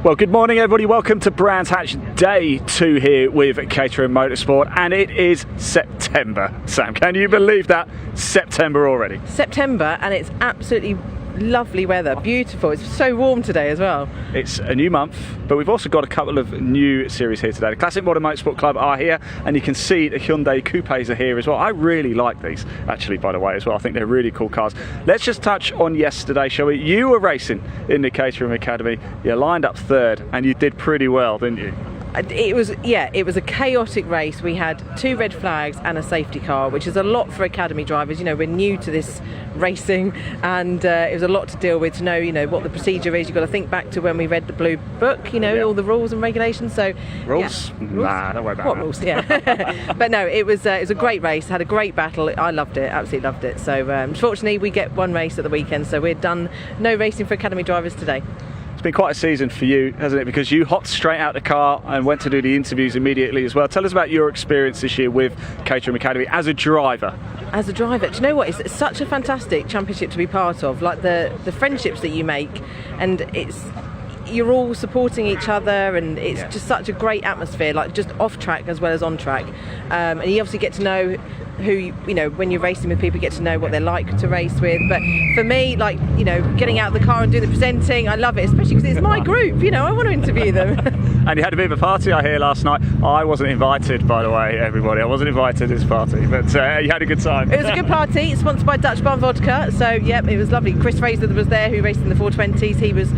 Well, good morning, everybody. Welcome to Brands Hatch Day 2 here with Caterham Motorsport, and it is September. Sam, can you believe that? September already. September, and it's absolutely lovely weather, beautiful. It's so warm today as well. It's a new month, but we've also got a couple of new series here today. The Classic Modern Motorsport Club are here, and you can see the Hyundai Coupes are here as well. I really like these, actually, by the way, as well. I think they're really cool cars. Let's just touch on yesterday, shall we? You were racing in the Caterham Academy. You lined up third, and you did pretty well, didn't you? It was a chaotic race. We had 2 red flags and a safety car, which is a lot for academy drivers. You know, we're new to this racing, and it was a lot to deal with to know, what the procedure is. You've got to think back to when we read the blue book, all the rules and regulations. So rules? Yeah. Nah, don't worry about what that. Rules? Yeah. But no, it was a great race. Had a great battle. I loved it. Absolutely loved it. So unfortunately, we get one race at the weekend, so we're done. No racing for academy drivers today. It's been quite a season for you, hasn't it? Because you hopped straight out the car and went to do the interviews immediately as well. Tell us about your experience this year with Caterham Academy as a driver. As a driver, do you know what? It's such a fantastic championship to be part of. Like the friendships that you make, and you're all supporting each other, and it's just such a great atmosphere, like just off track as well as on track. And you obviously get to know who, when you're racing with people, you get to know what they're like to race with. But for me, getting out of the car and doing the presenting, I love it, especially because it's my group, I want to interview them. And you had a bit of a party, I hear, last night. I wasn't invited, by the way, everybody. I wasn't invited to this party, but you had a good time. It was a good party, sponsored by Dutch Barn Vodka, so yep, it was lovely. Chris Fraser was there, who raced in the 420s. He was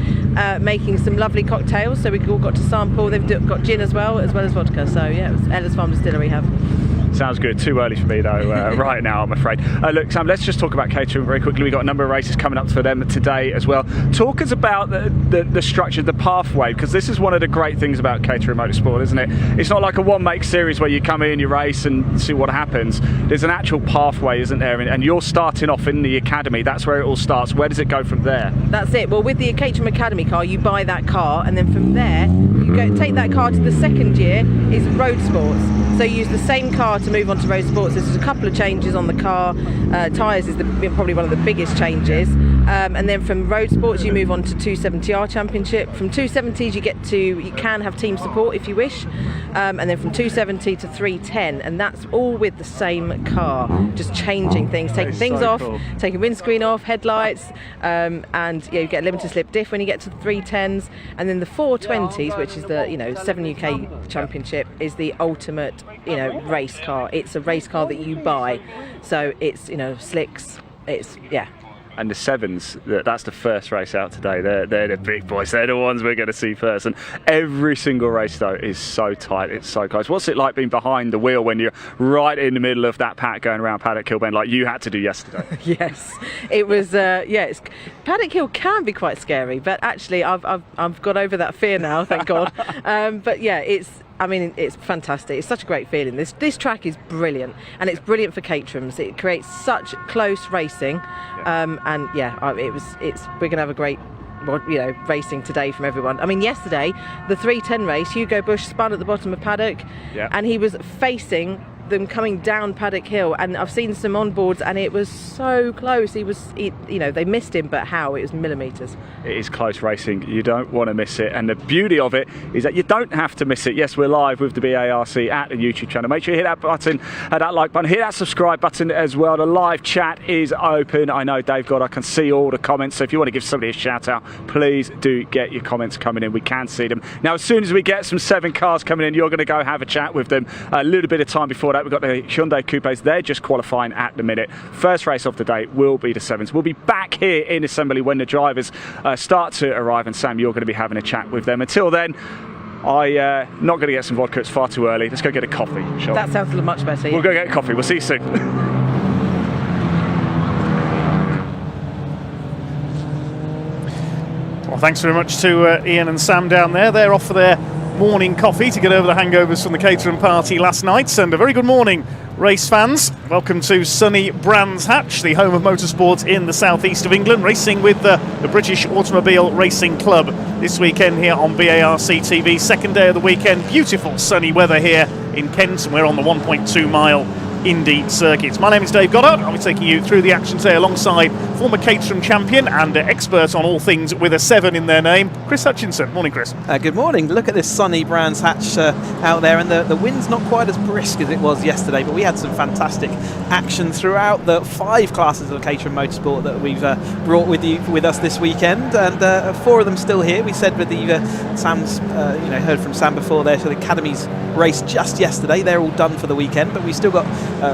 making some lovely cocktails, so we all got to sample. They've got gin as well as vodka, so yeah, it was Ella's Farm Distillery have. Sounds good. Too early for me though, right now, I'm afraid. Look, Sam, let's just talk about Caterham very quickly. We've got a number of races coming up for them today as well. Talk us about the structure, the pathway, because this is one of the great things about Caterham Motorsport, isn't it? It's not like a one-make series where you come in, you race and see what happens. There's an actual pathway, isn't there? And you're starting off in the academy. That's where it all starts. Where does it go from there? That's it. Well, with the Caterham Academy car, you buy that car, and then from there, you take that car to the second year, is road sports. So you use the same car to move on to road sports. There's a couple of changes on the car. Tyres is probably one of the biggest changes. And then from road sports, you move on to 270R Championship. From 270s, you can have team support if you wish. And then from 270 to 310, and that's all with the same car, just changing things, taking things off, taking windscreen off, headlights, and you get a limited slip diff when you get to the 310s. And then the 420s, which is the 7 UK Championship, is the ultimate race car. It's a race car that you buy, so it's slicks. And the 7s, that's the first race out today. They're the big boys. They're the ones we're going to see first. And every single race, though, is so tight. It's so close. What's it like being behind the wheel when you're right in the middle of that pack going around Paddock Hill Bend like you had to do yesterday? Yes, it was. Paddock Hill can be quite scary, but actually, I've got over that fear now, thank God. But yeah, it's fantastic. It's such a great feeling. This track is brilliant, and it's brilliant for Caterhams. It creates such close racing, we're gonna have a great racing today from everyone. I mean, yesterday, the 310 race, Hugo Bush spun at the bottom of Paddock, and he was facing them coming down Paddock Hill, and I've seen some onboards, and it was so close. They missed him, but how? It was millimetres. It is close racing. You don't want to miss it, and the beauty of it is that you don't have to miss it. Yes, we're live with the BARC at the YouTube channel. Make sure you hit that button, that like button, hit that subscribe button as well. The live chat is open. I know, Dave God, I can see all the comments, so if you want to give somebody a shout out, please do get your comments coming in. We can see them. Now, as soon as we get some 7 cars coming in, you're going to go have a chat with them. A little bit of time before that, we've got the Hyundai Coupes. They're just qualifying at the minute. First race of the day will be the 7s. We'll be back here in assembly when the drivers start to arrive, and Sam, you're going to be having a chat with them. Until then, I'm not going to get some vodka. It's far too early. Let's go get a coffee, shall we? That sounds much better. We'll go get a coffee. We'll see you soon. Well, thanks very much to Ian and Sam down there. They're off for their morning coffee to get over the hangovers from the Caterham party last night. And a very good morning, race fans. Welcome to sunny Brands Hatch, the home of motorsport in the southeast of England, racing with the British Automobile Racing Club this weekend here on BARC TV. Second day of the weekend, beautiful sunny weather here in Kent, and we're on the 1.2 mile Indy circuits. My name is Dave Goddard. I'll be taking you through the action today alongside former Caterham champion and expert on all things with a 7 in their name, Chris Hutchinson. Morning, Chris. Good morning. Look at this sunny Brands Hatch out there, and the wind's not quite as brisk as it was yesterday, but we had some fantastic action throughout the 5 classes of Caterham Motorsport that we've brought with us this weekend, and 4 of them still here. We said with Sam's, heard from Sam before there, so the Academy's race just yesterday. They're all done for the weekend, but we've still got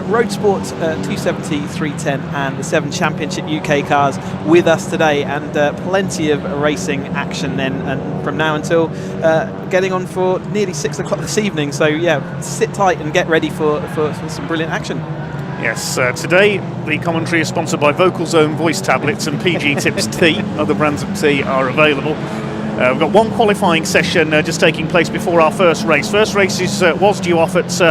Road Sports 270, 310 and the 7 Championship UK cars with us today, and plenty of racing action then, and from now until getting on for nearly 6 o'clock this evening. So yeah, sit tight and get ready for some brilliant action. Yes, today the commentary is sponsored by Vocal Zone voice tablets and PG Tips tea. Other brands of tea are available. We've got one qualifying session just taking place before our first race. First race was due off at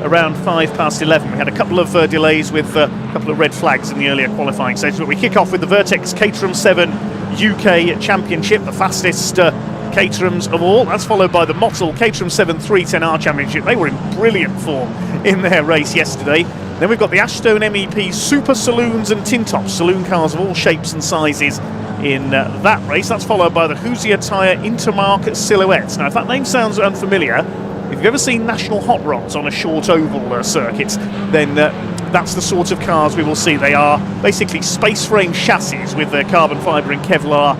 around 11:05. We had a couple of delays with a couple of red flags in the earlier qualifying session, but we kick off with the Vertex Caterham 7 UK Championship, the fastest Caterhams of all. That's followed by the Mottle Caterham 7 310R Championship. They were in brilliant form in their race yesterday. Then we've got the Ashstone MEP Super Saloons and Tin Tops, saloon cars of all shapes and sizes in that race. That's followed by the Hoosier Tyre Intermark Silhouettes. Now, if that name sounds unfamiliar, if you've ever seen National Hot Rods on a short oval circuit, then that's the sort of cars we will see. They are basically space frame chassis with their carbon fibre and Kevlar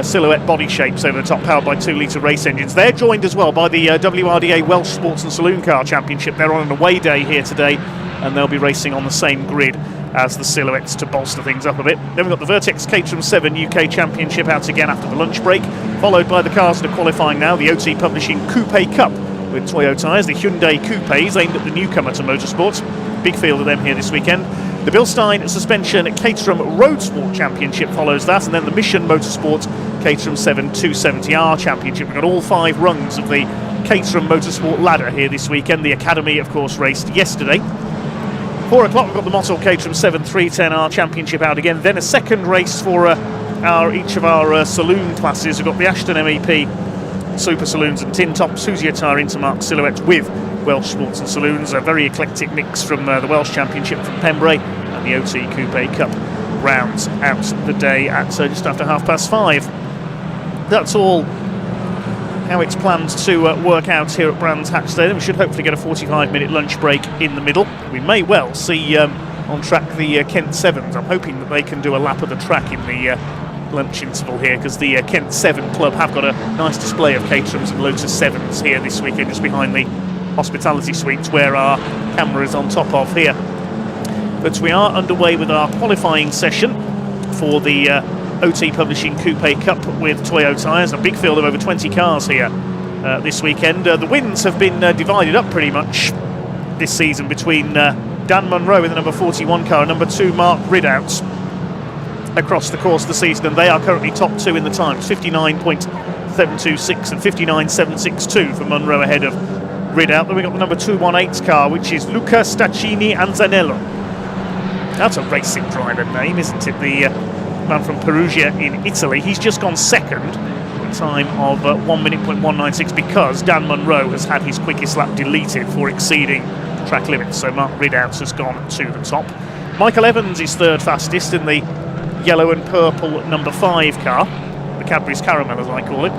silhouette body shapes over the top, powered by 2-litre race engines. They're joined as well by the WRDA Welsh Sports and Saloon Car Championship. They're on an away day here today, and they'll be racing on the same grid as the Silhouettes to bolster things up a bit. Then we've got the Vertex Caterham 7 UK Championship out again after the lunch break, followed by the cars that are qualifying now, the OT Publishing Coupe Cup with Toyo tyres, the Hyundai Coupes aimed at the newcomer to motorsports. Big field of them here this weekend. The Bilstein Suspension Caterham Road Sport Championship follows that, and then the Mission Motorsport Caterham 7 270R Championship. We've got all 5 rungs of the Caterham Motorsport ladder here this weekend. The Academy, of course, raced yesterday. 4 o'clock, we've got the Mottle Caterham 7 310R Championship out again. Then a second race for each of our saloon classes. We've got the Ashton MEP Super Saloons and Tin Tops, Hoosier Tyre Intermark Silhouettes with Welsh Sports and Saloons. A very eclectic mix from the Welsh Championship from Pembrey, and the OT Coupe Cup rounds out the day at just after 5:30. That's all how it's planned to work out here at Brands Hatch today. We should hopefully get a 45-minute lunch break in the middle. We may well see on track the Kent 7s. I'm hoping that they can do a lap of the track in the lunch interval here, because the Kent 7 Club have got a nice display of Caterhams and Lotus 7s here this weekend, just behind the hospitality suites where our camera is on top of here. But we are underway with our qualifying session for the OT Publishing Coupe Cup with Toyo tyres. A big field of over 20 cars here this weekend. The wins have been divided up pretty much this season between Dan Munro with the number 41 car and number 2 Mark Ridout across the course of the season, and they are currently top 2 in the times, 59.726 and 59.762 for Munro ahead of Ridout. Then we've got the number 218 car, which is Luca Staccini Anzanello. That's a racing driver name, isn't it? The man from Perugia in Italy. He's just gone second, a time of 1 minute 196, because Dan Munro has had his quickest lap deleted for exceeding track limits. So Mark Ridout has gone to the top. Michael Evans is third fastest in the yellow and purple number 5 car, the Cadbury's Caramel as I call it.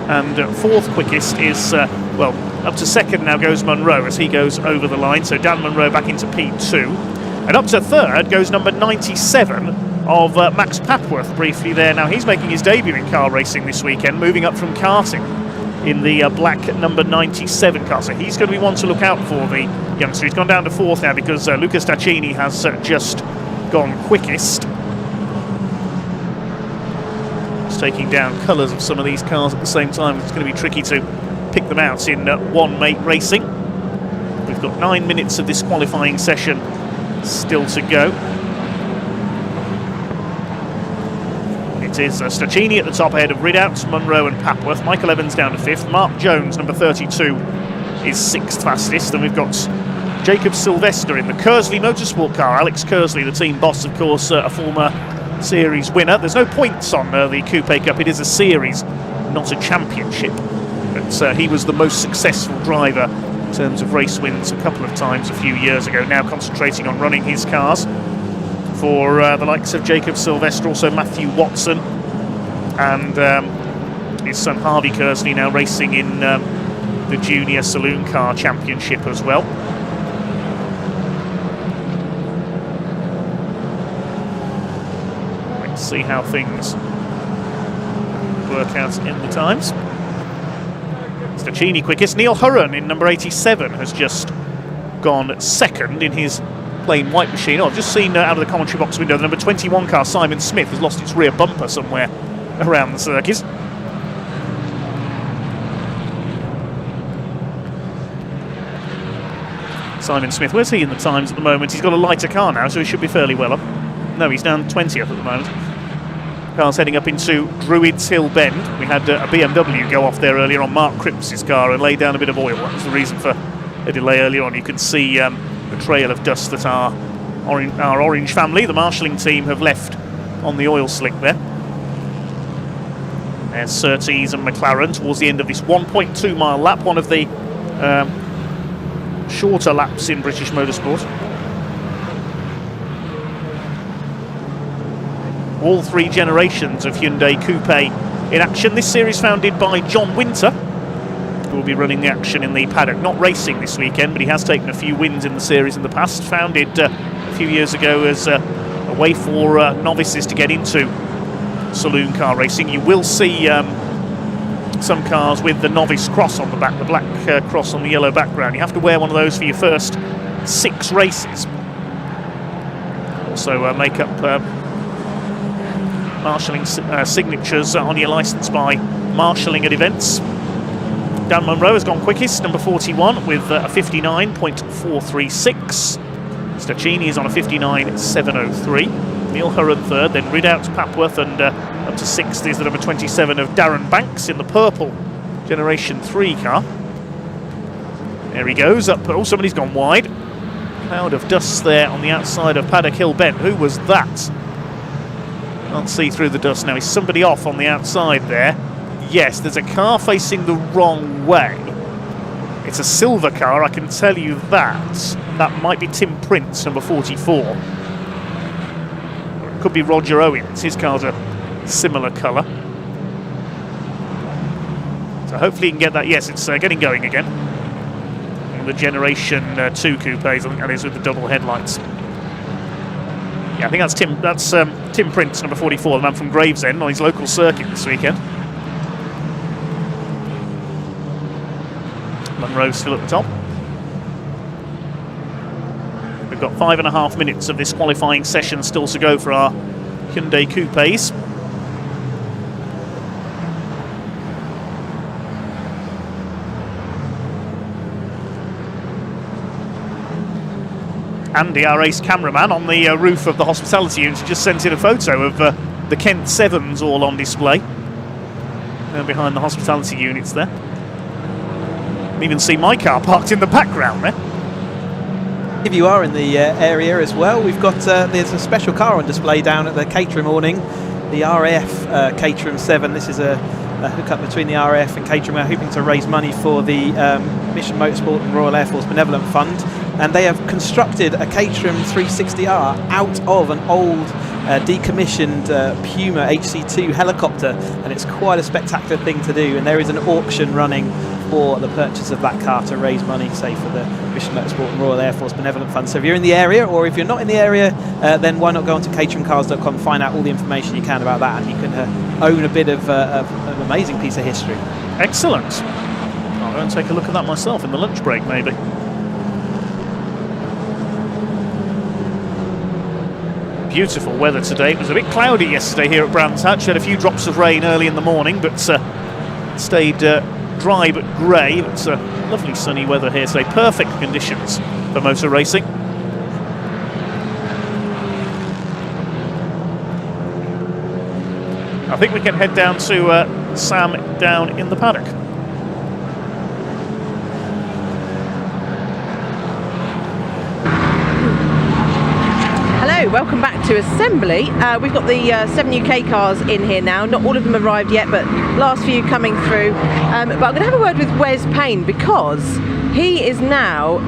And fourth quickest is, up to second now goes Munro as he goes over the line. So Dan Munro back into P2. And up to third goes number 97 of Max Papworth briefly there. Now he's making his debut in car racing this weekend, moving up from karting in the black number 97 car. So he's going to be one to look out for, the youngster. He's gone down to fourth now because Luca Staccini has just gone quickest. Just taking down colours of some of these cars at the same time. It's going to be tricky to pick them out in one mate racing. We've got 9 minutes of this qualifying session still to go. It is Staccini at the top ahead of Ridout, Munro and Papworth. Michael Evans down to 5th. Mark Jones, number 32, is 6th fastest. Then we've got Jacob Sylvester in the Kersley Motorsport car. Alex Kersley, the team boss, of course, a former series winner. There's no points on the Coupe Cup. It is a series, not a championship. But he was the most successful driver terms of race wins a couple of times a few years ago, now concentrating on running his cars for the likes of Jacob Sylvester, also Matthew Watson, and his son Harvey Kersley now racing in the Junior Saloon Car Championship as well. Let's see how things work out in the times. Stacchini quickest. Neil Hurren in number 87 has just gone second in his plain white machine. Oh, I've just seen out of the commentary box window the number 21 car, Simon Smith, has lost its rear bumper somewhere around the circuit. Simon Smith, where's he in the times at the moment? He's got a lighter car now, so he should be fairly well up. No, he's down 20th at the moment. Car's heading up into Druids Hill Bend. We had a BMW go off there earlier on, Mark Cripps' car, and lay down a bit of oil. That was the reason for a delay earlier on. You can see the trail of dust that our Orange family, the marshalling team, have left on the oil slick there. There's Surtees and McLaren towards the end of this 1.2 mile lap, one of the shorter laps in British motorsport. All three generations of Hyundai Coupe in action. This series founded by John Winter, who will be running the action in the paddock. Not racing this weekend, but he has taken a few wins in the series in the past. Founded a few years ago as a way for novices to get into saloon car racing. You will see some cars with the novice cross on the back, the black cross on the yellow background. You have to wear one of those for your first 6 races. Also make up marshalling signatures on your licence by marshalling at events. Dan Munro has gone quickest, number 41, with a 59.436. Stacchini is on a 59.703. Neil Hurren third, then Ridout, Papworth, and up to 6th is the number 27 of Darren Banks in the purple Generation 3 car. There he goes, up. Oh, somebody's gone wide. Cloud of dust there on the outside of Paddock Hill Bend. Who was that? Can't see through the dust now. Is somebody off on the outside there? Yes, there's a car facing the wrong way. It's a silver car, I can tell you that. That might be Tim Prince, number 44. Or it could be Roger Owens. His car's a similar colour. So hopefully you can get that. Yes, it's getting going again. And the Generation 2 coupes, I think that is, with the double headlights. Yeah, I think that's Tim Prince, number 44, the man from Gravesend, on his local circuit this weekend. Munro still at the top. We've got 5.5 minutes of this qualifying session still to go for our Hyundai Coupes. Andy, our ace cameraman, on the roof of the hospitality unit, just sent in a photo of the Kent 7s all on display. They're behind the hospitality units there. You can even see my car parked in the background there. If you are in the area as well, we've got there's a special car on display down at the Caterham awning, the RAF Caterham 7. This is a hookup between the RAF and Caterham. We're hoping to raise money for the Mission Motorsport and Royal Air Force Benevolent Fund, and they have constructed a Caterham 360R out of an old decommissioned Puma HC2 helicopter, and it's quite a spectacular thing to do. And there is an auction running for the purchase of that car to raise money, say, for the Mission Motorsport and Royal Air Force Benevolent Fund. So if you're in the area, or if you're not in the area, then why not go onto caterhamcars.com, find out all the information you can about that, and you can own a bit of an amazing piece of history. Excellent. I'll go and take a look at that myself in the lunch break, maybe. Beautiful weather today. It was a bit cloudy yesterday here at Brands Hatch. We had a few drops of rain early in the morning, but stayed dry but grey. It's lovely sunny weather here today. Perfect conditions for motor racing. I think we can head down to Sam down in the paddock. welcome back to assembly. We've got the 7 UK cars in here now. Not all of them arrived yet, but last few coming through. But I'm going to have a word with Wes Payne because he is now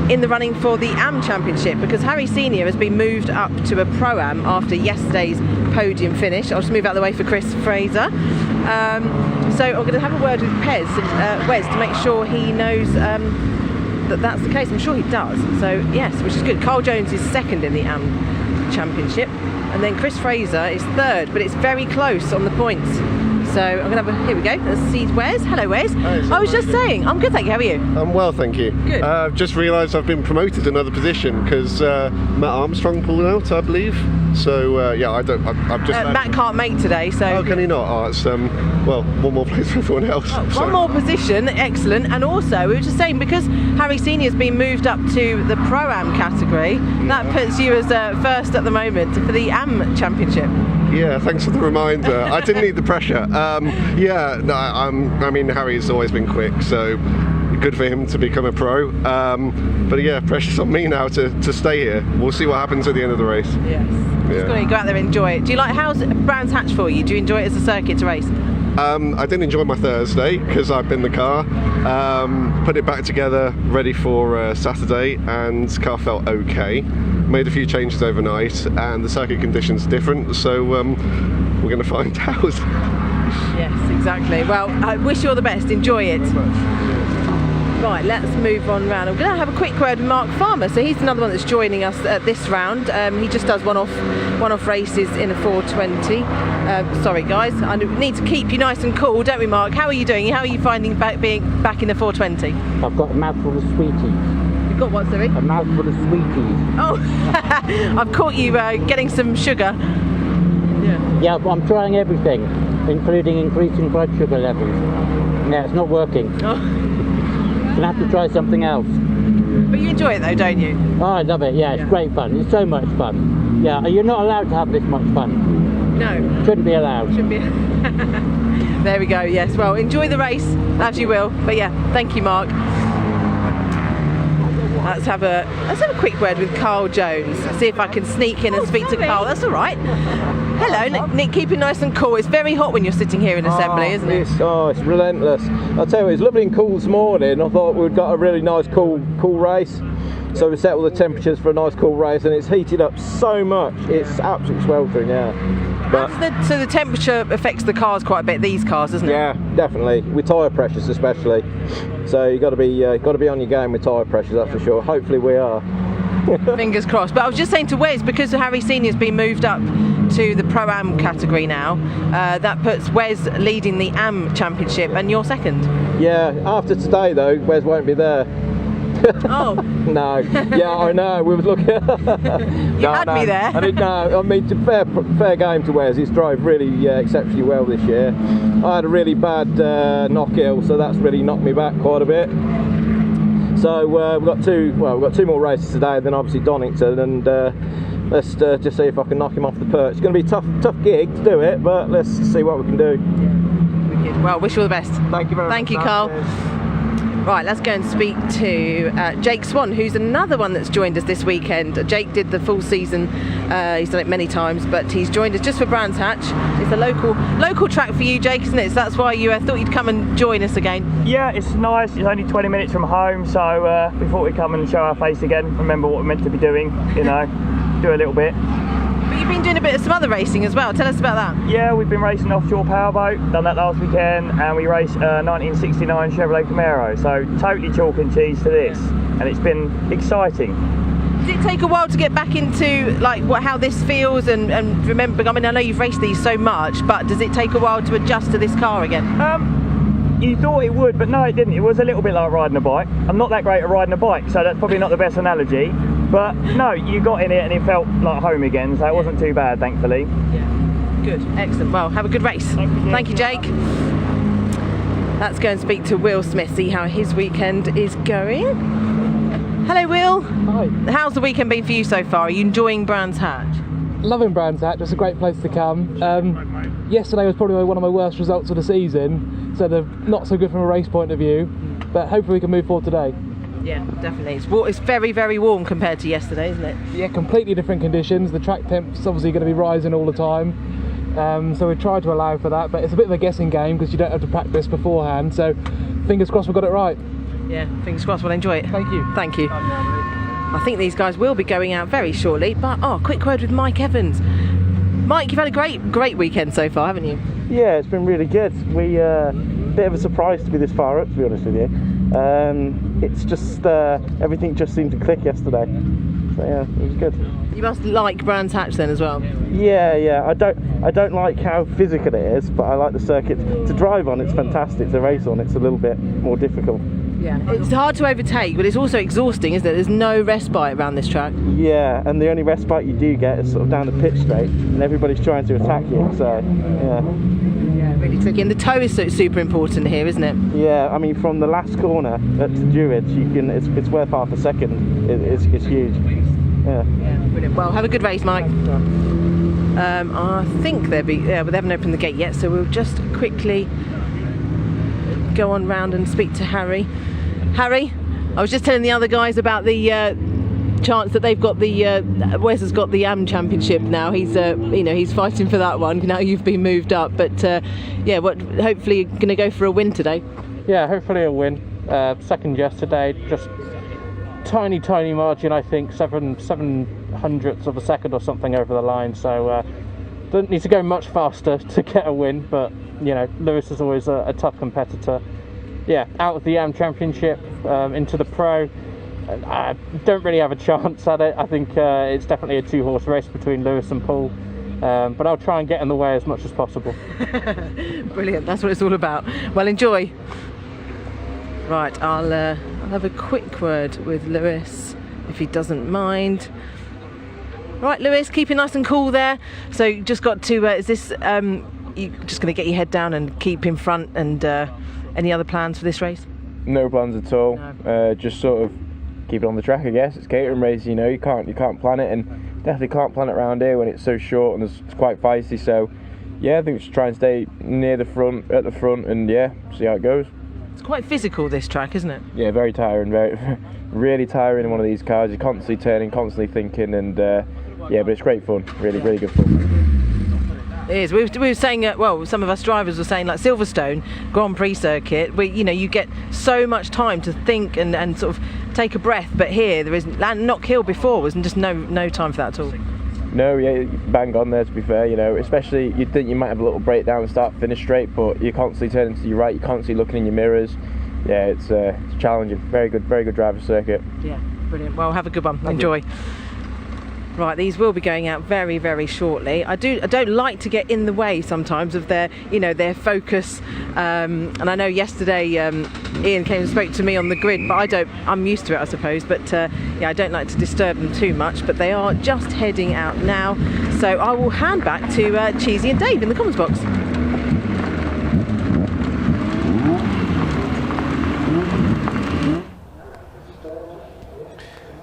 in the running for the AM Championship, because Harry Senior has been moved up to a Pro-Am after yesterday's podium finish. I'll just move out of the way for Chris Fraser. So I'm going to have a word with Wes to make sure he knows that's the case. I'm sure he does. So yes, which is good. Carl Jones is second in the AM Championship, and then Chris Fraser is third, but it's very close on the points. So I'm going to have here we go. Let's see Wes. Hello Wes. Hi, I was just saying, I'm good, thank you. How are you? I'm well, thank you. Good. I've just realised I've been promoted to another position because Matt Armstrong pulled out, I believe. So yeah, I've just. Matt can't make today, so. Oh, can he not? Oh, it's well, one more place for everyone else. Oh, so. one more position, excellent. And also, we were just saying, because Harry Senior's been moved up to the Pro-Am category, that puts you as first at the moment for the AM Championship. Yeah, thanks for the reminder. I didn't need the pressure. Yeah, no, I mean, Harry's always been quick, so good for him to become a pro. But yeah, pressure's on me now to stay here. We'll see what happens at the end of the race. Yes. Just got to go out there and enjoy it. Do you like, how's Brands Hatch for you? Do you enjoy it as a circuit to race? I didn't enjoy my Thursday because I've been in the car. Put it back together, ready for Saturday, and the car felt okay. Made a few changes overnight, and the circuit conditions are different, so we're going to find out. Yes, exactly. Well, I wish you all the best. Enjoy it. Right, let's move on round. I'm going to have a quick word with Mark Farmer. So he's another one that's joining us at this round. He just does one-off races in a 420. Sorry, guys. I need to keep you nice and cool, don't we, Mark? How are you doing? How are you finding being back in the 420? I've got a mouthful of sweeties. You've got what, sorry? A mouthful of sweeties. Oh, I've caught you getting some sugar. Yeah, but I'm trying everything, including increasing blood sugar levels. Yeah, it's not working. Oh. Gonna have to try something else. But you enjoy it though, don't you? Oh, I love it. Yeah, it's great fun. It's so much fun. Yeah, you're not allowed to have this much fun. No. Shouldn't be allowed. Shouldn't be. There we go. Yes. Well, enjoy the race as you will. But yeah, thank you, Mark. Let's have a quick word with Carl Jones. See if I can sneak in and speak to Carl. That's all right. Hello, Nick. Keep it nice and cool. It's very hot when you're sitting here in assembly, isn't it? It's relentless. I'll tell you, it was lovely and cool this morning. I thought we'd got a really nice cool race. So we set all the temperatures for a nice cool race, and it's heated up so much. It's absolutely sweltering, yeah. But so the temperature affects the cars quite a bit. These cars, doesn't it? Yeah, definitely. With tyre pressures, especially. So you got to be on your game with tyre pressures, that's for sure. Hopefully we are. Fingers crossed. But I was just saying to Wes, because Harry Senior's been moved up to the Pro-Am category now, that puts Wes leading the AM Championship, and you're second. Yeah. After today though, Wes won't be there. Oh. No. Yeah, I know. We was looking. You had me there. I didn't know. I mean, fair game to Wes. He's drove really exceptionally well this year. I had a really bad knock-ill, so that's really knocked me back quite a bit. So we've got two more races today, then obviously Donington, and let's just see if I can knock him off the perch. It's going to be a tough gig to do it, but let's see what we can do. Well, wish you all the best. Thank you very much. Thank you, Carl. Right, let's go and speak to Jake Swan, who's another one that's joined us this weekend. Jake did the full season, he's done it many times, but he's joined us just for Brands Hatch. It's a local track for you, Jake, isn't it? So that's why you thought you'd come and join us again. Yeah, it's nice. It's only 20 minutes from home, so we thought we'd come and show our face again, remember what we're meant to be doing, you know, do a little bit. But you've been doing a bit of some other racing as well. Tell us about that. Yeah, we've been racing offshore powerboat, done that last weekend, and we raced 1969 Chevrolet Camaro, so totally chalk and cheese to this, and it's been exciting. Did it take a while to get back into like how this feels and remember? I mean, I know you've raced these so much, but does it take a while to adjust to this car again? You thought it would, but no, it didn't. It was a little bit like riding a bike. I'm not that great at riding a bike, so that's probably not the best analogy. But no, you got in it and it felt like home again, so it wasn't too bad, thankfully. Yeah, good, excellent. Well, have a good race. Thank you, Jake. Let's go and speak to Will Smith, see how his weekend is going. Hello, Will. Hi. How's the weekend been for you so far? Are you enjoying Brands Hatch? Loving Brands Hatch. It's a great place to come. Yesterday was probably one of my worst results of the season, so they're not so good from a race point of view, but hopefully we can move forward today. Yeah, definitely. It's very, very warm compared to yesterday, isn't it? Yeah, completely different conditions. The track temp's obviously going to be rising all the time. So we tried to allow for that, but it's a bit of a guessing game because you don't have to practice beforehand. So fingers crossed we got it right. Yeah, fingers crossed. We'll enjoy it. Thank you. Thank you. I think these guys will be going out very shortly, but quick word with Mike Evans. Mike, you've had a great weekend so far, haven't you? Yeah, it's been really good. We bit of a surprise to be this far up, to be honest with you. It's just everything just seemed to click yesterday. So yeah, it was good. You must like Brands Hatch then as well. Yeah. I don't like how physical it is, but I like the circuit. To drive on, it's fantastic. To race on, it's a little bit more difficult. Yeah, it's hard to overtake, but it's also exhausting, isn't it? There's no respite around this track. Yeah, and the only respite you do get is sort of down the pitch straight, and everybody's trying to attack you. So yeah, really tricky. And the toe is super important here, isn't it? Yeah, I mean, from the last corner up to Druids, it's worth half a second. It's huge. Yeah, brilliant. Well, have a good race, Mike. I think but they haven't opened the gate yet, so we'll just quickly go on round and speak to Harry. Harry, I was just telling the other guys about the chance that they've got Wes has got the AM Championship now. He's he's fighting for that one. Now you've been moved up, but hopefully you're going to go for a win today. Yeah, hopefully a win. Second yesterday, just tiny margin. I think 7/700ths of a second or something over the line. So don't need to go much faster to get a win, but Lewis is always a tough competitor. Yeah, out of the AM Championship into the Pro. I don't really have a chance at it. I think it's definitely a two-horse race between Lewis and Paul, but I'll try and get in the way as much as possible. Brilliant, that's what it's all about. Well, enjoy. Right, I'll have a quick word with Lewis if he doesn't mind. Right, Lewis, keep it nice and cool there. So you just got to, is this, you just going to get your head down and keep in front, and any other plans for this race? No plans at all. No. Just sort of keep it on the track, I guess. It's Caterham race, you can't plan it, and definitely can't plan it around here when it's so short and it's quite feisty. So yeah, I think we should try and stay at the front, and yeah, see how it goes. It's quite physical, this track, isn't it? Yeah, very tiring, really tiring in one of these cars. You're constantly turning, constantly thinking, and yeah, but it's great fun, really good fun. It is. We were saying, some of us drivers were saying, like Silverstone Grand Prix circuit, where you get so much time to think and sort of take a breath, but here there isn't. Knock Hill before was just no time for that at all. No, yeah, bang on there, to be fair. Especially you'd think you might have a little breakdown and start finish straight, but you're constantly turning to your right, you're constantly looking in your mirrors. Yeah, it's challenging. Very good driver circuit. Yeah, brilliant. Well, have a good one. Enjoy. Right, these will be going out very, very shortly. I don't like to get in the way sometimes of their focus. And I know yesterday Ian came and spoke to me on the grid, but I'm used to it, I suppose. But I don't like to disturb them too much. But they are just heading out now. So I will hand back to Cheesy and Dave in the comments box.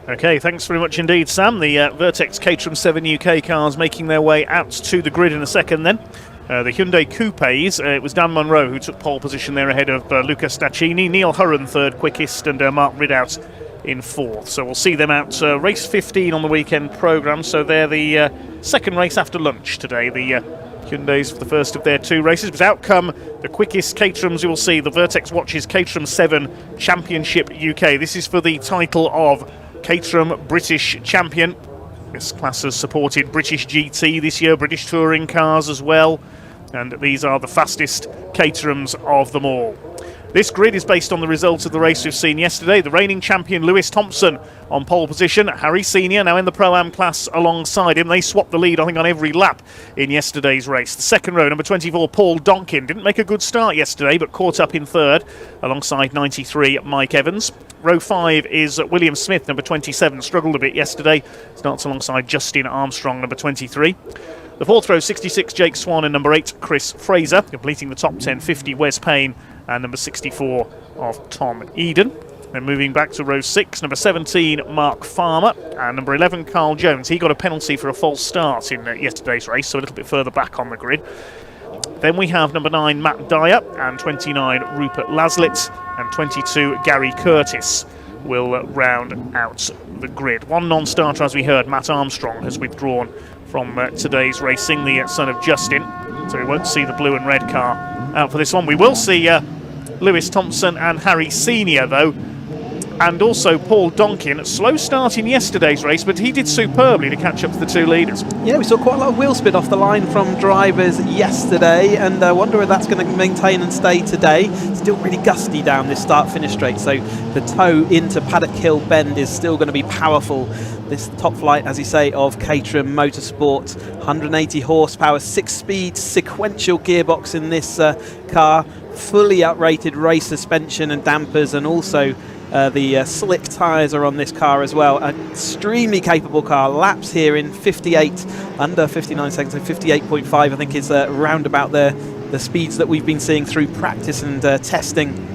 Okay, thanks very much indeed, Sam. The Vertex Caterham 7 UK cars making their way out to the grid in a second then. The Hyundai Coupes, it was Dan Munro who took pole position there ahead of Luca Staccini, Neil Hurren third quickest, and Mark Ridout in fourth. So we'll see them out race 15 on the weekend programme. So they're the second race after lunch today. The Hyundais for the first of their two races. But out come the quickest Caterhams you will see. The Vertex Watches Caterham 7 Championship UK. This is for the title of Caterham British Champion. This class has supported British GT this year, British touring cars as well, and these are the fastest Caterhams of them all. This grid is based on the results of the race we've seen yesterday. The reigning champion Lewis Thompson on pole position. Harry Senior now in the Pro-Am class alongside him. They swapped the lead, I think, on every lap in yesterday's race. The second row, number 24, Paul Donkin. Didn't make a good start yesterday, but caught up in third alongside 93, Mike Evans. Row 5 is William Smith, number 27. Struggled a bit yesterday. Starts alongside Justin Armstrong, number 23. The fourth row, 66, Jake Swan, and number 8, Chris Fraser. Completing the top 10, 50, Wes Payne, and number 64 of Tom Eden. Then moving back to row 6, number 17, Mark Farmer, and number 11, Carl Jones. He got a penalty for a false start in yesterday's race, so a little bit further back on the grid. Then we have number 9, Matt Dyer, and 29, Rupert Laslett, and 22, Gary Curtis. will round out the grid. One non-starter, as we heard, Matt Armstrong, has withdrawn from today's racing, the son of Justin, so we won't see the blue and red car out for this one. We will see Lewis Thompson and Harry Senior though, and also Paul Donkin. Slow start in yesterday's race, but he did superbly to catch up to the two leaders. Yeah, we saw quite a lot of wheel spin off the line from drivers yesterday, and I wonder whether that's going to maintain and stay today. Still really gusty down this start-finish straight, so the toe into Paddock Hill Bend is still going to be powerful. This top flight, as you say, of Caterham Motorsport, 180 horsepower, 6-speed sequential gearbox in this car, fully uprated race suspension and dampers, and also the slick tyres are on this car as well. An extremely capable car. Laps here in 58, under 59 seconds, so 58.5 I think is round about the speeds that we've been seeing through practice and testing.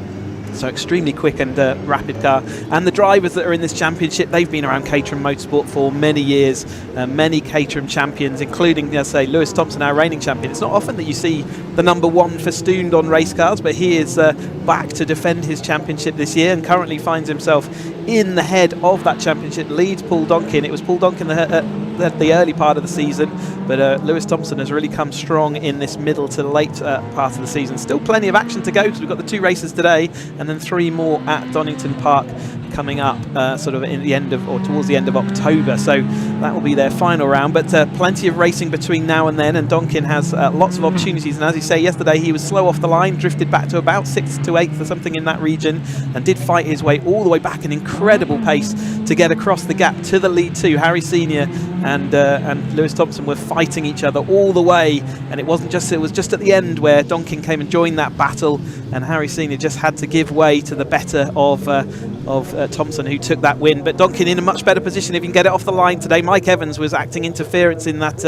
So extremely quick and rapid car. And the drivers that are in this championship, they've been around Caterham Motorsport for many years. Many Caterham champions, including, as I say, Lewis Thompson, our reigning champion. It's not often that you see the number one festooned on race cars, but he is back to defend his championship this year and currently finds himself in the head of that championship. Leads Paul Donkin. It was Paul Donkin at the early part of the season, but Lewis Thompson has really come strong in this middle to late part of the season. Still plenty of action to go because we've got the 2 races today and then 3 more at Donington Park coming up sort of in the end of, or towards the end of October, so that will be their final round, but plenty of racing between now and then, and Donkin has lots of opportunities, and as you say, yesterday he was slow off the line, drifted back to about 6th to 8th or something in that region, and did fight his way all the way back, an incredible pace to get across the gap to the lead 2. Harry Senior and Lewis Thompson were fighting each other all the way, and it was just at the end where Donkin came and joined that battle, and Harry Senior just had to give way to the better of Thompson, who took that win. But Donkin in a much better position if he can get it off the line today. Mike Evans was acting interference in that.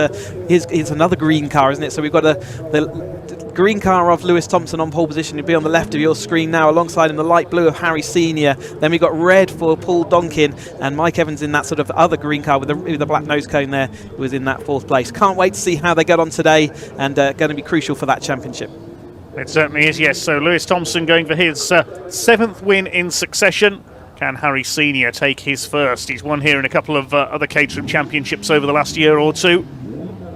Here's another green car, isn't it? So we've got the green car of Lewis Thompson on pole position. He'll be on the left of your screen now, alongside him the light blue of Harry Senior. Then we've got red for Paul Donkin, and Mike Evans in that sort of other green car with the black nose cone there, was in that 4th place. Can't wait to see how they get on today, and going to be crucial for that championship. It certainly is, yes. So Lewis Thompson going for his 7th win in succession. Can Harry Senior take his first? He's won here in a couple of other Caterham championships over the last year or two.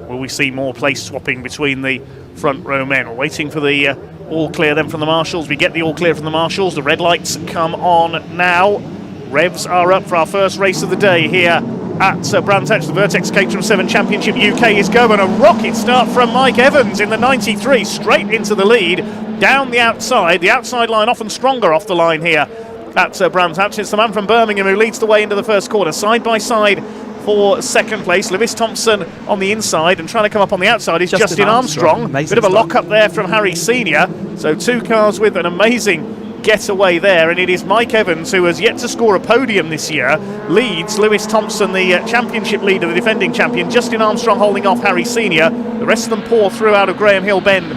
Will we see more place swapping between the front row men? We're waiting for the all clear then from the marshals. We get the all clear from the marshals. The red lights come on now. Revs are up for our first race of the day here at Brands Hatch. The Vertex Caterham 7 Championship UK is going. A rocket start from Mike Evans in the 93, straight into the lead, down the outside line often stronger off the line here at Brands Hatch. It's the man from Birmingham who leads the way into the first quarter, side by side for 2nd place. Lewis Thompson on the inside, and trying to come up on the outside is Justin Armstrong. Bit of a lock up there from Harry Senior, so 2 cars with an amazing getaway there, and it is Mike Evans, who has yet to score a podium this year, leads Lewis Thompson, the championship leader, the defending champion. Justin Armstrong holding off Harry Senior. The rest of them pour through out of Graham Hill Bend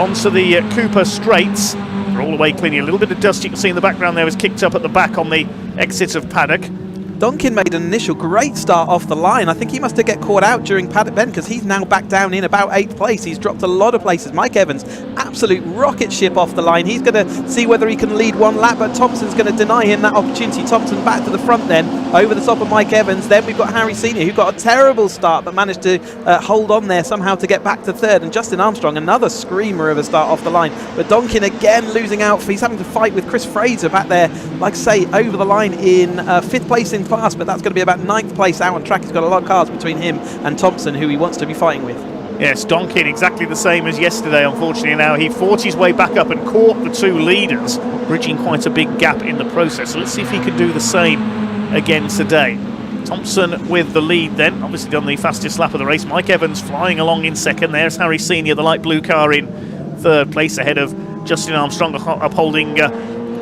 onto the Cooper Straights. They're all the way clean. A little bit of dust you can see in the background there was kicked up at the back on the exit of Paddock. Donkin made an initial great start off the line. I think he must have get caught out during Paddock Bend, because he's now back down in about 8th place. He's dropped a lot of places. Mike Evans, absolute rocket ship off the line. He's going to see whether he can lead one lap, but Thompson's going to deny him that opportunity. Thompson back to the front then, over the top of Mike Evans. Then we've got Harry Senior, who got a terrible start, but managed to hold on there somehow to get back to 3rd. And Justin Armstrong, another screamer of a start off the line. But Donkin again losing out. He's having to fight with Chris Fraser back there, like I say, over the line in 5th place in class, but that's going to be about 9th place out on track. He's got a lot of cars between him and Thompson, who he wants to be fighting with. Yes, Donkin exactly the same as yesterday, unfortunately. Now he fought his way back up and caught the 2 leaders, bridging quite a big gap in the process. So let's see if he can do the same again today. Thompson with the lead then, obviously done the fastest lap of the race. Mike Evans flying along in 2nd. There's Harry Senior, the light blue car, in 3rd place, ahead of Justin Armstrong, upholding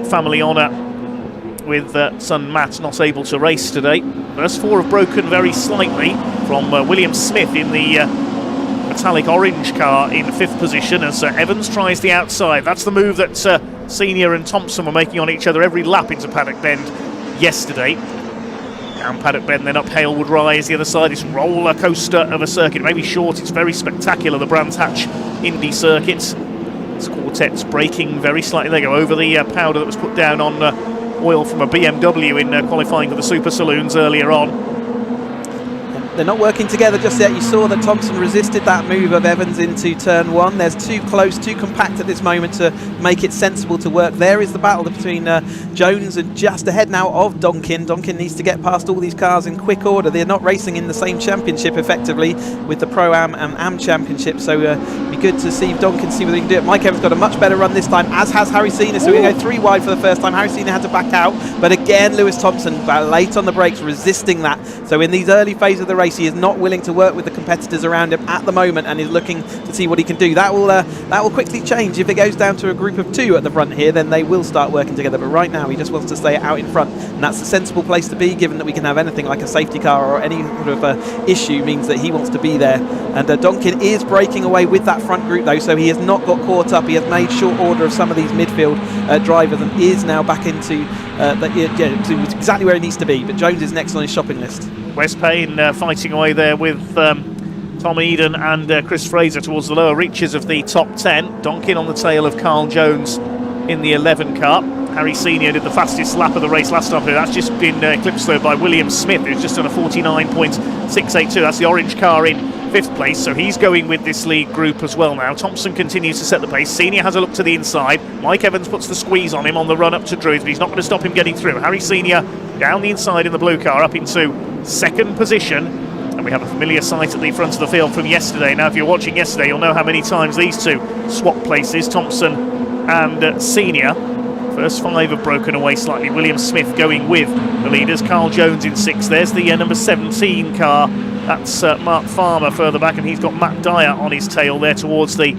family honour with son Matt not able to race today. First 4 have broken very slightly from William Smith in the metallic orange car in 5th position, as Evans tries the outside. That's the move that Senior and Thompson were making on each other every lap into Paddock Bend yesterday. Down Paddock Bend, then up Halewood Rise, the other side. This roller coaster of a circuit. It may be short, it's very spectacular, the Brands Hatch Indy circuit. This quartet's braking very slightly. They go over the powder that was put down on oil from a BMW in qualifying for the Super Saloons earlier on. They're not working together just yet. You saw that Thompson resisted that move of Evans into turn 1. There's too close, too compact at this moment to make it sensible to work. There is the battle between Jones and just ahead now of Donkin. Donkin needs to get past all these cars in quick order. They're not racing in the same championship effectively with the Pro-Am and Am championship, so it'd be good to see if Donkin see whether he can do it. Mike Evans got a much better run this time, as has Harry Senior, so we're going to go 3 wide for the first time. Harry Senior had to back out, but again Lewis Thompson late on the brakes, resisting that. So in these early phases of the race, he is not willing to work with the competitors around him at the moment, and is looking to see what he can do. That will quickly change. If it goes down to a group of 2 at the front here, then they will start working together, but right now he just wants to stay out in front, and that's a sensible place to be, given that we can have anything like a safety car or any sort of issue means that he wants to be there. And Donkin is breaking away with that front group though, so he has not got caught up. He has made short order of some of these midfield drivers and is now back into to exactly where he needs to be. But Jones is next on his shopping list. Wes Payne fighting away there with Tom Eden and Chris Fraser towards the lower reaches of the top 10. Donkin on the tail of Carl Jones in the 11 car. Harry Senior did the fastest lap of the race last time. That's just been eclipsed though by William Smith, who's just done a 49.682. That's the orange car in 5th place, so he's going with this lead group as well now. Thompson continues to set the pace. Senior has a look to the inside. Mike Evans puts the squeeze on him on the run up to Druids, but he's not going to stop him getting through. Harry Senior down the inside in the blue car up into 2nd position. And we have a familiar sight at the front of the field from yesterday. Now, if you're watching yesterday, you'll know how many times these two swap places, Thompson and Senior. First 5 have broken away slightly. William Smith going with the leaders. Carl Jones in 6th. There's the number 17 car. That's Mark Farmer further back, and he's got Matt Dyer on his tail there towards the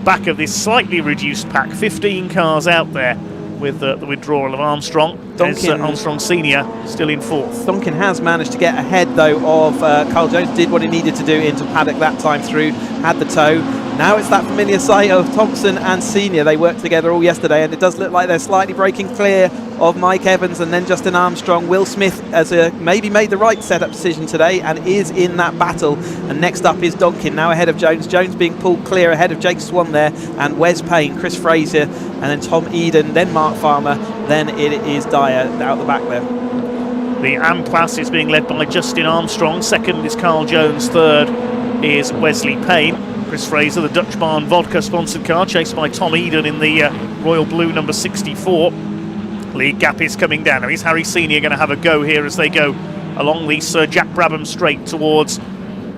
back of this slightly reduced pack. 15 cars out there with the withdrawal of Armstrong. There's Armstrong Senior still in 4th. Donkin has managed to get ahead though of Carl Jones, did what he needed to do into paddock that time through, had the tow. Now it's that familiar sight of Thompson and Senior. They worked together all yesterday, and it does look like they're slightly breaking clear of Mike Evans and then Justin Armstrong. Will Smith has maybe made the right setup decision today and is in that battle. And next up is Donkin, now ahead of Jones. Jones being pulled clear ahead of Jake Swan there, and Wes Payne, Chris Fraser, and then Tom Eden, then Mark Farmer, then it is Dyer out the back there. The AM class is being led by Justin Armstrong. 2nd is Carl Jones. 3rd is Wesley Payne. Chris Fraser, the Dutch Barn Vodka sponsored car, chased by Tom Eden in the royal blue number 64. Lead gap is coming down. Now is Harry Senior going to have a go here as they go along the Sir Jack Brabham straight towards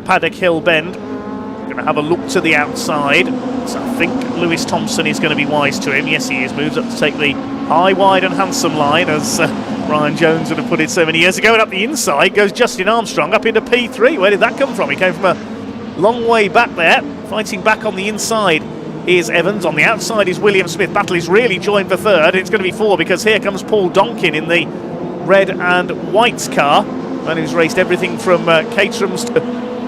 Paddock Hill Bend? Going to have a look to the outside. So I think Lewis Thompson is going to be wise to him. Yes, he is. Moves up to take the high, wide and handsome line, as Brian Jones would have put it so many years ago. And up the inside goes Justin Armstrong up into P3. Where did that come from? He came from a long way back there. Fighting back on the inside is Evans. On the outside is William Smith. Battle is really joined for 3rd. It's going to be 4 because here comes Paul Donkin in the red and white car. Man who's raced everything from Caterham's to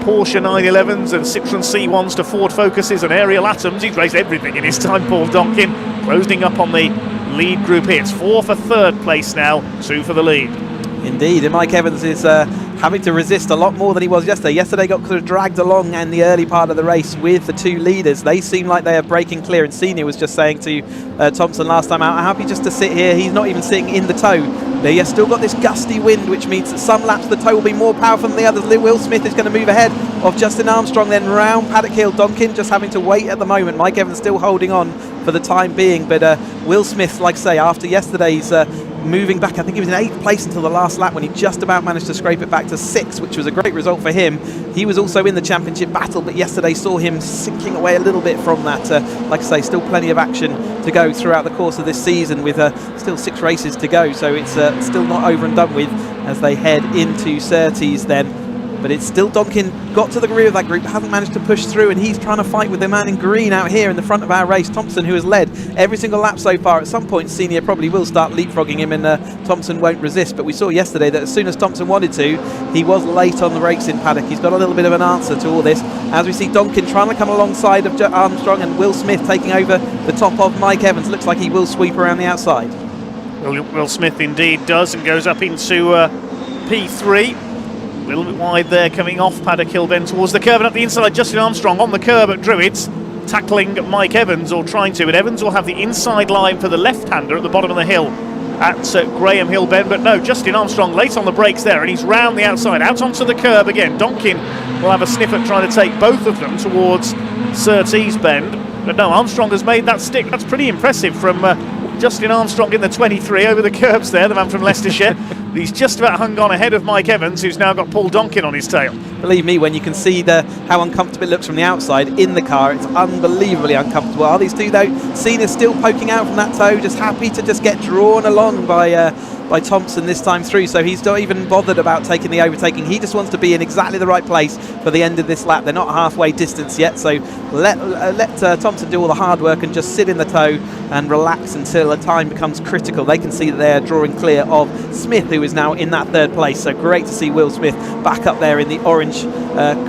Porsche 911s and Citroen C1s to Ford Focuses and Ariel Atoms. He's raced everything in his time, Paul Donkin. Closing up on the lead group here. It's 4 for 3rd place now, 2 for the lead. Indeed, and Mike Evans is having to resist a lot more than he was yesterday. Yesterday got sort of dragged along in the early part of the race with the 2 leaders. They seem like they are breaking clear, and Senior was just saying to Thompson last time out, I'm happy just to sit here. He's not even sitting in the tow. They have still got this gusty wind, which means that some laps the tow will be more powerful than the others. Will Smith is going to move ahead of Justin Armstrong, then round Paddock Hill. Donkin just having to wait at the moment. Mike Evans still holding on for the time being, but Will Smith, like I say, after yesterday's moving back, I think he was in 8th place until the last lap when he just about managed to scrape it back to 6th, which was a great result for him. He was also in the championship battle, but yesterday saw him sinking away a little bit from that. Like I say, still plenty of action to go throughout the course of this season, with still 6 races to go, so it's still not over and done with as they head into Surtees then. But it's still Donkin got to the rear of that group, hasn't managed to push through, and he's trying to fight with the man in green out here in the front of our race, Thompson, who has led every single lap so far. At some point, Senior probably will start leapfrogging him, and Thompson won't resist. But we saw yesterday that as soon as Thompson wanted to, he was late on the brakes in paddock. He's got a little bit of an answer to all this, as we see Donkin trying to come alongside of Armstrong, and Will Smith taking over the top of Mike Evans. Looks like he will sweep around the outside. Will Smith indeed does, and goes up into P3. A little bit wide there, coming off Paddock Hill Bend towards the curve, and up the inside Justin Armstrong on the curb at Druids, tackling Mike Evans, or trying to, but Evans will have the inside line for the left-hander at the bottom of the hill at Graham Hill Bend, but no, Justin Armstrong late on the brakes there, and he's round the outside, out onto the curb again. Donkin will have a sniff at trying to take both of them towards Surtees Bend, but no, Armstrong has made that stick. That's pretty impressive from Justin Armstrong in the 23 over the curbs there, the man from Leicestershire. He's just about hung on ahead of Mike Evans, who's now got Paul Donkin on his tail. Believe me, when you can see how uncomfortable it looks from the outside in the car, it's unbelievably uncomfortable. Are these two though? Cena's still poking out from that toe, just happy to just get drawn along by Thompson this time through, so he's not even bothered about taking the overtaking. He just wants to be in exactly the right place for the end of this lap. They're not halfway distance yet, so let Thompson do all the hard work and just sit in the toe and relax until the time becomes critical. They can see that they're drawing clear of Smith, who is now in that third place, so great to see Will Smith back up there in the orange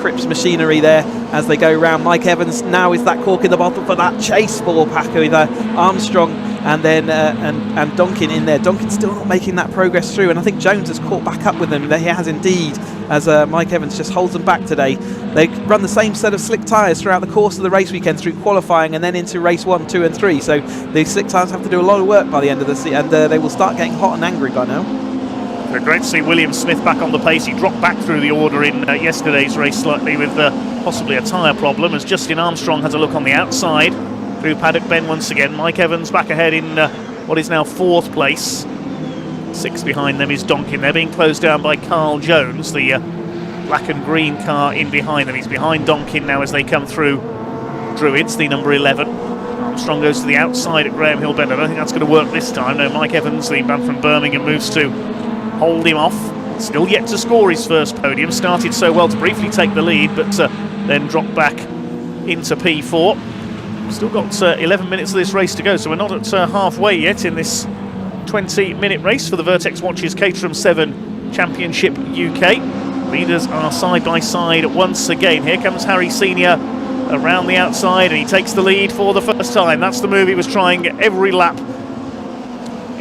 Cripps machinery there as they go round. Mike Evans now is that cork in the bottle for that chase for Packer with Armstrong and then and Donkin in there. Donkin's still not making that progress through, and I think Jones has caught back up with them. He has indeed, as Mike Evans just holds them back today. They run the same set of slick tyres throughout the course of the race weekend, through qualifying and then into race 1, 2 and 3, so the slick tyres have to do a lot of work by the end of the season, and they will start getting hot and angry by now. Great to see William Smith back on the pace. He dropped back through the order in yesterday's race slightly with possibly a tyre problem, as Justin Armstrong has a look on the outside through Paddock Bend once again. Mike Evans back ahead in what is now 4th place. 6 behind them is Donkin. They're being closed down by Carl Jones, the black and green car in behind them. He's behind Donkin now as they come through Druids, the number 11. Armstrong goes to the outside at Graham Hill Bend. I don't think that's going to work this time. No, Mike Evans, the man from Birmingham, moves to hold him off. Still yet to score his first podium. Started so well to briefly take the lead, but then dropped back into P4. Still got 11 minutes of this race to go, so we're not at halfway yet in this 20-minute race for the Vertex Watches Caterham 7 Championship UK. Leaders are side by side once again. Here comes Harry Senior around the outside, and he takes the lead for the first time. That's the move he was trying every lap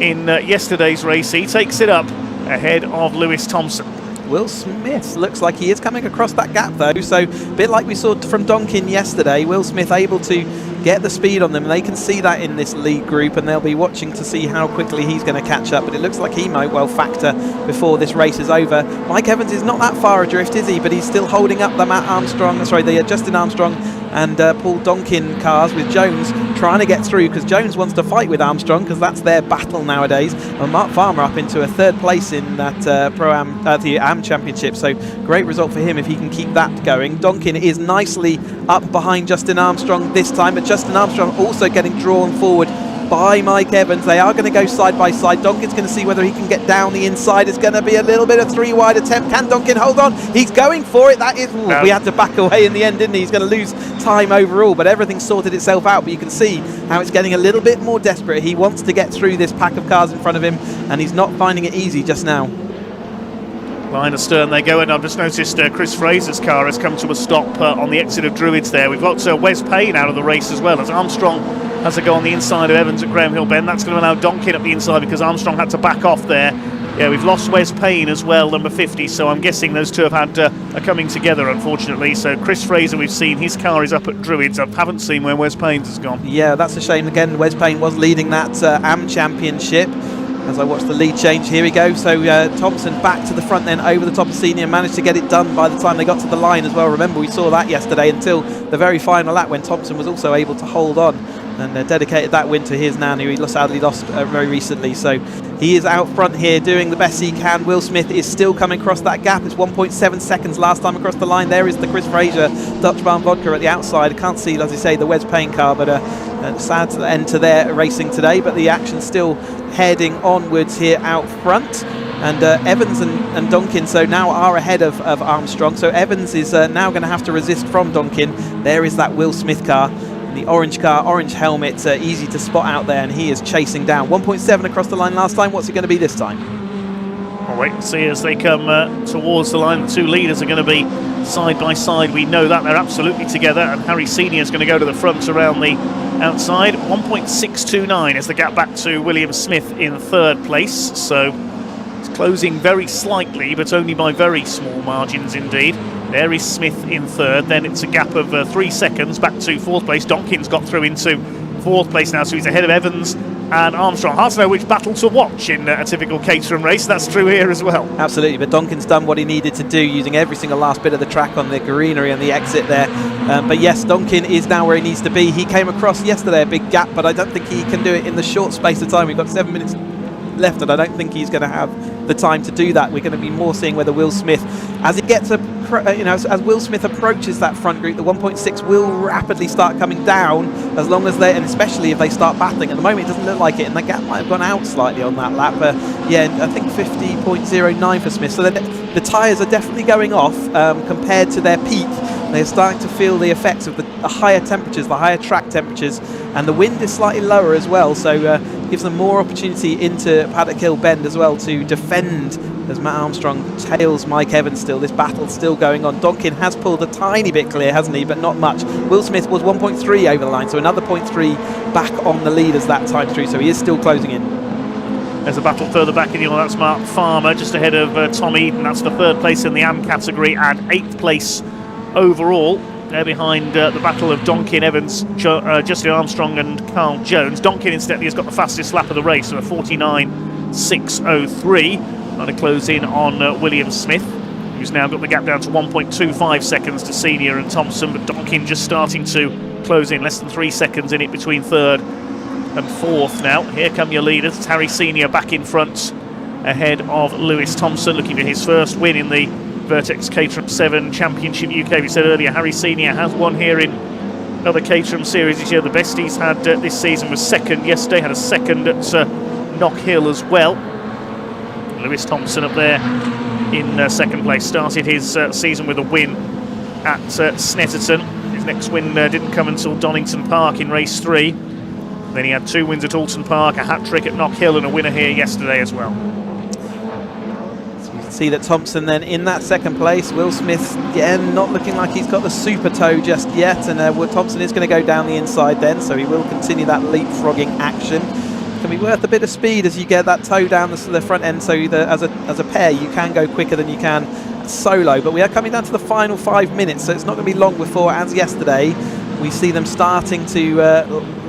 in yesterday's race. He takes it up ahead of Lewis Thompson. Will Smith looks like he is coming across that gap though, so a bit like we saw from Donkin yesterday. Will Smith able to get the speed on them, and they can see that in this lead group, and they'll be watching to see how quickly he's going to catch up, but it looks like he might well factor before this race is over. Mike Evans is not that far adrift, is he? But he's still holding up the Justin Armstrong and Paul Donkin cars, with Jones trying to get through, because Jones wants to fight with Armstrong, because that's their battle nowadays. And Mark Farmer up into a 3rd place in that the AM Championship, so great result for him if he can keep that going. Donkin is nicely up behind Justin Armstrong this time, but Justin Armstrong also getting drawn forward by Mike Evans. They are going to go side by side. Donkin's going to see whether he can get down the inside. It's going to be a little bit of 3-wide attempt. Can Donkin hold on? He's going for it. That is, we had to back away in the end, didn't he? He's going to lose time overall, but everything sorted itself out. But you can see how it's getting a little bit more desperate. He wants to get through this pack of cars in front of him, and he's not finding it easy just now. Line astern they go, and I've just noticed Chris Fraser's car has come to a stop on the exit of Druids there. We've got Wes Payne out of the race as well, as Armstrong has a go on the inside of Evans at Graham Hill Bend. That's going to allow Donkin up the inside, because Armstrong had to back off there. Yeah, we've lost Wes Payne as well, number 50, so I'm guessing those two have had are coming together, unfortunately. So Chris Fraser, we've seen his car is up at Druids. I haven't seen where Wes Payne's has gone. Yeah, that's a shame. Again, Wes Payne was leading that AM Championship. As I watch the lead change, here we go. So Thompson back to the front then, over the top of Senior, managed to get it done by the time they got to the line as well. Remember, we saw that yesterday until the very final lap, when Thompson was also able to hold on and dedicated that win to his nan, who he sadly lost very recently. So he is out front here doing the best he can. Will Smith is still coming across that gap. It's 1.7 seconds last time across the line. There is the Chris Fraser Dutch Barn Vodka at the outside. I can't see, as I say, the Wes Payne car, but sad end to their racing today, but the action still heading onwards here out front. And Evans and Donkin so now are ahead of Armstrong, so Evans is now going to have to resist from Donkin. There is that Will Smith car, the orange car, orange helmet, easy to spot out there, and he is chasing down. 1.7 across the line last time. What's it going to be this time? We'll wait and see as they come towards the line. The two leaders are going to be side by side. We know that they're absolutely together, and Harry Senior is going to go to the front around the outside. 1.629 is the gap back to William Smith in 3rd place, so it's closing very slightly, but only by very small margins indeed. There is Smith in 3rd, then it's a gap of 3 seconds back to 4th place. Donkin's got through into 4th place now, so he's ahead of Evans and Armstrong. Hard to know which battle to watch in a typical Caterham race. That's true here as well. Absolutely, but Donkin's done what he needed to do, using every single last bit of the track on the greenery and the exit there. But yes, Donkin is now where he needs to be. He came across yesterday a big gap, but I don't think he can do it in the short space of time. We've got 7 minutes left, and I don't think he's going to have the time to do that. We're going to be more seeing whether Will Smith, as he gets as Will Smith approaches that front group, the 1.6 will rapidly start coming down, as long as and especially if they start battling. At the moment, it doesn't look like it, and the gap might have gone out slightly on that lap. Yeah, I think 50.09 for Smith. So the tyres are definitely going off compared to their peak. They're starting to feel the effects of the higher temperatures, the higher track temperatures, and the wind is slightly lower as well, so gives them more opportunity into Paddock Hill Bend as well to defend, as Matt Armstrong tails Mike Evans still. This battle's still going on. Donkin has pulled a tiny bit clear, hasn't he, but not much. Will Smith was 1.3 over the line, so another 0.3 back on the leaders that time through, so he is still closing in. There's a battle further back in the order. That's Mark Farmer just ahead of Tom Eden. That's for third place in the AM category and 8th place overall. They're behind the battle of Donkin, Evans, Justin Armstrong and Carl Jones. Donkin instead has got the fastest lap of the race, so a 49.603. Trying to close in on William Smith, who's now got the gap down to 1.25 seconds to Senior and Thompson, but Donkin just starting to close in, less than 3 seconds in it between third and fourth now. Here come your leaders. It's Harry Senior back in front ahead of Lewis Thompson, looking for his first win in the Vertex Caterham 7 Championship UK. We said earlier, Harry Senior has won here in another Caterham series this year. The best he's had this season was second yesterday, had a second at Knock Hill as well. Lewis Thompson up there in second place, started his season with a win at Snetterton. His next win didn't come until Donington Park in race 3. Then he had 2 wins at Alton Park, a hat-trick at Knock Hill and a winner here yesterday as well. See that Thompson then in that second place. Will Smith again not looking like he's got the super toe just yet, and Thompson is going to go down the inside then, so he will continue that leapfrogging action. Can be worth a bit of speed as you get that toe down the front end, so as a pair you can go quicker than you can solo. But we are coming down to the final 5 minutes, so it's not going to be long before, as yesterday, we see them starting to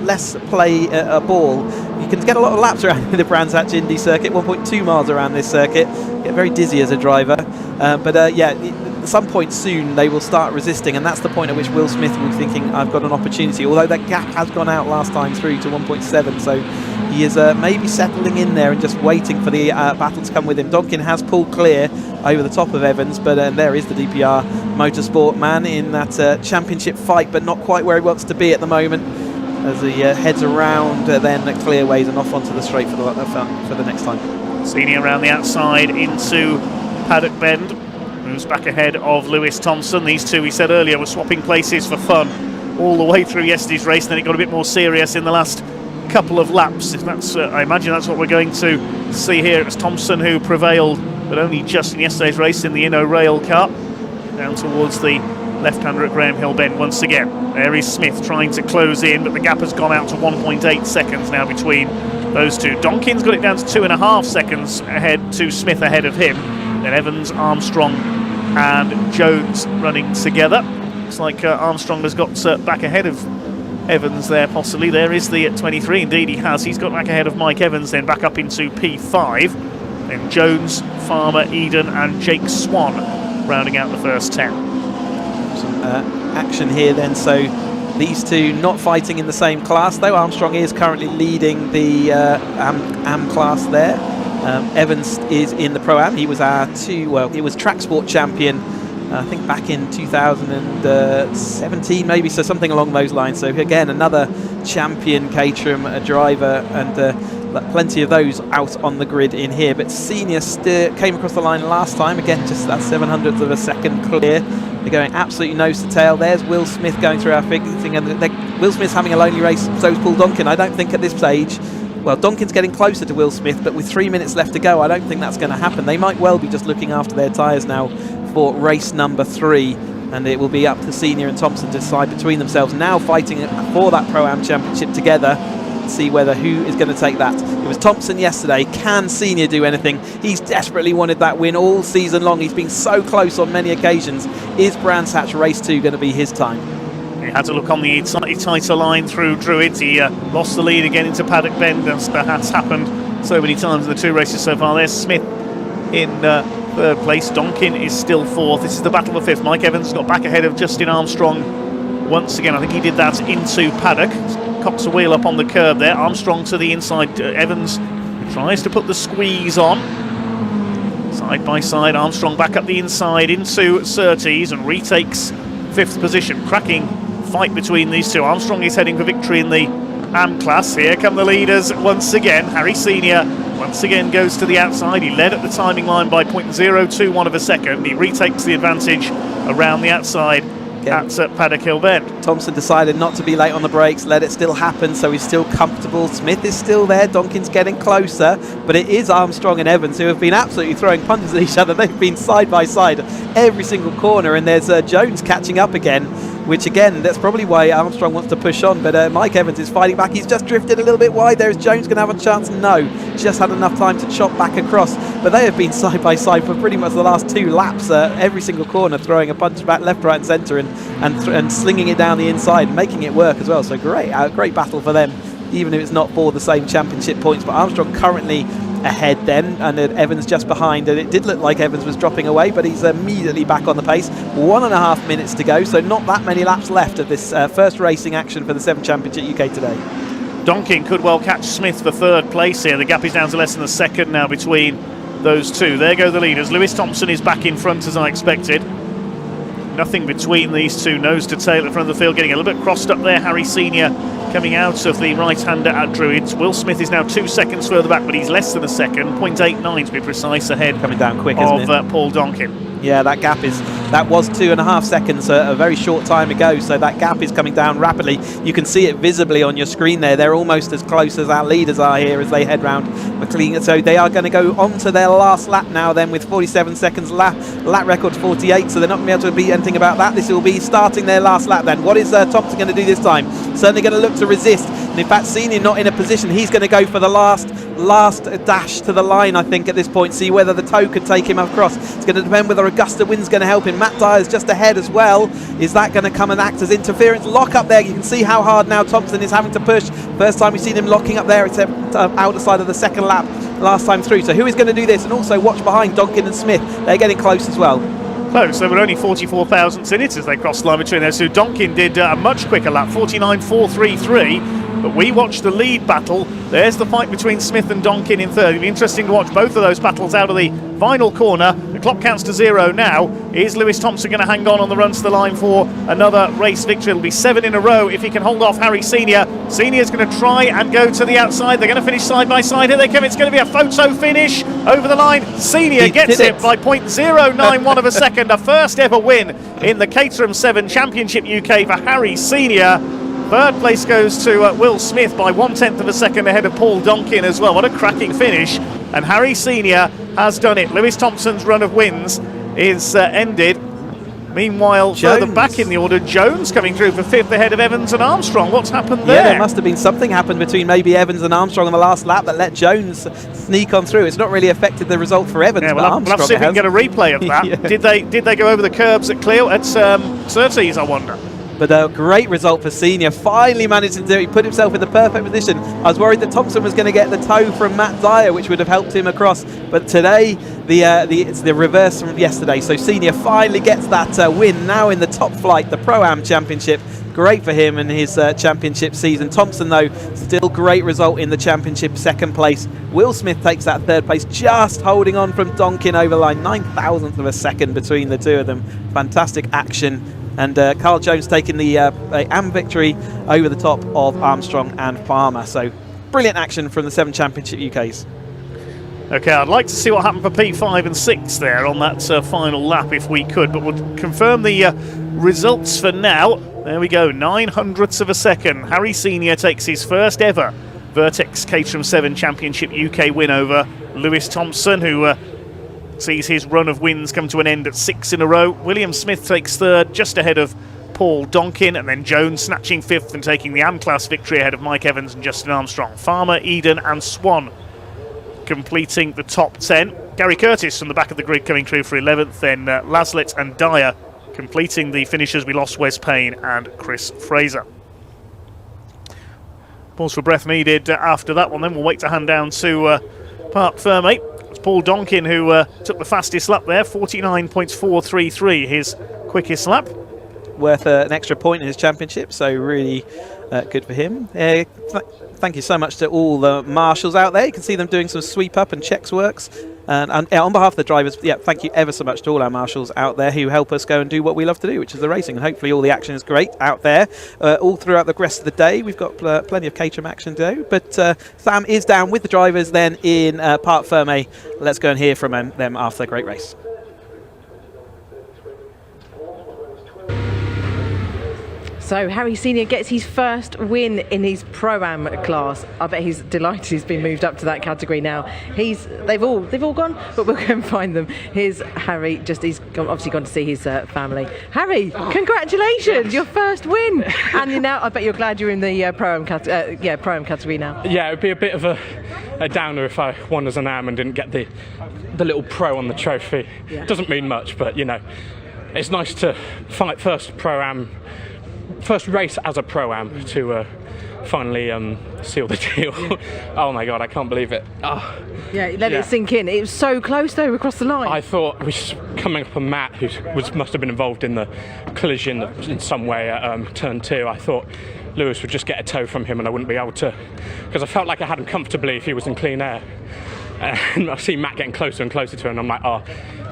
less play a ball. You can get a lot of laps around the Brands Hatch Indy circuit, 1.2 miles around this circuit. Get very dizzy as a driver, but yeah, at some point soon they will start resisting, and that's the point at which Will Smith will be thinking, I've got an opportunity, although that gap has gone out last time through to 1.7, so he is maybe settling in there and just waiting for the battle to come with him. Donkin has pulled clear over the top of Evans, but there is the DPR Motorsport man in that championship fight, but not quite where he wants to be at the moment, as he heads around then clearways and off onto the straight for the next time. Senior around the outside into Paddock Bend, moves back ahead of Lewis Thompson. These two, we said earlier, were swapping places for fun all the way through yesterday's race, and then it got a bit more serious in the last couple of laps. If that's, I imagine that's what we're going to see here. It was Thompson who prevailed, but only just in yesterday's race in the Inno Rail Cup, down towards the left-hander at Graham Hill Bend once again. There is Smith trying to close in, but the gap has gone out to 1.8 seconds now between those two. Donkin's got it down to 2.5 seconds ahead to Smith ahead of him. Then Evans, Armstrong and Jones running together. Looks like Armstrong has got back ahead of Evans there possibly. There is the 23, indeed he has. He's got back ahead of Mike Evans, then back up into P5. Then Jones, Farmer, Eden and Jake Swan rounding out the first 10. Some action here then, so these two not fighting in the same class, though Armstrong is currently leading the AM class there. Evans is in the Pro-Am. He was he was track sport champion, I think back in 2017 maybe, so something along those lines. So again, another champion Caterham driver, and plenty of those out on the grid in here. But Senior came across the line last time, again just that 700th of a second clear. They're going absolutely nose to tail. There's Will Smith going through our big thing, and Will Smith's having a lonely race, so is Paul Donkin. I don't think at this stage, well, Donkin's getting closer to Will Smith, but with 3 minutes left to go, I don't think that's going to happen. They might well be just looking after their tyres now for race number 3, and it will be up to Senior and Thompson to decide between themselves, now fighting for that Pro-Am Championship together, see whether who is going to take that. It was Thompson yesterday. Can Senior do anything? He's desperately wanted that win all season long. He's been so close on many occasions. Is Brands Hatch race 2 going to be his time? He had to look on the slightly tighter line through Druids. He lost the lead again into Paddock Bend, as has happened so many times in the 2 races so far. There's Smith in 3rd place. Donkin is still 4th. This is the battle for 5th. Mike Evans got back ahead of Justin Armstrong once again. I think he did that into Paddock. Cocks a wheel up on the curb there. Armstrong to the inside. Evans tries to put the squeeze on. Side by side, Armstrong back up the inside into Surtees and retakes 5th position. Cracking fight between these two. Armstrong is heading for victory in the AM class. Here come the leaders once again. Harry Senior once again goes to the outside. He led at the timing line by 0.021 of a second. He retakes the advantage around the outside at Paddock Hill Bend. Thompson decided not to be late on the brakes, let it still happen, so he's still comfortable. Smith is still there, Donkin's getting closer, but it is Armstrong and Evans who have been absolutely throwing punches at each other. They've been side by side every single corner, and there's Jones catching up again, which again, that's probably why Armstrong wants to push on, but Mike Evans is fighting back. He's just drifted a little bit wide there. Is Jones going to have a chance? No, just had enough time to chop back across, but they have been side by side for pretty much the last 2 laps, every single corner throwing a punch back left, right and centre, and slinging it down the inside, making it work as well. So great battle for them, even if it's not for the same championship points. But Armstrong currently ahead then, and Evans just behind, and it did look like Evans was dropping away, but he's immediately back on the pace. 1.5 minutes to go, so not that many laps left of this first racing action for the 7 Championship UK today. Donkin could well catch Smith for 3rd place here. The gap is down to less than a second now between those two. There go the leaders. Lewis Thompson is back in front as I expected. Nothing between these two, nose to tail at front of the field, getting a little bit crossed up there. Harry Senior coming out of the right-hander at Druids. Will Smith is now 2 seconds further back, but he's less than a second, 0.89 to be precise, ahead coming down quick, of isn't it? Paul Donkin. Yeah, that was 2.5 seconds a very short time ago, so that gap is coming down rapidly. You can see it visibly on your screen there. They're almost as close as our leaders are here as they head round McLean. So they are going to go on to their last lap now then, with 47 seconds. Lap record 48, so they're not going to be able to beat anything about that. This will be starting their last lap then. What is Thompson going to do this time? Certainly going to look to resist, and in fact Senior not in a position. He's going to go for the last dash to the line, I think, at this point, see whether the tow could take him across. It's going to depend whether Augusta Wind's going to help him. Matt Dyer's just ahead as well. Is that going to come and act as interference? Lock up there. You can see how hard now Thompson is having to push. First time we've seen him locking up there, except outer side of the second lap last time through. So who is going to do this? And also watch behind Donkin and Smith. They're getting close as well. Close. There were only 44 thousandths in it as they crossed the line between those two. Donkin did a much quicker lap, 49.433. But we watched the lead battle. There's the fight between Smith and Donkin in 3rd. It'll be interesting to watch both of those battles out of the final corner. The clock counts to 0 now. Is Lewis Thompson going to hang on the run to the line for another race victory? It'll be 7 in a row if he can hold off Harry Senior. Senior's going to try and go to the outside. They're going to finish side by side. Here they come. It's going to be a photo finish over the line. Senior gets it by 0.091 of a second. A first ever win in the Caterham 7 Championship UK for Harry Senior. 3rd place goes to Will Smith by 1/10 of a second ahead of Paul Donkin as well. What a cracking finish. And Harry Senior has done it. Lewis Thompson's run of wins is ended. Meanwhile, further back in the order, Jones coming through for 5th ahead of Evans and Armstrong. What's happened there? Yeah, there must have been something happened between maybe Evans and Armstrong on the last lap that let Jones sneak on through. It's not really affected the result for Evans, but Armstrong we'll have to see if we can get a replay of that. Yeah. Did they go over the curbs at Cleo at Surtees, I wonder? But a great result for Senior. Finally managed to do it. He put himself in the perfect position. I was worried that Thompson was going to get the tow from Matt Dyer, which would have helped him across. But today, it's the reverse from yesterday. So Senior finally gets that win now in the top flight, the Pro-Am Championship. Great for him and his championship season. Thompson, though, still great result in the championship, 2nd place. Will Smith takes that 3rd place, just holding on from Donkin over the line. 9,000th of a second between the two of them. Fantastic action. And Carl Jones taking the AM victory over the top of Armstrong and Palmer. So brilliant action from the 7 Championship UKs. Okay, I'd like to see what happened for P5 and 6 there on that final lap if we could, but we'll confirm the results for now. There we go, 900ths of a second. Harry Senior takes his first ever Vertex Caterham 7 Championship UK win over Lewis Thompson, who sees his run of wins come to an end at 6 in a row. William Smith takes 3rd, just ahead of Paul Donkin, and then Jones snatching 5th and taking the AM class victory ahead of Mike Evans and Justin Armstrong. Farmer, Eden and Swan completing the top 10. Gary Curtis from the back of the grid coming through for 11th, then Laslett and Dyer Completing the finishers, we lost Wes Payne and Chris Fraser. Pause for breath needed after that one. Then we'll wait to hand down to Parc Ferme. It's Paul Donkin who took the fastest lap there, 49.433, his quickest lap. Worth an extra point in his championship, so really good for him. Thank you so much to all the marshals out there. You can see them doing some sweep up and checks works. And on behalf of the drivers, thank you ever so much to all our marshals out there who help us go and do what we love to do, which is the racing. And hopefully all the action is great out there all throughout the rest of the day. We've got plenty of Caterham action to do. But Sam is down with the drivers then in Parc Ferme. Let's go and hear from them after the great race. So Harry Senior gets his first win in his Pro-Am class. I bet he's delighted he's been moved up to that category now. They've all gone, but we'll go and find them. Here's Harry. He's obviously gone to see his family. Harry, congratulations, your first win! And now I bet you're glad you're in the Pro-Am category now. Yeah, it would be a bit of a downer if I won as an Am and didn't get the little Pro on the trophy. Yeah. Doesn't mean much, but you know, it's nice to fight first race as a Pro-Am to finally seal the deal. Oh my god, I can't believe it. Oh. Yeah, let it sink in. It was so close though across the line. I thought we was coming up on Matt, who must have been involved in the collision in some way at turn 2. I thought Lewis would just get a tow from him and I wouldn't be able to, because I felt like I had him comfortably if he was in clean air. And I see Matt getting closer and closer to him, and I'm like, oh,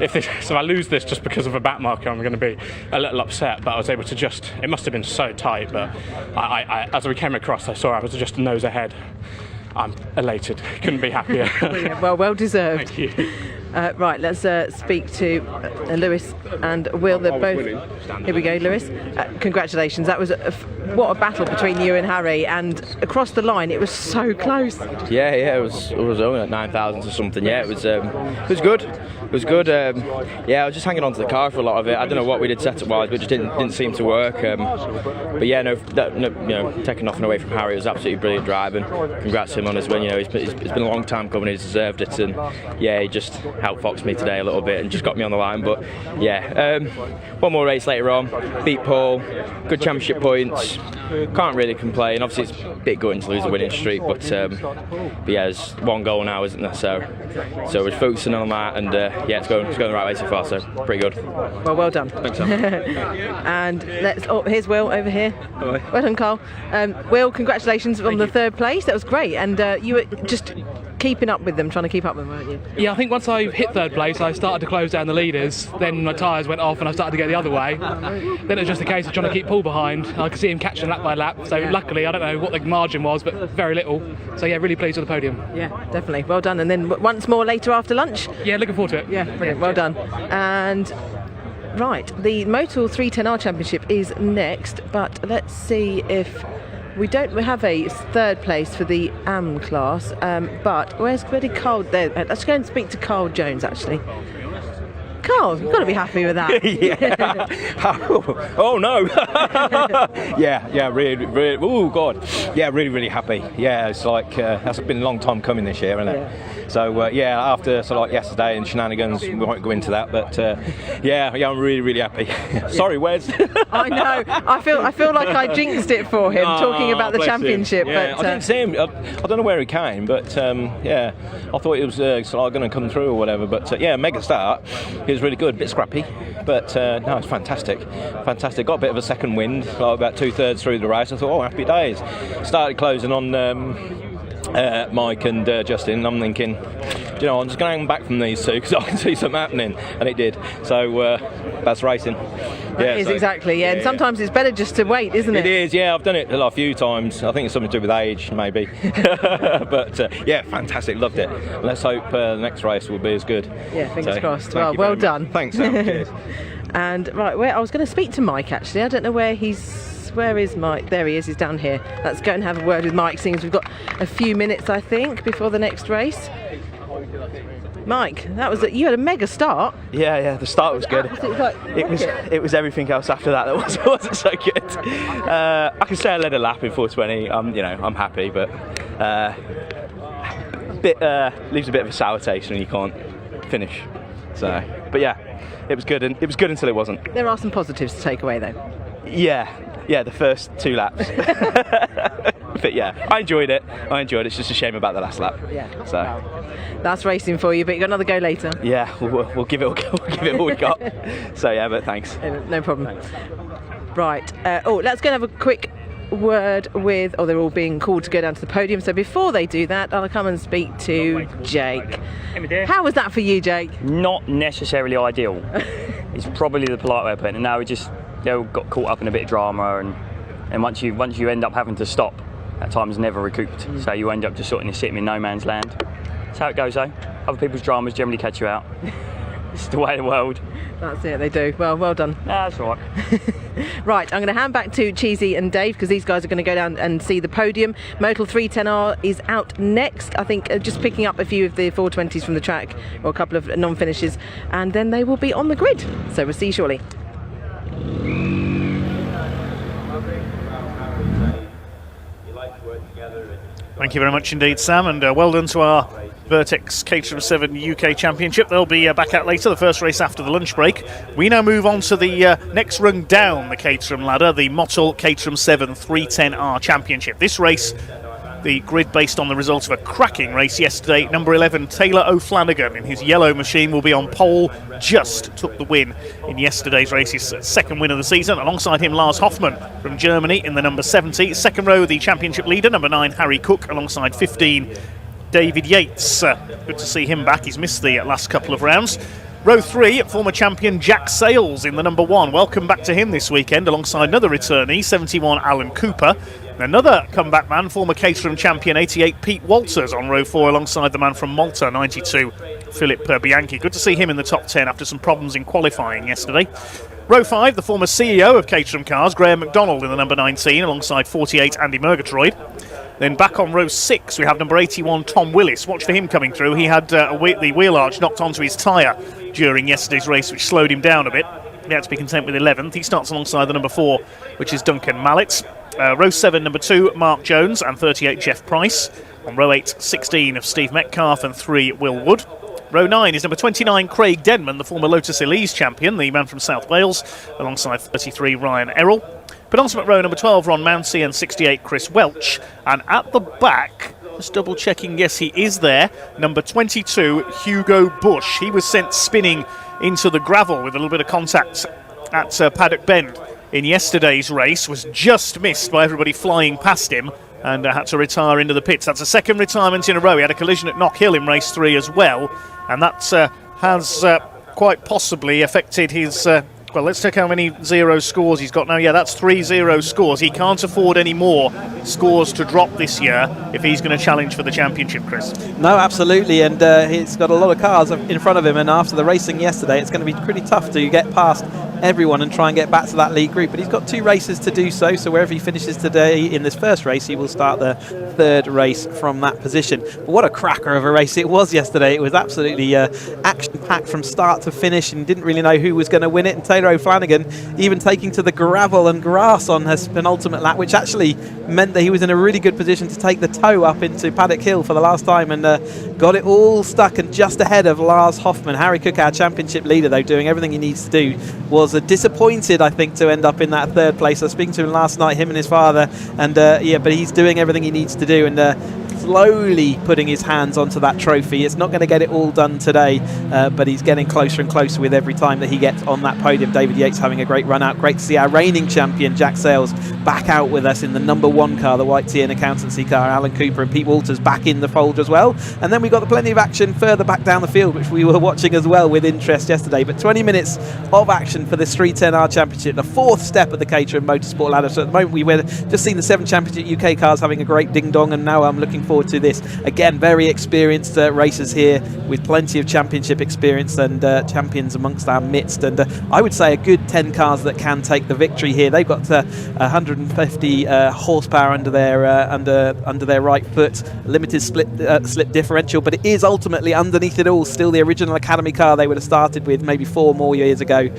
if I lose this just because of a back marker, I'm going to be a little upset. But I was able to it must have been so tight, but I as we came across, I saw I was just a nose ahead. I'm elated, couldn't be happier. Well deserved. Thank you. Right, let's speak to Lewis and Will. They're both. Here we go, Lewis. Congratulations. That was what a battle between you and Harry, and across the line it was so close. Yeah, it was only like 9,000 or something. Yeah, it was good. It was good. Yeah, I was just hanging on to the car for a lot of it. I don't know what we did setup wise, but it just didn't seem to work. But yeah, taking nothing away from Harry, it was absolutely brilliant driving. Congrats to him on his win. You know, it's been a long time coming. He's deserved it, and yeah, he just outfoxed me today a little bit and just got me on the line. But yeah, one more race later on, beat Paul, good championship points, can't really complain. Obviously it's a bit gutting to lose a winning streak, but yeah, there's one goal now, isn't there? So we're focusing on that, and yeah, it's going the right way so far, so pretty good. Well done. Thanks, Sam. And here's Will over here. Hi. Well done, Carl. Will, congratulations on the third place. That was great, and you were just keeping up with them, trying to keep up with them, weren't you? Yeah, I think once I hit third place, I started to close down the leaders. Then my tyres went off and I started to go the other way. Then it was just a case of trying to keep Paul behind. I could see him catching lap by lap. So luckily, I don't know what the margin was, but very little. So yeah, really pleased with the podium. Yeah, definitely. Well done. And then once more later after lunch? Yeah, looking forward to it. Yeah, brilliant. Well done. And right, the Motul 310R Championship is next, but let's see if we have a third place for the AM class, but where did Carl? There, let's go and speak to Carl Jones actually. Carl, you've got to be happy with that. Yeah. Oh no. yeah, really. Oh god. Yeah, really happy. Yeah, it's like that's been a long time coming this year, isn't it? Yeah. So yeah, after like yesterday and shenanigans, we won't go into that. But yeah, I'm really happy. Sorry, Wes. I know. I feel like I jinxed it for him talking about the championship. Yeah, but I didn't see him. I don't know where he came, but yeah, I thought it was going to come through or whatever. But yeah, mega start. It was really good, a bit scrappy, but no, it's fantastic. Got a bit of a second wind, like about 2/3 through the race. I thought, oh, happy days. Started closing on Mike and Justin. I'm thinking, you know, I'm just going to hang back from these two because I can see something happening, and it did. So that's racing. It is exactly, yeah. And sometimes it's better just to wait, isn't it? It is, yeah. I've done it a few times. I think it's something to do with age, maybe. But yeah, fantastic. Loved it. Let's hope the next race will be as good. Yeah, fingers crossed. Well done. Thanks, Sam. Cheers. And right, I was going to speak to Mike actually. I don't know where where is Mike? There he is, he's down here. Let's go and have a word with Mike, seeing as we've got a few minutes, I think, before the next race. Mike, you had a mega start. Yeah, the start was good. It was everything else after that wasn't so good. I can say I led a lap in 4:20. I'm happy, but leaves a bit of a sour taste when you can't finish. So, but yeah, it was good, and it was good until it wasn't. There are some positives to take away, though. Yeah, the first 2 laps. But yeah, I enjoyed it. It's just a shame about the last lap. Yeah. So that's racing for you, but you got another go later. yeah, we'll give it all we got. So yeah, but thanks. No problem. Right. Let's go and have a quick word with. They're all being called to go down to the podium. So before they do that, I'll come and speak to Jake. Hey, my dear. How was that for you, Jake? Not necessarily ideal. It's probably the polite way of putting it. No, we just got caught up in a bit of drama, and once you end up having to stop, that time's never recouped. So you end up just sort of sitting in no man's land. That's how it goes, though. Other people's dramas generally catch you out. It's the way of the world. That's it, they do. Well done. Nah, that's all right. Right, I'm going to hand back to Cheesy and Dave because these guys are going to go down and see the podium. Motul 310R is out next. I think just picking up a few of the 420s from the track, or a couple of non-finishes, and then they will be on the grid. So we'll see you shortly. Thank you very much indeed, Sam, and well done to our Vertex Caterham 7 UK Championship. They'll be back out later, the first race after the lunch break. We now move on to the next rung down the Caterham ladder, the Motul Caterham 7 310R Championship. This race, the grid based on the result of a cracking race yesterday. Number 11, Taylor O'Flanagan, in his yellow machine, will be on pole. Just took the win in yesterday's race, his second win of the season. Alongside him, Lars Hoffmann from Germany in the number 70. Second row, the championship leader, number 9, Harry Cook, alongside 15, David Yates. Good to see him back. He's missed the last couple of rounds. Row 3, former champion Jack Sales in the number 1. Welcome back to him this weekend, alongside another returnee, 71, Alan Cooper. Another comeback man, former Caterham champion 88, Pete Walters, on row 4 alongside the man from Malta, 92, Philip Bianchi. Good to see him in the top 10 after some problems in qualifying yesterday. Row 5, the former CEO of Caterham Cars, Graham McDonald, in the number 19 alongside 48, Andy Murgatroyd. Then back on row 6 we have number 81, Tom Willis. Watch for him coming through. He had the wheel arch knocked onto his tyre during yesterday's race, which slowed him down a bit. He had to be content with 11th. He starts alongside the number 4, which is Duncan Mallet. Row 7, number 2, Mark Jones, and 38, Jeff Price. On row 8, 16 of Steve Metcalf, and 3, Will Wood. Row 9 is number 29, Craig Denman, the former Lotus Elise champion, the man from South Wales, alongside 33, Ryan Errol. Penultimate row, number 12, Ron Mounsey, and 68, Chris Welch. And at the back, just double checking, yes, he is there, number 22, Hugo Bush. He was sent spinning into the gravel with a little bit of contact at Paddock Bend in yesterday's race, was just missed by everybody flying past him, and had to retire into the pits. That's a second retirement in a row. He had a collision at Knock Hill in race 3 as well, and that has quite possibly affected his... well, let's check how many 0 scores he's got now. Yeah, that's 3 0 scores. He can't afford any more scores to drop this year if he's going to challenge for the championship, Chris. No, absolutely, and he's got a lot of cars in front of him, and after the racing yesterday, it's going to be pretty tough to get past everyone and try and get back to that lead group. But he's got 2 races to do so wherever he finishes today in this first race, he will start the 3rd race from that position. But what a cracker of a race it was yesterday. It was absolutely action-packed from start to finish, and didn't really know who was going to win it. And Taylor O'Flanagan even taking to the gravel and grass on his penultimate lap, which actually meant that he was in a really good position to take the toe up into Paddock Hill for the last time, and got it all stuck and just ahead of Lars Hoffmann. Harry Cook, our championship leader, though, doing everything he needs to do, was disappointed, I think, to end up in that 3rd place. I was speaking to him last night, him and his father, and but he's doing everything he needs to do, and slowly putting his hands onto that trophy. It's not going to get it all done today, but he's getting closer and closer with every time that he gets on that podium. David Yates having a great run out. Great to see our reigning champion Jack Sales back out with us in the number 1 car, the white T&N accountancy car. Alan Cooper and Pete Walters back in the fold as well. And then we got plenty of action further back down the field, which we were watching as well with interest yesterday. But 20 minutes of action for this 310R Championship, the 4th step of the Caterham Motorsport ladder. So at the moment we've just seen the 7 Championship UK cars having a great ding-dong, and now I'm looking forward to this. Again, very experienced racers here with plenty of championship experience and champions amongst our midst. And I would say a good 10 cars that can take the victory here. They've got 150 horsepower under their right foot, limited slip differential, but it is ultimately underneath it all still the original Academy car they would have started with maybe 4 more years ago.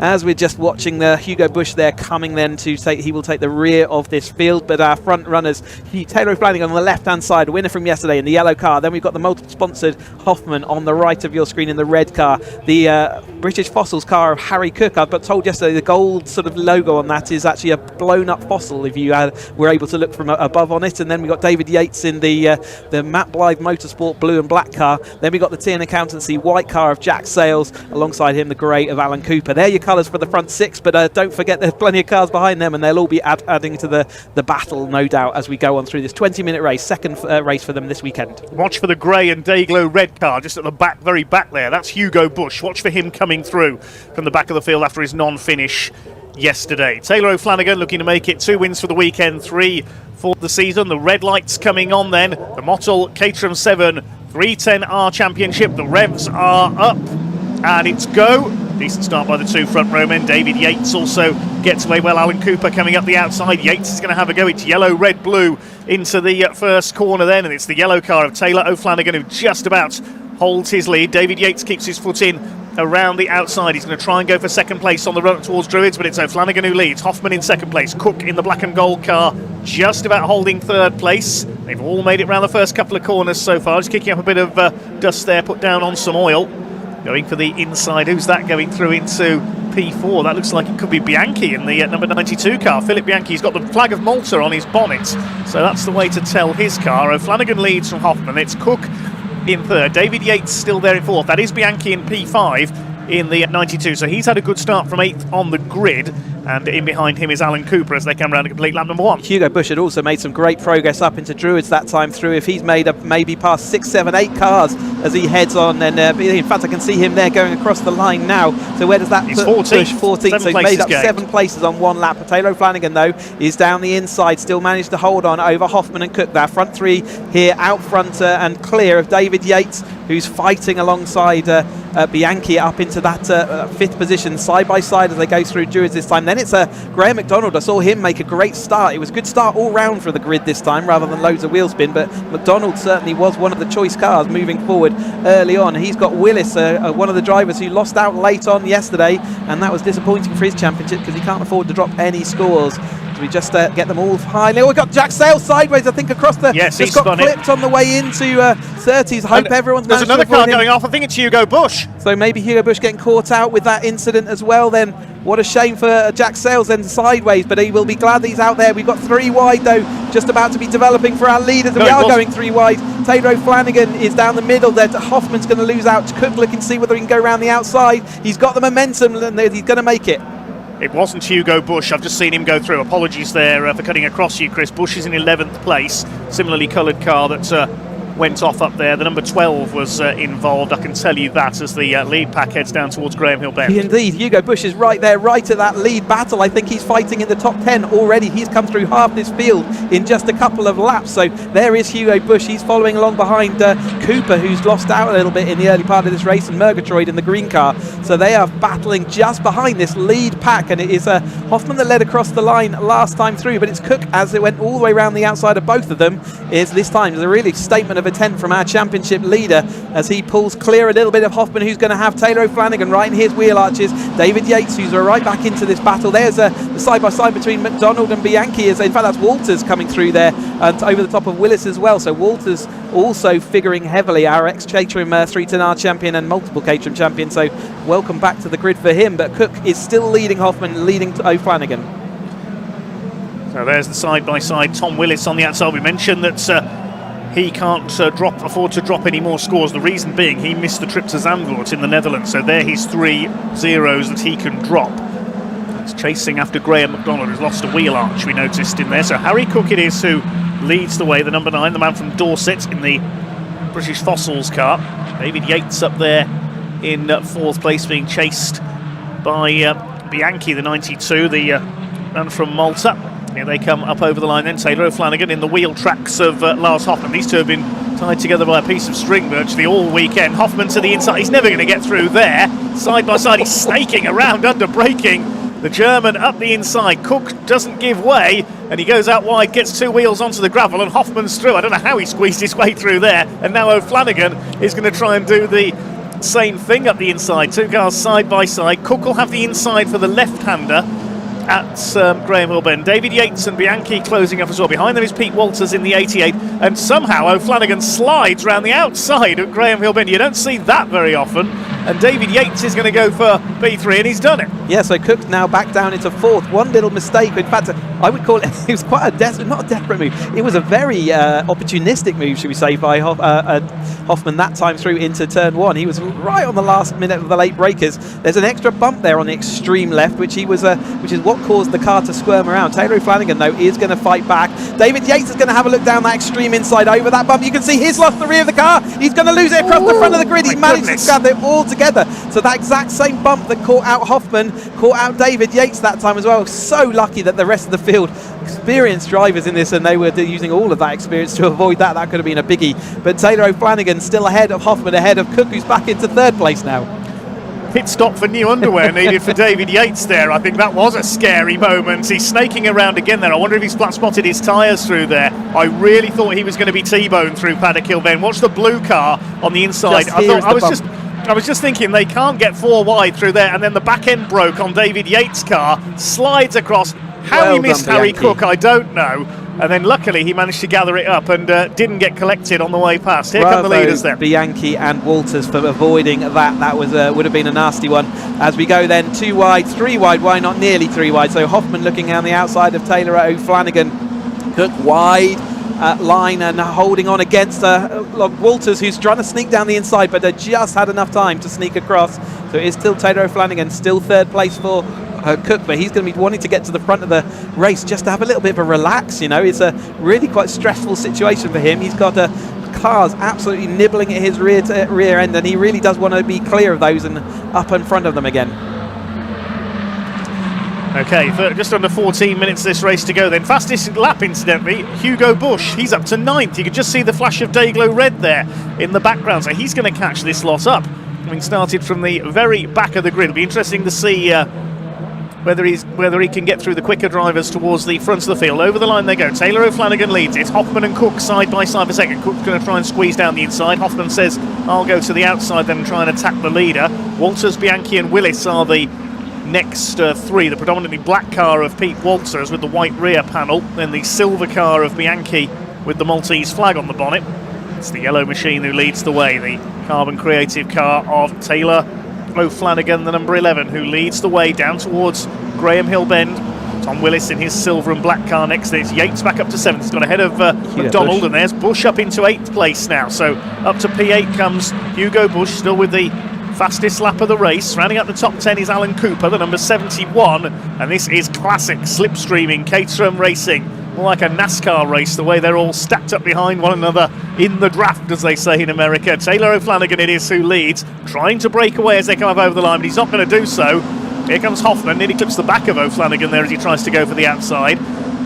as we're just watching the Hugo Bush there coming then to take, he will take the rear of this field, but our front runners, Taylor Flanagan on the left-hand side, winner from yesterday in the yellow car. Then we've got the multi-sponsored Hoffman on the right of your screen in the red car. The British Fossils car of Harry Cook. I've got told yesterday the gold sort of logo on that is actually a blown-up fossil if you were able to look from above on it. And then we've got David Yates in the Matt Blythe Motorsport blue and black car. Then we've got the T&A Accountancy white car of Jack Sales, alongside him the grey of Alan Cooper. There your colours for the front six, but don't forget there's plenty of cars behind them, and they'll all be adding to the battle, no doubt, as we go on through this 20-minute race, second race for them this weekend. Watch for the grey and Dayglow red car just at the back, very back there. That's Hugo Bush. Watch for him coming through from the back of the field after his non-finish yesterday. Taylor O'Flanagan looking to make it 2 wins for the weekend, 3 for the season. The red lights coming on then. The Mottel Caterham 7 310R Championship. The revs are up and it's go. Decent start by the two front row men. David Yates also gets away well. Alan Cooper coming up the outside. Yates is going to have a go. It's yellow, red, blue into the first corner then, and it's the yellow car of Taylor O'Flanagan who just about holds his lead. David Yates keeps his foot in around the outside. He's going to try and go for second place on the run towards Druids, but it's O'Flanagan who leads. Hoffman in second place. Cook in the black and gold car just about holding third place. They've all made it around the first couple of corners so far. Just kicking up a bit of dust there, put down on some oil. Going for the inside. Who's that going through into P4? That looks like it could be Bianchi in the number 92 car. Philip Bianchi's got the flag of Malta on his bonnet, so that's the way to tell his car. O'Flanagan leads from Hoffman. It's Cook in third. David Yates still there in fourth. That is Bianchi in P5 in the 92, so he's had a good start from 8th on the grid, and in behind him is Alan Cooper as they come round to complete lap number 1. Hugo Bush had also made some great progress up into Druids that time through. If he's made up maybe past 6, 7, 8 cars as he heads on, and in fact I can see him there going across the line now. So where does that put 14th? So he's made up 7 places on 1 lap. Taylor Flanagan though is down the inside, still managed to hold on over Hoffman and Cook. Their front 3 here out front and clear of David Yates, who's fighting alongside Bianchi up into that 5th position, side by side as they go through Druids this time. Then it's Graham McDonald. I saw him make a great start. It was a good start all round for the grid this time rather than loads of wheel spin, but McDonald certainly was one of the choice cars moving forward early on. He's got Willis, one of the drivers who lost out late on yesterday, and that was disappointing for his championship because he can't afford to drop any scores. We just get them all high. Now we've got Jack Sales sideways, I think, across the... Yes, just got clipped on the way into 30s. Hope everyone's there's another car going off. I think it's Hugo Bush. So maybe Hugo Bush getting caught out with that incident as well then. What a shame for Jack Sales then sideways, but he will be glad that he's out there. We've got 3 wide though, just about to be developing for our leaders. We are going 3 wide. Taylor O'Flanagan is down the middle there. Hoffman's going to lose out. Cook looking to see whether he can go around the outside. He's got the momentum and he's going to make it. It wasn't Hugo Bush. I've just seen him go through. Apologies there for cutting across you, Chris. Bush is in 11th place. Similarly coloured car that went off up there. The number 12 was involved, I can tell you that, as the lead pack heads down towards Graham Hill Bend. Indeed, Hugo Bush is right there, right at that lead battle. I think he's fighting in the top 10 already. He's come through half this field in just a couple of laps. So there is Hugo Bush. He's following along behind Cooper, who's lost out a little bit in the early part of this race, and Murgatroyd in the green car. So they are battling just behind this lead pack, and it is Hoffman that led across the line last time through, but it's Cook as it went all the way around the outside of both of them. Is this time a really statement of intent from our championship leader as he pulls clear a little bit of Hoffman, who's going to have Taylor O'Flanagan right in his wheel arches. David Yates, who's right back into this battle. There's the side-by-side between McDonald and Bianchi. In fact, that's Walters coming through there and over the top of Willis as well. So Walters also figuring heavily, our ex-Caterham 310R champion and multiple Caterham champion. So welcome back to the grid for him. But Cook is still leading Hoffman, leading to O'Flanagan. So there's the side-by-side. Tom Willis on the outside. We mentioned that he can't afford to drop any more scores. The reason being he missed the trip to Zandvoort in the Netherlands. So there he's 3 zeros that he can drop. He's chasing after Graham McDonald, who's lost a wheel arch, we noticed in there. So Harry Cook it is who leads the way, the number 9, the man from Dorset in the British Fossils car. David Yates up there in 4th place, being chased by Bianchi, the 92, the man from Malta. Here they come up over the line then. Taylor O'Flanagan in the wheel tracks of Lars Hoffman. These two have been tied together by a piece of string virtually all weekend. Hoffman to the inside. He's never going to get through there. Side by side, he's snaking around under braking. The German up the inside. Cook doesn't give way, and he goes out wide, gets 2 wheels onto the gravel, and Hoffman's through. I don't know how he squeezed his way through there. And now O'Flanagan is going to try and do the same thing up the inside. Two cars side by side. Cook will have the inside for the left-hander at Graham Hill Bend. David Yates and Bianchi closing up as well. Behind them is Pete Walters in the 88, and somehow O'Flanagan slides round the outside of Graham Hill Bend. You don't see that very often, and David Yates is going to go for P3, and he's done it. Yeah, so Cook's now back down into fourth. One little mistake. In fact, I would call it, it was quite a not a desperate move. It was a very opportunistic move, should we say, by Hoffman that time through into turn one. He was right on the last minute of the late breakers. There's an extra bump there on the extreme left, which is what caused the car to squirm around. Taylor O'Flanagan, though, is going to fight back. David Yates is going to have a look down that extreme inside over that bump. You can see he's lost the rear of the car. He's going to lose it across the front of the grid. He managed to grab it all together. So that exact same bump that caught out Hoffman caught out David Yates that time as well. So lucky that the rest of the field, experienced drivers in this, and they were using all of that experience to avoid that. That could have been a biggie. But Taylor O'Flanagan still ahead of Hoffman, ahead of Cook, who's back into third place now. Pit stop for new underwear needed for David Yates there. I think that was a scary moment. He's snaking around again there. I wonder if he's flat spotted his tyres through there. I really thought he was going to be T-boned through Paddock Hill Bend. Watch the blue car on the inside. I was just thinking they can't get four wide through there, and then the back end broke on David Yates' car, slides across. How he missed Harry Cook, I don't know. And then luckily he managed to gather it up and didn't get collected on the way past. Here come the leaders then. Bianchi and Walters for avoiding that. That was would have been a nasty one. As we go then 2 wide, 3 wide. Why not nearly 3 wide? So Hoffman looking on the outside of Taylor O'Flanagan. Cook wide line and holding on against Walters, who's trying to sneak down the inside, but they just had enough time to sneak across. So it is still Taylor O'Flanagan, still third place for Cook, but he's going to be wanting to get to the front of the race just to have a little bit of a relax. You know, it's a really quite stressful situation for him. He's got cars absolutely nibbling at his rear end, and he really does want to be clear of those and up in front of them again. Okay, just under 14 minutes this race to go then. Fastest lap, incidentally, Hugo Bush. He's up to 9th. You can just see the flash of Dayglow red there in the background, so he's going to catch this lot up. Having started from the very back of the grid. It'll be interesting to see whether he can get through the quicker drivers towards the front of the field. Over the line they go. Taylor O'Flanagan leads it. Hoffman and Cook side by side for second. Cook's going to try and squeeze down the inside. Hoffman says, I'll go to the outside then and try and attack the leader. Walters, Bianchi and Willis are the next 3. The predominantly black car of Pete Walters with the white rear panel, then the silver car of Bianchi with the Maltese flag on the bonnet. It's the yellow machine who leads the way, the carbon creative car of Taylor O'Flanagan, the number 11, who leads the way down towards Graham Hill Bend. Tom Willis in his silver and black car next to this. Yates back up to 7th. He's got ahead of McDonald, and there's Bush up into 8th place now. So up to P8 comes Hugo Bush, still with the fastest lap of the race. Rounding up the top 10 is Alan Cooper, the number 71, and this is classic slipstreaming Caterham racing. More like a NASCAR race, the way they're all stacked up behind one another in the draft, as they say in America. Taylor O'Flanagan it is who leads, trying to break away as they come up over the line, but he's not going to do so. Here comes Hoffman, nearly clips the back of O'Flanagan there as he tries to go for the outside.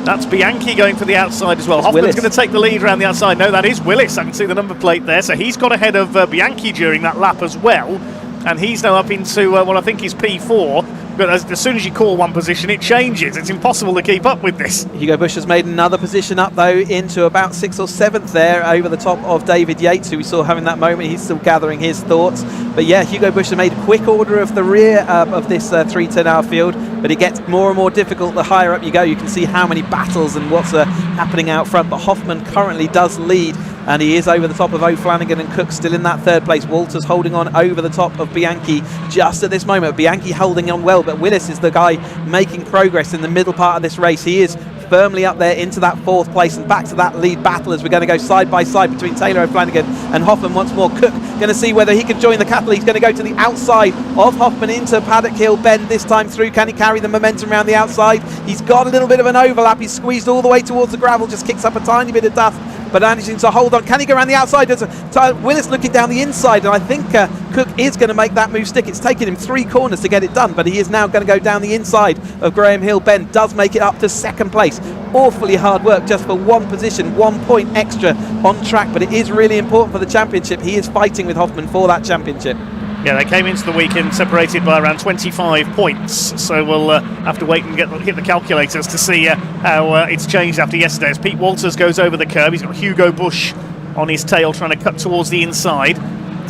That's Bianchi going for the outside as well. Hoffman's going to take the lead around the outside. No, that is Willis. I can see the number plate there. So he's got ahead of Bianchi during that lap as well. And he's now up into what I think is P4. But as soon as you call one position, it changes. It's impossible to keep up with this. Hugo Bush has made another position up, though, into about 6th or 7th there, over the top of David Yates, who we saw having that moment. He's still gathering his thoughts. But yeah, Hugo Bush has made a quick order of the rear of this 310R field, but it gets more and more difficult the higher up you go. You can see how many battles and what's happening out front. But Hoffman currently does lead, and he is over the top of O'Flanagan, and Cook still in that 3rd place. Walters holding on over the top of Bianchi just at this moment. Bianchi holding on well, but Willis is the guy making progress in the middle part of this race. He is firmly up there into that 4th place and back to that lead battle as we're going to go side by side between Taylor O'Flanagan and Hoffman once more. Cook going to see whether he can join the cattle. He's going to go to the outside of Hoffman into Paddock Hill Bend this time through. Can he carry the momentum around the outside? He's got a little bit of an overlap. He's squeezed all the way towards the gravel, just kicks up a tiny bit of dust, but managing to hold on. Can he go around the outside? Willis looking down the inside, and I think Cook is going to make that move stick. It's taken him 3 corners to get it done, but he is now going to go down the inside of Graham Hill Bend. Does make it up to 2nd place. Awfully hard work just for 1 position, 1 point extra on track, but it is really important for the championship. He is fighting with Hoffman for that championship. Yeah, they came into the weekend separated by around 25 points, so we'll have to wait and hit the calculators to see how it's changed after yesterday. As Pete Walters goes over the curb, he's got Hugo Bush on his tail trying to cut towards the inside.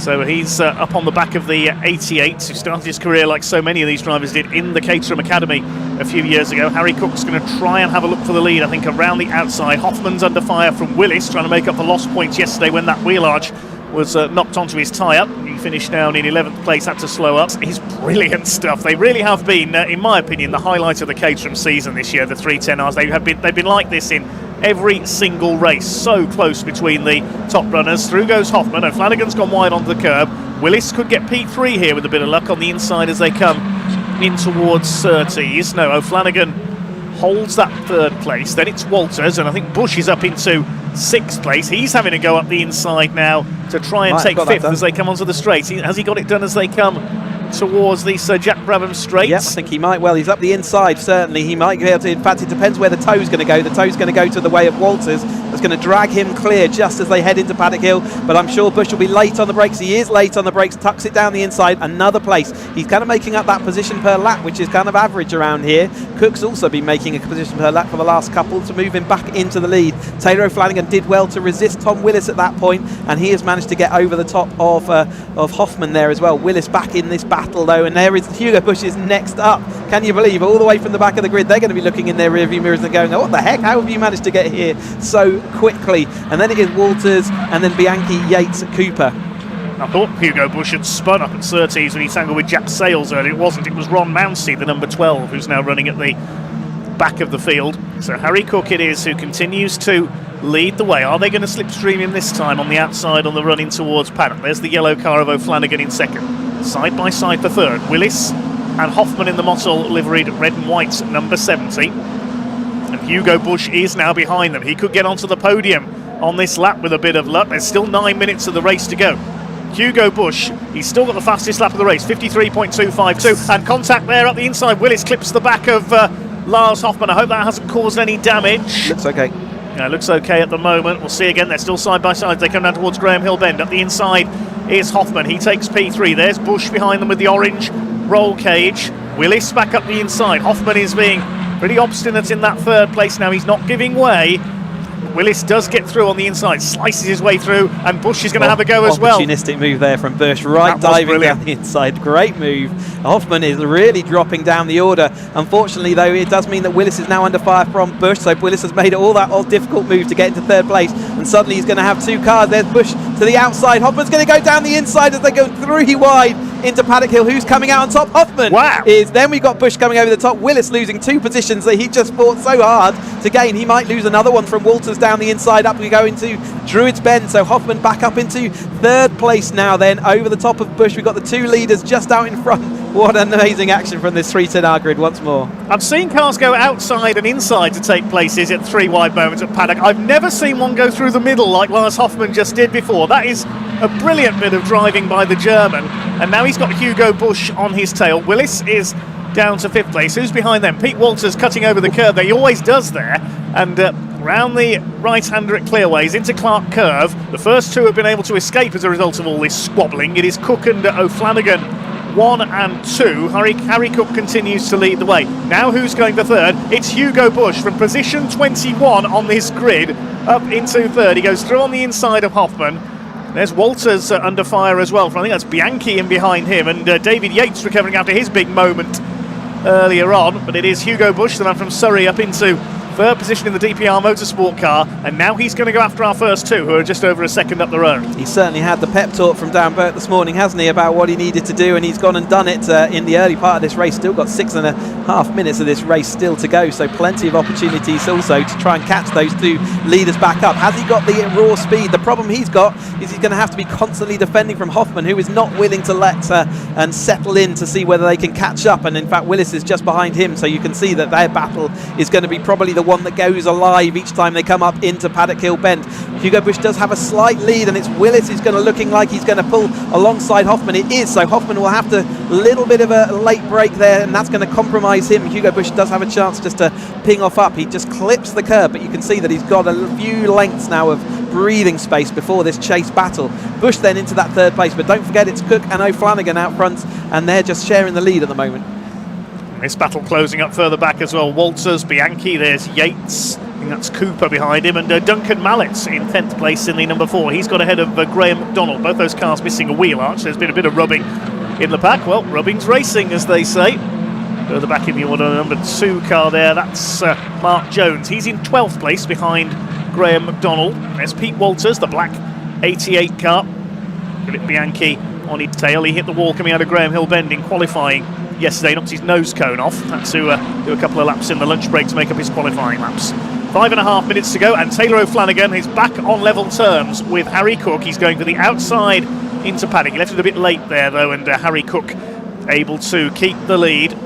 So he's up on the back of the 88, who started his career like so many of these drivers did in the Caterham Academy a few years ago. Harry Cook's going to try and have a look for the lead, I think, around the outside. Hoffman's under fire from Willis, trying to make up the lost points yesterday when that wheel arch was knocked onto his tyre. He finished down in 11th place, had to slow up. It's brilliant stuff. They really have been, in my opinion, the highlight of the Caterham season this year, the 310Rs. They've been like this in every single race. So close between the top runners. Through goes Hoffman. O'Flanagan's gone wide onto the curb. Willis could get P3 here with a bit of luck on the inside as they come in towards Surtees. No, O'Flanagan holds that third place. Then it's Walters, and I think Bush is up into 6th place. He's having a go up the inside now to try and take 5th as they come onto the straight. Has he got it done as they come towards the Sir Jack Brabham straights? Yep, I think he might. Well, he's up the inside, certainly. He might be able to. In fact, it depends where the toe's going to go. The toe's going to go to the way of Walters. That's going to drag him clear just as they head into Paddock Hill. But I'm sure Bush will be late on the brakes. He is late on the brakes, tucks it down the inside, another place. He's kind of making up that position per lap, which is kind of average around here. Cook's also been making a position per lap for the last couple to move him back into the lead. Taylor O'Flanagan did well to resist Tom Willis at that point, and he has managed to get over the top of Hoffman there as well. Willis back in this battle though, and there is Hugo Bush is next up. Can you believe, all the way from the back of the grid, they're going to be looking in their rearview mirrors and going, oh, what the heck, how have you managed to get here so quickly? And then it is Walters and then Bianchi, Yates, Cooper. I thought Hugo Bush had spun up at Surtees when he tangled with Jack Sales earlier. It wasn't. It was Ron Mounsey, the number 12, who's now running at the back of the field. So Harry Cook it is who continues to lead the way. Are they going to slipstream him this time on the outside on the run in towards Paddock? There's the yellow car of O'Flanagan in second. Side by side for third. Willis and Hoffman in the Mottl liveried red and white number 70. And Hugo Bush is now behind them. He could get onto the podium on this lap with a bit of luck. There's still 9 minutes of the race to go. Hugo Bush, he's still got the fastest lap of the race, 53.252, and contact there up the inside. Willis clips the back of Lars Hoffman. I hope that hasn't caused any damage. Looks okay. Yeah, it looks okay at the moment. We'll see again. They're still side by side. They come down towards Graham Hill Bend. Up the inside is Hoffman. He takes P3. There's Bush behind them with the orange roll cage. Willis back up the inside. Hoffman is being pretty obstinate in that third place now. He's not giving way. Willis does get through on the inside, slices his way through, and Bush is going to have a go as well. Opportunistic move there from Bush, right diving down the inside. Great move. Hoffman is really dropping down the order. Unfortunately, though, it does mean that Willis is now under fire from Bush, so Willis has made it all that difficult move to get into third place, and suddenly he's going to have two cars. There's Bush to the outside. Hoffman's going to go down the inside as they go 3 wide into Paddock Hill. Who's coming out on top? Hoffman. Wow. Then we've got Bush coming over the top. Willis losing 2 positions that he just fought so hard to gain. He might lose another one from Walters down the inside. Up we go into Druids Bend. So Hoffman back up into third place now then over the top of Bush. We've got the 2 leaders just out in front. What an amazing action from this 310R grid once more. I've seen cars go outside and inside to take places at 3 wide moments at Paddock. I've never seen one go through the middle like Lars Hoffman just did before. That is a brilliant bit of driving by the German. And now he's got Hugo Bush on his tail. Willis is down to 5th place. Who's behind them? Pete Walters cutting over the curve there. He always does there. And round the right-hander at Clearways into Clark Curve. The first 2 have been able to escape as a result of all this squabbling. It is Cook and O'Flanagan 1 and 2. Harry Cook continues to lead the way. Now who's going for third? It's Hugo Bush from position 21 on this grid up into third. He goes through on the inside of Hoffman. There's Walters under fire as well. I think that's Bianchi in behind him, and David Yates recovering after his big moment earlier on. But it is Hugo Bush, the man from Surrey, up into third position in the DPR Motorsport car, and now he's going to go after our first 2 who are just over a second up the road. He certainly had the pep talk from Dan Burt this morning, hasn't he, about what he needed to do, and he's gone and done it in the early part of this race. Still got 6.5 minutes of this race still to go, so plenty of opportunities also to try and catch those 2 leaders back up. Has he got the raw speed? The problem he's got is he's going to have to be constantly defending from Hoffman, who is not willing to let and settle in to see whether they can catch up, and in fact Willis is just behind him, so you can see that their battle is going to be probably the one that goes alive each time they come up into Paddock Hill Bend. Hugo Bush does have a slight lead, and it's Willis who's going to looking like he's going to pull alongside Hoffman. It is, so Hoffman will have to little bit of a late break there, and that's going to compromise him. Hugo Bush does have a chance just to ping off up. He just clips the curb, but you can see that he's got a few lengths now of breathing space before this chase battle. Bush then into that third place, but don't forget it's Cook and O'Flanagan out front, and they're just sharing the lead at the moment. This battle closing up further back as well. Walters, Bianchi, there's Yates, think that's Cooper behind him, and Duncan Mallett's in 10th place in the number 4. He's got ahead of Graham McDonald. Both those cars missing a wheel arch. There's been a bit of rubbing in the pack. Well, rubbing's racing, as they say. Further back in the order, the number 2 car there, that's Mark Jones. He's in 12th place behind Graham McDonald. There's Pete Walters, the black 88 car. Philip Bianchi on his tail. He hit the wall coming out of Graham Hill Bend in qualifying yesterday, knocked his nose cone off. Had to do a couple of laps in the lunch break to make up his qualifying laps. 5.5 minutes to go, and Taylor O'Flanagan is back on level terms with Harry Cook. He's going for the outside into paddock. He left it a bit late there, though, and Harry Cook able to keep the lead.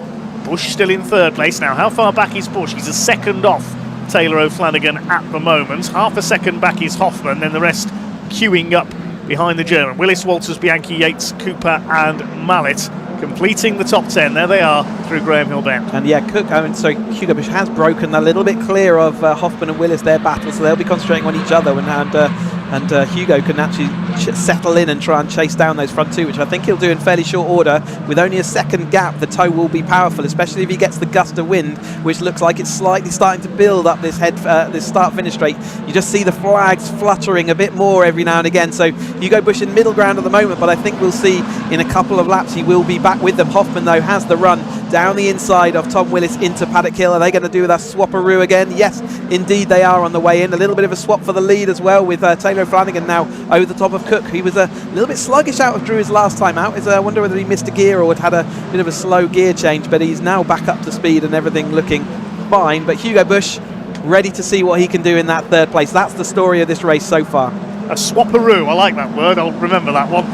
Bush still in 3rd place. Now, how far back is Bush? He's a second off Taylor O'Flanagan at the moment. Half a second back is Hoffman, then the rest queuing up behind the German. Willis, Walters, Bianchi, Yates, Cooper and Mallet completing the top 10. There they are through Graham Hill Bend. And yeah, Hugo Bush has broken a little bit clear of Hoffman and Willis, their battle, so they'll be concentrating on each other, and Hugo can actually settle in and try and chase down those front 2, which I think he'll do in fairly short order. With only a second gap, the tow will be powerful, especially if he gets the gust of wind, which looks like it's slightly starting to build up this this start-finish straight. You just see the flags fluttering a bit more every now and again. So Hugo Bush in middle ground at the moment, but I think we'll see in a couple of laps he will be back with them. Hoffman, though, has the run down the inside of Tom Willis into Paddock Hill. Are they going to do that swapperoo again? Yes, indeed they are on the way in. A little bit of a swap for the lead as well, with Taylor O'Flanagan now over the top of Cook. He was a little bit sluggish out of Drew's last time out. I wonder whether he missed a gear or had a bit of a slow gear change, but he's now back up to speed and everything looking fine. But Hugo Bush ready to see what he can do in that 3rd place. That's the story of this race so far. A swapperoo, I like that word, I'll remember that one.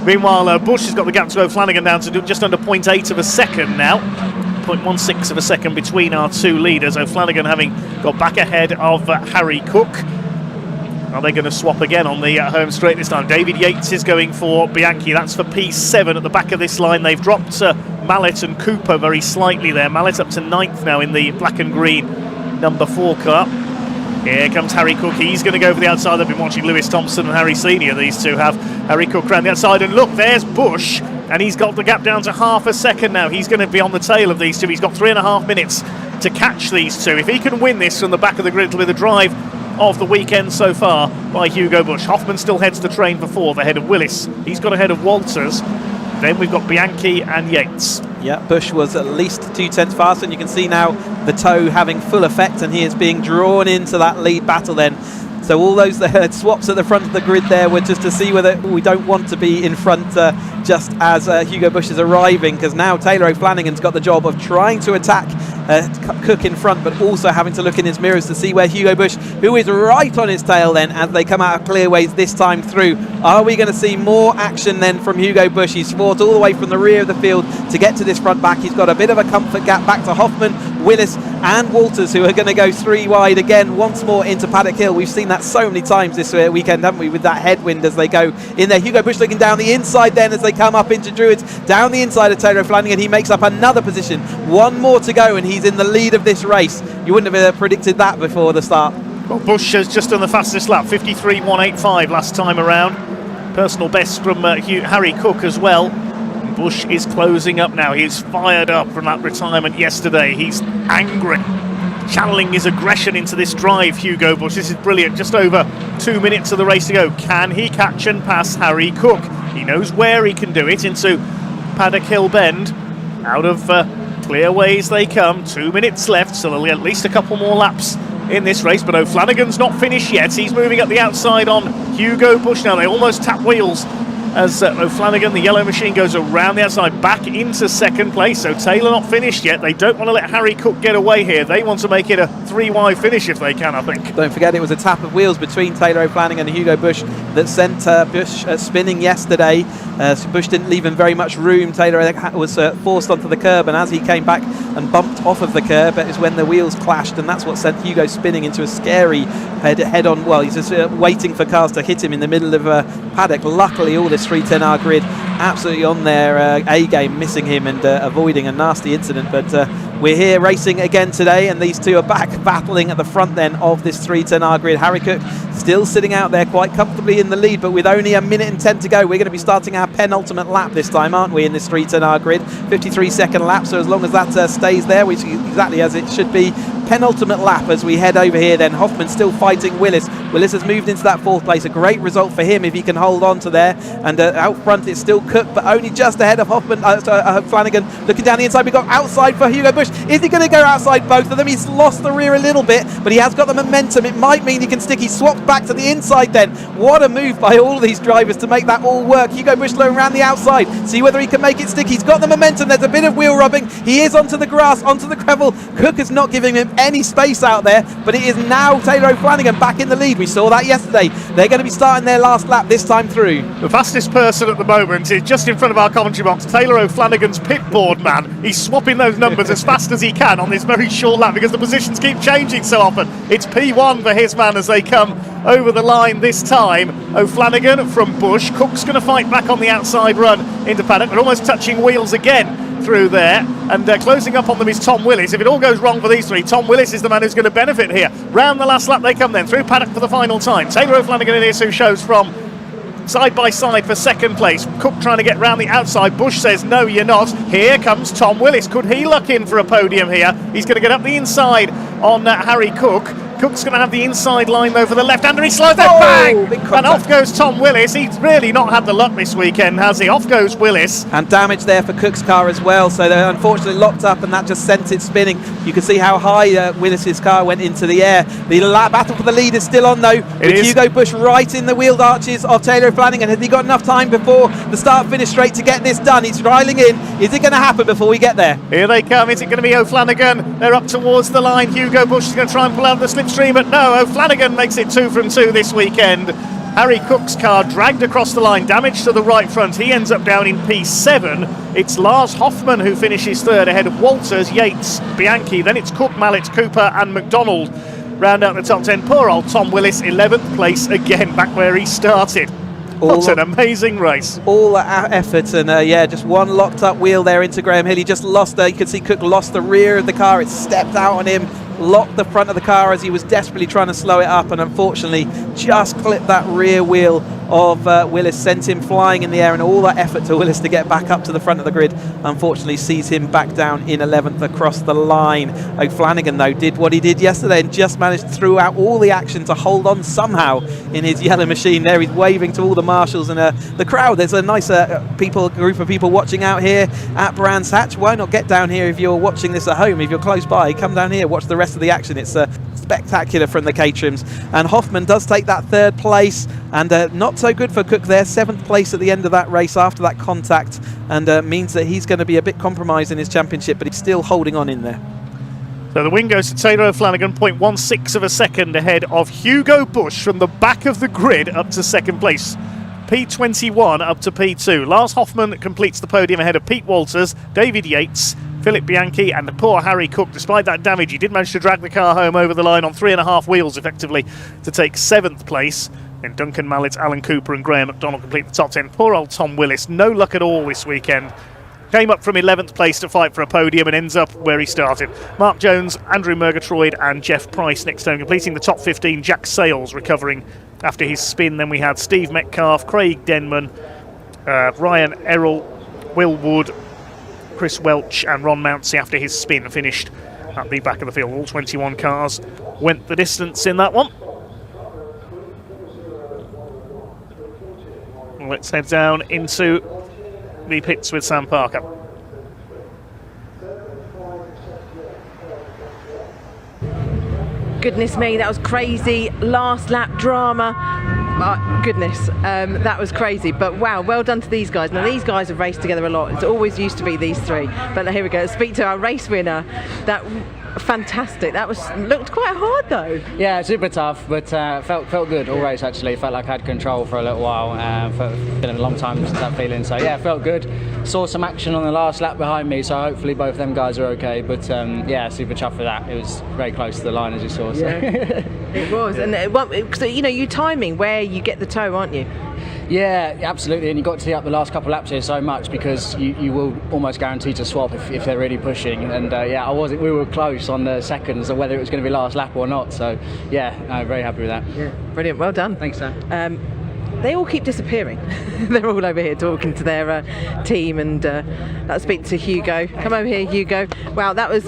Meanwhile, Bush has got the gap to O'Flanagan down to just under 0.8 of a second now. 0.16 of a second between our 2 leaders. O'Flanagan having got back ahead of Harry Cook. Are they going to swap again on the home straight this time? David Yates is going for Bianchi. That's for P7 at the back of this line. They've dropped Mallet and Cooper very slightly there. Mallet up to 9th now in the black and green number 4 car. Here comes Harry Cook. He's going to go for the outside. They've been watching Lewis Thompson and Harry Senior. These two have Harry Cook around the outside. And look, there's Bush. And he's got the gap down to half a second now. He's going to be on the tail of these two. He's got 3.5 minutes to catch these two. If he can win this from the back of the grid, it'll be the drive of the weekend so far by Hugo Bush. Hoffman still heads the train for 4th ahead of Willis. He's got ahead of Walters. Then we've got Bianchi and Yates. Yeah, Bush was at least 2/10 faster, and you can see now the tow having full effect, and he is being drawn into that lead battle then. So all those swaps at the front of the grid there were just to see whether we don't want to be in front just as Hugo Bush is arriving, because now Taylor O'Flanagan's got the job of trying to attack Cook in front, but also having to look in his mirrors to see where Hugo Bush, who is right on his tail then as they come out of clearways this time through. Are we going to see more action then from Hugo Bush? He's fought all the way from the rear of the field to get to this front back. He's got a bit of a comfort gap back to Hoffman, Willis and Walters, who are going to go 3 wide again once more into Paddock Hill. We've seen that so many times this weekend, haven't we, with that headwind as they go in there. Hugo Bush looking down the inside then as they come up into Druids, down the inside of Taylor O'Flanagan. He makes up another position. 1 more to go and he's in the lead of this race. You wouldn't have predicted that before the start. Well, Bush has just done the fastest lap, 53.185 last time around. Personal best from Harry Cook as well. Bush is closing up now. He's fired up from that retirement yesterday. He's angry, channeling his aggression into this drive, Hugo Bush. This is brilliant. Just over 2 minutes of the race to go. Can he catch and pass Harry Cook? He knows where he can do it, into Paddock Hill Bend. Out of clearways they come. 2 minutes left, so they'll get at least a couple more laps in this race. But O'Flanagan's not finished yet. He's moving up the outside on Hugo Bush now. They almost tap wheels as O'Flanagan, the yellow machine, goes around the outside back into second place. So Taylor not finished yet. They don't want to let Harry Cook get away here. They want to make it a 3-wide finish if they can, I think. Don't forget it was a tap of wheels between Taylor O'Flanagan and Hugo Bush that sent Bush spinning yesterday. So Bush didn't leave him very much room. Taylor was forced onto the curb, and as he came back and bumped off of the curb, it was when the wheels clashed, and that's what sent Hugo spinning into a scary head-on. Well, he's just waiting for cars to hit him in the middle of paddock. Luckily, all this 310R grid absolutely on their A-game, missing him and avoiding a nasty incident. But we're here racing again today, and these two are back battling at the front then of this 310R grid. Harry Cook still sitting out there quite comfortably in the lead, but with only 1 minute and 10 to go, we're going to be starting our penultimate lap this time, aren't we, in this 310R grid? 53-second lap, so as long as that stays there, which is exactly as it should be, penultimate lap as we head over here then. Hoffman still fighting Willis. Willis has moved into that 4th place. A great result for him if he can hold on to there. And out front it's still Cook, but only just ahead of Hoffman. Flanagan looking down the inside. We've got outside for Hugo Bush. Is he going to go outside both of them? He's lost the rear a little bit, but he has got the momentum. It might mean he can stick. He swaps back to the inside then. What a move by all of these drivers to make that all work. Hugo Bush going around the outside. See whether he can make it stick. He's got the momentum. There's a bit of wheel rubbing. He is onto the grass, onto the gravel. Cook is not giving him any space out there, but it is now Taylor O'Flanagan back in the lead. We saw that yesterday. They're going to be starting their last lap this time through. The fastest person at the moment is just in front of our commentary box, Taylor O'Flanagan's pitboard man. He's swapping those numbers as fast as he can on this very short lap because the positions keep changing so often. It's P1 for his man as they come over the line this time. O'Flanagan from Bush. Cook's going to fight back on the outside run into paddock. They're almost touching wheels again through there, and closing up on them is Tom Willis. If it all goes wrong for these three, Tom Willis is the man who's going to benefit here. Round the last lap they come then, through paddock for the final time. Taylor O'Flanagan it is who shows from side by side for 2nd place. Cook trying to get round the outside. Bush says no, you're not. Here comes Tom Willis. Could he luck in for a podium here? He's going to get up the inside on Harry Cook. Cook's going to have the inside line though for the left-hander. He slides there, bang! And off goes Tom Willis. He's really not had the luck this weekend, has he? Off goes Willis. And damage there for Cook's car as well, so they're unfortunately locked up and that just sent it spinning. You can see how high Willis's car went into the air. The battle for the lead is still on though, with Hugo Bush right in the wheeled arches of Taylor Flanagan. Has he got enough time before the start-finish straight to get this done? He's trialling in. Is it going to happen before we get there? Here they come. Is it going to be O'Flanagan? They're up towards the line. Hugo Bush is going to try and pull out the slipstream, but no, O'Flanagan makes it 2 from 2 this weekend. Harry Cook's car dragged across the line, damage to the right front. He ends up down in P7. It's Lars Hoffman who finishes 3rd ahead of Walters, Yates, Bianchi. Then it's Cook, Mallet, Cooper and McDonald round out the top 10. Poor old Tom Willis, 11th place again, back where he started. What an amazing race. All that effort and just one locked up wheel there into Graham Hill. He just lost you could see Cook lost the rear of the car. It stepped out on him, locked the front of the car as he was desperately trying to slow it up, and unfortunately just clipped that rear wheel of Willis, sent him flying in the air, and all that effort to Willis to get back up to the front of the grid unfortunately sees him back down in 11th across the line. O'Flanagan though did what he did yesterday and just managed throughout all the action to hold on somehow in his yellow machine. There he's waving to all the marshals and the crowd. There's a nice group of people watching out here at Brands Hatch. Why not get down here if you're watching this at home? If you're close by, come down here, watch the rest of the action. It's spectacular from the Caterhams. And Hoffman does take that 3rd place, and not so good for Cook there, 7th place at the end of that race after that contact, and means that he's going to be a bit compromised in his championship, but he's still holding on in there. So the win goes to Taylor O'Flanagan, 0.16 of a second ahead of Hugo Bush from the back of the grid up to 2nd place. P21 up to P2. Lars Hoffman completes the podium ahead of Pete Walters, David Yates, Philip Bianchi and the poor Harry Cook. Despite that damage, he did manage to drag the car home over the line on 3.5 wheels effectively to take 7th place. Then Duncan Mallet, Alan Cooper and Graham McDonald complete the top 10. Poor old Tom Willis, no luck at all this weekend. Came up from 11th place to fight for a podium and ends up where he started. Mark Jones, Andrew Murgatroyd and Jeff Price next home, completing the top 15. Jack Sales recovering after his spin. Then we had Steve Metcalf, Craig Denman, Ryan Errol, Will Wood, Chris Welch and Ron Mounsey after his spin finished at the back of the field. All 21 cars went the distance in that one. Let's head down into the pits with Sam Parker. Goodness me, that was crazy. Last lap drama. Goodness, that was crazy. But wow, well done to these guys. Now these guys have raced together a lot. It's always used to be these three. But here we go. Let's speak to our race winner. That fantastic. That looked quite hard though. Yeah, super tough, but felt good all race actually. Felt like I had control for a little while. Been a long time since that feeling. So yeah, felt good. Saw some action on the last lap behind me, so hopefully both them guys are okay. But yeah, super chuffed for that. It was very close to the line as you saw. So. Yeah, it was. And you timing where you get the toe, aren't you? Yeah, absolutely, and you've got to tee up the last couple of laps here so much because you will almost guarantee to swap if they're really pushing. And yeah, we were close on the seconds of whether it was going to be last lap or not. So yeah, I'm very happy with that. Yeah, brilliant, well done. Thanks, Sam. They all keep disappearing. They're all over here talking to their team, and let's speak to Hugo. Come over here, Hugo. Wow, that was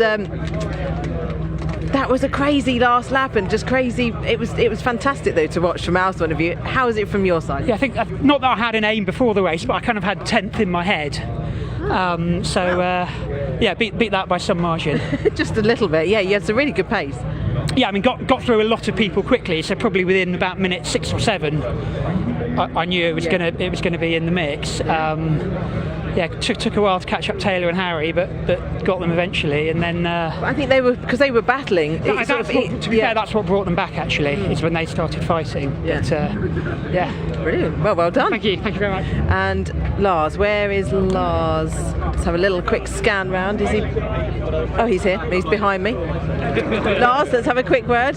That was a crazy last lap and just crazy. It was fantastic though to watch from our point of view. How is it from your side? Yeah, I think not that I had an aim before the race, but I kind of had 10th in my head. Beat that by some margin. Just a little bit. Yeah, you had some really good pace. Yeah, I mean, got through a lot of people quickly. So probably within about minute 6 or 7, I knew it was gonna be in the mix. Took a while to catch up Taylor and Harry, but got them eventually, and then. I think they were battling. To be fair, that's what brought them back. Actually, is when they started fighting. Yeah. But, brilliant. Well done. Thank you very much. And Lars, where is Lars? Let's have a little quick scan round. Is he? Oh, he's here. He's behind me. Lars, let's have a quick word.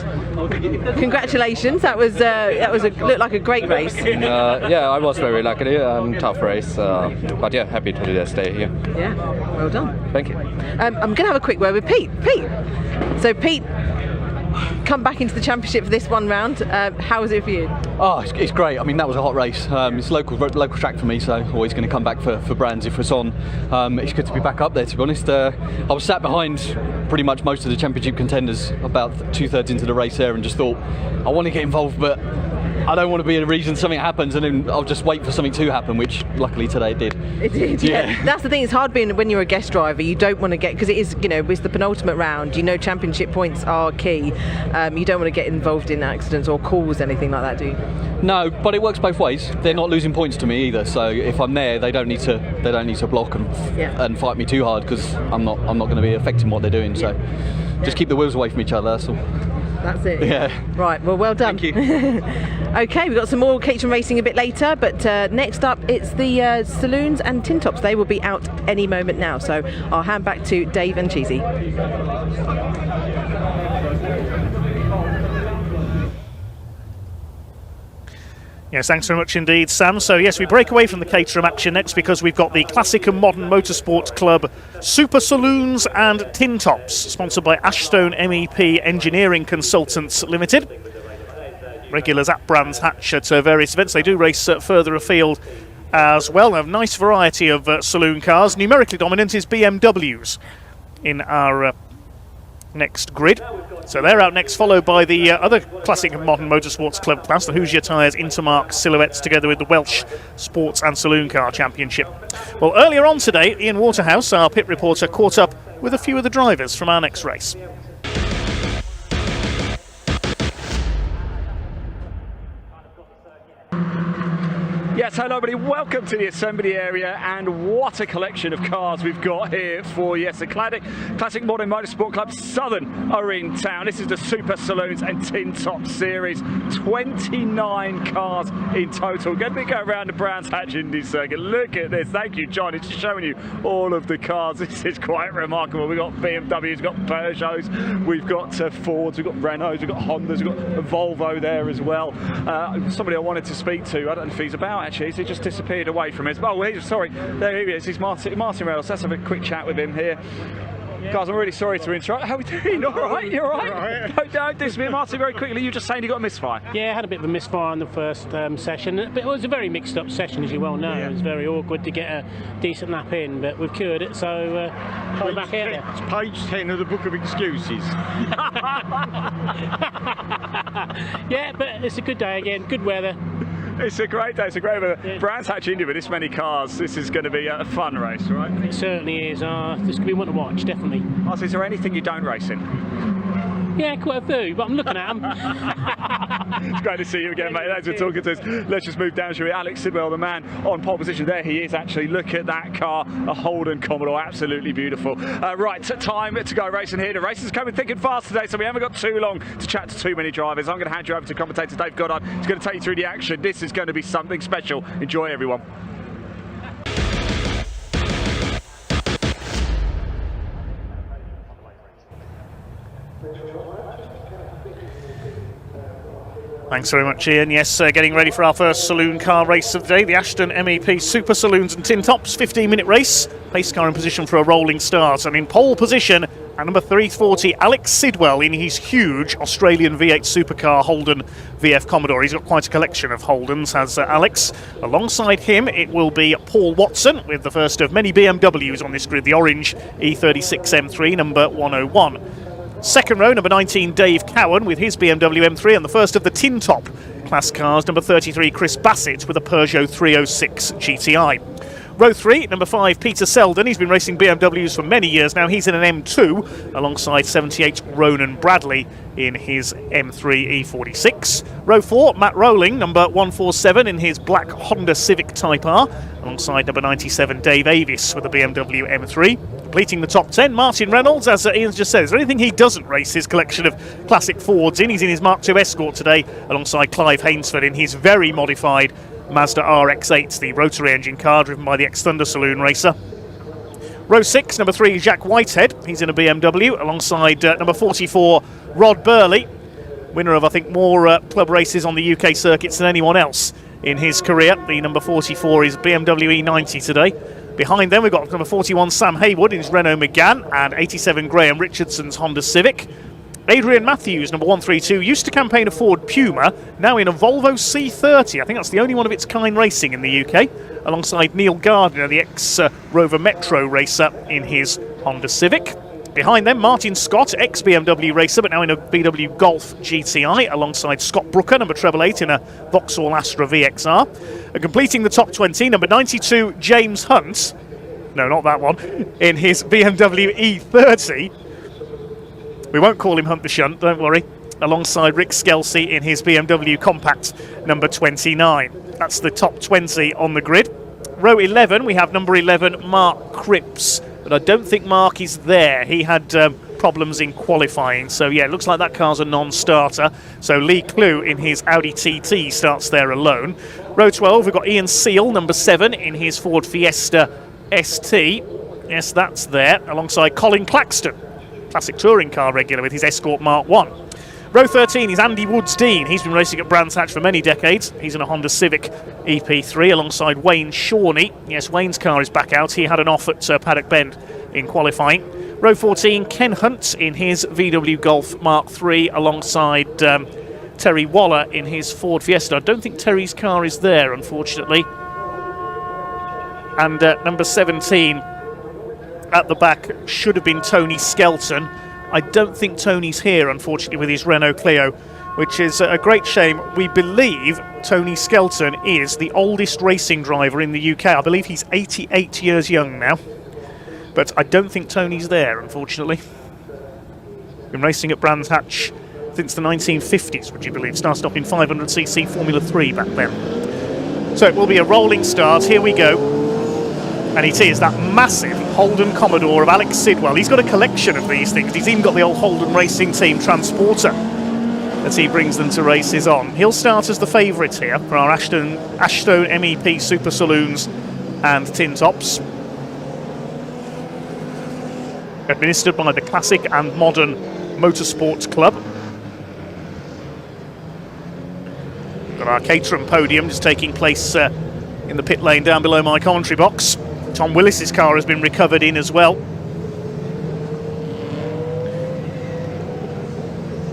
Congratulations. That was looked like a great race. I was very lucky and tough race, but yeah, happy to stay here. Yeah, well done. Thank you. I'm going to have a quick word with Pete. So Pete, come back into the championship for this one round. How was it for you? Oh, it's great. I mean, that was a hot race. It's local track for me, so always going to come back for Brands if it's on. It's good to be back up there, to be honest. I was sat behind pretty much most of the championship contenders about 2/3 into the race there, and just thought, I want to get involved, but I don't want to be a reason something happens and then I'll just wait for something to happen, which luckily today it did. It did, yeah. That's the thing, it's hard being when you're a guest driver. You don't want to get, because it is, it's the penultimate round, championship points are key. You don't want to get involved in accidents or cause anything like that, do you? No, but it works both ways. They're not losing points to me either, so if I'm there, they don't need to block and fight me too hard, because I'm not going to be affecting what they're doing. So just keep the wheels away from each other, that's all. That's it. Yeah. Right, well done. Thank you. Okay, we've got some more Caterham racing a bit later, but next up it's the saloons and tin tops. They will be out any moment now, so I'll hand back to Dave and Cheesy. Yes, thanks very much indeed, Sam. So yes, we break away from the Caterham action next because we've got the Classic and Modern Motorsport Club Super Saloons and Tin Tops, sponsored by Ashstone MEP Engineering Consultants Limited. Regulars at Brands Hatch at various events. They do race further afield as well. A nice variety of saloon cars. Numerically dominant is BMWs in our next grid. So they're out next, followed by the other Classic and Modern Motorsports Club class, the Hoosier Tyres Intermark Silhouettes, together with the Welsh Sports and Saloon Car Championship. Well, earlier on today, Ian Waterhouse, our pit reporter, caught up with a few of the drivers from our next race. Yes, hello everybody, welcome to the assembly area, and what a collection of cars we've got here for the Classic Modern Motorsport Club Southern are in town. This is the Super Saloons and Tin Top Series, 29 cars in total. Going to be going around the Brands Hatch Indy circuit. Look at this, thank you John, it's showing you all of the cars. This is quite remarkable. We've got BMWs, we've got Peugeots, we've got Fords, we've got Renaults, we've got Hondas, we've got a Volvo there as well. Somebody I wanted to speak to, I don't know if he's about actually, he just disappeared away from us. Oh, sorry, there he is, he's Martin Reynolds. Let's have a quick chat with him here. Guys, I'm really sorry to interrupt. How are we doing? All right? You're all right? No, don't dismiss Martin very quickly. You were just saying you got a misfire. Yeah, I had a bit of a misfire in the first session, but it was a very mixed up session, as you well know. It was very awkward to get a decent lap in, but we've cured it, so we're back out there. It's page 10 of the book of excuses. Yeah, but it's a good day again, good weather. It's a great day, it's a great weather. Yeah. Brands Hatch Indy with this many cars, this is going to be a fun race, right? It certainly is. This is going to be one to watch, definitely. So is there anything you don't race in? Yeah, quite a few, but I'm looking at them. It's great to see you again, mate. Thanks for talking to us. Let's just move down, shall we? Alex Sidwell, the man on pole position. There he is, actually. Look at that car, a Holden Commodore, absolutely beautiful. Right, time to go racing here. The race is coming thick and fast today, so we haven't got too long to chat to too many drivers. I'm going to hand you over to commentator Dave Goddard. He's going to take you through the action. This is going to be something special. Enjoy, everyone. Thanks very much, Ian. Yes, getting ready for our first saloon car race of the day, the Ashton MEP Super Saloons and Tin Tops 15-minute race. Pace car in position for a rolling start, and in pole position at number 340, Alex Sidwell in his huge Australian V8 supercar Holden VF Commodore. He's got quite a collection of Holdens, has Alex. Alongside him, it will be Paul Watson with the first of many BMWs on this grid, the orange E36 M3, number 101. Second row, number 19, Dave Cowan with his BMW M3, and the first of the tin top class cars, number 33, Chris Bassett with a Peugeot 306 GTI. Row 3, number 5, Peter Selden. He's been racing BMWs for many years now. He's in an M2 alongside 78 Ronan Bradley in his M3 E46. Row 4, Matt Rowling, number 147 in his black Honda Civic Type R, alongside number 97 Dave Avis with a BMW M3. Completing the top 10, Martin Reynolds, as Ian's just said. Is there anything he doesn't race his collection of classic Fords in? He's in his Mark II Escort today, alongside Clive Hainsford in his very modified Mazda RX-8, the rotary engine car driven by the ex-Thunder Saloon racer. Row 6, number 3, Jack Whitehead. He's in a BMW alongside number 44, Rod Burley, winner of, I think, more club races on the UK circuits than anyone else in his career. The number 44 is BMW E90 today. Behind them, we've got number 41, Sam Haywood in his Renault Megane, and 87, Graham Richardson's Honda Civic. Adrian Matthews, number 132, used to campaign a Ford Puma, now in a Volvo C30. I think that's the only one of its kind racing in the UK, alongside Neil Gardner, the ex-Rover Metro racer, in his Honda Civic. Behind them, Martin Scott, ex-BMW racer, but now in a VW Golf GTI, alongside Scott Brooker, number 888, in a Vauxhall Astra VXR. And completing the top 20, number 92, James Hunt, no, not that one, in his BMW E30. We won't call him Hunt the Shunt, don't worry. Alongside Rick Skelsey in his BMW Compact, number 29. That's the top 20 on the grid. Row 11, we have number 11, Mark Cripps. But I don't think Mark is there. He had problems in qualifying. So, yeah, it looks like that car's a non-starter. So Lee Clue in his Audi TT starts there alone. Row 12, we've got Ian Seal, number 7, in his Ford Fiesta ST. Yes, that's there, alongside Colin Claxton, classic touring car regular with his Escort Mark 1. Row 13 is Andy Woods-Dean. He's been racing at Brands Hatch for many decades. He's in a Honda Civic EP3 alongside Wayne Shawnee. Yes, Wayne's car is back out. He had an off at Paddock Bend in qualifying. Row 14, Ken Hunt in his VW Golf Mark 3 alongside Terry Waller in his Ford Fiesta. I don't think Terry's car is there, unfortunately. And number 17 at the back should have been Tony Skelton. I don't think Tony's here, unfortunately, with his Renault Clio, which is a great shame. We believe Tony Skelton is the oldest racing driver in the UK. I believe he's 88 years young now. But I don't think Tony's there, unfortunately. Been racing at Brands Hatch since the 1950s, would you believe? Started off in 500cc Formula 3 back then. So it will be a rolling start. Here we go. And it is that massive Holden Commodore of Alex Sidwell. He's got a collection of these things. He's even got the old Holden Racing Team Transporter as he brings them to races on. He'll start as the favourite here for our Ashton MEP Super Saloons and Tin Tops. Administered by the Classic and Modern Motorsport Club. Got our Caterham podium just taking place in the pit lane down below my commentary box. Tom Willis's car has been recovered in as well.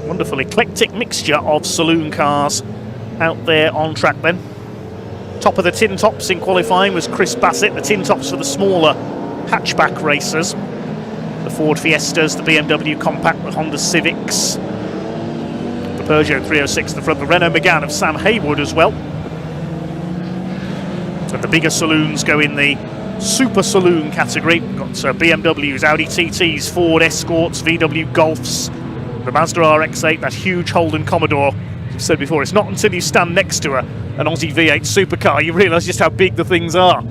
Wonderful eclectic mixture of saloon cars out there on track then. Top of the tin tops in qualifying was Chris Bassett. The tin tops for the smaller hatchback racers. The Ford Fiestas, the BMW Compact, the Honda Civics, the Peugeot 306 at the front, the Renault Megane of Sam Haywood as well. So the bigger saloons go in the Super Saloon category. We've got BMWs, Audi TTs, Ford Escorts, VW Golfs, the Mazda RX-8, that huge Holden Commodore. As I've said before, it's not until you stand next to an Aussie V8 supercar you realise just how big the things are.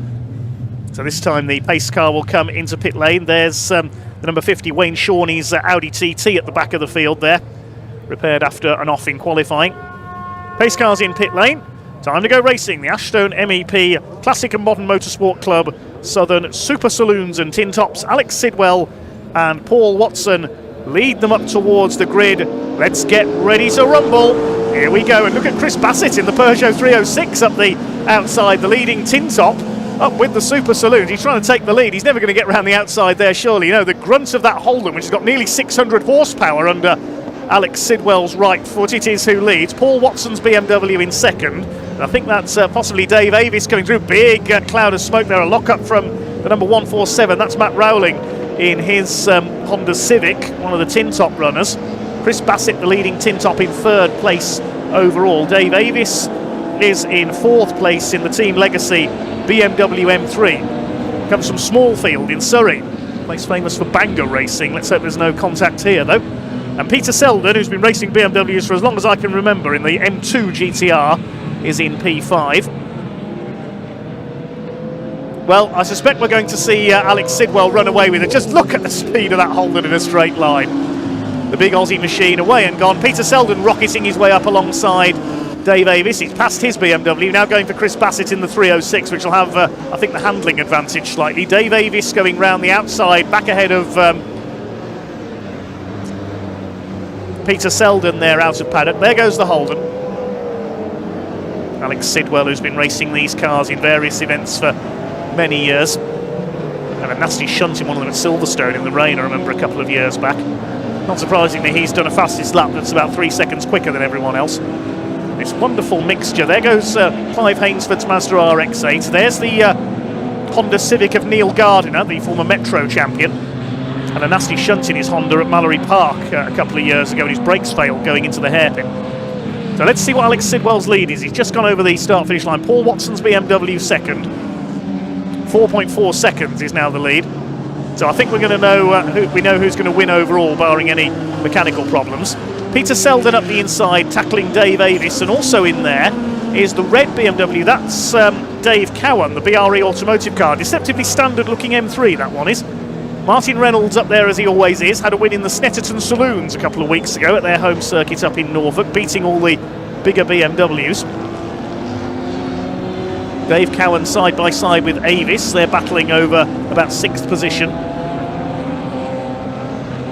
So this time the pace car will come into pit lane. There's the number 50 Wayne Shawnee's Audi TT at the back of the field there, repaired after an off in qualifying. Pace cars in pit lane. Time to go racing. The Ashstone MEP Classic and Modern Motorsport Club Southern Super Saloons and Tin Tops. Alex Sidwell and Paul Watson lead them up towards the grid. Let's get ready to rumble. Here we go. And look at Chris Bassett in the Peugeot 306 up the outside, the leading Tin Top, up with the Super Saloons. He's trying to take the lead. He's never going to get around the outside there, surely. You know, the grunt of that Holden, which has got nearly 600 horsepower under Alex Sidwell's right foot. It is who leads. Paul Watson's BMW in second. And I think that's possibly Dave Avis coming through. Big cloud of smoke there. A lock-up from the number 147. That's Matt Rowling in his Honda Honda Civic, one of the tin top runners. Chris Bassett, the leading tin top, in 3rd place overall. Dave Avis is in 4th place in the Team Legacy BMW M3. Comes from Smallfield in Surrey, place famous for banger racing. Let's hope there's no contact here though. And Peter Selden, who's been racing BMWs for as long as I can remember in the M2 GTR, is in P5. Well, I suspect we're going to see Alex Sidwell run away with it. Just look at the speed of that Holden in a straight line. The big Aussie machine away and gone. Peter Selden rocketing his way up alongside Dave Avis. He's passed his BMW, now going for Chris Bassett in the 306, which will have, I think, the handling advantage slightly. Dave Avis going round the outside, back ahead of Peter Selden there out of paddock. There goes the Holden. Alex Sidwell, who's been racing these cars in various events for many years, and a nasty shunt in one of them at Silverstone in the rain, I remember, a couple of years back. Not surprisingly, he's done a fastest lap that's about 3 seconds quicker than everyone else. This wonderful mixture. There goes Clive Hainsford's Mazda RX-8. There's the Honda Civic of Neil Gardiner, the former Metro champion, and a nasty shunt in his Honda at Mallory Park a couple of years ago, and his brakes failed going into the hairpin. So let's see what Alex Sidwell's lead is. He's just gone over the start-finish line. Paul Watson's BMW second. 4.4 seconds is now the lead. So I think we're going to know we know who's going to win overall, barring any mechanical problems. Peter Selden up the inside, tackling Dave Avis, and also in there is the red BMW. That's Dave Cowan, the BRE automotive car. Deceptively standard-looking M3, that one is. Martin Reynolds up there, as he always is. Had a win in the Snetterton Saloons a couple of weeks ago at their home circuit up in Norfolk, beating all the bigger BMWs. Dave Cowan side by side with Avis. They're battling over about 6th position.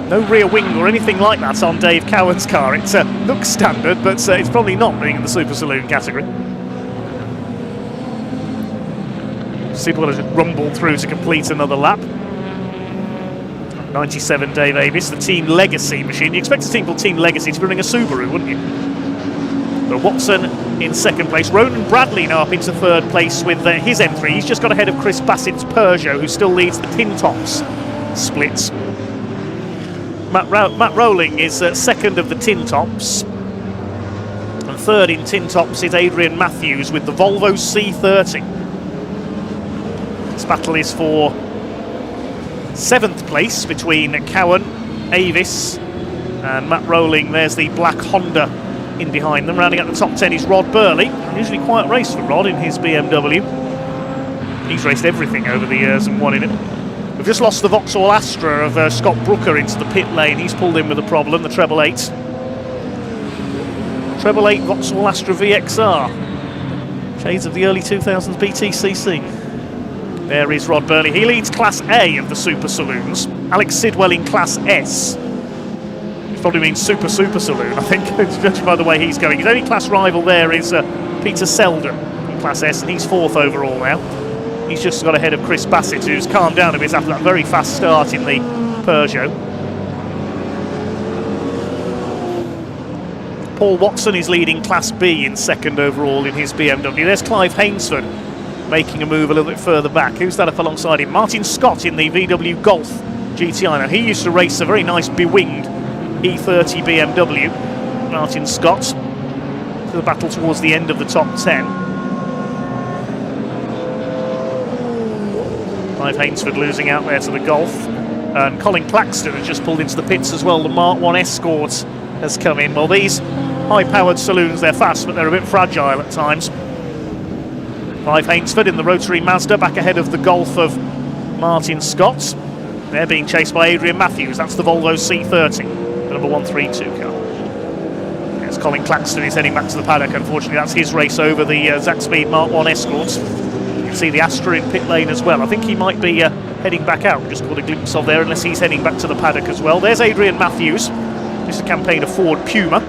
No rear wing or anything like that on Dave Cowan's car. It looks standard, but it's probably not, being in the Super Saloon category. Sidwell has rumbled through to complete another lap. 97 Dave Avis, the Team Legacy machine. You expect a team called Team Legacy to be running a Subaru, wouldn't you? So Watson in 2nd place. Ronan Bradley now up into 3rd place with his M3. He's just got ahead of Chris Bassett's Peugeot, who still leads the tin tops splits. Matt Rowling is 2nd of the tin tops, and 3rd in tin tops is Adrian Matthews with the Volvo C30. This battle is for 7th place between Cowan, Avis and Matt Rowling. There's the black Honda in behind them. Rounding out the top 10 is Rod Burley. Usually quiet race for Rod in his BMW. He's raced everything over the years and won in it. We've just lost the Vauxhall Astra of Scott Brooker into the pit lane. He's pulled in with a problem, the treble 8. Treble 8 Vauxhall Astra VXR. Shades of the early 2000s BTCC. There is Rod Burley. He leads Class A of the Super Saloons. Alex Sidwell in Class S. Which probably means Super Saloon, I think, judging by the way he's going. His only class rival there is Peter Selden in Class S, and he's 4th overall now. He's just got ahead of Chris Bassett, who's calmed down a bit after that very fast start in the Peugeot. Paul Watson is leading Class B in 2nd overall in his BMW. There's Clive Hainsford making a move a little bit further back. Who's that up alongside him? Martin Scott in the VW Golf GTI. Now, he used to race a very nice bewinged E30 BMW. Martin Scott to the battle towards the end of the top 10. Clive Hainsford losing out there to the Golf. And Colin Claxton has just pulled into the pits as well. The Mark 1 Escort has come in. Well, these high-powered saloons, they're fast, but they're a bit fragile at times. Clive Hainsford in the rotary Mazda, back ahead of the Golf of Martin Scott. They're being chased by Adrian Matthews. That's the Volvo C30, the number 132 car. There's Colin Claxton. He's heading back to the paddock. Unfortunately, that's his race over the Zach Speed Mark 1 Escorts. You can see the Astra in pit lane as well. I think he might be heading back out. Just caught a glimpse of there, unless he's heading back to the paddock as well. There's Adrian Matthews. This is a campaign of Ford Puma.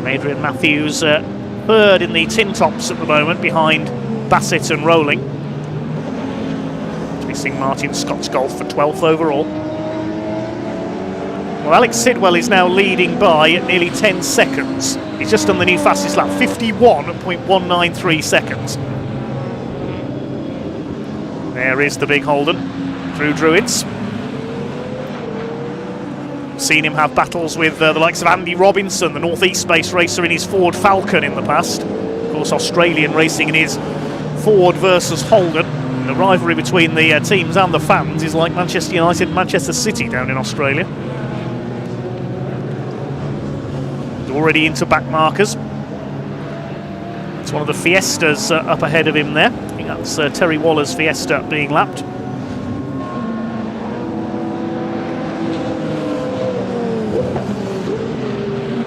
Adrian Matthews 3rd in the tin tops at the moment, behind Bassett and Rowling. Chasing Martin Scott's Golf for 12th overall. Well, Alex Sidwell is now leading by nearly 10 seconds He's just on the new fastest lap, 51.193 seconds. There is the big Holden through Druids. Seen him have battles with the likes of Andy Robinson, the North East-based racer in his Ford Falcon in the past. Of course, Australian racing in his Ford versus Holden. The rivalry between the teams and the fans is like Manchester United and Manchester City down in Australia. He's already into back markers. It's one of the Fiestas up ahead of him there. I think that's Terry Waller's Fiesta being lapped.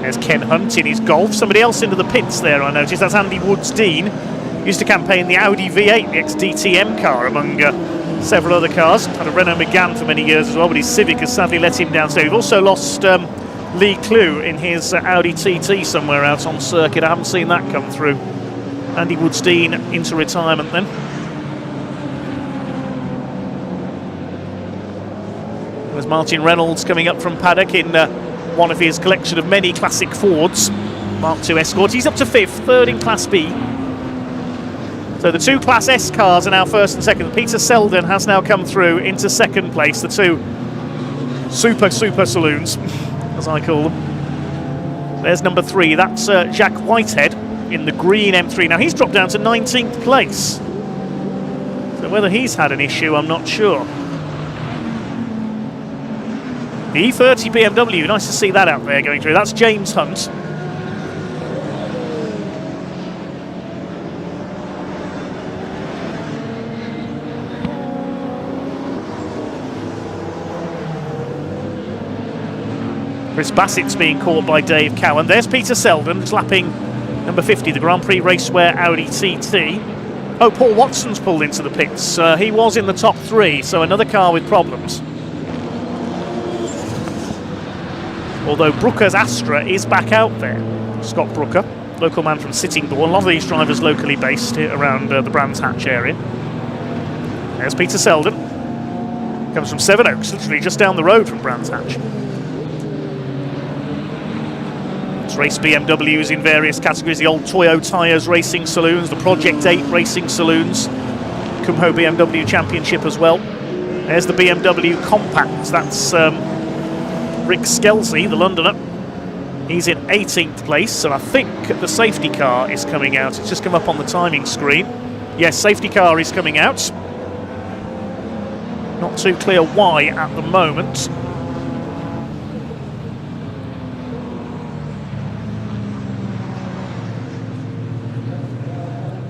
There's Ken Hunt in his Golf. Somebody else into the pits there, I noticed. That's Andy Woods-Dean. Used to campaign the Audi V8, the ex-DTM car, among several other cars. Had a Renault Megane for many years as well, but his Civic has sadly let him down. So we've also lost Lee Clue in his Audi TT somewhere out on circuit. I haven't seen that come through. Andy Woods-Dean into retirement then. There's Martin Reynolds coming up from paddock in one of his collection of many classic Fords, Mark II Escort. He's up to 5th, 3rd in Class B. So the two Class S cars are now 1st and 2nd. Peter Selden has now come through into 2nd place, the two super saloons, as I call them. There's number 3, that's Jack Whitehead in the green M3. Now he's dropped down to 19th place. So whether he's had an issue, I'm not sure. The E30 BMW, nice to see that out there going through. That's James Hunt. Chris Bassett's being caught by Dave Cowan. There's Peter Selden slapping number 50, the Grand Prix Racewear Audi TT. Oh, Paul Watson's pulled into the pits. He was in the top 3, so another car with problems. Although Brooker's Astra is back out there. Scott Brooker, local man from Sittingbourne. A lot of these drivers locally based here around the Brands Hatch area. There's Peter Selden. Comes from Sevenoaks, literally just down the road from Brands Hatch. Race BMWs in various categories, the old Toyo Tyres racing saloons, the Project 8 racing saloons, Kumho BMW Championship as well. There's the BMW Compact, that's Rick Skelsey, the Londoner. He's in 18th place, and I think the safety car is coming out. It's just come up on the timing screen. Yes, safety car is coming out. Not too clear why at the moment.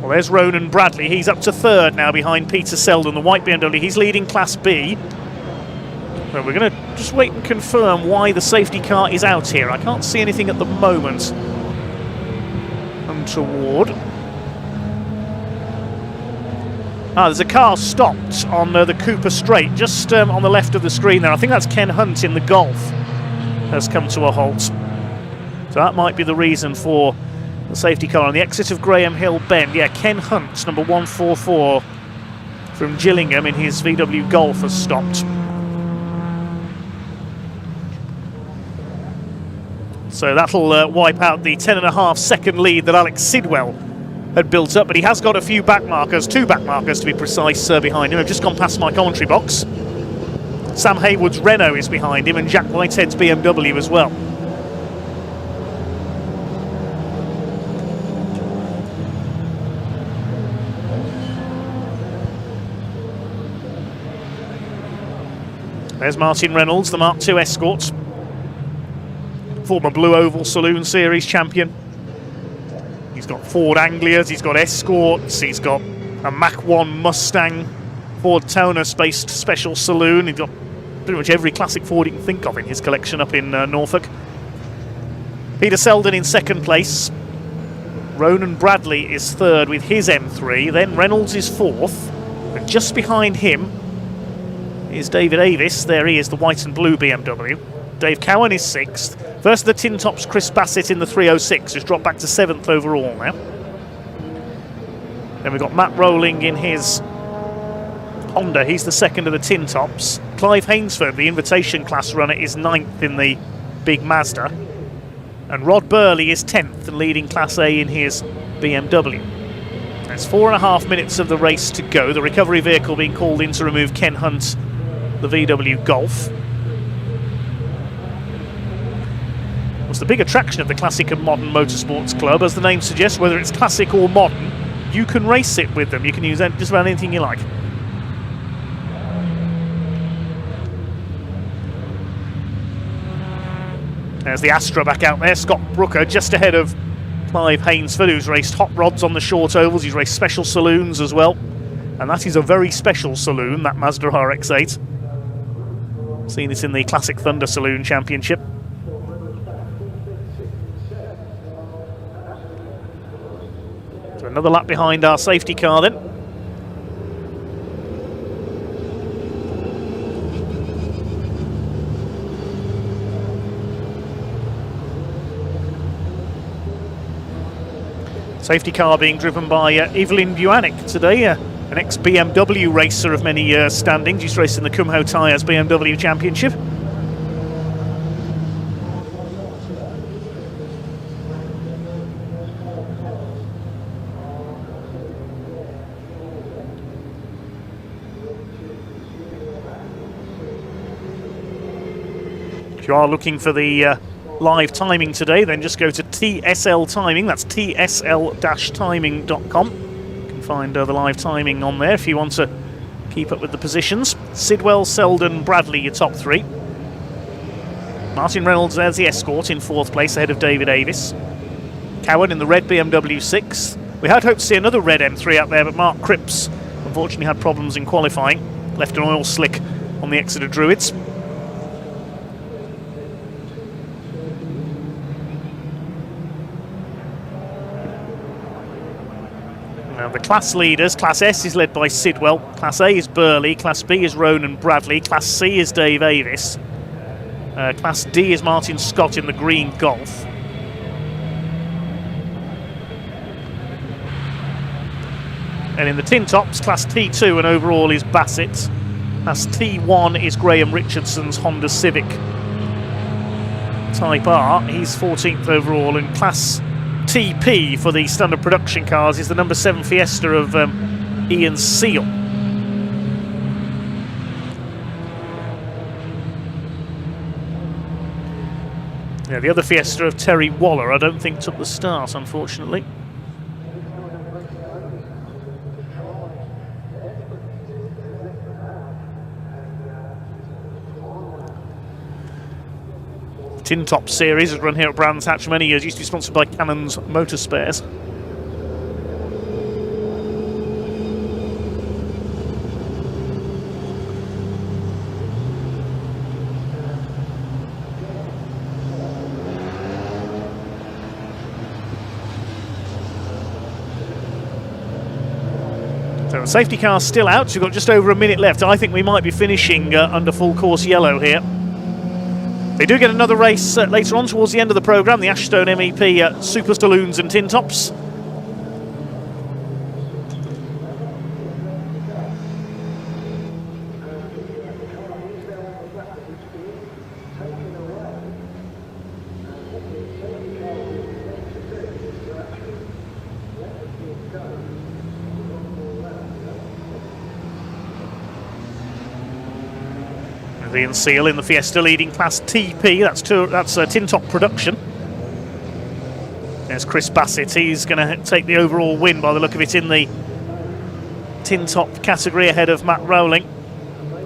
Well, there's Ronan Bradley. He's up to 3rd now behind Peter Selden, the white BMW. He's leading Class B. So we're going to just wait and confirm why the safety car is out here. I can't see anything at the moment untoward. There's a car stopped on the Cooper Straight, just on the left of the screen there. I think that's Ken Hunt in the Golf has come to a halt. So that might be the reason for the safety car on the exit of Graham Hill Bend. Yeah, Ken Hunt, number 144 from Gillingham in his VW Golf, has stopped. So that'll wipe out the 10.5 second lead that Alex Sidwell had built up, but he has got a few back markers, 2 back markers to be precise, behind him. I've just gone past my commentary box. Sam Haywood's Renault is behind him, and Jack Whitehead's BMW as well. There's Martin Reynolds, the Mark II Escort, former Blue Oval Saloon Series champion. He's got Ford Anglias, he's got Escorts, he's got a Mach 1 Mustang, Ford Taunus-based special saloon. He's got pretty much every classic Ford you can think of in his collection up in Norfolk. Peter Selden in 2nd place. Ronan Bradley is 3rd with his M3. Then Reynolds is 4th. And just behind him is David Avis. There he is, the white and blue BMW. Dave Cowan is 6th. First of the tin tops, Chris Bassett in the 306, who's dropped back to 7th overall now. Then we've got Matt Rowling in his Honda. He's the 2nd of the tin tops. Clive Hainsford, the invitation class runner, is 9th in the big Mazda. And Rod Burley is 10th and leading Class A in his BMW. There's 4.5 minutes of the race to go. The recovery vehicle being called in to remove Ken Hunt, the VW Golf. What's the big attraction of the Classic and Modern Motorsports Club? As the name suggests, whether it's classic or modern, you can race it with them. You can use just about anything you like. There's the Astra back out there. Scott Brooker just ahead of Clive Hainsford, who's raced hot rods on the short ovals. He's raced special saloons as well. And that is a very special saloon, that Mazda RX-8. Seen this in the Classic Thunder Saloon Championship. So another lap behind our safety car then. Safety car being driven by Evelyn Buanik today, an ex-BMW racer of many years standing. She's raced in the Kumho Tyres BMW Championship. If you are looking for the live timing today, then just go to TSL Timing. That's tsl-timing.com. You can find the live timing on there if you want to keep up with the positions. Sidwell, Selden, Bradley, your top three. Martin Reynolds, there's the Escort in 4th place ahead of David Avis. Cowan in the red BMW 6. We had hoped to see another red M3 out there, but Mark Cripps unfortunately had problems in qualifying. Left an oil slick on the Exeter Druids. Now the class leaders, Class S is led by Sidwell, Class A is Burley, Class B is Ronan Bradley, Class C is Dave Avis, Class D is Martin Scott in the green Golf. And in the tin tops, Class T2 and overall is Bassett. Class T1 is Graham Richardson's Honda Civic Type R, he's 14th overall, and Class TP for the standard production cars is the number 7 Fiesta of Ian Seal. Yeah, the other Fiesta of Terry Waller I don't think took the start, unfortunately. Tin Top Series has run here at Brands Hatch for many years, used to be sponsored by Cannon's Motor Spares. So the safety car's still out, so we've got just over a minute left. I think we might be finishing under full course yellow here. They do get another race later on towards the end of the programme, the Ashstone MEP Super Saloons and Tin Tops. Ian Seal in the Fiesta leading Class TP, that's Tin Top Production. There's Chris Bassett, he's going to take the overall win by the look of it in the Tin Top category ahead of Matt Rowling.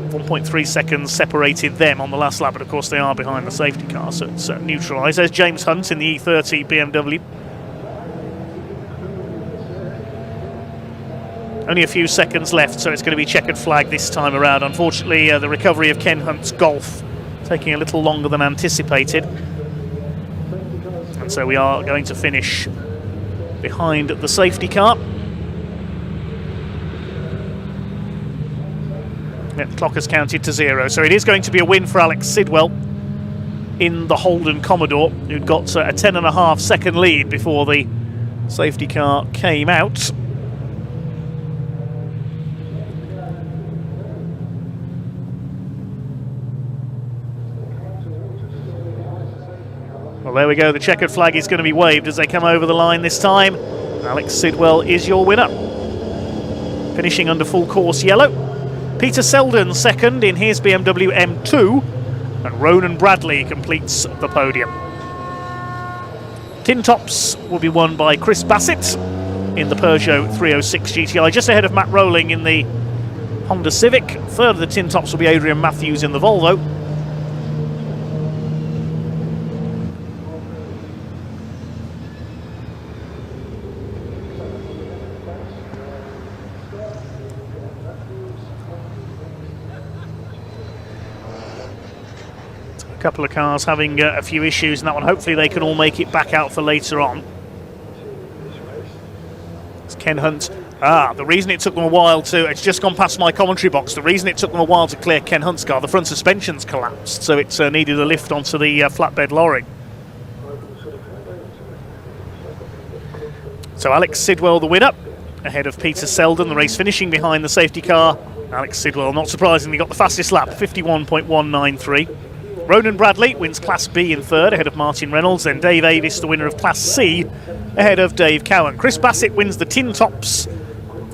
1.3 seconds separated them on the last lap, but of course they are behind the safety car, so it's neutralised. There's James Hunt in the E30 BMW. Only a few seconds left, so it's going to be checkered flag this time around. Unfortunately, the recovery of Ken Hunt's Golf taking a little longer than anticipated. And so we are going to finish behind the safety car. Yeah, the clock has counted to 0, so it is going to be a win for Alex Sidwell in the Holden Commodore, who'd got a 10.5 second lead before the safety car came out. Well, there we go. The checkered flag is going to be waved as they come over the line this time. Alex Sidwell is your winner. Finishing under full course yellow. Peter Selden second in his BMW M2. And Ronan Bradley completes the podium. Tin tops will be won by Chris Bassett in the Peugeot 306 GTI, just ahead of Matt Rowling in the Honda Civic. Third of the tin tops will be Adrian Matthews in the Volvo. A couple of cars having a few issues in that one. Hopefully they can all make it back out for later on. It's Ken Hunt. The reason it took them a while to... It's just gone past my commentary box. The reason it took them a while to clear Ken Hunt's car, the front suspension's collapsed, so it needed a lift onto the flatbed lorry. So Alex Sidwell the winner, ahead of Peter Selden. The race finishing behind the safety car. Alex Sidwell, not surprisingly, got the fastest lap, 51.193. Ronan Bradley wins Class B in third, ahead of Martin Reynolds. Then Dave Avis, the winner of Class C, ahead of Dave Cowan. Chris Bassett wins the Tin Tops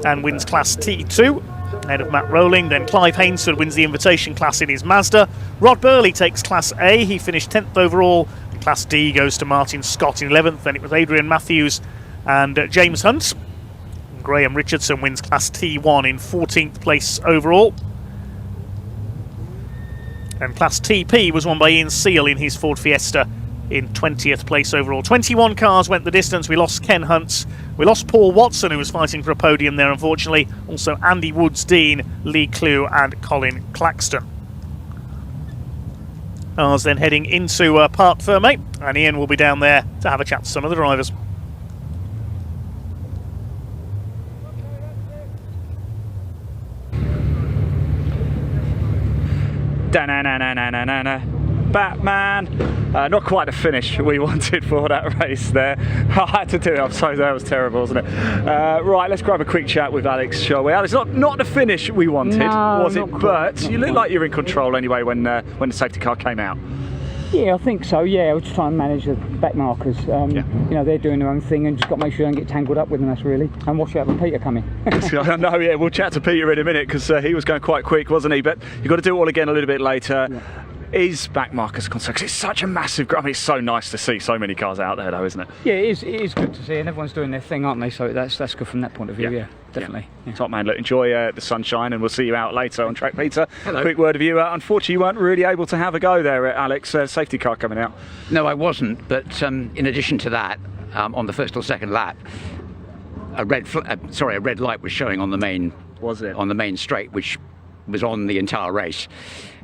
and wins Class T2, ahead of Matt Rowling. Then Clive Hainsford wins the Invitation class in his Mazda. Rod Burley takes Class A. He finished 10th overall. Class D goes to Martin Scott in 11th. Then it was Adrian Matthews and James Hunt. Graham Richardson wins Class T1 in 14th place overall. And Class TP was won by Ian Seal in his Ford Fiesta in 20th place overall. 21 cars went the distance. We lost Ken Hunt. We lost Paul Watson, who was fighting for a podium there, unfortunately. Also Andy Woods-Dean, Lee Clue and Colin Claxton. Cars then heading into Parc Fermé, and Ian will be down there to have a chat to some of the drivers. Da-na-na-na-na-na-na. Batman. Not quite the finish we wanted for that race there. I had to do it. I'm sorry, that was terrible, wasn't it? Right, let's grab a quick chat with Alex, shall we? Alex, not the finish we wanted, was it? But you look like you're in control anyway when the safety car came out. Yeah, I think so. Yeah, I was just trying to manage the back markers. You know, they're doing their own thing, and just got to make sure I don't get tangled up with them. That's really. And watch out for Peter coming. I know. Yeah, we'll chat to Peter in a minute because he was going quite quick, wasn't he? But you've got to do it all again a little bit later. Yeah. Is back markers concerned? Because it's such a massive. I mean, it's so nice to see so many cars out there, though, isn't it? Yeah, it is good to see, and everyone's doing their thing, aren't they? So that's good from that point of view. Yeah, definitely. Yeah. Top man, look, enjoy the sunshine, and we'll see you out later on track. Peter, hello. Quick word of you. Unfortunately, you weren't really able to have a go there, Alex. Safety car coming out. No, I wasn't. But in addition to that, on the first or second lap, a red light was showing on the main. Was it on the main straight, which was on the entire race,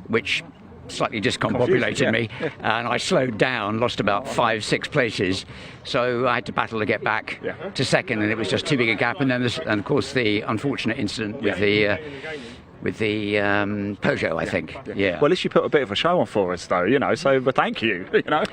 which slightly discombobulated me, and I slowed down, lost about 5-6 places, so I had to battle to get back to second, and it was just too big a gap. And then and of course the unfortunate incident with the Peugeot, I think. Yeah. Well, at least you put a bit of a show on for us, though. You know, so but thank you. You know.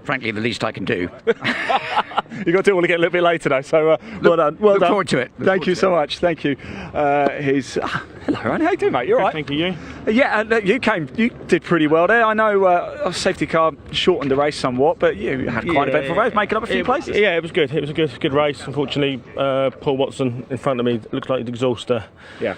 Frankly, the least I can do. You've got to do it all again a little bit later, though. So well done. Well look done. Forward to it. Thank you so much. Thank you. Hello, Ryan. How you doing, mate? You all right? Thank you. Yeah, you did pretty well there. I know a safety car shortened the race somewhat, but you had quite a bit for race, making up a few places. Yeah, it was good. It was a good race. Unfortunately, Paul Watson in front of me looked like the exhauster. Yeah.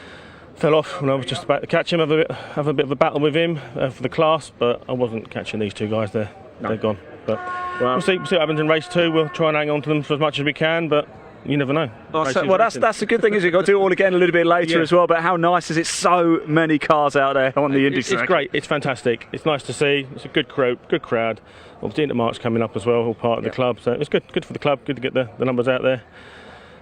Fell off when I was just about to catch him, have a bit of a battle with him for the class, but I wasn't catching these two guys there. No. They're gone. But we'll see what happens in race 2. We'll try and hang on to them for as much as we can, but you never know. Well, that's the good thing, is you've got to do it all again a little bit later as well. But how nice is it? So many cars out there on the Indy circuit. It's great. It's fantastic. It's nice to see. It's a good crowd. Obviously, Intermark's coming up as well, all part of the club. So it's good for the club. Good to get the numbers out there.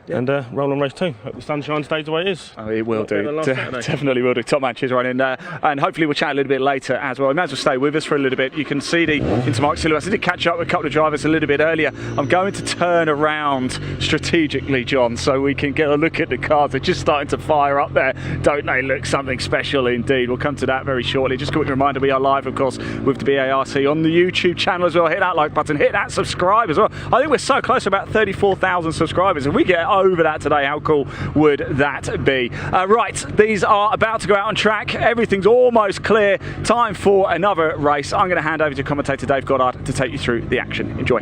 Yeah. And roll on race 2. Hope the sunshine stays the way it is. Oh, it will do. Definitely will do. Top man, cheers, Ryan. And hopefully we'll chat a little bit later as well. You might as well stay with us for a little bit. You can see the Intermark silhouettes. I did catch up with a couple of drivers a little bit earlier. I'm going to turn around strategically, John, so we can get a look at the cars. They're just starting to fire up there. Don't they look something special indeed? We'll come to that very shortly. Just a quick reminder, we are live, of course, with the BARC on the YouTube channel as well. Hit that like button, hit that subscribe as well. I think we're so close to about 34,000 subscribers. If we get over that today. How cool would that be? Right, these are about to go out on track. Everything's almost clear. Time for another race. I'm going to hand over to commentator Dave Goddard to take you through the action. Enjoy.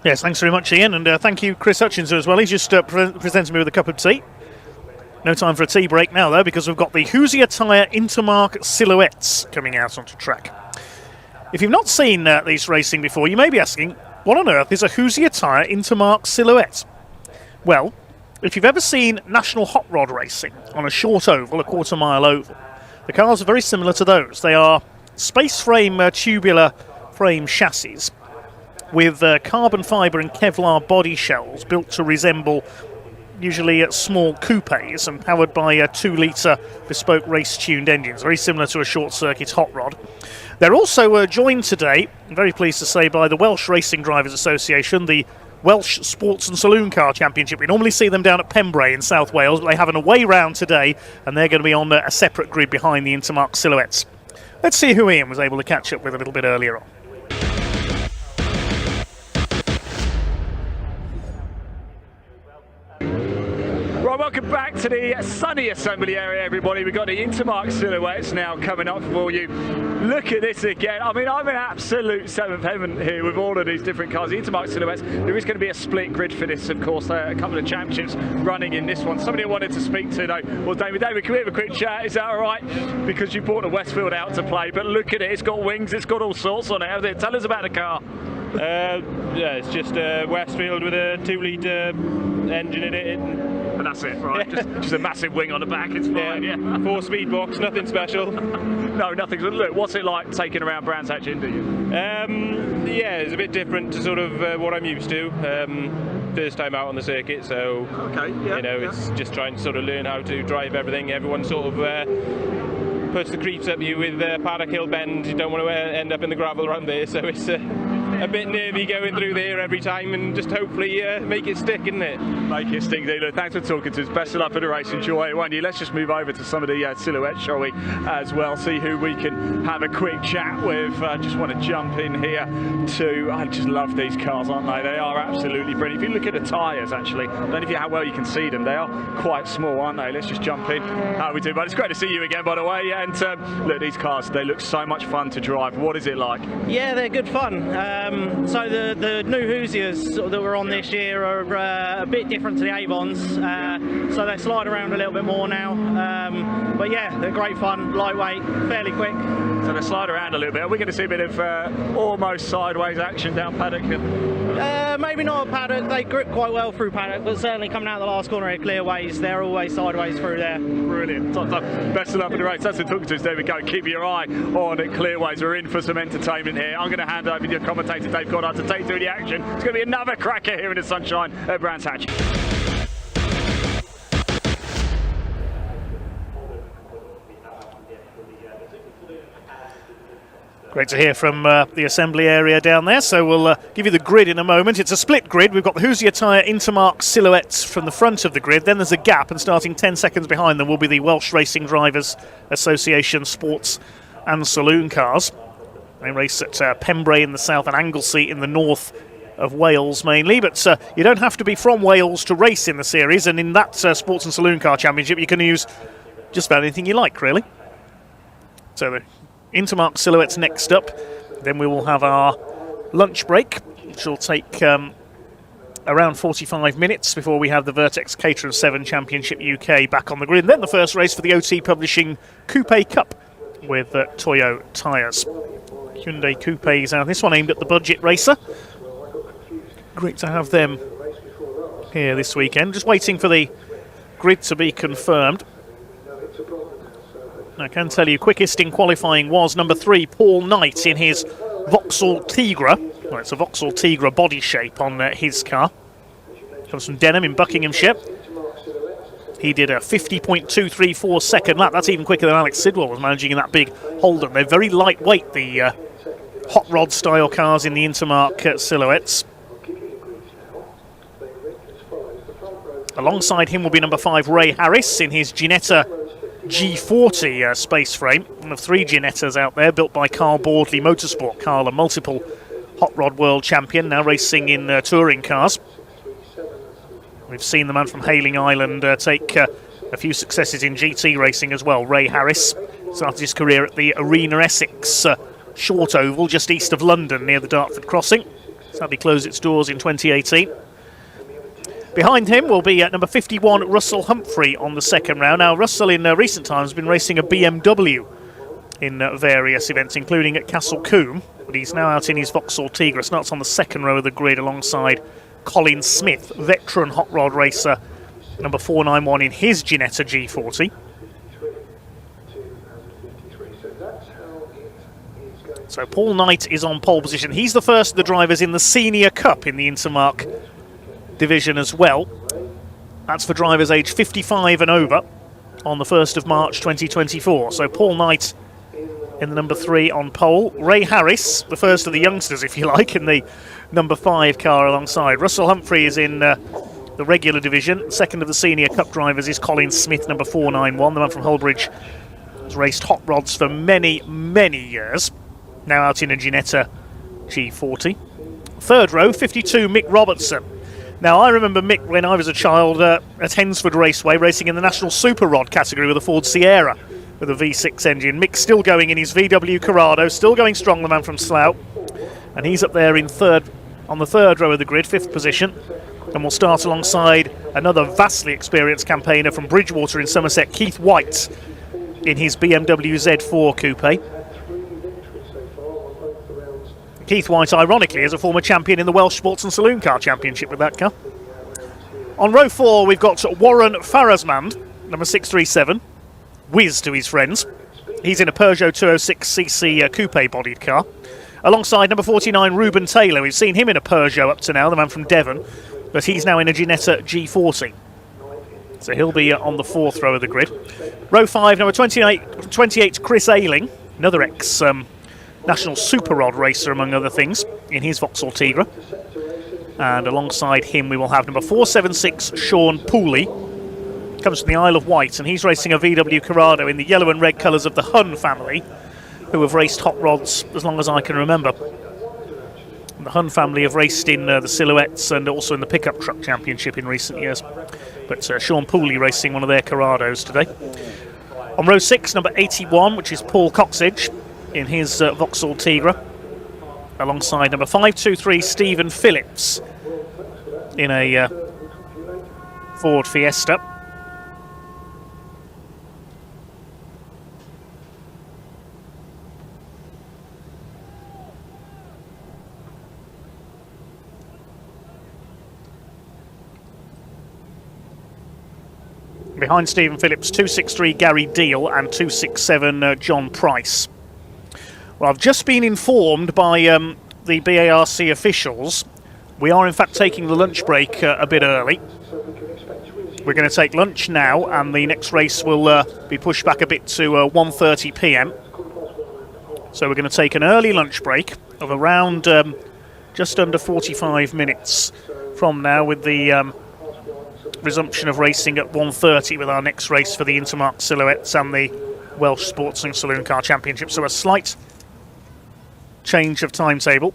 Yes, thanks very much, Ian, and thank you, Chris Hutchinson, as well. He's just presenting me with a cup of tea. No time for a tea break now, though, because we've got the Hoosier Tyre Intermarque Silhouettes coming out onto track. If you've not seen these racing before, you may be asking, what on earth is a Hoosier Tyre Intermarque Silhouette? Well, if you've ever seen National Hot Rod racing on a short oval, a quarter-mile oval, the cars are very similar to those. They are space frame tubular frame chassis with carbon fibre and Kevlar body shells built to resemble usually small coupes and powered by 2-litre bespoke race-tuned engines, very similar to a short-circuit hot rod. They're also joined today, I'm very pleased to say, by the Welsh Racing Drivers Association, the Welsh Sports and Saloon Car Championship. We normally see them down at Pembrey in South Wales, but they have an away round today, and they're going to be on a separate grid behind the Intermarque Silhouettes. Let's see who Ian was able to catch up with a little bit earlier on. Right, welcome back to the sunny assembly area, everybody. We've got the Intermarque Silhouettes now coming up for you. Look at this again. I mean, I'm in absolute seventh heaven here with all of these different cars. The Intermarque Silhouettes, there is going to be a split grid for this, of course. A couple of championships running in this one. Somebody I wanted to speak to, though, was David. David, can we have a quick chat? Is that all right? Because you brought the Westfield out to play, but look at it. It's got wings. It's got all sorts on it, hasn't it? Tell us about the car. Yeah, it's just a Westfield with a 2-litre engine in it. And that's it, right? Just a massive wing on the back, it's fine, yeah. 4-speed box, nothing special. No, nothing. Look, what's it like taking around Brands Hatch Indy? Yeah, it's a bit different to sort of what I'm used to. First time out on the circuit, so it's just trying to sort of learn how to drive everything. Everyone sort of puts the creeps up you with Paddock Hill Bend. You don't want to end up in the gravel around there, so it's a bit nervy going through there every time, and just hopefully make it stick, isn't it? Make it stick, Dealer. Thanks for talking to us. Best of luck for the race. Enjoy it, won't you? Let's just move over to some of the silhouettes, shall we, as well. See who we can have a quick chat with. Just want to jump in here to... I just love these cars, aren't they? They are absolutely brilliant. If you look at the tyres, actually, I don't know if how well you can see them. They are quite small, aren't they? Let's just jump in. How we do? But it's great to see you again, by the way. And look, these cars, they look so much fun to drive. What is it like? Yeah, they're good fun. So the new Hoosiers that were on this year are a bit different to the Avons, so they slide around a little bit more now. But yeah, they're great fun, lightweight, fairly quick. So they slide around a little bit. Are we going to see a bit of almost sideways action down Paddock Hill? Maybe not at Paddock. They grip quite well through Paddock, but certainly coming out the last corner at Clearways, they're always sideways through there. Brilliant. Top. Best of luck for the race. That's the talking to us. There we go. Keep your eye on it. Clearways. We're in for some entertainment here. I'm going to hand over to your commentator, Dave Goddard, to take through the action. It's going to be another cracker here in the sunshine at Brands Hatch. Great to hear from the assembly area down there, so we'll give you the grid in a moment. It's a split grid. We've got the Hoosier Tyre Intermarque Silhouettes from the front of the grid, then there's a gap, and starting 10 seconds behind them will be the Welsh Racing Drivers Association Sports and Saloon cars. They race at Pembrey in the south and Anglesey in the north of Wales mainly, but you don't have to be from Wales to race in the series, and in that Sports and Saloon Car Championship you can use just about anything you like, really. So the Intermarque Silhouettes next up, then we will have our lunch break, which will take around 45 minutes before we have the Vertex Caterham 7 Championship UK back on the grid, and then the first race for the OT Publishing Coupe Cup with Toyo tyres. Hyundai Coupes out. This one aimed at the budget racer. Great to have them here this weekend. Just waiting for the grid to be confirmed. I can tell you, quickest in qualifying was number 3, Paul Knight, in his Vauxhall Tigra. Well, it's a Vauxhall Tigra body shape on his car. Comes from Denham in Buckinghamshire. He did a 50.234 second lap. That's even quicker than Alex Sidwell was managing in that big Holden. They're very lightweight, the hot rod style cars in the Intermarque Silhouettes. Alongside him will be number 5, Ray Harris, in his Ginetta G40 space frame. One of 3 Ginettas out there, built by Carl Boardley Motorsport. Carl, a multiple hot rod world champion, now racing in touring cars. We've seen the man from Hayling Island take a few successes in GT racing as well. Ray Harris started his career at the Arena Essex short oval just east of London near the Dartford Crossing. Sadly closed its doors in 2018. Behind him will be number 51 Russell Humphrey on the second round. Now Russell in recent times has been racing a BMW in various events, including at Castle Combe, but he's now out in his Vauxhall Tigra. Starts on the second row of the grid alongside Colin Smith, veteran hot rod racer, number 491 in his Ginetta G40. So Paul Knight is on pole position. He's the first of the drivers in the Senior Cup in the Intermark division as well. That's for drivers aged 55 and over on the 1st of March 2024. So Paul Knight in the number 3 on pole. Ray Harris, the first of the youngsters, if you like, in the number 5 car alongside. Russell Humphrey is in the regular division. Second of the Senior Cup drivers is Colin Smith, number 491. The man from Hullbridge has raced hot rods for many, many years. Now out in a Ginetta G40. Third row, 52, Mick Robertson. Now, I remember Mick when I was a child at Hensford Raceway, racing in the National Super Rod category with a Ford Sierra with a V6 engine. Mick's still going in his VW Corrado, still going strong, the man from Slough. And he's up there in on the third row of the grid, 5th position. And we'll start alongside another vastly experienced campaigner from Bridgewater in Somerset, Keith White, in his BMW Z4 Coupe. Keith White, ironically, is a former champion in the Welsh Sports and Saloon Car Championship with that car. On row 4, we've got Warren Farasmand, number 637, Whiz to his friends. He's in a Peugeot 206cc coupe-bodied car. Alongside number 49, Ruben Taylor. We've seen him in a Peugeot up to now, the man from Devon, but he's now in a Ginetta G40. So he'll be on the 4th row of the grid. Row 5, number 28, Chris Ayling, another National Super Rod racer, among other things, in his Vauxhall Tigra. And alongside him we will have number 476, Sean Pooley. Comes from the Isle of Wight, and he's racing a VW Corrado in the yellow and red colours of the Hun family, who have raced hot rods as long as I can remember. And the Hun family have raced in the Silhouettes and also in the Pickup Truck Championship in recent years. But Sean Pooley racing one of their Corrados today. On row 6, number 81, which is Paul Coxidge, in his Vauxhall Tigra, alongside number 523 Stephen Phillips in a Ford Fiesta. Behind Stephen Phillips, 263 Gary Deal and 267 John Price. Well, I've just been informed by the BARC officials. We are in fact taking the lunch break a bit early. We're going to take lunch now, and the next race will be pushed back a bit to 1:30 p.m. So we're going to take an early lunch break of around just under 45 minutes from now, with the resumption of racing at 1:30 with our next race for the Intermark Silhouettes and the Welsh Sports and Saloon Car Championship. So a slight change of timetable.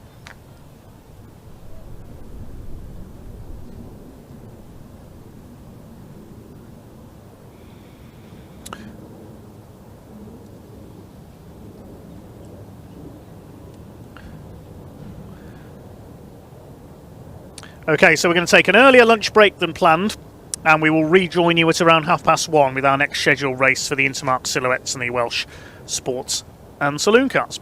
Okay, so we're going to take an earlier lunch break than planned, and we will rejoin you at around 1:30 with our next scheduled race for the Intermark Silhouettes and the Welsh Sports and Saloon Cars.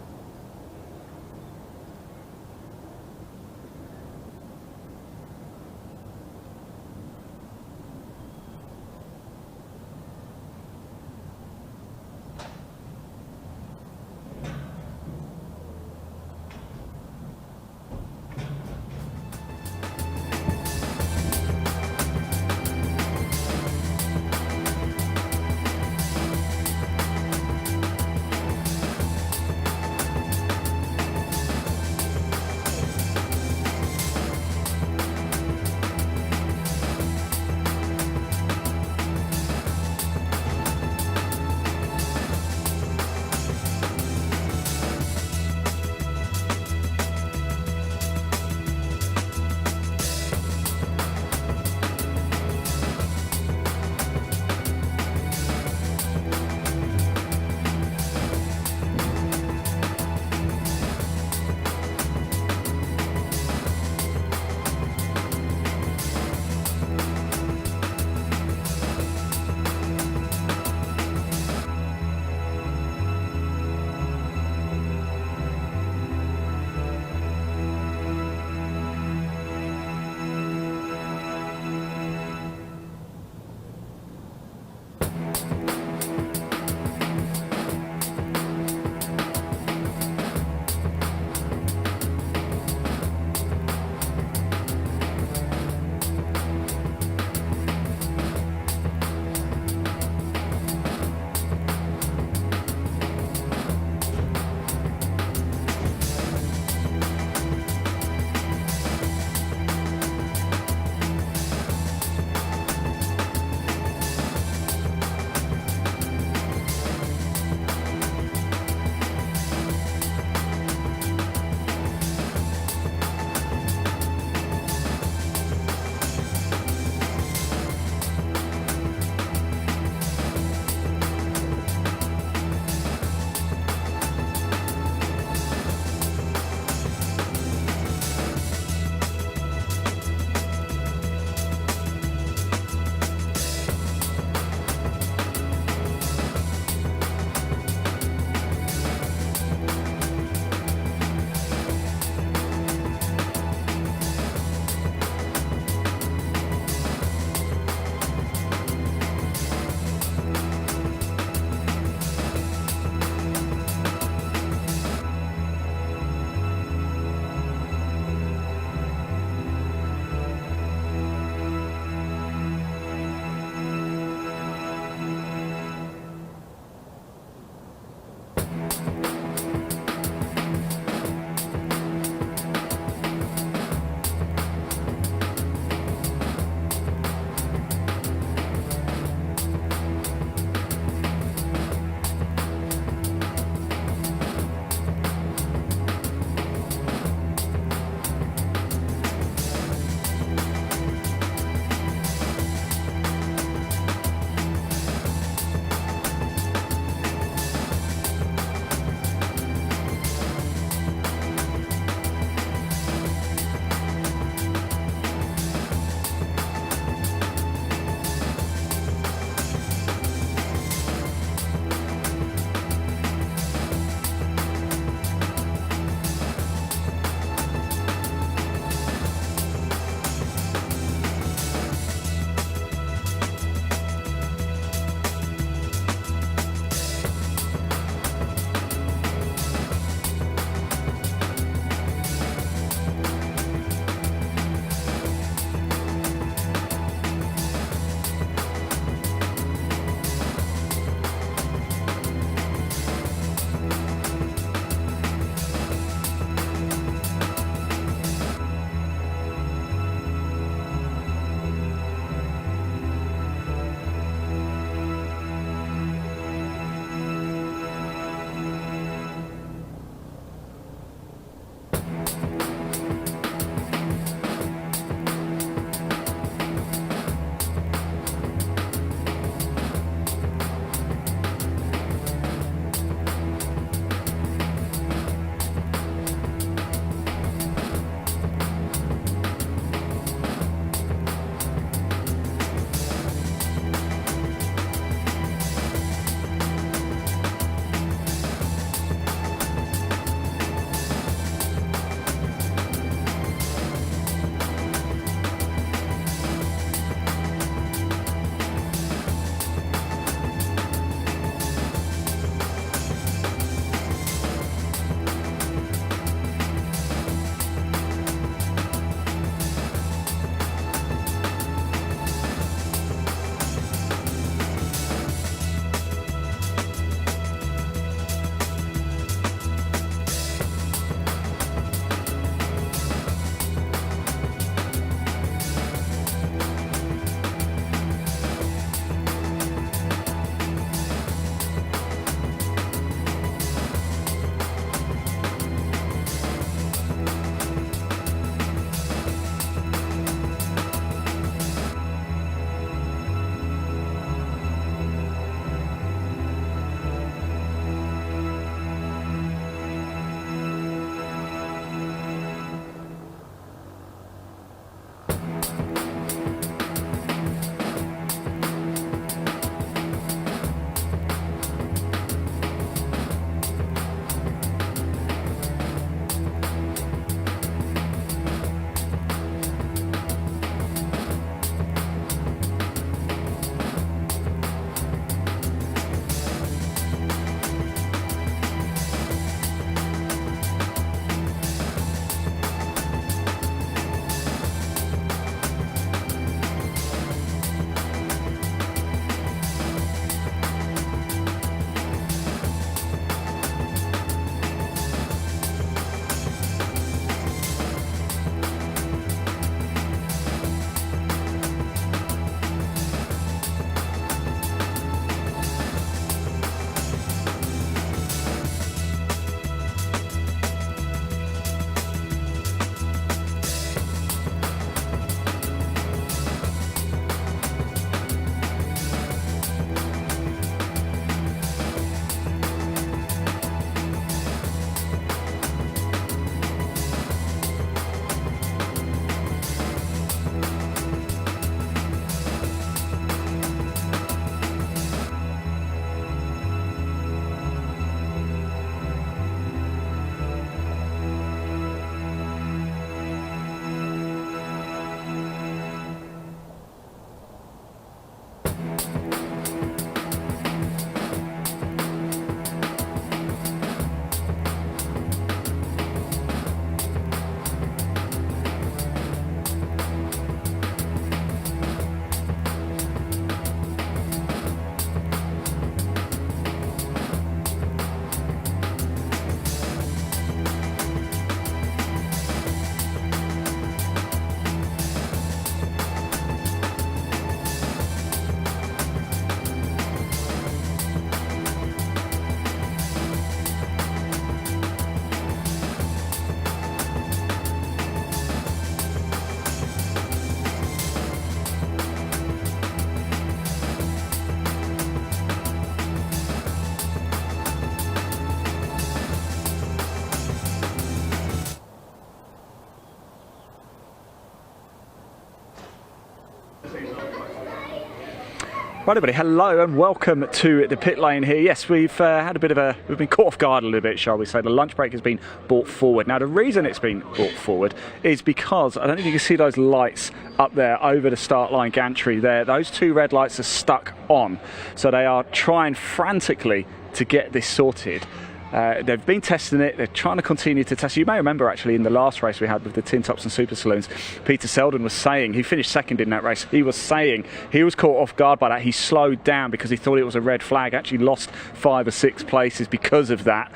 Right, everybody, hello and welcome to the pit lane here. Yes, we've had we've been caught off guard a little bit, shall we say. The lunch break has been brought forward. Now, the reason it's been brought forward is because, I don't know if you can see those lights up there over the start line gantry there. Those two red lights are stuck on. So they are trying frantically to get this sorted. They've been testing it, they're trying to continue to test it. You may remember actually in the last race we had with the Tin Tops and Super Saloons, Peter Selden was saying, he finished second in that race, he was saying he was caught off guard by that. He slowed down because he thought it was a red flag, actually lost 5 or 6 places because of that.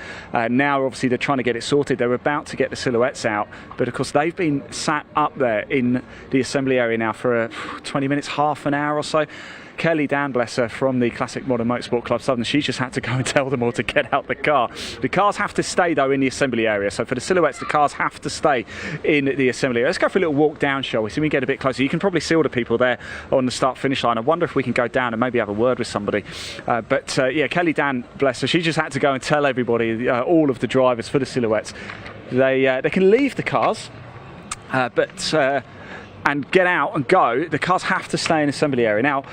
Now obviously they're trying to get it sorted. They're about to get the silhouettes out, but of course they've been sat up there in the assembly area now for 20 minutes, half an hour or so. Kelly Dan, bless her, from the Classic Modern Motorsport Club Southern, she just had to go and tell them all to get out the car. The cars have to stay though in the assembly area, so for the silhouettes the cars have to stay in the assembly area. Let's go for a little walk down, shall we? So we can get a bit closer. You can probably see all the people there on the start finish line. I wonder if we can go down and maybe have a word with somebody. Yeah, Kelly Dan, bless her, she just had to go and tell everybody, all of the drivers for the silhouettes, they can leave the cars, and get out and go. The cars have to stay in the assembly area. Now,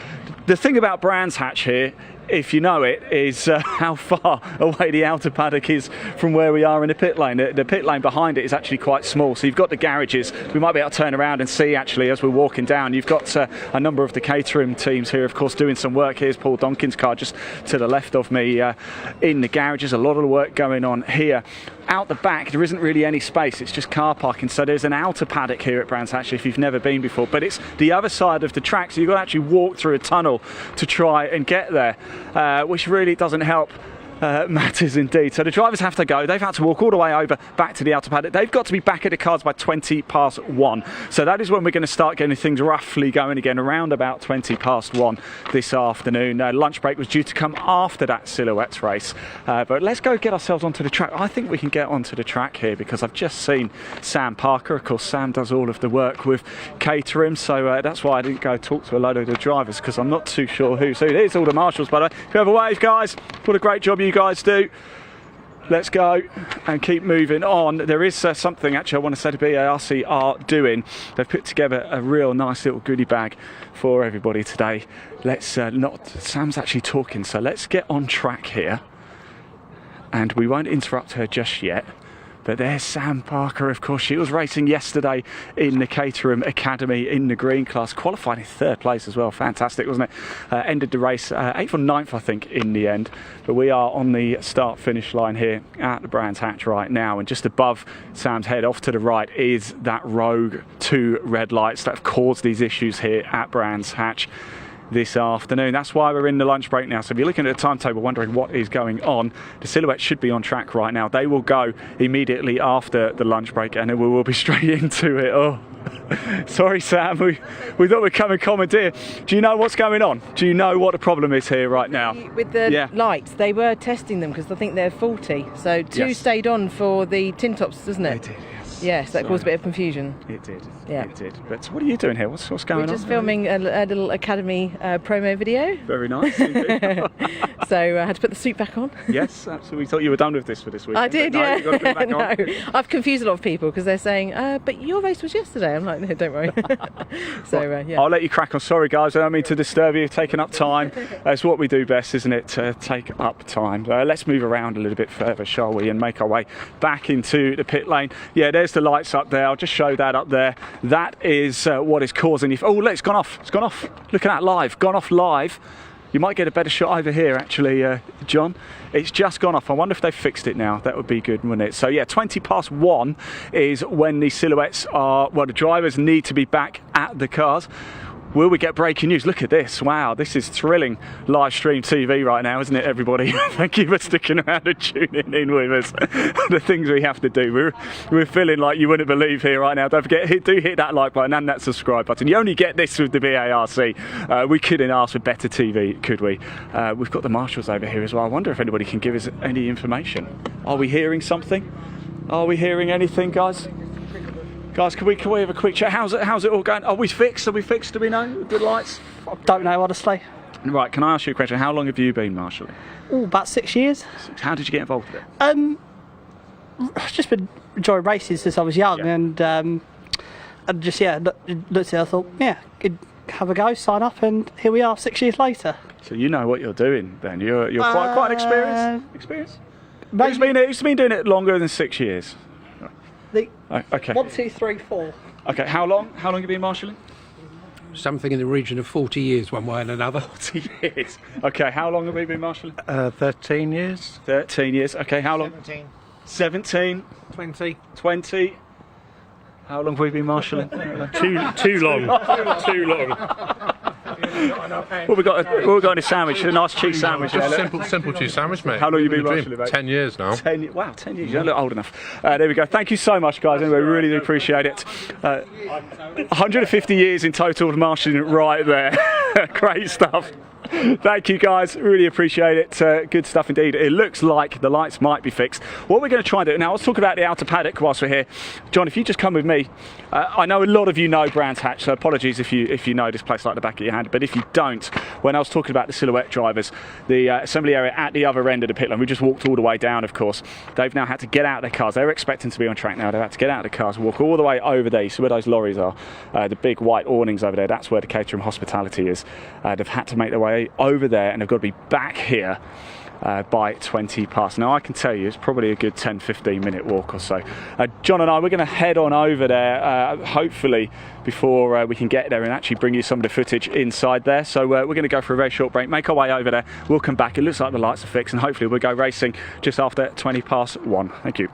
the thing about Brands Hatch here, if you know it, is how far away the outer paddock is from where we are in the pit lane. The pit lane behind it is actually quite small, so you've got the garages. We might be able to turn around and see actually as we're walking down. You've got a number of the Caterham teams here, of course, doing some work. Here's Paul Donkin's car just to the left of me in the garages. A lot of the work going on here. Out the back there isn't really any space, it's just car parking, so there's an outer paddock here at Brands Hatch if you've never been before, but it's the other side of the track, so you've got to actually walk through a tunnel to try and get there, which really doesn't help matters indeed. So the drivers have to go. They've had to walk all the way over back to the outer paddock. They've got to be back at the cars by 1:20 so that is when we're going to start getting things roughly going again, around about 1:20 this afternoon. Lunch break was due to come after that silhouettes race, but let's go get ourselves onto the track. I think we can get onto the track here because I've just seen Sam Parker. Of course, Sam does all of the work with Caterham, so that's why I didn't go talk to a load of the drivers, because I'm not too sure who. So here's all the marshals, by the way. Whoever wave, guys, what a great job you guys do. Let's go and keep moving on. There is something actually I want to say the BARC are doing. They've put together a real nice little goodie bag for everybody today. Let's Sam's actually talking, so let's get on track here and we won't interrupt her just yet. But there's Sam Parker, of course. She was racing yesterday in the Caterham Academy in the green class, qualified in 3rd place as well. Fantastic, wasn't it? Ended the race 8th or 9th, I think, in the end. But we are on the start-finish line here at the Brands Hatch right now, and just above Sam's head, off to the right, is that rogue 2 red lights that have caused these issues here at Brands Hatch this afternoon. That's why we're in the lunch break now. So if you're looking at the timetable wondering what is going on, the silhouette should be on track right now. They will go immediately after the lunch break and then we will be straight into it. Oh, sorry Sam, we thought we'd come and commandeer. Do you know what's going on? Do you know what the problem is here right now? With the lights, they were testing them because I think they're faulty. So 2 stayed on for the Tin Tops, doesn't it? They did, yes. Yes, that caused a bit of confusion. It did. Yeah. It did. But what are you doing here? What's going on? We're just filming a little Academy promo video. Very nice. So I had to put the suit back on. Yes, absolutely. We thought you were done with this for this week. I did, no, yeah. You've got to put it back on. I've confused a lot of people because they're saying, but your race was yesterday. I'm like, no, don't worry. So, yeah. I'll let you crack on. Sorry, guys. I don't mean to disturb you. Taking up time. It's what we do best, isn't it? To take up time. Let's move around a little bit further, shall we, and make our way back into the pit lane. Yeah, there's the lights up there. I'll just show that up there. That is what is causing it. Oh, look, it's gone off. It's gone off. Look at that live. Gone off live. You might get a better shot over here, actually, John. It's just gone off. I wonder if they've fixed it now. That would be good, wouldn't it? So, yeah, 1:20 is when the silhouettes are, well, the drivers need to be back at the cars. Will we get breaking news? Look at this. Wow, this is thrilling live stream TV right now, isn't it, everybody? Thank you for sticking around and tuning in with us. The things we have to do. We're feeling like you wouldn't believe here right now. Don't forget, do hit that like button and that subscribe button. You only get this with the BARC. We couldn't ask for better TV, could we? We've got the marshals over here as well. I wonder if anybody can give us any information. Are we hearing something? Are we hearing anything, guys? Guys, can we have a quick chat? How's it all going? Are we fixed? Are we fixed? Do we know? Good lights? I don't know, honestly. Right, can I ask you a question? How long have you been marshalling? Oh, about 6 years. How did you get involved with it? I've just been enjoying races since I was young, and just looked at it, I thought, yeah, have a go, sign up, and here we are 6 years later. So you know what you're doing then. You're quite an experienced. Who's been doing it longer than 6 years? Okay. 1, 2, 3, 4. Okay. How long have you been marshalling? Something in the region of 40 years, one way and another. 40 years. Okay. How long have you been marshalling? 13 years. 13 years. Okay. How long? 17. 17. 20. 20. How long have we been marshalling? Too long. Too long. What we got in a sandwich? A nice cheese sandwich. Just simple cheese sandwich, mate. How long have you been marshalling, mate? 10 years now. 10 years. You don't look old enough. There we go. Thank you so much, guys. Anyway, we really do appreciate it. 150 years in total of marshalling it right there. Great stuff. Thank you, guys. Really appreciate it. Good stuff indeed. It looks like the lights might be fixed. What we're going to try and do now, let's talk about the outer paddock whilst we're here. John, if you just come with me. I know a lot of you know Brands Hatch, so apologies if you know this place like the back of your hand. But if you don't, when I was talking about the silhouette drivers, the assembly area at the other end of the pit lane, we just walked all the way down, of course. They've now had to get out of their cars. They were expecting to be on track now. They've had to get out of the cars, walk all the way over there. You see where those lorries are, the big white awnings over there. That's where the Caterham Hospitality is. They've had to make their way over there, and they've got to be back here by 20 past. Now I can tell you it's probably a good 10-15 minute walk or so. John and I, we're going to head on over there hopefully before we can get there and actually bring you some of the footage inside there. So we're going to go for a very short break, make our way over there, we'll come back. It looks like the lights are fixed and hopefully we'll go racing just after 20 past 1. Thank you.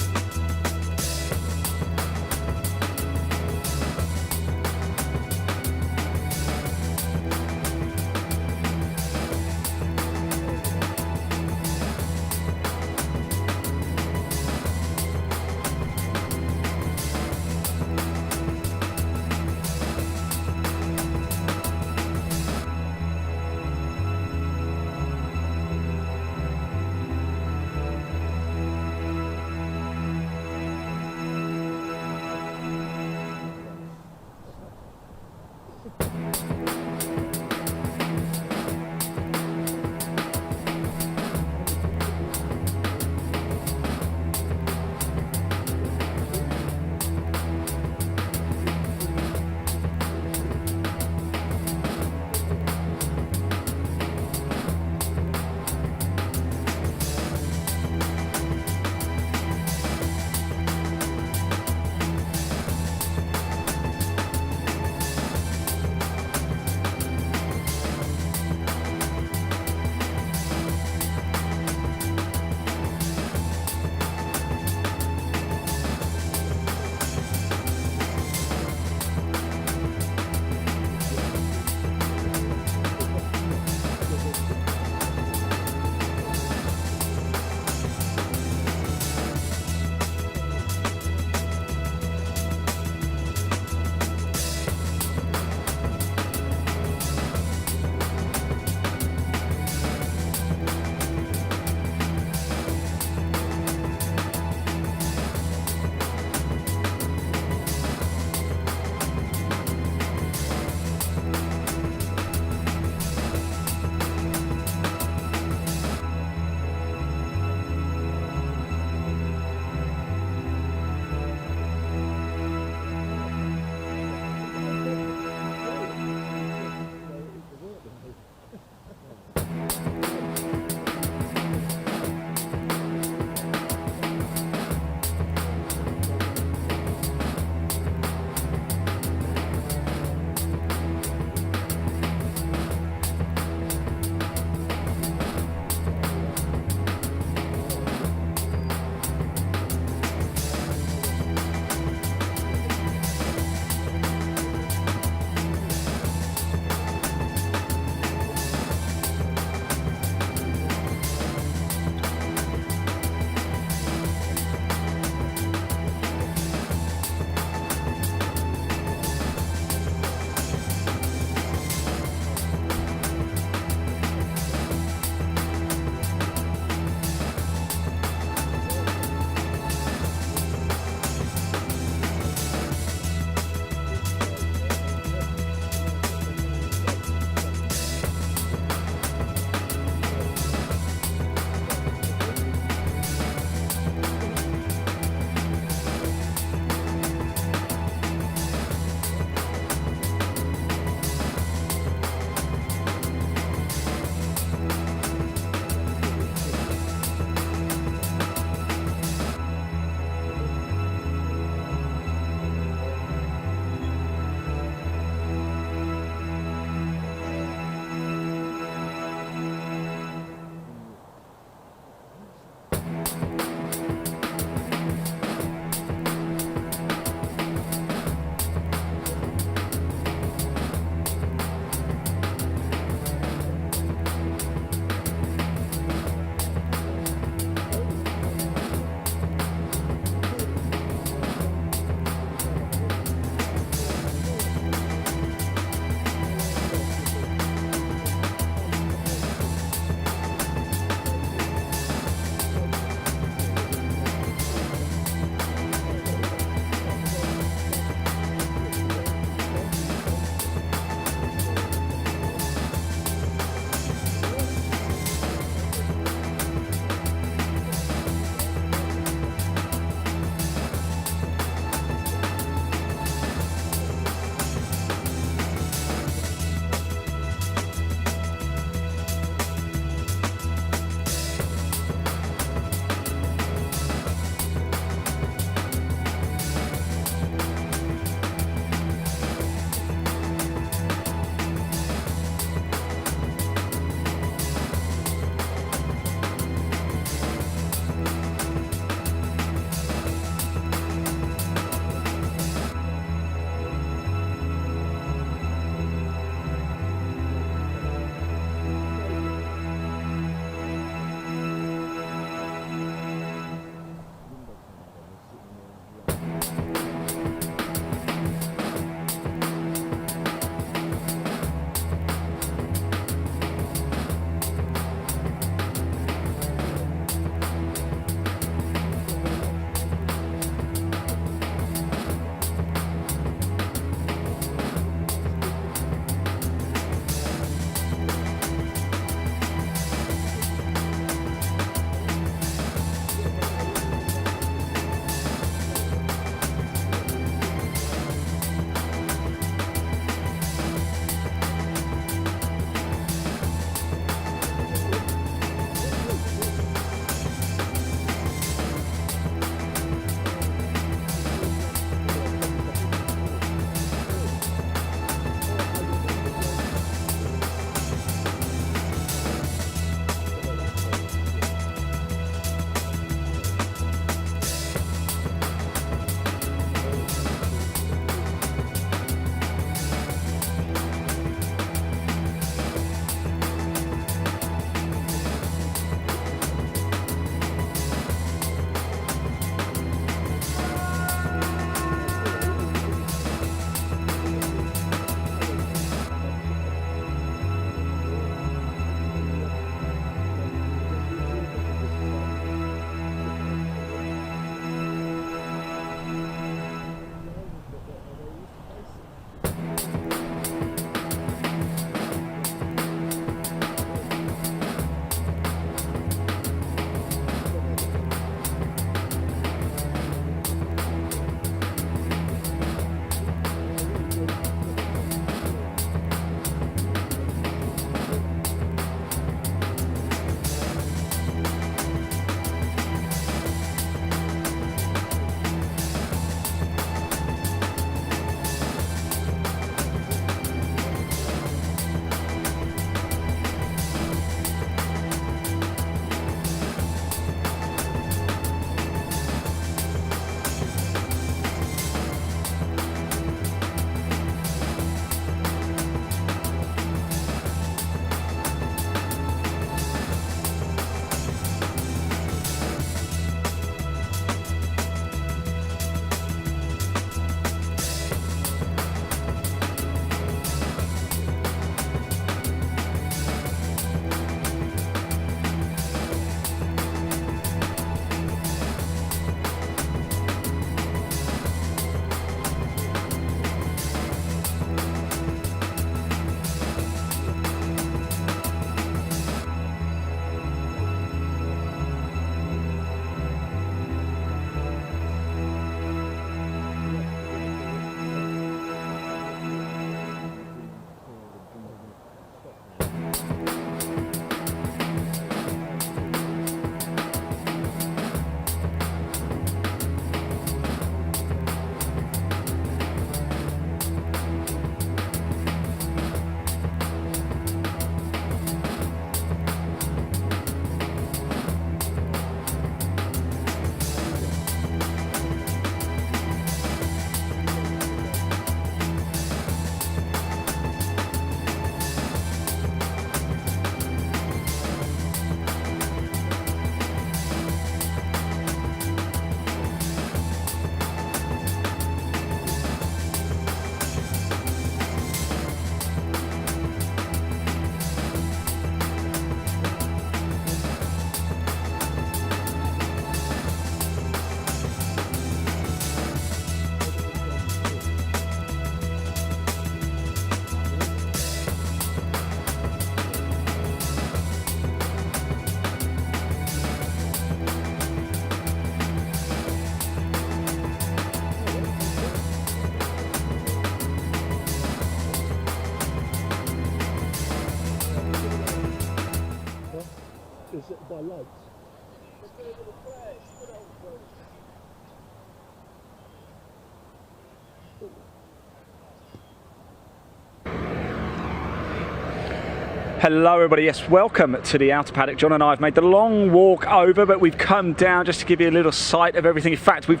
Hello everybody, yes, welcome to the outer paddock. John and I have made the long walk over, but we've come down just to give you a little sight of everything. In fact, I'm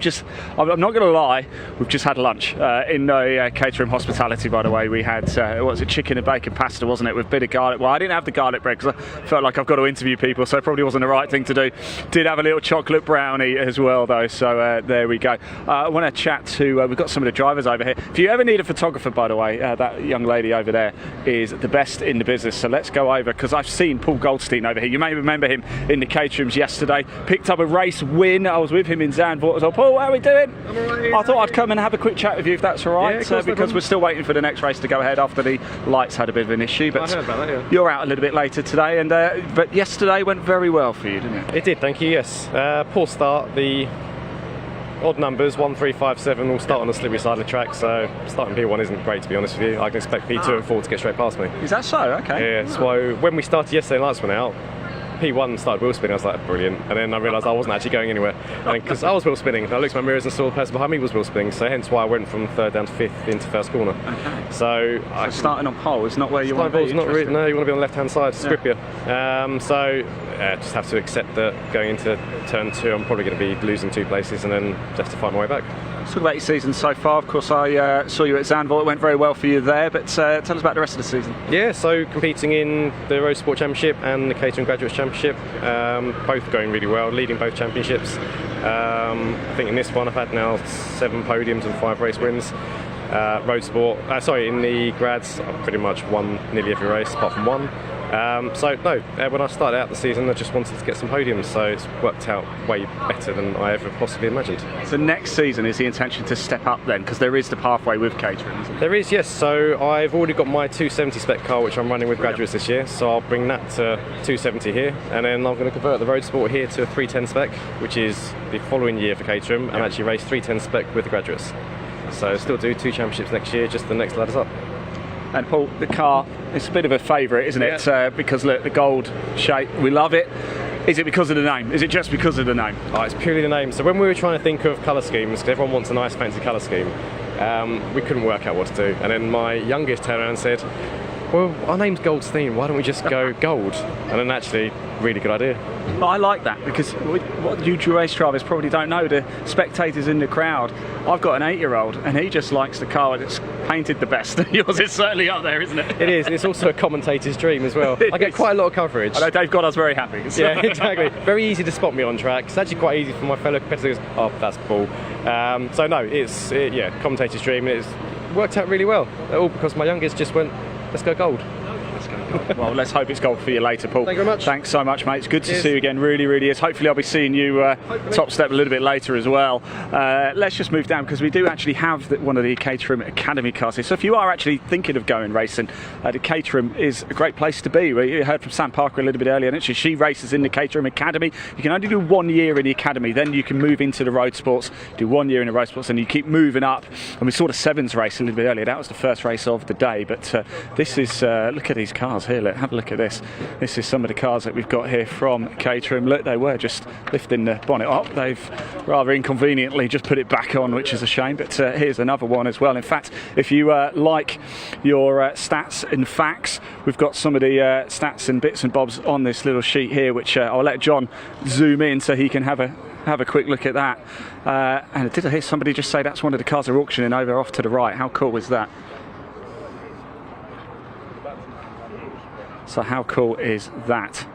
not going to lie, we've just had lunch in Caterham Hospitality, by the way. We had, what was it, chicken and bacon pasta, wasn't it, with a bit of garlic. Well, I didn't have the garlic bread because I felt like I've got to interview people, so it probably wasn't the right thing to do. Did have a little chocolate brownie as well, though, so there we go. I want to chat to, we've got some of the drivers over here. If you ever need a photographer, by the way, that young lady over there is the best in the business, so let's go over, because I've seen Paul Goldstein over here. You may remember him in the Caterhams yesterday. Picked up a race win. I was with him in Zandvoort as well. Paul, how are we doing? I'm all right. I thought I'd come and have a quick chat with you if that's all right, Yeah, because we're still waiting for the next race to go ahead after the lights had a bit of an issue. But I heard about that, yeah. You're out a little bit later today, and but yesterday went very well for you, didn't it? It did, thank you, yes. Poor start. The odd numbers, 1, 3, 5, 7, all start on the slippery side of the track, so starting P1 isn't great, to be honest with you. I can expect P2 and 4 to get straight past me. Is that so? Okay. Yeah, so when we started yesterday, lights went out. P1 started wheel spinning, I was like, brilliant. And then I realised I wasn't actually going anywhere. Because I was wheel spinning, and I looked at my mirrors and saw the person behind me was wheel spinning, so hence why I went from 3rd down to 5th into first corner. Okay. So starting on pole is not where you want to be. Not really, no, you want to be on the left hand side, scrippier. Just have to accept that going into turn 2 I'm probably going to be losing 2 places and then just to find my way back. Let's talk about your season so far. Of course, I saw you at Zandvoort. It went very well for you there, but tell us about the rest of the season. Yeah, so competing in the Road Sport Championship and the Caterham Graduates Championship, both going really well, leading both championships. I think in this one I've had now 7 podiums and 5 race wins. In the grads I've pretty much won nearly every race apart from one. When I started out the season I just wanted to get some podiums, so it's worked out way better than I ever possibly imagined. So next season is the intention to step up then, because there is the pathway with Caterham, isn't there? There is, yes. So I've already got my 270 spec car which I'm running with graduates this year, so I'll bring that to 270 here, and then I'm going to convert the Road Sport here to a 310 spec, which is the following year for Caterham, and actually race 310 spec with the graduates. So still do 2 championships next year, just the next ladders up. And Paul, the car, it's a bit of a favourite, isn't it? Yeah. Because look, the gold shape, we love it. Is it because of the name? Is it just because of the name? Oh, it's purely the name. So when we were trying to think of colour schemes, because everyone wants a nice fancy colour scheme, we couldn't work out what to do. And then my youngest turned around and said, well, our name's Goldstein, why don't we just go gold? And then actually, really good idea. But I like that, because what you race drivers probably don't know, the spectators in the crowd, I've got an 8-year-old and he just likes the car that's painted the best. Yours is certainly up there, isn't it? It is, and it's also a commentator's dream as well. I get quite a lot of coverage. I know Dave got us very happy. So. Yeah, exactly. Very easy to spot me on track. It's actually quite easy for my fellow competitors. Oh, that's Paul. Commentator's dream. It's worked out really well. All because my youngest just went, let's go gold. Well, let's hope it's gold for you later, Paul. Thank you very much. Thanks so much, mate. It's good to see you again. Really, really is. Hopefully I'll be seeing you top step a little bit later as well. Let's just move down, because we do actually have one of the Caterham Academy cars here. So if you are actually thinking of going racing, the Caterham is a great place to be. We heard from Sam Parker a little bit earlier, and actually she races in the Caterham Academy. You can only do 1 year in the Academy, then you can move into the road sports, do 1 year in the road sports, and you keep moving up. And we saw the Sevens race a little bit earlier. That was the first race of the day, but this is, look at these cars here. Have a look at this. This is some of the cars that we've got here from Caterham. Look, they were just lifting the bonnet up. They've rather inconveniently just put it back on, which is a shame, but here's another one as well. In fact, if you like your stats and facts, we've got some of the stats and bits and bobs on this little sheet here, which I'll let John zoom in so he can have a quick look at that. And did I hear somebody just say that's one of the cars they're auctioning over off to the right? How cool is that? So how cool is that?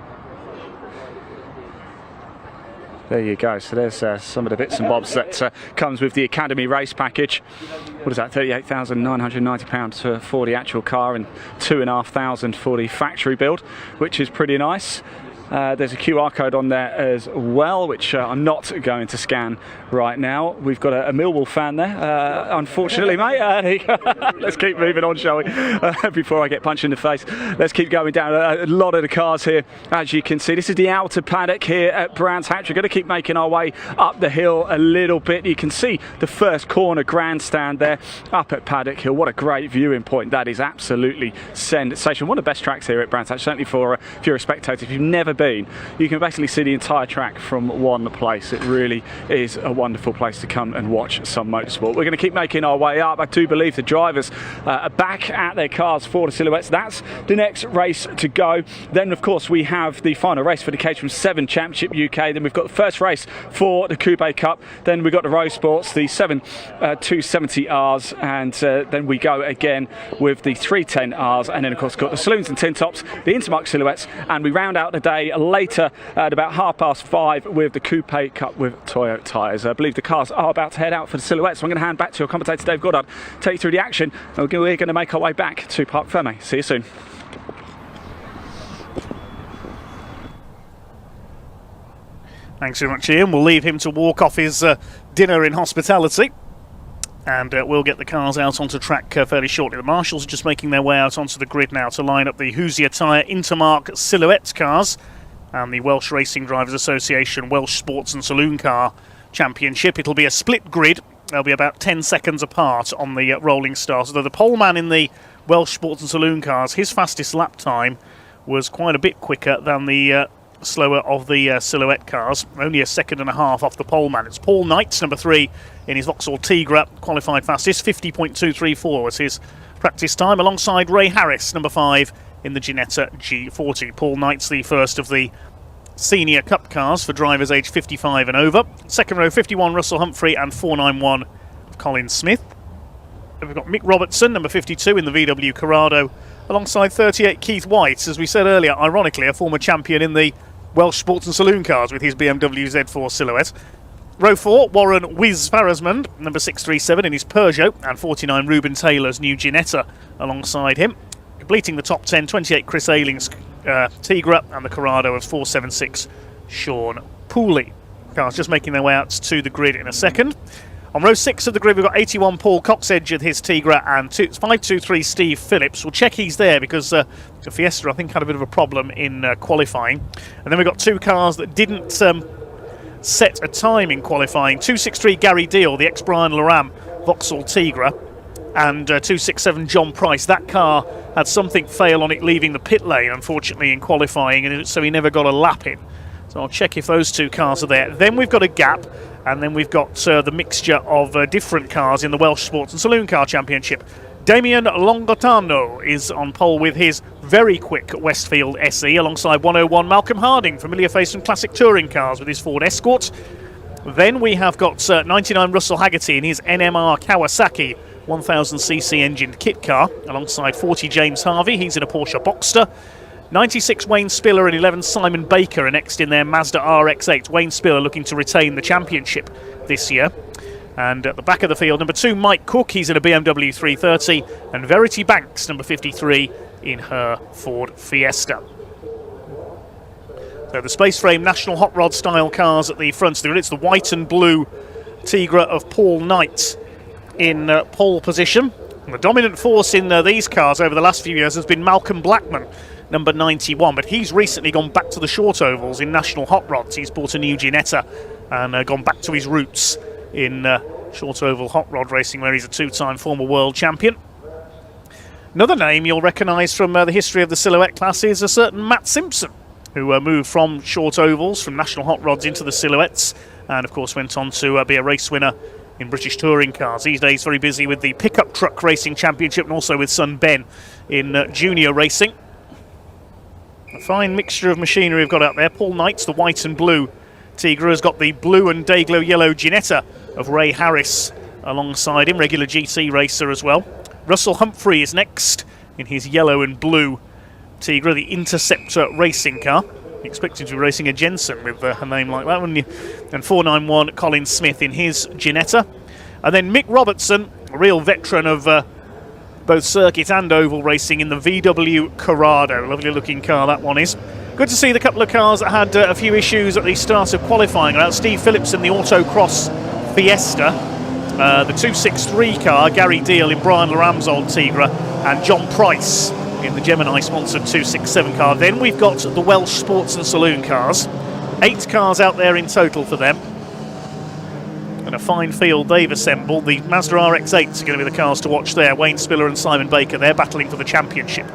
There you go. So there's some of the bits and bobs that comes with the Academy race package. What is that? £38,990 for the actual car and £2,500 for the factory build, which is pretty nice. There's a QR code on there as well, which I'm not going to scan right now. We've got a Millwall fan there, unfortunately, mate. Let's keep moving on, shall we? Before I get punched in the face. Let's keep going down. A lot of the cars here, as you can see. This is the outer paddock here at Brands Hatch. We're going to keep making our way up the hill a little bit. You can see the first corner grandstand there up at Paddock Hill. What a great viewing point. That is absolutely sensational. One of the best tracks here at Brands Hatch, certainly for if you're a spectator. If you've never been, you can basically see the entire track from one place. It really is a wonderful place to come and watch some motorsport. We're going to keep making our way up. I do believe the drivers are back at their cars for the silhouettes. That's the next race to go. Then, of course, we have the final race for the Caterham 7 Championship UK. Then we've got the first race for the Coupe Cup. Then we've got the Road Sports, the 7 270Rs, and then we go again with the 310Rs, and then, of course, got the saloons and tin tops, the Intermark silhouettes, and we round out the day later at about 5:30 with the Coupe Cup with Toyo tyres. I believe the cars are about to head out for the silhouettes, so I'm going to hand back to your commentator Dave Goddard, take you through the action, and we're going to make our way back to Parc Fermé. See you soon. Thanks very much, Ian. We'll leave him to walk off his dinner in hospitality, and we'll get the cars out onto track fairly shortly. The marshals are just making their way out onto the grid now to line up the Hoosier Tyre Intermark Silhouette cars and the Welsh Racing Drivers Association Welsh Sports and Saloon Car Championship. It'll be a split grid. They'll be about 10 seconds apart on the rolling start. Although the poleman in the Welsh Sports and Saloon cars, his fastest lap time was quite a bit quicker than the slower of the silhouette cars, only a second and a half off the poleman. It's Paul Knight, number 3 in his Vauxhall Tigra, qualified fastest. 50.234 was his practice time, alongside Ray Harris, number 5 in the Ginetta G40. Paul Knight's the first of the senior cup cars for drivers aged 55 and over. Second row, 51 Russell Humphrey and 491 Colin Smith. Then we've got Mick Robertson, number 52 in the VW Corrado, alongside 38 Keith White, as we said earlier, ironically a former champion in the Welsh Sports and Saloon cars with his BMW Z4 Silhouette. Row 4, Warren Wiz Farasmond, number 637 in his Peugeot, and 49 Ruben Taylor's new Ginetta alongside him. Completing the top 10, 28 Chris Ayling's Tigra, and the Corrado of 476 Sean Pooley. Cars just making their way out to the grid in a second. On row 6 of the grid, we've got 81 Paul Coxedge with his Tigra and 523 Steve Phillips. We'll check he's there because the Fiesta, I think, had a bit of a problem in qualifying. And then we've got 2 cars that didn't set a time in qualifying. 263 Gary Deal, the ex-Brian Laram Vauxhall Tigra, and 267 John Price. That car had something fail on it leaving the pit lane, unfortunately, in qualifying, and so he never got a lap in. So I'll check if those 2 cars are there. Then we've got a gap, and then we've got the mixture of different cars in the Welsh Sports and Saloon Car Championship. Damien Longotano is on pole with his very quick Westfield SE, alongside 101 Malcolm Harding, familiar face from classic touring cars with his Ford Escort. Then we have got 99 Russell Haggerty in his NMR Kawasaki 1000cc engined kit car, alongside 40 James Harvey, he's in a Porsche Boxster. 96 Wayne Spiller and 11 Simon Baker are next in their Mazda RX-8. Wayne Spiller looking to retain the championship this year. And at the back of the field, number 2 Mike Cook, he's in a BMW 330, and Verity Banks, number 53, in her Ford Fiesta. So the space frame National Hot Rod style cars at the front of the grid. It's the white and blue Tigra of Paul Knight in pole position. And the dominant force in these cars over the last few years has been Malcolm Blackman, number 91, but he's recently gone back to the short ovals in National Hot Rods. He's bought a new Ginetta and gone back to his roots in short oval hot rod racing, where he's a 2-time former world champion. Another name you'll recognise from the history of the silhouette class is a certain Matt Simpson, who moved from short ovals, from National Hot Rods into the silhouettes, and of course went on to be a race winner in British touring cars. These days very busy with the pickup truck racing championship and also with son Ben in junior racing. A fine mixture of machinery we've got out there. Paul Knight's the white and blue Tigra has got the blue and Dayglow yellow Ginetta of Ray Harris alongside him, regular GT racer as well. Russell Humphrey is next in his yellow and blue Tigra, the Interceptor racing car. Expected to be racing a Jensen with a name like that, wouldn't you? And 491 Colin Smith in his Ginetta. And then Mick Robertson, a real veteran of both circuit and oval racing, in the VW Corrado. Lovely looking car that one is. Good to see the couple of cars that had a few issues at the start of qualifying. About Steve Phillips in the Autocross Fiesta, the 263 car, Gary Deal in Brian Laram's old Tigra, and John Price in the Gemini-sponsored 267 car. Then we've got the Welsh Sports and Saloon cars. 8 cars out there in total for them. And a fine field they've assembled. The Mazda RX-8s are going to be the cars to watch there. Wayne Spiller and Simon Baker, they're battling for the championship.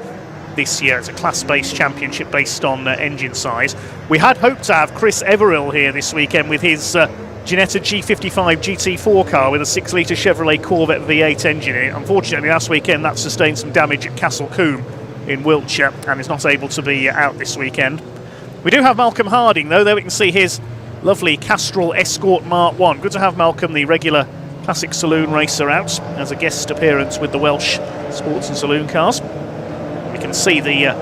this year. It's a class-based championship based on engine size. We had hoped to have Chris Everill here this weekend with his Ginetta G55 GT4 car with a 6-litre Chevrolet Corvette V8 engine in it. Unfortunately, last weekend that sustained some damage at Castle Combe in Wiltshire and is not able to be out this weekend. We do have Malcolm Harding, though. There we can see his lovely Castrol Escort Mark 1. Good to have Malcolm, the regular classic saloon racer, out as a guest appearance with the Welsh sports and saloon cars. We can see the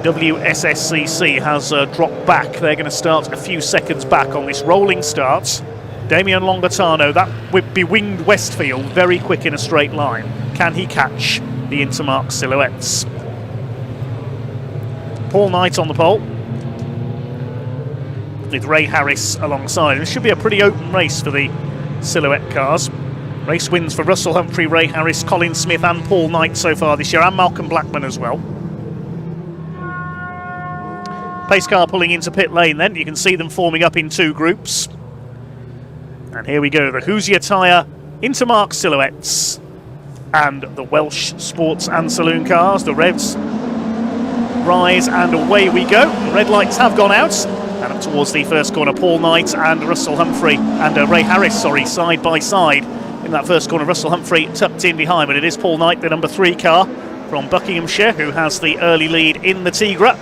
WSSCC has dropped back. They're going to start a few seconds back on this rolling start. Damian Longatano, that would be winged Westfield, very quick in a straight line. Can he catch the Intermark silhouettes? Paul Knight on the pole, with Ray Harris alongside. This should be a pretty open race for the silhouette cars. Race wins for Russell Humphrey, Ray Harris, Colin Smith and Paul Knight so far this year, and Malcolm Blackman as well. Pace car pulling into pit lane then. You can see them forming up in two groups. And here we go, the Hoosier Tyre Intermark silhouettes and the Welsh sports and saloon cars. The revs rise and away we go. The red lights have gone out. And up towards the first corner, Paul Knight and Russell Humphrey and Ray Harris, side by side. In that first corner, Russell Humphrey tucked in behind, but it is Paul Knight, the number 3 car from Buckinghamshire, who has the early lead in the Tigra.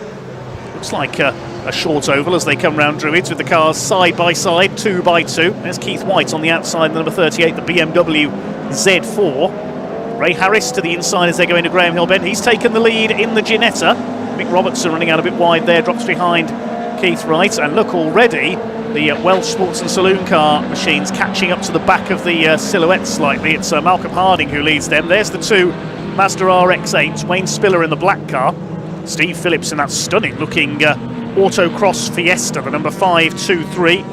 Looks like a short oval as they come round Druids with the cars side by side, 2 by 2. There's Keith White on the outside, the number 38, the BMW Z4. Ray Harris to the inside as they go into Graham Hill Bend. He's taken the lead in the Ginetta. Mick Robertson running out a bit wide there, drops behind Keith Wright, and look, already the Welsh sports and saloon car machines catching up to the back of the silhouette slightly. It's Malcolm Harding who leads them. There's the 2 Mazda RX-8s, Wayne Spiller in the black car, Steve Phillips in that stunning looking Autocross Fiesta, the number 523.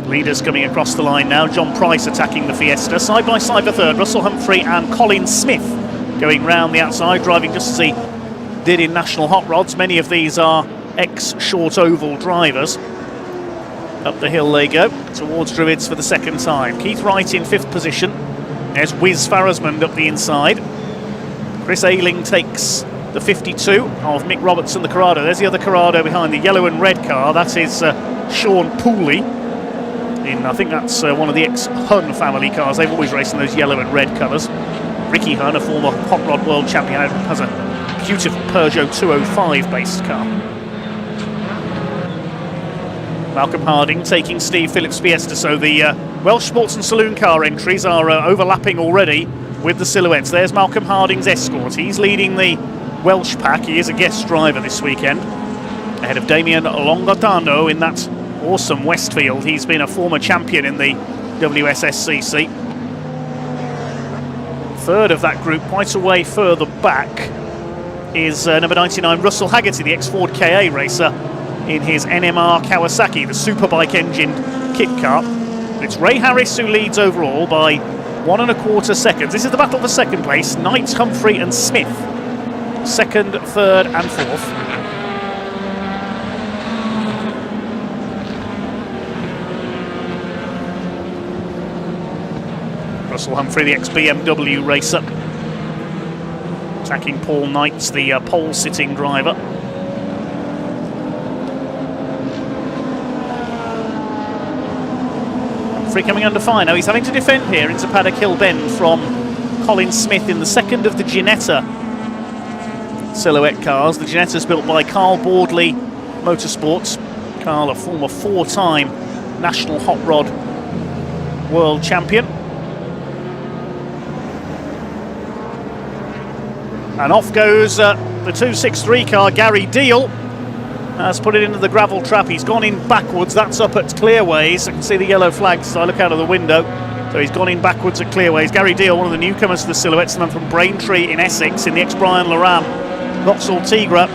Leaders coming across the line now. John Price attacking the Fiesta. Side by side for third, Russell Humphrey and Colin Smith going round the outside, driving just as he did in National Hot Rods. Many of these are ex-short oval drivers. Up the hill they go, towards Druids for the second time. Keith Wright in 5th position. There's Wiz Farrismond up the inside. Chris Ayling takes the 52 of Mick Robertson, the Corrado. There's the other Corrado behind the yellow and red car. That is Sean Pooley. I think that's one of the ex-Hun family cars. They've always raced in those yellow and red colours. Ricky Hun, a former Hot Rod World Champion, has a beautiful Peugeot 205 based car. Malcolm Harding taking Steve Phillips Fiesta. So the Welsh sports and saloon car entries are overlapping already with the silhouettes. There's Malcolm Harding's Escort. He's leading the Welsh pack. He is a guest driver this weekend, ahead of Damian Longatano in that awesome Westfield. He's been a former champion in the WSSCC. Third of that group, quite a way further back, is number 99 Russell Haggerty, the ex-Ford KA racer in his NMR Kawasaki, the Superbike engine kit car. It's Ray Harris who leads overall by 1 1/4 seconds. This is the battle for second place. Knight, Humphrey and Smith, second, third and fourth. Russell Humphrey, the ex-BMW racer, attacking Paul Knight, the pole-sitting driver. Humphrey coming under fire now. He's having to defend here into Paddock Hill Bend from Colin Smith in the second of the Ginetta silhouette cars. The Ginetta's built by Carl Boardley Motorsports. Carl, a former 4-time National Hot Rod World Champion. And off goes the 263 car. Gary Deal has put it into the gravel trap. He's gone in backwards. That's up at Clearways. I can see the yellow flags as I look out of the window. So he's gone in backwards at Clearways. Gary Deal, one of the newcomers to the silhouettes, the man from Braintree in Essex in the ex-Brian Laram Vauxhall Tigra.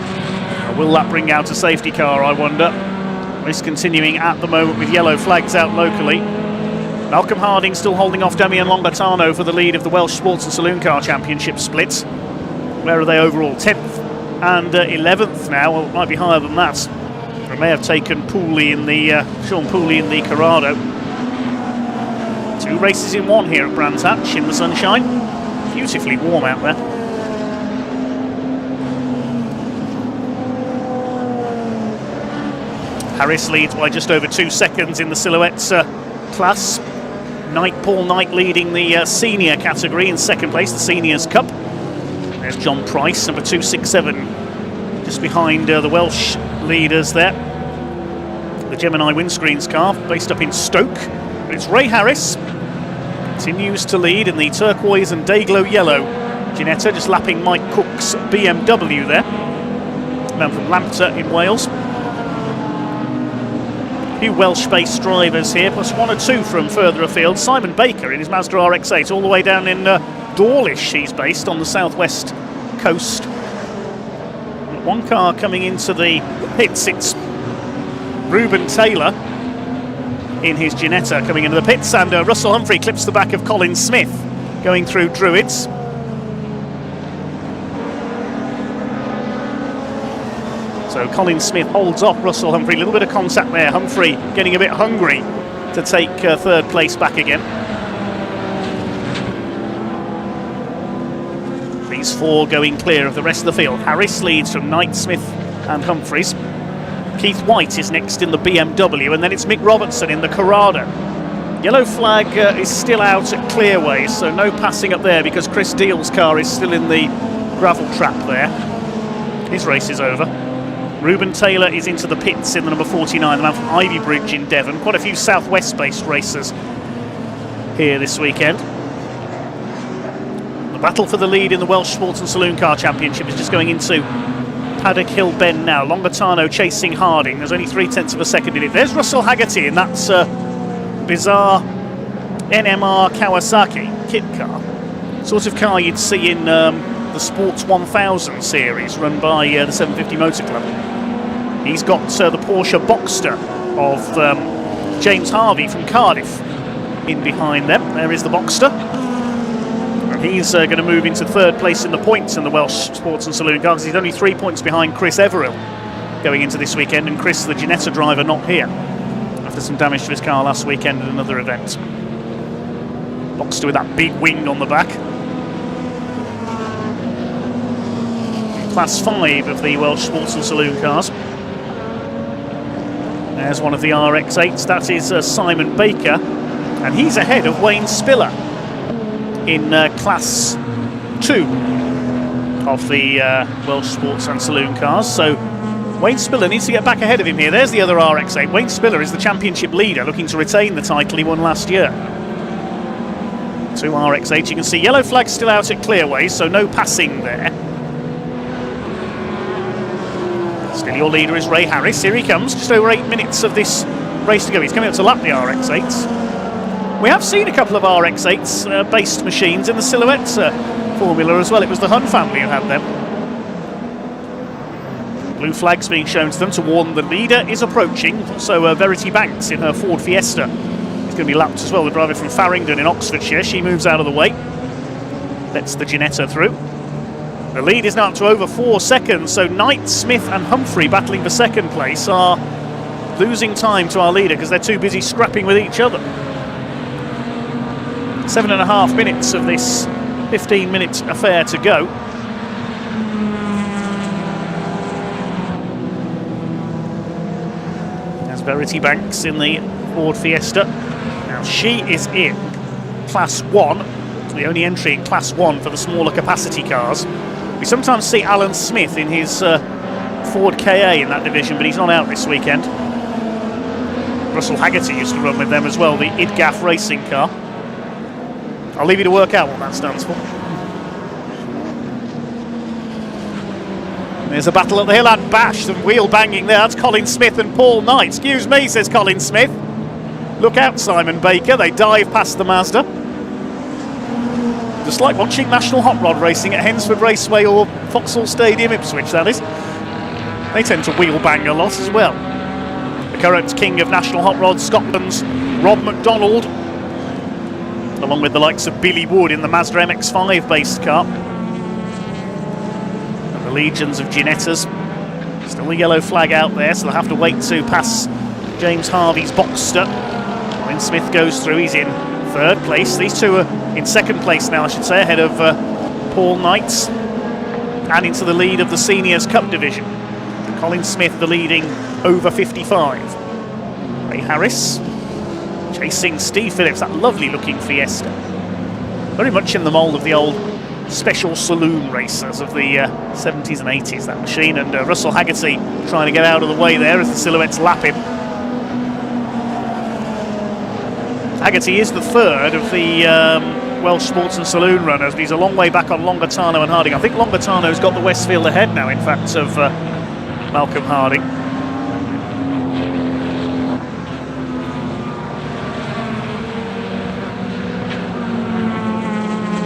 Will that bring out a safety car, I wonder? Race continuing at the moment with yellow flags out locally. Malcolm Harding still holding off Damian Longatano for the lead of the Welsh Sports and Saloon Car Championship splits. Where are they overall? 10th and 11th now. Well, it might be higher than that. They may have taken Pooley in the Sean Pooley in the Corrado. 2 races in one here at Brands Hatch in the sunshine. Beautifully warm out there. Harris leads by just over 2 seconds in the silhouettes class. Paul Knight leading the senior category in second place, the Seniors Cup. There's John Price, number 267, just behind the Welsh leaders there. The Gemini windscreens car, based up in Stoke. But it's Ray Harris, continues to lead in the turquoise and day-glow yellow Ginetta, just lapping Mike Cook's BMW there. Man from Lambton in Wales. A few Welsh-based drivers here, plus 1 or 2 from further afield. Simon Baker in his Mazda RX-8, all the way down in Dawlish he's based, on the southwest coast. One car coming into the pits, it's Ruben Taylor in his Ginetta coming into the pits, and Russell Humphrey clips the back of Colin Smith going through Druids. So Colin Smith holds off Russell Humphrey. A little bit of contact there. Humphrey getting a bit hungry to take third place back again. These 4 going clear of the rest of the field. Harris leads from Knight, Smith and Humphreys. Keith White is next in the BMW, and then it's Mick Robertson in the Corrado. Yellow flag is still out at Clearway, so no passing up there because Chris Deal's car is still in the gravel trap there. His race is over. Ruben Taylor is into the pits in the number 49, the man from Ivybridge in Devon. Quite a few southwest-based racers here this weekend. The battle for the lead in the Welsh Sports and Saloon Car Championship is just going into Paddock Hill Bend now. Longatano chasing Harding. There's only 0.3 of a second in it. There's Russell Haggerty in that bizarre NMR Kawasaki kit car. Sort of car you'd see in the Sports 1000 series run by the 750 Motor Club. He's got the Porsche Boxster of James Harvey from Cardiff in behind them. There is the Boxster. And he's going to move into third place in the points in the Welsh Sports and Saloon car, because he's only 3 points behind Chris Everill going into this weekend, and Chris, the Ginetta driver, not here after some damage to his car last weekend at another event. Boxster with that big wing on the back. Class 5 of the Welsh Sports and Saloon cars. There's one of the RX-8s, that is Simon Baker, and he's ahead of Wayne Spiller in Class 2 of the Welsh Sports and Saloon cars. So Wayne Spiller needs to get back ahead of him here. There's the other RX-8. Wayne Spiller is the championship leader, looking to retain the title he won last year. 2 RX-8, you can see yellow flag still out at Clearway, so no passing there. Still your leader is Ray Harris. Here he comes, just over 8 minutes of this race to go. He's coming up to lap the RX-8s. We have seen a couple of RX-8s based machines in the Silhouettes formula as well. It was the Hun family who had them. Blue flags being shown to them to warn the leader is approaching. Also Verity Banks in her Ford Fiesta is going to be lapped as well. The driver from Farringdon in Oxfordshire. She moves out of the way. Lets the Ginetta through. The lead is now up to over 4 seconds, so Knight, Smith and Humphrey battling for second place are losing time to our leader because they're too busy scrapping with each other. 7.5 minutes of this 15-minute affair to go. There's Verity Banks in the Ford Fiesta. Now she is in Class 1, the only entry in Class 1 for the smaller capacity cars. We sometimes see Alan Smith in his Ford KA in that division, but he's not out this weekend. Russell Haggerty used to run with them as well, the IDGAF racing car. I'll leave you to work out what that stands for. There's a battle at the hill and bash, some wheel banging there. That's Colin Smith and Paul Knight. Excuse me, says Colin Smith. Look out, Simon Baker. They dive past the Mazda. Just like watching National Hot Rod racing at Hensford Raceway or Vauxhall Stadium, Ipswich, that is. They tend to wheel bang a lot as well. The current king of National Hot Rod, Scotland's Rob McDonald, along with the likes of Billy Wood in the Mazda MX-5 based car. And the legions of Ginettas. Still a yellow flag out there, so they'll have to wait to pass James Harvey's Boxster. When Smith goes through, he's in third place. These two are in second place now, I should say, ahead of Paul Knight, and into the lead of the Seniors Cup division. Colin Smith, the leading over 55. Ray Harris chasing Steve Phillips, that lovely looking Fiesta. Very much in the mould of the old special saloon racers of the 70s and 80s, that machine. And Russell Haggerty trying to get out of the way there as the silhouettes lap him. Haggerty is the third of the Welsh Sports and Saloon runners, but he's a long way back on Longitano and Harding. I think Longitano's got the Westfield ahead now, in fact, of Malcolm Harding.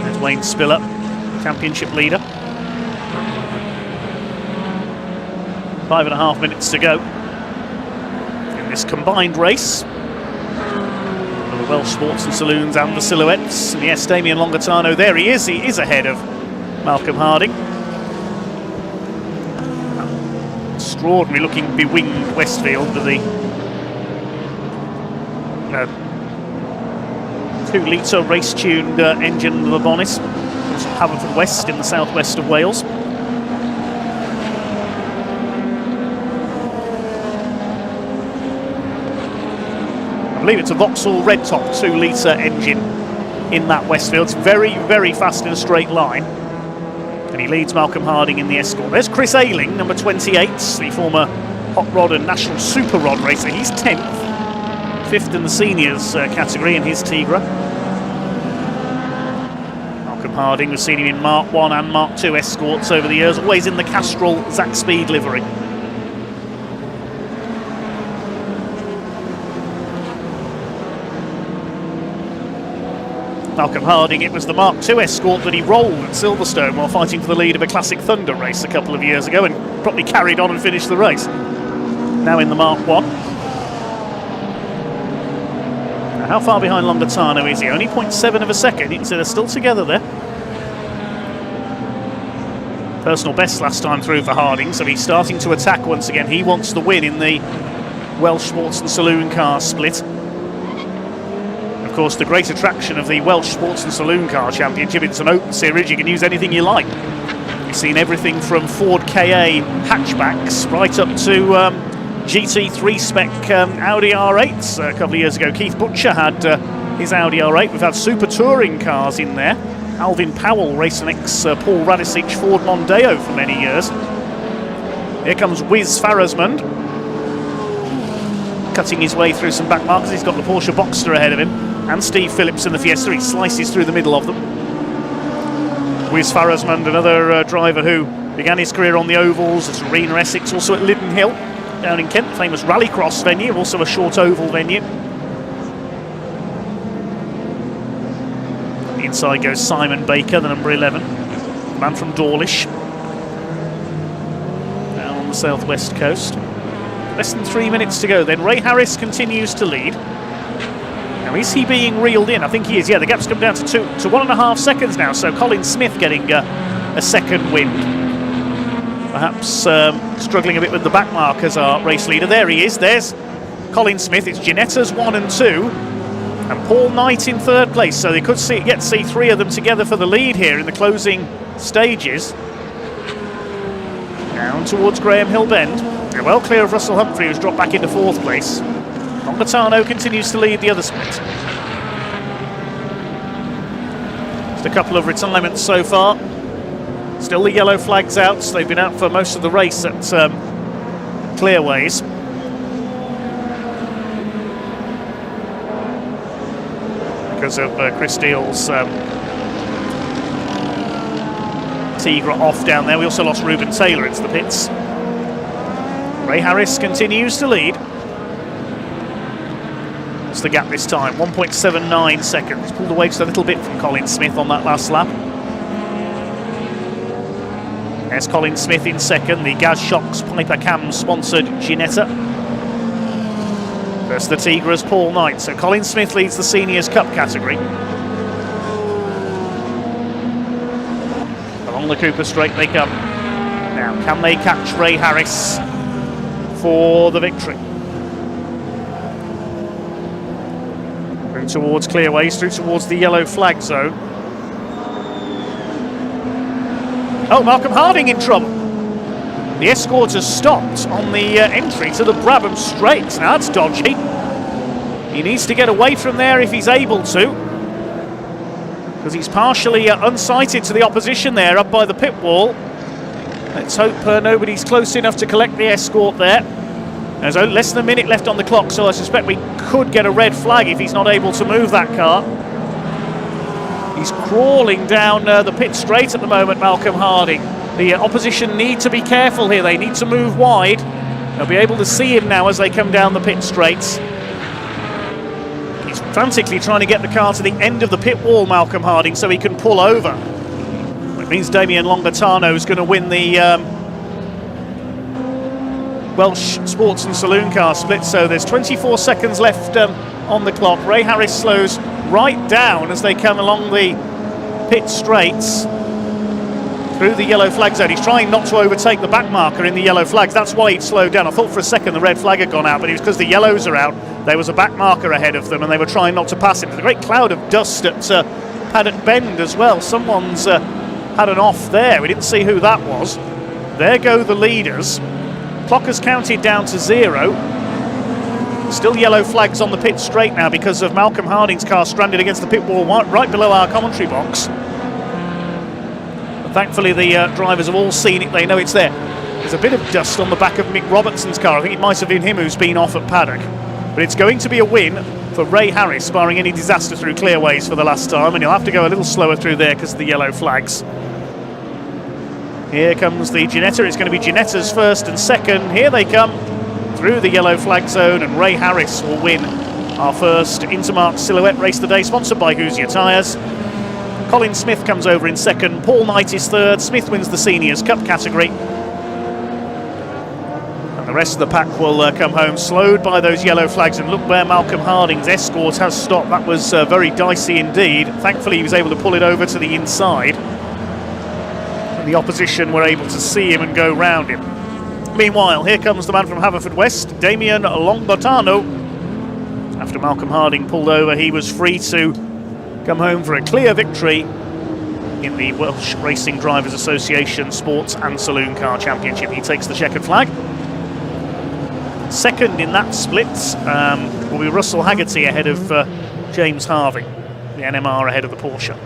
There's Wayne Spiller, championship leader. 5.5 minutes to go in this combined race. The Welsh Sports and Saloons and the Silhouettes. And yes, Damien Longitano, there he is ahead of Malcolm Harding. Extraordinary looking bewinged Westfield with the 2-litre race-tuned engine under the bonnet. It's Haverfordwest in the southwest of Wales. I believe it's a Vauxhall Red Top 2-litre engine in that Westfield. It's very, very fast in a straight line. And he leads Malcolm Harding in the Escort. There's Chris Ayling, number 28, the former Hot Rod and National Super Rod racer. He's 10th, 5th in the seniors category in his Tigra. Malcolm Harding, we've seen him in Mark 1 and Mark 2 Escorts over the years, always in the Castrol Zac Speed livery. Malcolm Harding, it was the Mark II Escort that he rolled at Silverstone while fighting for the lead of a Classic Thunder race a couple of years ago, and probably carried on and finished the race. Now in the Mark I. Now how far behind Longitano is he? Only 0.7 of a second. You can see they're still together there. Personal best last time through for Harding, so he's starting to attack once again. He wants the win in the Welsh Sports and Saloon Car split. Of course, the great attraction of the Welsh Sports and Saloon Car Championship, it's an open series, you can use anything you like. You've seen everything from Ford KA hatchbacks right up to GT3 spec Audi R8s. A couple of years ago, Keith Butcher had his Audi R8. We've had super touring cars in there. Alvin Powell racing ex-Paul Radisich Ford Mondeo for many years. Here comes Wiz Farasmund, cutting his way through some back markers. He's got the Porsche Boxster ahead of him, and Steve Phillips in the Fiesta. He slices through the middle of them. Wiz Farasmund, another driver who began his career on the ovals at Arena Essex, also at Liddon Hill down in Kent, famous rallycross venue, also a short oval venue. The inside goes Simon Baker, the number 11, man from Dawlish, down on the southwest coast. Less than 3 minutes to go then. Ray Harris continues to lead. Now, is he being reeled in? I think he is. Yeah, the gap's come down to 1.5 seconds now. So Colin Smith getting a second wind. Perhaps struggling a bit with the back mark as our race leader. There he is. There's Colin Smith. It's Ginetta's 1 and 2. And Paul Knight in third place. So they could get to see 3 of them together for the lead here in the closing stages. Down towards Graham Hill Bend. They're well clear of Russell Humphrey, who's dropped back into 4th place. Longitano continues to lead the other split. Just a couple of retirements so far. Still the yellow flags out, so they've been out for most of the race at Clearways. Because of Chris Steele's Tigra off down there. We also lost Ruben Taylor into the pits. Ray Harris continues to lead. What's the gap this time? 1.79 seconds. Pulled away just a little bit from Colin Smith on that last lap. There's Colin Smith in second, the Gaz Shocks Piper Cam sponsored Ginetta. Versus the Tigra's Paul Knight. So Colin Smith leads the Seniors Cup category. Along the Cooper Straight they come. Now, can they catch Ray Harris for the victory? Through towards Clearways, through towards the yellow flag zone. Oh, Malcolm Harding in trouble. The Escort has stopped on the entry to the Brabham Straight. Now that's dodgy. He needs to get away from there if he's able to, because he's partially unsighted to the opposition there up by the pit wall. Let's hope nobody's close enough to collect the Escort there. There's less than a minute left on the clock, so I suspect we could get a red flag if he's not able to move that car. He's crawling down the pit straight at the moment, Malcolm Harding. The opposition need to be careful here. They need to move wide. They'll be able to see him now as they come down the pit straights. He's frantically trying to get the car to the end of the pit wall, Malcolm Harding, so he can pull over. It means Damien Longatano is going to win the Welsh Sports and Saloon Car Split. So there's 24 seconds left on the clock. Ray Harris slows right down as they come along the pit straights through the yellow flag zone. He's trying not to overtake the back marker in the yellow flags. That's why he'd slowed down. I thought for a second the red flag had gone out, but it was because the yellows are out. There was a back marker ahead of them and they were trying not to pass him. There's a great cloud of dust at Paddock Bend as well. Someone's had an off there. We didn't see who that was. There go the leaders. Clock has counted down to 0. Still yellow flags on the pit straight now because of Malcolm Harding's car stranded against the pit wall right below our commentary box. But thankfully the drivers have all seen it. They know it's there. There's a bit of dust on the back of Mick Robertson's car. I think it might have been him who's been off at paddock. But it's going to be a win for Ray Harris, barring any disaster through clearways for the last time, and he'll have to go a little slower through there because of the yellow flags. Here comes the Ginetta. It's going to be Ginetta's first and second. Here they come through the yellow flag zone, and Ray Harris will win our first Intermark Silhouette race of the day, sponsored by Hoosier Tyres. Colin Smith comes over in second. Paul Knight is third. Smith wins the Seniors Cup category. And the rest of the pack will come home slowed by those yellow flags. And look where Malcolm Harding's Escort has stopped. That was very dicey indeed. Thankfully he was able to pull it over to the inside. The opposition were able to see him and go round him. Meanwhile, here comes the man from Haverfordwest, Damien Longatano. After Malcolm Harding pulled over, he was free to come home for a clear victory in the Welsh Racing Drivers Association Sports and Saloon Car Championship. He takes the checkered flag. Second in that split will be Russell Haggerty ahead of James Harvey, the NMR ahead of the Porsche.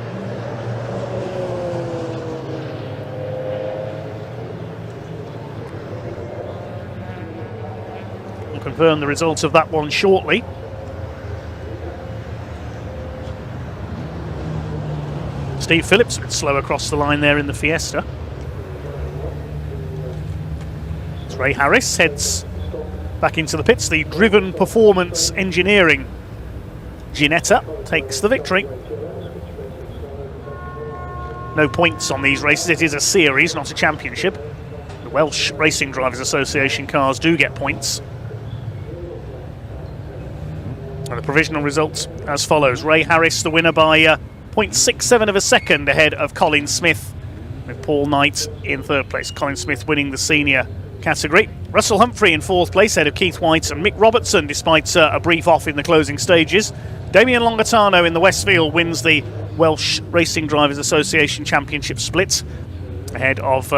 Confirm the results of that one shortly. Steve Phillips a bit slow across the line there in the Fiesta. As Ray Harris heads back into the pits, the Driven Performance Engineering Ginetta takes the victory. No points on these races. It is a series, not a championship. The Welsh Racing Drivers Association cars do get points. And the provisional results as follows. Ray Harris, the winner by 0.67 of a second ahead of Colin Smith, with Paul Knight in third place. Colin Smith winning the senior category. Russell Humphrey in fourth place ahead of Keith White and Mick Robertson, despite a brief off in the closing stages. Damien Longatano in the Westfield wins the Welsh Racing Drivers Association Championship split, ahead of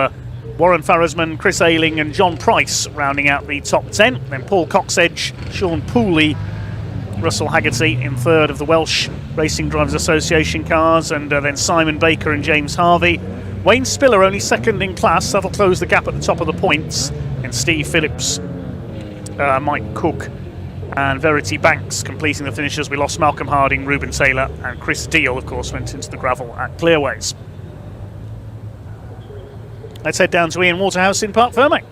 Warren Farrisman, Chris Ayling and John Price rounding out the top 10. Then Paul Coxedge, Sean Pooley, Russell Haggerty in third of the Welsh Racing Drivers Association cars, and then Simon Baker and James Harvey. Wayne Spiller only second in class. That'll close the gap at the top of the points. And Steve Phillips, Mike Cook and Verity Banks completing the finishes. We lost Malcolm Harding, Ruben Taylor and Chris Deal, of course, went into the gravel at Clearways. Let's head down to Ian Waterhouse in Parc Ferme.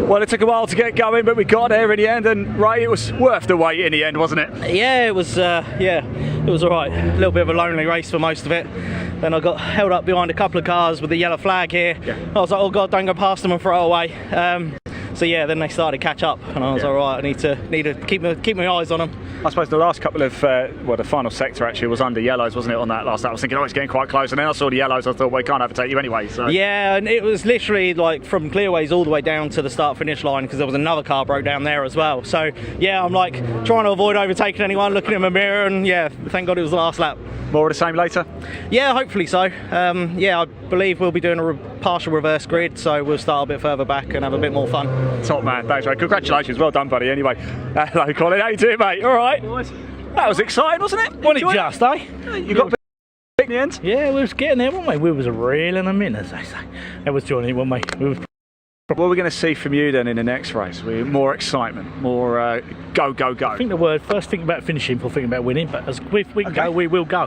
Well, it took a while to get going, but we got there in the end, and Ray, it was worth the wait in the end, wasn't it? Yeah, it was. It was all right. A little bit of a lonely race for most of it. Then I got held up behind a couple of cars with the yellow flag here. Yeah. I was like, oh God, don't go past them and throw it away. So yeah, then they started to catch up, and I was all right. I need to keep my eyes on them. I suppose the last couple of the final sector actually was under yellows, wasn't it? On that last lap, I was thinking, oh, it's getting quite close, and then I saw the yellows. I thought, well, we can't overtake you anyway. So yeah, and it was literally like from clearways all the way down to the start-finish line, because there was another car broke down there as well. So yeah, I'm like trying to avoid overtaking anyone, looking in my mirror, and yeah, thank God it was the last lap. More of the same later? Yeah, hopefully so. Yeah, I believe we'll be doing a partial reverse grid, so we'll start a bit further back and have a bit more fun. Top man, thanks mate. Congratulations, well done buddy. Anyway, hello Colin, how you doing mate? All right? That was exciting, wasn't it? Wasn't it just, eh? You got big in the end? Yeah, we was getting there, weren't we? We was reeling them in, as they say. That was joining it, weren't we? What are we going to see from you then in the next race? More excitement, more go, go, go. I think the word, first think about finishing before thinking about winning, but as we can go, we will go.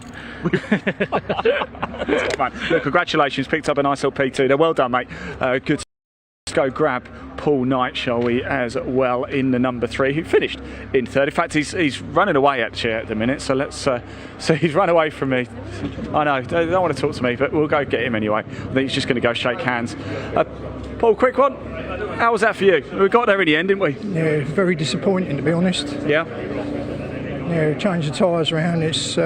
Man, look, congratulations, picked up a nice little P2 there. Well done, mate. Good. Let's go grab Paul Knight, shall we, as well, in the number 3, who finished in 3rd. In fact, he's running away actually at the minute, so let's so he's run away from me. I know, they don't want to talk to me, but we'll go get him anyway. I think he's just going to go shake hands. Paul, quick one. How was that for you? We got there in the end, didn't we? Yeah, very disappointing to be honest. Yeah? Yeah, changed the tyres around, it's...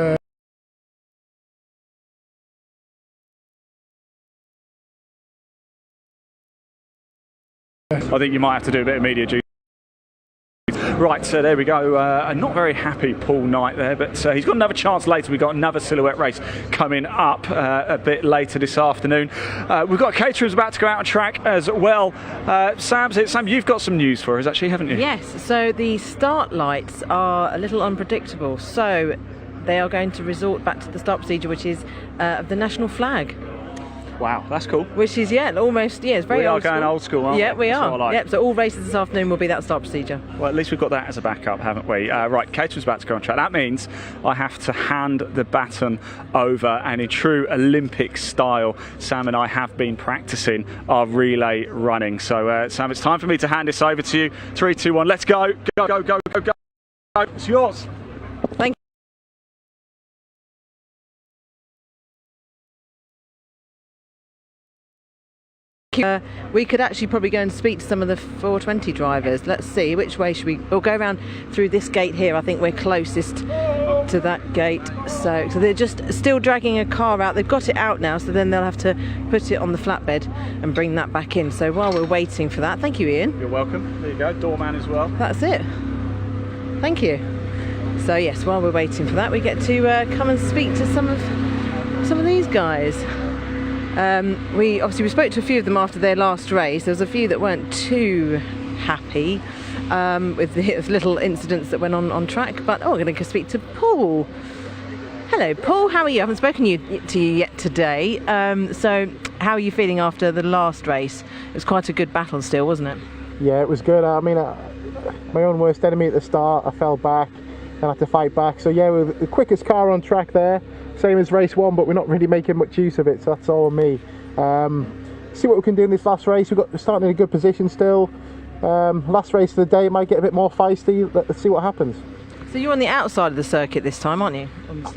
I think you might have to do a bit of media duty. Right, so there we go. A not very happy Paul Knight there, but he's got another chance later. We've got another silhouette race coming up a bit later this afternoon. We've got Caterham's about to go out on track as well. Sam, you've got some news for us actually, haven't you? Yes, so the start lights are a little unpredictable. So they are going to resort back to the start procedure, which is of the national flag. Wow, that's cool. Which is, almost, it's very old school. We are going old school, aren't we? Yeah, we are. Like. Yep, so all races this afternoon will be that start procedure. Well, at least we've got that as a backup, haven't we? Right, Caterham's about to go on track. That means I have to hand the baton over, and in true Olympic style, Sam and I have been practicing our relay running. So, Sam, it's time for me to hand this over to you. 3, 2, 1, let's go. Go, go, go, go, go. It's yours. Thank you. We could actually probably go and speak to some of the 420 drivers. Let's see, which way should we... We'll go around through this gate here. I think we're closest to that gate. So they're just still dragging a car out. They've got it out now, so then they'll have to put it on the flatbed and bring that back in. So while we're waiting for that, thank you, Ian. You're welcome. There you go, doorman as well. That's it. Thank you. So yes, while we're waiting for that, we get to come and speak to some of these guys. We spoke to a few of them after their last race. There was a few that weren't too happy with the little incidents that went on track, but we're going to speak to Paul. Hello Paul, how are you? I haven't spoken to you yet today, so how are you feeling after the last race? It was quite a good battle still, wasn't it? Yeah, it was good. I mean, my own worst enemy at the start. I fell back and had to fight back, so yeah, we were the quickest car on track there. Same as race 1, but we're not really making much use of it, so that's all on me. See what we can do in this last race. We're starting in a good position still. Last race of the day, might get a bit more feisty. Let's see what happens. So you're on the outside of the circuit this time, aren't you?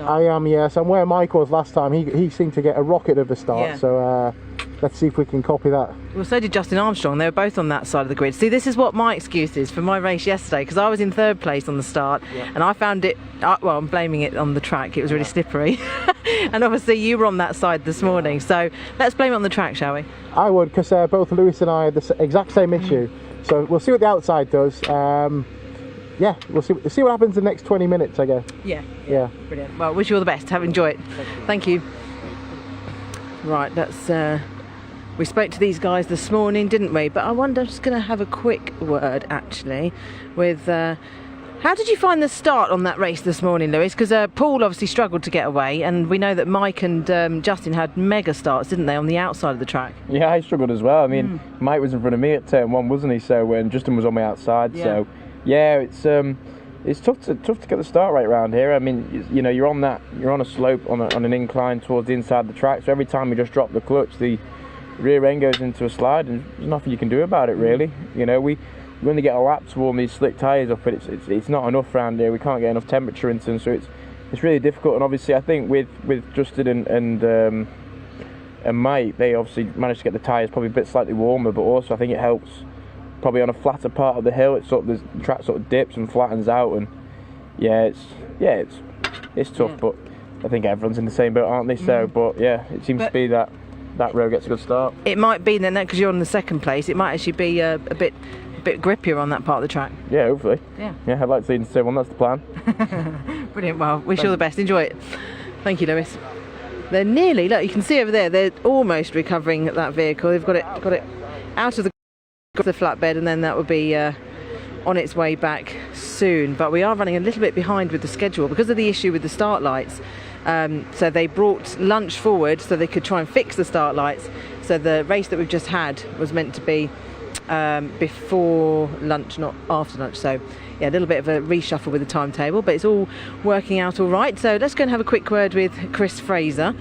I am, yes. I'm where Mike was last time. He seemed to get a rocket at the start, yeah. So let's see if we can copy that. Well, so did Justin Armstrong. They were both on that side of the grid. See, this is what my excuse is for my race yesterday, because I was in 3rd place on the start, yeah. And I found it, well, I'm blaming it on the track. It was really slippery. And obviously you were on that side this morning, so let's blame it on the track, shall we? I would, because both Lewis and I had the exact same issue. So we'll see what the outside does. Yeah, we'll see what happens in the next 20 minutes, I guess. Yeah. Brilliant. Well, wish you all the best. Enjoy it. Thank you. Right, that's... we spoke to these guys this morning, didn't we? But I wonder, I'm just going to have a quick word, actually, with... how did you find the start on that race this morning, Lewis? Because Paul obviously struggled to get away, and we know that Mike and Justin had mega starts, didn't they, on the outside of the track? Yeah, I struggled as well. I mean, Mike was in front of me at turn 1, wasn't he? So when Justin was on my outside, so... Yeah, it's tough to get the start right around here. I mean, you know, you're on a slope on an incline towards the inside of the track. So every time you just drop the clutch, the rear end goes into a slide, and there's nothing you can do about it really. You know, we only get a lap to warm these slick tyres up, but it's not enough around here. We can't get enough temperature into them, so it's really difficult. And obviously, I think with Justin and Mike, they obviously managed to get the tyres probably a bit slightly warmer, but also I think it helps probably on a flatter part of the hill. It's sort of the track sort of dips and flattens out, and it's tough, but I think everyone's in the same boat, aren't they? So, but yeah, it seems to be that row gets a good start. It might be then, because you're in the second place, it might actually be a bit grippier on that part of the track. Yeah, hopefully. Yeah, I'd like to see in the same one. That's the plan. Brilliant. Well, wish you all the best. Enjoy it. Thank you, Lewis. They're nearly, look, you can see over there, they're almost recovering that vehicle. They've got it out of the flatbed, and then that will be on its way back soon. But we are running a little bit behind with the schedule because of the issue with the start lights. So they brought lunch forward so they could try and fix the start lights. So the race that we've just had was meant to be before lunch, not after lunch. So yeah, a little bit of a reshuffle with the timetable, but it's all working out all right. So let's go and have a quick word with Chris Fraser.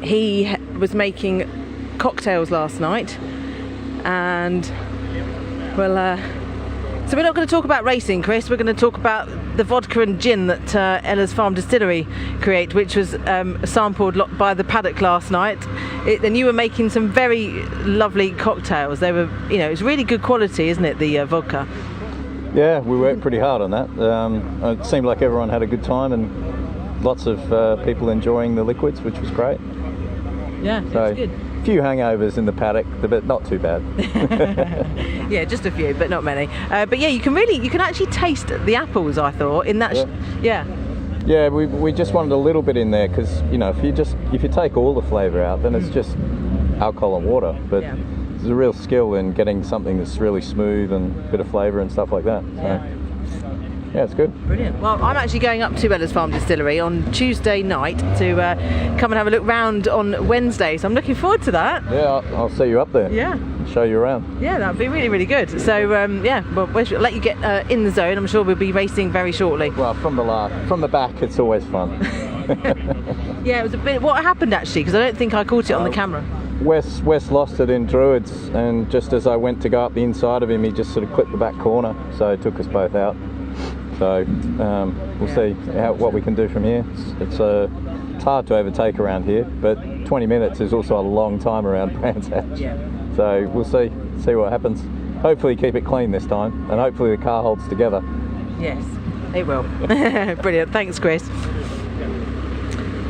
He was making cocktails last night, and so we're not going to talk about racing, Chris. We're going to talk about the vodka and gin that Ella's Farm Distillery create, which was sampled by the paddock last night. And you were making some very lovely cocktails. They were, it was really good quality, isn't it, the vodka? Yeah, we worked pretty hard on that. It seemed like everyone had a good time and lots of people enjoying the liquids, which was great. Yeah, so, it's good. A few hangovers in the paddock, but not too bad. Yeah, just a few, but not many. But yeah, you can actually taste the apples, I thought, in that. Yeah, we just wanted a little bit in there because if you take all the flavour out, then it's just alcohol and water. But there's a real skill in getting something that's really smooth and a bit of flavour and stuff like that. So, yeah, it's good. Brilliant. Well, I'm actually going up to Ella's Farm Distillery on Tuesday night to come and have a look round on Wednesday. So I'm looking forward to that. Yeah, I'll see you up there. Yeah. Show you around. Yeah, that would be really, really good. So well, we'll let you get in the zone. I'm sure we'll be racing very shortly. Well, from the back, it's always fun. Yeah, it was a bit. What happened actually? Because I don't think I caught it on the camera. Wes lost it in Druids, and just as I went to go up the inside of him, he just sort of clipped the back corner, so it took us both out. So we'll see what we can do from here. It's hard to overtake around here, but 20 minutes is also a long time around Brands Hatch. Yeah. So we'll see what happens. Hopefully keep it clean this time, and hopefully the car holds together. Yes, it will. Brilliant. Thanks, Chris.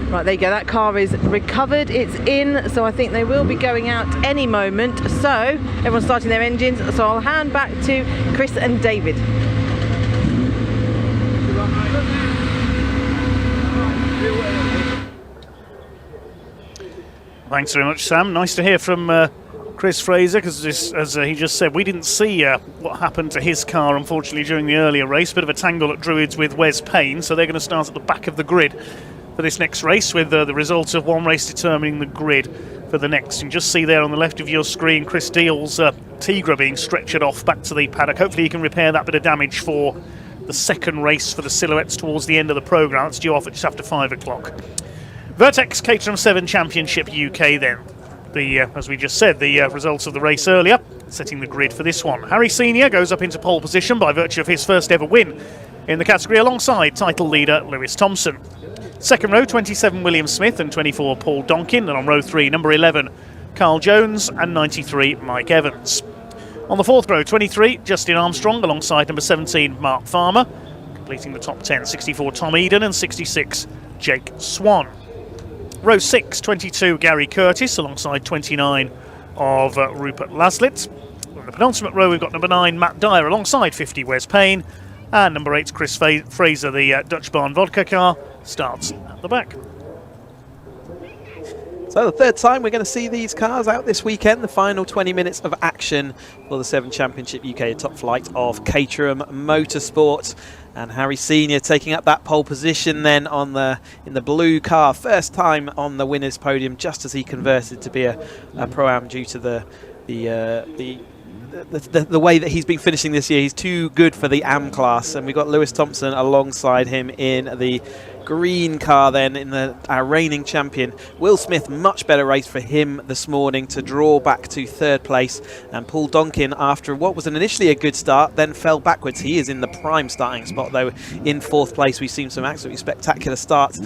Right, there you go. That car is recovered. It's in, so I think they will be going out any moment. So everyone's starting their engines. So I'll hand back to Chris and David. Thanks very much, Sam. Nice to hear from Chris Fraser, because as he just said, we didn't see what happened to his car, unfortunately, during the earlier race. Bit of a tangle at Druids with Wes Payne, so they're going to start at the back of the grid for this next race, with the results of one race determining the grid for the next. You can just see there on the left of your screen Chris Deal's Tigra being stretchered off back to the paddock. Hopefully he can repair that bit of damage for the second race for the Silhouettes towards the end of the programme. It's due off at just after 5 o'clock. Vertex Caterham 7 Championship UK then. As we just said, the results of the race earlier, setting the grid for this one. Harry Senior goes up into pole position by virtue of his first ever win in the category, alongside title leader Lewis Thompson. Second row, 27 William Smith and 24 Paul Donkin, and on row 3, number 11 Carl Jones and 93 Mike Evans. On the fourth row, 23 Justin Armstrong alongside number 17 Mark Farmer, completing the top 10, 64 Tom Eden and 66 Jake Swan. Row 6, 22 Gary Curtis alongside 29 of Rupert Laslett. In the penultimate row we've got number 9 Matt Dyer alongside 50 Wes Payne, and number 8 Chris Fraser, the Dutch Barn Vodka car, starts at the back. So the third time we're going to see these cars out this weekend, the final 20 minutes of action for the 7 Championship UK top flight of Caterham Motorsport. And Harry Senior taking up that pole position then in the blue car. First time on the winner's podium, just as he converted to be a Pro-Am due to the way that he's been finishing this year. He's too good for the AM class. And we've got Lewis Thompson alongside him in the green car then in our reigning champion. Will Smith, much better race for him this morning to draw back to third place. And Paul Donkin, after what was initially a good start, then fell backwards. He is in the prime starting spot, though, in fourth place. We've seen some absolutely spectacular starts.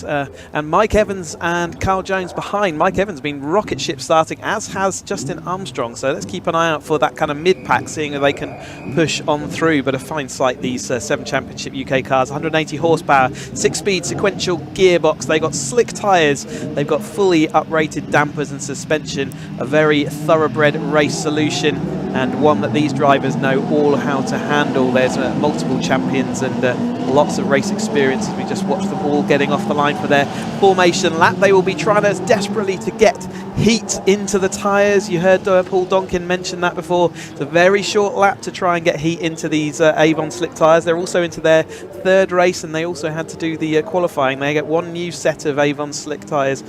And Mike Evans and Carl Jones behind. Mike Evans been rocket ship starting, as has Justin Armstrong. So let's keep an eye out for that kind of mid-pack, seeing if they can push on through. But a fine sight, these 7 Championship UK cars. 180 horsepower, 6-speed sequential gearbox. They've got slick tyres. They've got fully uprated dampers and suspension. A very thoroughbred race solution, and one that these drivers know all how to handle. There's multiple champions and lots of race experience as we just watch them all getting off the line for their formation lap. They will be trying as desperately to get heat into the tyres. You heard Paul Donkin mention that before. It's a very short lap to try and get heat into these Avon slick tyres. They're also into their third race, and they also had to do the qualifying. They get one new set of Avon slick tyres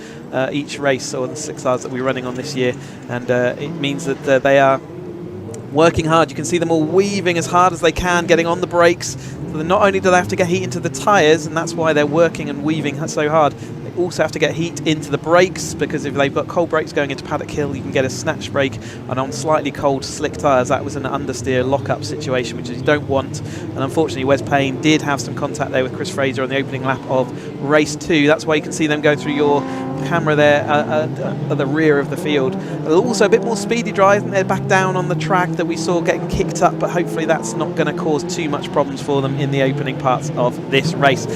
each race, or the 6 tyres that we're running on this year, and it means that they are working hard. You can see them all weaving as hard as they can, getting on the brakes. So not only do they have to get heat into the tyres, and that's why they're working and weaving so hard, they also have to get heat into the brakes, because if they've got cold brakes going into Paddock Hill, you can get a snatch brake, and on slightly cold slick tyres, that was an understeer lock-up situation, which you don't want. And unfortunately, Wes Payne did have some contact there with Chris Fraser on the opening lap of race 2. That's why you can see them go through your camera there at the rear of the field. Also a bit more speedy drive, and they're back down on the track that we saw getting kicked up, but hopefully that's not going to cause too much problems for them in the opening parts of this race.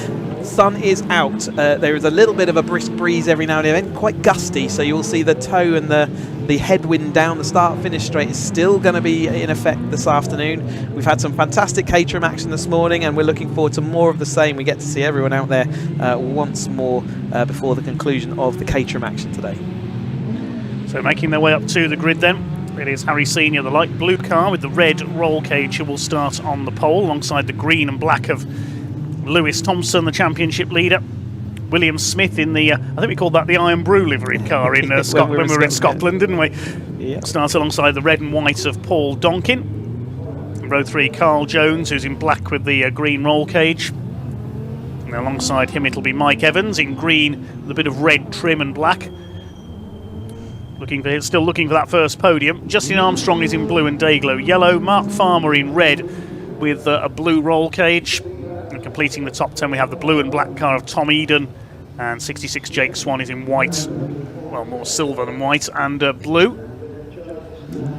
Sun is out. There is a little bit of a brisk breeze every now and then, quite gusty, so you will see the tow and the headwind down the start-finish straight is still going to be in effect this afternoon. We've had some fantastic Caterham action this morning, and we're looking forward to more of the same. We get to see everyone out there once more before the conclusion of the Caterham action today. So making their way up to the grid then, it is Harry Senior, the light blue car with the red roll cage, who will start on the pole alongside the green and black of Lewis Thompson, the championship leader. William Smith in the, I think we called that the Iron Brew liveried car in Scotland when we were in Scotland, didn't we? Yeah. Starts alongside the red and white of Paul Donkin. In row 3, Carl Jones, who's in black with the green roll cage. And alongside him it'll be Mike Evans in green with a bit of red trim and black. Still looking for that first podium. Justin Armstrong is in blue and Dayglow yellow. Mark Farmer in red with a blue roll cage. And completing the top 10 we have the blue and black car of Tom Eden, and 66 Jake Swan is in white, well, more silver than white, and blue.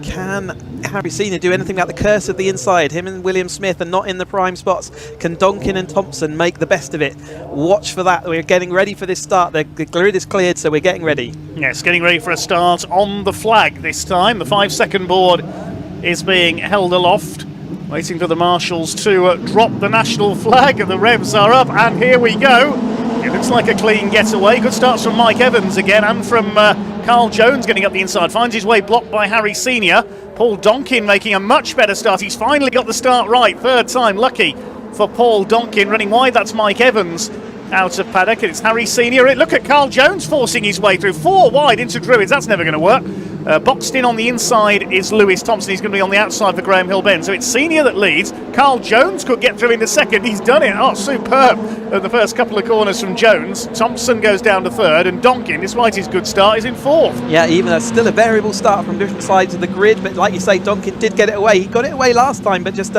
Can Harry Senior do anything about the curse of the inside? Him and William Smith are not in the prime spots. Can Donkin and Thompson make the best of it? Watch for that. We're getting ready for this start. The grid is cleared, so we're getting ready. Yes, getting ready for a start on the flag this time. The 5-second board is being held aloft, waiting for the marshals to drop the national flag, and the revs are up, and here we go. It looks like a clean getaway. Good starts from Mike Evans again, and from Carl Jones getting up the inside. Finds his way blocked by Harry Senior. Paul Donkin making a much better start. He's finally got the start right. Third time lucky for Paul Donkin. Running wide, that's Mike Evans out of paddock. It's Harry Senior. Look at Carl Jones forcing his way through. 4 wide into Druids. That's never going to work. Boxed in on the inside is Lewis Thompson. He's going to be on the outside for Graham Hill Bend. So it's Senior that leads. Carl Jones could get through into second. He's done it. Oh, superb. The first couple of corners from Jones. Thompson goes down to third, and Donkin, despite his good start, is in fourth. Yeah, even though still a variable start from different sides of the grid, but like you say, Donkin did get it away. He got it away last time, but just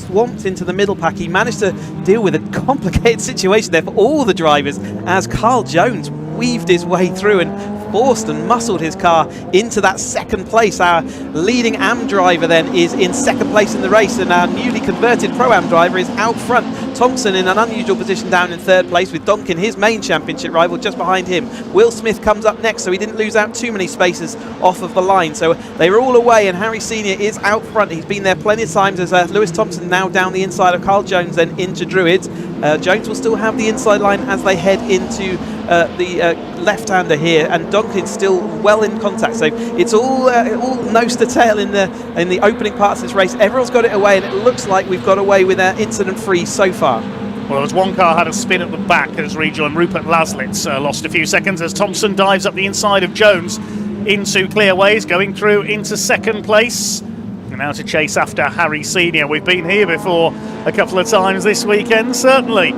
swamped into the middle pack. He managed to deal with a complicated situation there for all the drivers, as Carl Jones weaved his way through and forced and muscled his car into that second place. Our leading AM driver then is in second place in the race, and our newly converted Pro-Am driver is out front. Thompson in an unusual position down in third place, with Donkin, his main championship rival, just behind him. Will Smith comes up next, so he didn't lose out too many spaces off of the line. So they were all away, and Harry Senior is out front. He's been there plenty of times, as Lewis Thompson now down the inside of Carl Jones, then into Druids. Jones will still have the inside line as they head into the left-hander here, and Donkin's still well in contact. So it's all nose to tail in the opening parts of this race. Everyone's got it away, and it looks like we've got away with incident-free so far. Well, as one car had a spin at the back as rejoined, Rupert Laslitz lost a few seconds as Thompson dives up the inside of Jones into clearways, going through into second place. And now to chase after Harry Senior. We've been here before a couple of times this weekend, certainly.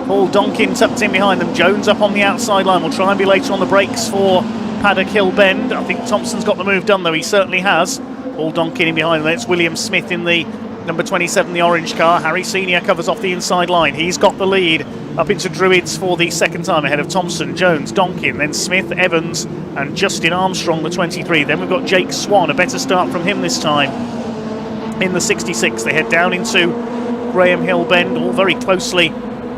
Paul Donkin tucked in behind them. Jones up on the outside line. Will try and be later on the brakes for Paddock Hill Bend. I think Thompson's got the move done, though. He certainly has. Paul Donkin in behind them. It's William Smith in the number 27, the orange car. Harry Senior covers off the inside line. He's got the lead up into Druids for the second time ahead of Thompson, Jones, Donkin, then Smith, Evans and Justin Armstrong, the 23. Then we've got Jake Swan, a better start from him this time in the 66. They head down into Graham Hill Bend, all very closely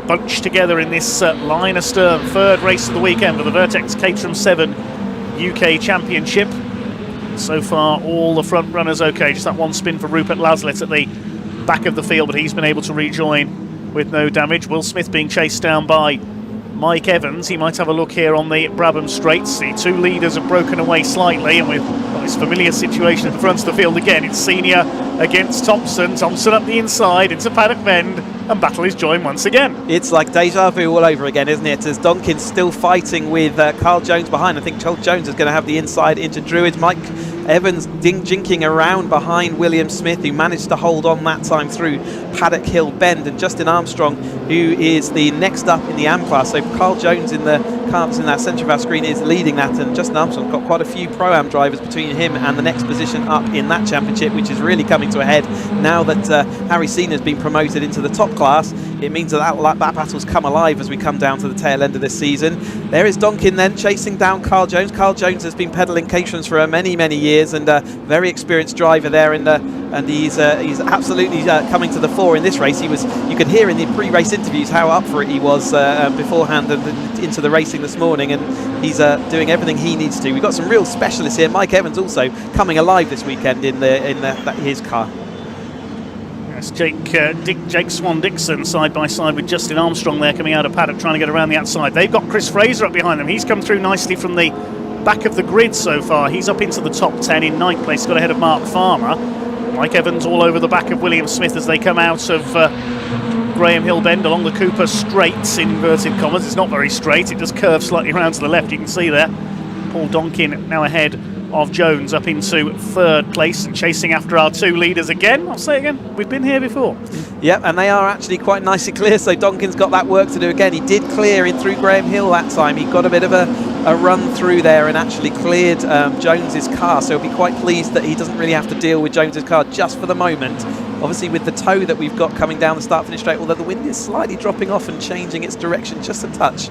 bunched together in this line astern. Third race of the weekend for the Vertex Caterham 7 UK Championship. So far, all the front runners okay. Just that one spin for Rupert Laslett at the back of the field, but he's been able to rejoin with no damage. Will Smith being chased down by Mike Evans. He might have a look here on the Brabham Straights. The two leaders have broken away slightly, and we've got this familiar situation at the front of the field again. It's Senior against Thompson. Thompson up the inside into Paddock Bend, and battle is joined once again. It's like deja vu all over again, isn't it? As Donkin's still fighting with Carl Jones behind. I think Carl Jones is going to have the inside into Druids. Mike Evans jinking around behind William Smith, who managed to hold on that time through Paddock Hill Bend, and Justin Armstrong, who is the next up in the AM class. So Carl Jones in the carts in that centre of our screen is leading that, and Justin Armstrong's got quite a few Pro-Am drivers between him and the next position up in that championship, which is really coming to a head now that Harry Senior has been promoted into the top class. It means that battle's come alive as we come down to the tail end of this season. There is Donkin then chasing down Carl Jones. Carl Jones has been pedalling Caterhams for many years, and a very experienced driver there, and he's absolutely coming to the fore in this race. You could hear in the pre-race interviews how up for it he was beforehand and into the racing this morning, and he's doing everything he needs to. We've got some real specialists here. Mike Evans also coming alive this weekend in his car. Yes, Jake Swan-Dixon side by side with Justin Armstrong there coming out of paddock, trying to get around the outside. They've got Chris Fraser up behind them. He's come through nicely from the back of the grid so far. He's up into the top 10 in 9th place, got ahead of Mark Farmer. Mike Evans all over the back of William Smith as they come out of Graham Hill Bend along the Cooper Straights, inverted commas. It's not very straight, it just curves slightly around to the left, you can see there. Paul Donkin now ahead of Jones up into 3rd place and chasing after our two leaders again. I'll say again, we've been here before. Yep, and they are actually quite nicely clear, so Donkin's got that work to do again. He did clear in through Graham Hill that time. He got a bit of a run through there and actually cleared Jones's car, so he'll be quite pleased that he doesn't really have to deal with Jones's car just for the moment. Obviously with the tow that we've got coming down the start-finish straight, although the wind is slightly dropping off and changing its direction just a touch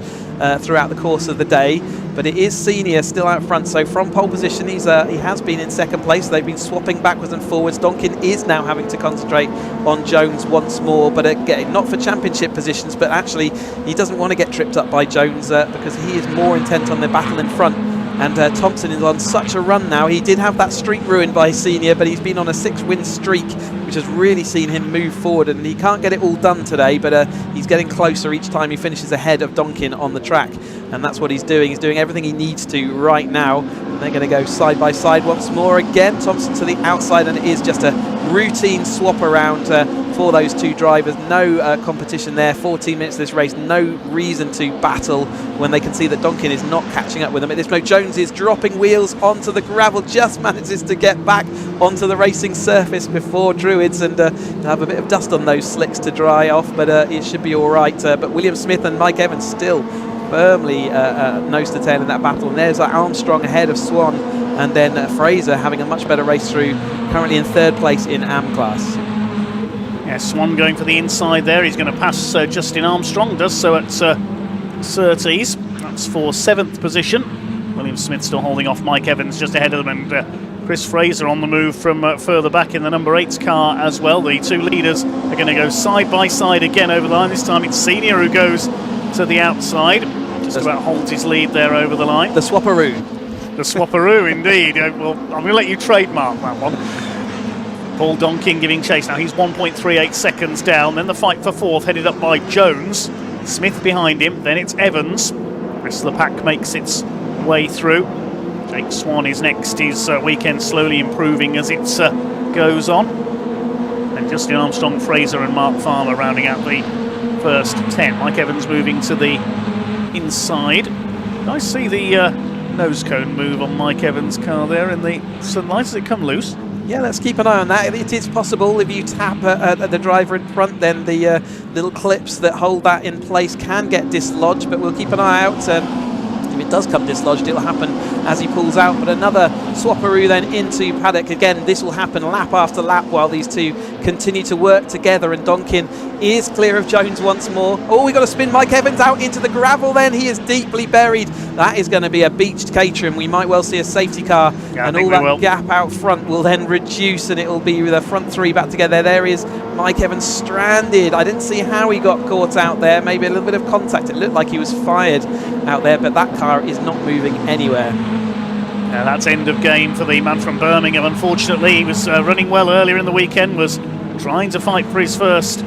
throughout the course of the day. But it is Senior still out front, so from pole position he has been in 2nd place. They've been swapping backwards and forwards. Donkin is now having to concentrate on Jones once more, but again, not for championship positions, but actually he doesn't want to get tripped up by Jones because he is more intent on the battle in front. And Thompson is on such a run now. He did have that streak ruined by Senior, but he's been on a 6-win streak, which has really seen him move forward, and he can't get it all done today, but he's getting closer each time he finishes ahead of Donkin on the track, and that's what he's doing. He's doing everything he needs to right now, and they're going to go side by side once more again. Thompson to the outside, and it is just a routine swap around for those two drivers. No competition there. 14 minutes of this race, no reason to battle when they can see that Donkin is not catching up with them. At this moment, Jones is dropping wheels onto the gravel, just manages to get back onto the racing surface before Druids, and have a bit of dust on those slicks to dry off, but it should be all right. But William Smith and Mike Evans still firmly nose to tail in that battle, and there's Armstrong ahead of Swan, and then Fraser having a much better race through, currently in 3rd place in AM class. Yeah, Swan going for the inside there. He's going to pass Justin Armstrong, does so at Surtees. That's for 7th position. William Smith still holding off Mike Evans just ahead of them, and Chris Fraser on the move from further back in the number 8's car as well. The two leaders are going to go side by side again over the line. This time it's Senior who goes to the outside. Just about holds his lead there over the line. The swapperoo. The swapperoo, indeed. Well, I'm going to let you trademark that one. Paul Donkin giving chase now. He's 1.38 seconds down. Then the fight for 4th, headed up by Jones. Smith behind him. Then it's Evans. The rest of the pack makes its way through. Jake Swan is next. His weekend slowly improving as it goes on. And Justin Armstrong, Fraser and Mark Farmer rounding out the first 10. Mike Evans moving to the inside. I see the nose cone move on Mike Evans' car there in the sunlight. Has it come loose? Yeah, let's keep an eye on that. It is possible if you tap at the driver in front, then the little clips that hold that in place can get dislodged, but we'll keep an eye out. If it does come dislodged, it'll happen as he pulls out. But another swapperoo then into paddock. Again, this will happen lap after lap while these two continue to work together, and Donkin is clear of Jones once more. Oh, we got to spin Mike Evans out into the gravel then. He is deeply buried. That is going to be a beached Caterham. We might well see a safety car, and all that gap out front will then reduce, and it will be the front three back together. There is Mike Evans stranded. I didn't see how he got caught out there. Maybe a little bit of contact. It looked like he was fired out there, but that car is not moving anywhere. Now that's end of game for the man from Birmingham. Unfortunately, he was running well earlier in the weekend, was trying to fight for his first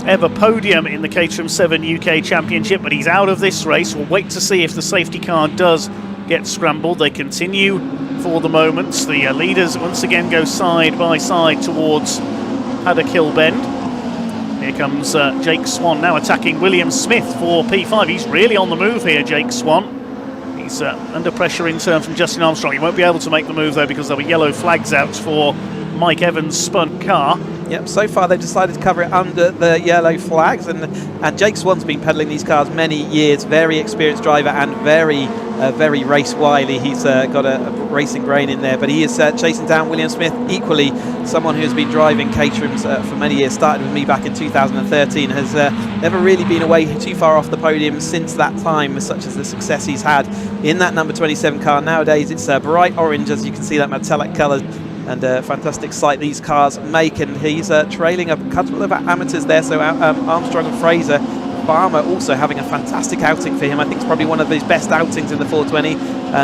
ever podium in the Caterham 7 UK Championship, but he's out of this race. We'll wait to see if the safety car does get scrambled. They continue for the moment. The leaders once again go side by side towards Paddock Hill Bend. Here comes Jake Swan now attacking William Smith for P5. He's really on the move here, Jake Swan. He's under pressure in turn from Justin Armstrong. He won't be able to make the move though because there were yellow flags out for Mike Evans' spun car. Yep, so far they've decided to cover it under the yellow flags, and Jake Swan's been pedaling these cars many years, very experienced driver and very race wily. He's got a racing brain in there, but he is chasing down William Smith, equally someone who has been driving Caterhams for many years, started with me back in 2013, has never really been away too far off the podium since that time, such as the success he's had in that number 27 car. Nowadays it's bright orange, as you can see, that metallic colour, and a fantastic sight these cars make, and he's trailing a couple of amateurs there, so Armstrong and Fraser. Farmer also having a fantastic outing for him. I think it's probably one of his best outings in the 420.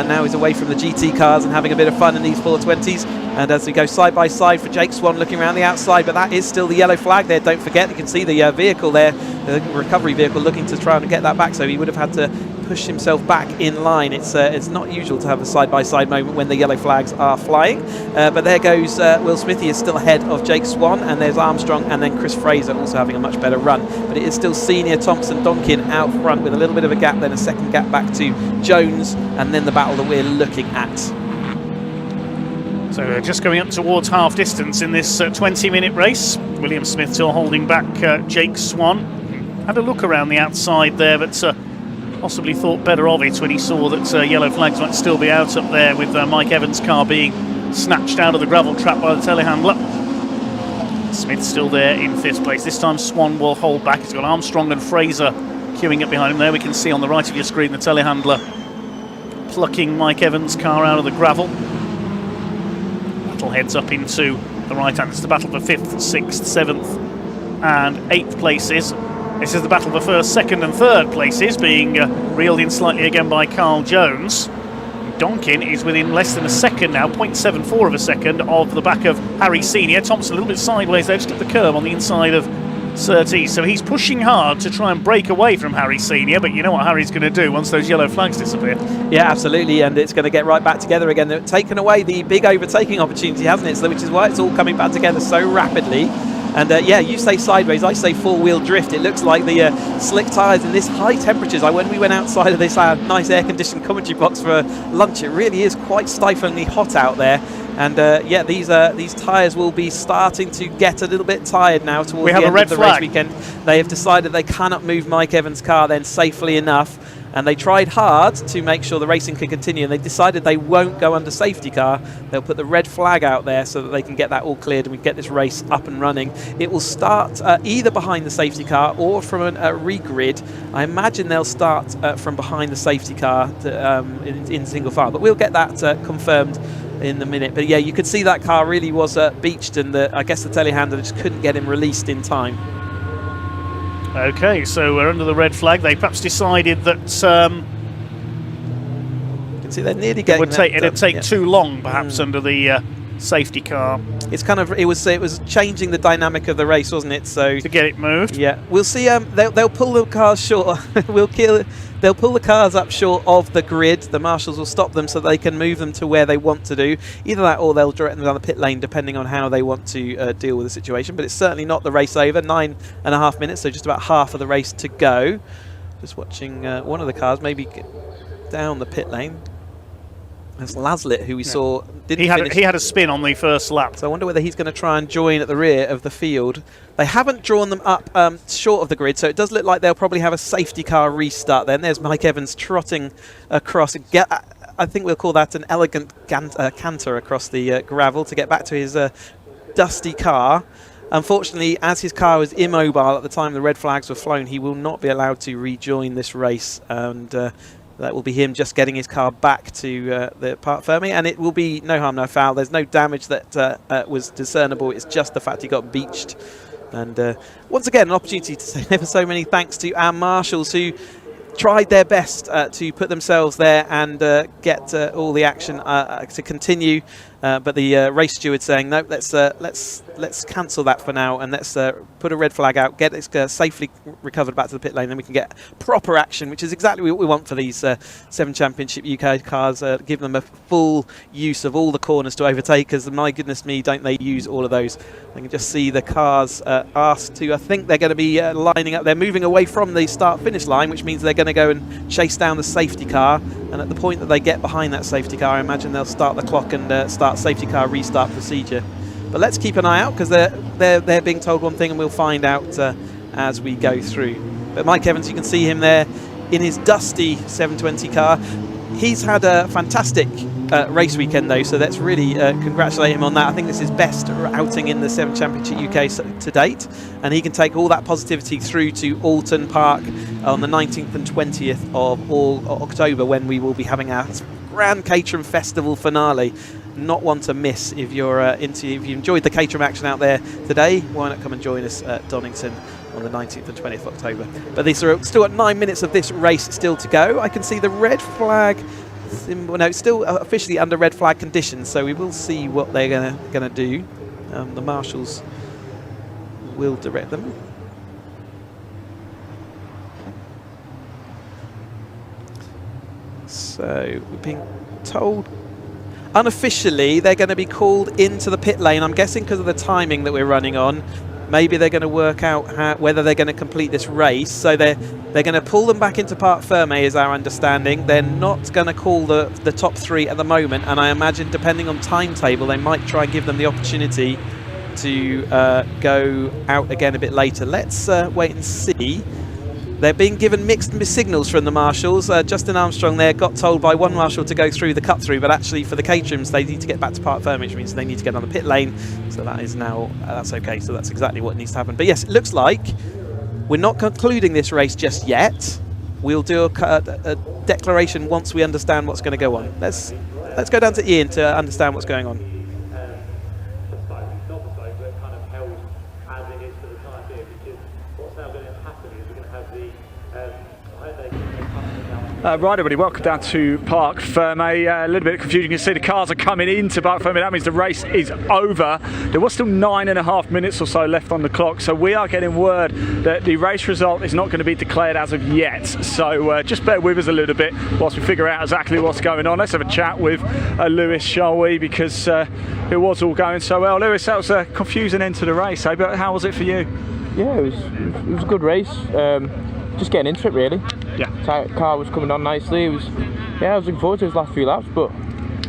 Now he's away from the GT cars and having a bit of fun in these 420s. And as we go side by side for Jake Swan looking around the outside, but that is still the yellow flag there. Don't forget, you can see the vehicle there, the recovery vehicle, looking to try and get that back, so he would have had to push himself back in line. It's not usual to have a side-by-side moment when the yellow flags are flying, but there goes Will Smith. He is still ahead of Jake Swan, and there's Armstrong and then Chris Fraser also having a much better run, but it is still Senior, Thompson, Donkin out front with a little bit of a gap, then a second gap back to Jones, and then the battle that we're looking at. So just going up towards half distance in this 20-minute race. William Smith still holding back Jake Swan. Had a look around the outside there, but possibly thought better of it when he saw that yellow flags might still be out up there, with Mike Evans' car being snatched out of the gravel trap by the telehandler. Smith still there in 5th place. This time Swan will hold back. He's got Armstrong and Fraser queuing up behind him there. We can see on the right of your screen the telehandler plucking Mike Evans' car out of the gravel. Battle heads up into the right hand. It's the battle for 5th, 6th, 7th and 8th places. This is the battle for 1st, 2nd and 3rd places, being reeled in slightly again by Carl Jones. Donkin is within less than a second now, 0.74 of a second, of the back of Harry Senior. Thompson a little bit sideways there, just at the curb on the inside of Surtees. So he's pushing hard to try and break away from Harry Senior, but you know what Harry's going to do once those yellow flags disappear. Yeah, absolutely, and it's going to get right back together again. They've taken away the big overtaking opportunity, hasn't it? So, which is why it's all coming back together so rapidly. And yeah, you say sideways, I say four-wheel drift. It looks like the slick tyres in this high temperatures. When we went outside of this nice air-conditioned commentary box for lunch, it really is quite stiflingly hot out there. And yeah, these tyres will be starting to get a little bit tired now towards the end of the race weekend. They have decided they cannot move Mike Evans' car then safely enough, and they tried hard to make sure the racing can continue, and they decided they won't go under safety car. They'll put the red flag out there so that they can get that all cleared and we get this race up and running. It will start either behind the safety car or from a regrid. I imagine they'll start from behind the safety car in single file, but we'll get that confirmed in a minute. But yeah, you could see that car really was beached, and I guess the telehandler just couldn't get him released in time. Okay, so we're under the red flag. They perhaps decided that you can see they're nearly getting it'd take too long, perhaps, under the safety car. It's kind of it was changing the dynamic of the race, wasn't it? So to get it moved. Yeah, we'll see. They'll pull the cars short. They'll pull the cars up short of the grid. The marshals will stop them so they can move them to where they want to do. Either that or they'll direct them down the pit lane, depending on how they want to deal with the situation. But it's certainly not the race over. 9.5 minutes, so just about half of the race to go. Just watching one of the cars maybe get down the pit lane. That's Laslett, who we saw didn't he finish. had a spin on the first lap. So I wonder whether he's going to try and join at the rear of the field. They haven't drawn them up short of the grid, so it does look like they'll probably have a safety car restart then. There's Mike Evans trotting across. I think we'll call that an elegant canter across the gravel to get back to his dusty car. Unfortunately, as his car was immobile at the time the red flags were flown, he will not be allowed to rejoin this race, and that will be him just getting his car back to the Parc Fermé, and it will be no harm, no foul. There's no damage that was discernible. It's just the fact he got beached. And once again, an opportunity to say ever so many thanks to our marshals who tried their best to put themselves there and get all the action to continue. But the race steward saying, no, let's cancel that for now, and let's put a red flag out, get it safely recovered back to the pit lane, then we can get proper action, which is exactly what we want for these 7 Championship UK cars. Give them a full use of all the corners to overtake us, and my goodness me, don't they use all of those. I can just see the cars asked to, I think they're going to be lining up. They're moving away from the start-finish line, which means they're going to go and chase down the safety car, and at the point that they get behind that safety car, I imagine they'll start the clock and start safety car restart procedure. But let's keep an eye out, because they're being told one thing, and we'll find out as we go through. But Mike Evans, you can see him there in his dusty 720 car. He's had a fantastic race weekend though, so let's really congratulate him on that. I think this is best outing in the 7 Championship UK to date, and he can take all that positivity through to Alton Park on the 19th and 20th of October, when we will be having our Grand Caterham Festival finale. Not one to miss. If you're if you enjoyed the Caterham action out there today, why not come and join us at Donington on the 19th and 20th of October. But these are still at 9 minutes of this race still to go. I can see the red flag. No, it's still officially under red flag conditions, so we will see what they're gonna do. The marshals will direct them. So we've been told unofficially they're going to be called into the pit lane. I'm guessing because of the timing that we're running on. Maybe they're going to work out whether they're going to complete this race. So they're going to pull them back into Parc Fermé, is our understanding. They're not going to call the top 3 at the moment, and I imagine depending on timetable they might try and give them the opportunity to go out again a bit later. Let's wait and see. They're being given mixed signals from the marshals. Justin Armstrong there got told by one marshal to go through the cut through, but actually for the Caterhams they need to get back to Parc Fermé, which means they need to get on the pit lane. So that is now that's okay. So that's exactly what needs to happen. But yes, it looks like we're not concluding this race just yet. We'll do a declaration once we understand what's going to go on. Let's go down to Ian to understand what's going on. Right, everybody, welcome down to Parc Fermé. A little bit confusing. You can see the cars are coming into Parc Fermé. That means the race is over. There was still 9.5 minutes or so left on the clock, so we are getting word that the race result is not going to be declared as of yet. So just bear with us a little bit whilst we figure out exactly what's going on. Let's have a chat with Lewis, shall we? Because it was all going so well. Lewis, that was a confusing end to the race, eh? But how was it for you? Yeah, it was a good race. Just getting into it, really. Yeah. Car was coming on nicely. I was looking forward to his last few laps, but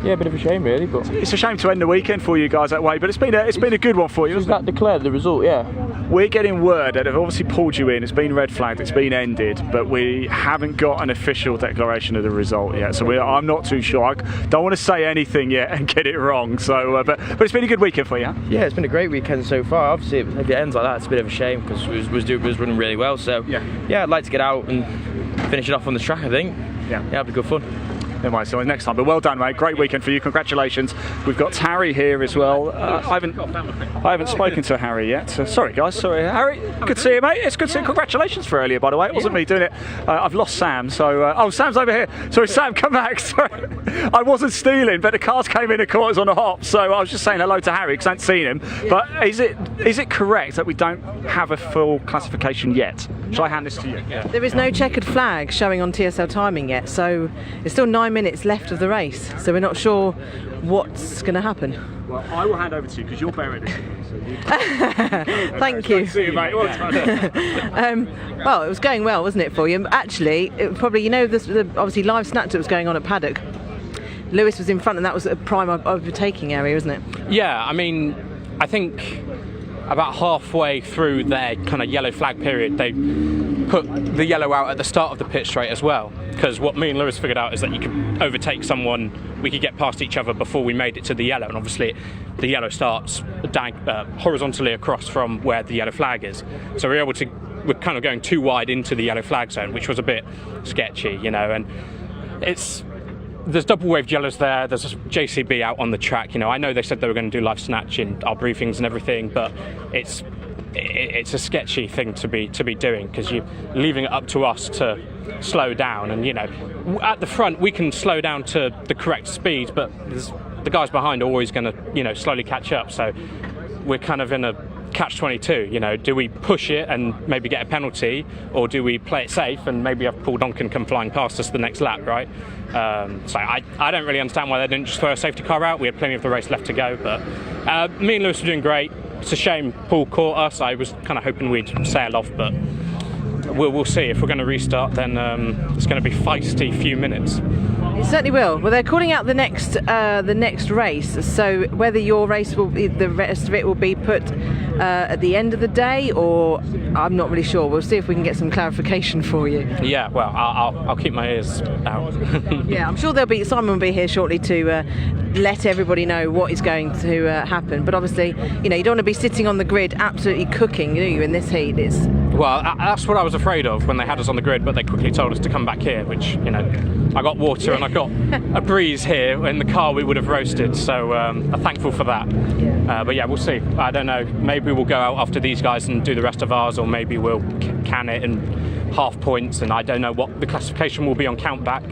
yeah, a bit of a shame, really. But it's a shame to end the weekend for you guys that way, but it's been a good one for you. Does that declare the result? Yeah. We're getting word that they've obviously pulled you in. It's been red flagged. It's been ended, but we haven't got an official declaration of the result yet. So I'm not too sure. I don't want to say anything yet and get it wrong. So, but it's been a good weekend for you. Huh? Yeah, it's been a great weekend so far. Obviously, if it ends like that, it's a bit of a shame because it was running really well. So yeah, I'd like to get out and finish it off on the track. I think. Yeah, it'll be good fun. Anyway, so next time, but well done, mate. Great weekend for you. Congratulations. We've got Harry here as well. I haven't spoken to Harry yet. Sorry, guys. Sorry, Harry. Good to see you, mate. It's good to see you. Congratulations for earlier, by the way. It wasn't me doing it. I've lost Sam. So, oh, Sam's over here. Sorry, Sam, come back. Sorry, I wasn't stealing, but the cars came in the corners on the hop. So I was just saying hello to Harry because I hadn't seen him. But is it correct that we don't have a full classification yet? Shall I hand this to you? Yeah. There is no checkered flag showing on TSL timing yet, so it's still 9 minutes left of the race, so we're not sure what's going to happen. Well, I will hand over to you because you're better at it. Thank you. See you, mate. Well, it was going well, wasn't it, for you? Actually, it probably, the obviously live snap that was going on at paddock. Lewis was in front, and that was a prime overtaking area, wasn't it? Yeah, I mean, I think about halfway through their kind of yellow flag period, they put the yellow out at the start of the pit straight as well. Because what me and Lewis figured out is that you could overtake someone, we could get past each other before we made it to the yellow, and obviously the yellow starts horizontally across from where the yellow flag is. So we're kind of going too wide into the yellow flag zone, which was a bit sketchy, you know. And there's double wave yellows there, there's a JCB out on the track, you know. I know they said they were going to do live snatch in our briefings and everything, but it's a sketchy thing to be doing, because you're leaving it up to us to slow down. And, you know, at the front we can slow down to the correct speed, but the guys behind are always going to, you know, slowly catch up. So we're kind of in a catch-22, you know. Do we push it and maybe get a penalty, or do we play it safe and maybe have Paul Donkin come flying past us the next lap, right? So I don't really understand why they didn't just throw a safety car out. We had plenty of the race left to go, but me and Lewis were doing great. It's a shame Paul caught us. I was kind of hoping we'd sail off, but we'll see. If we're going to restart, then it's going to be feisty few minutes. It certainly will. Well, they're calling out the next race, so whether your race will be, the rest of it will be put at the end of the day, or I'm not really sure. We'll see if we can get some clarification for you. Yeah, well, I'll keep my ears out. Yeah, I'm sure Simon will be here shortly to let everybody know what is going to happen. But obviously, you know, you don't want to be sitting on the grid absolutely cooking, do you, in this heat? Well, that's what I was afraid of when they had us on the grid, but they quickly told us to come back here, which, you know, I got water and I got a breeze here. In the car we would have roasted, so I'm thankful for that. But yeah, we'll see. I don't know, maybe we'll go out after these guys and do the rest of ours, or maybe we'll can it in half points, and I don't know what the classification will be on count back.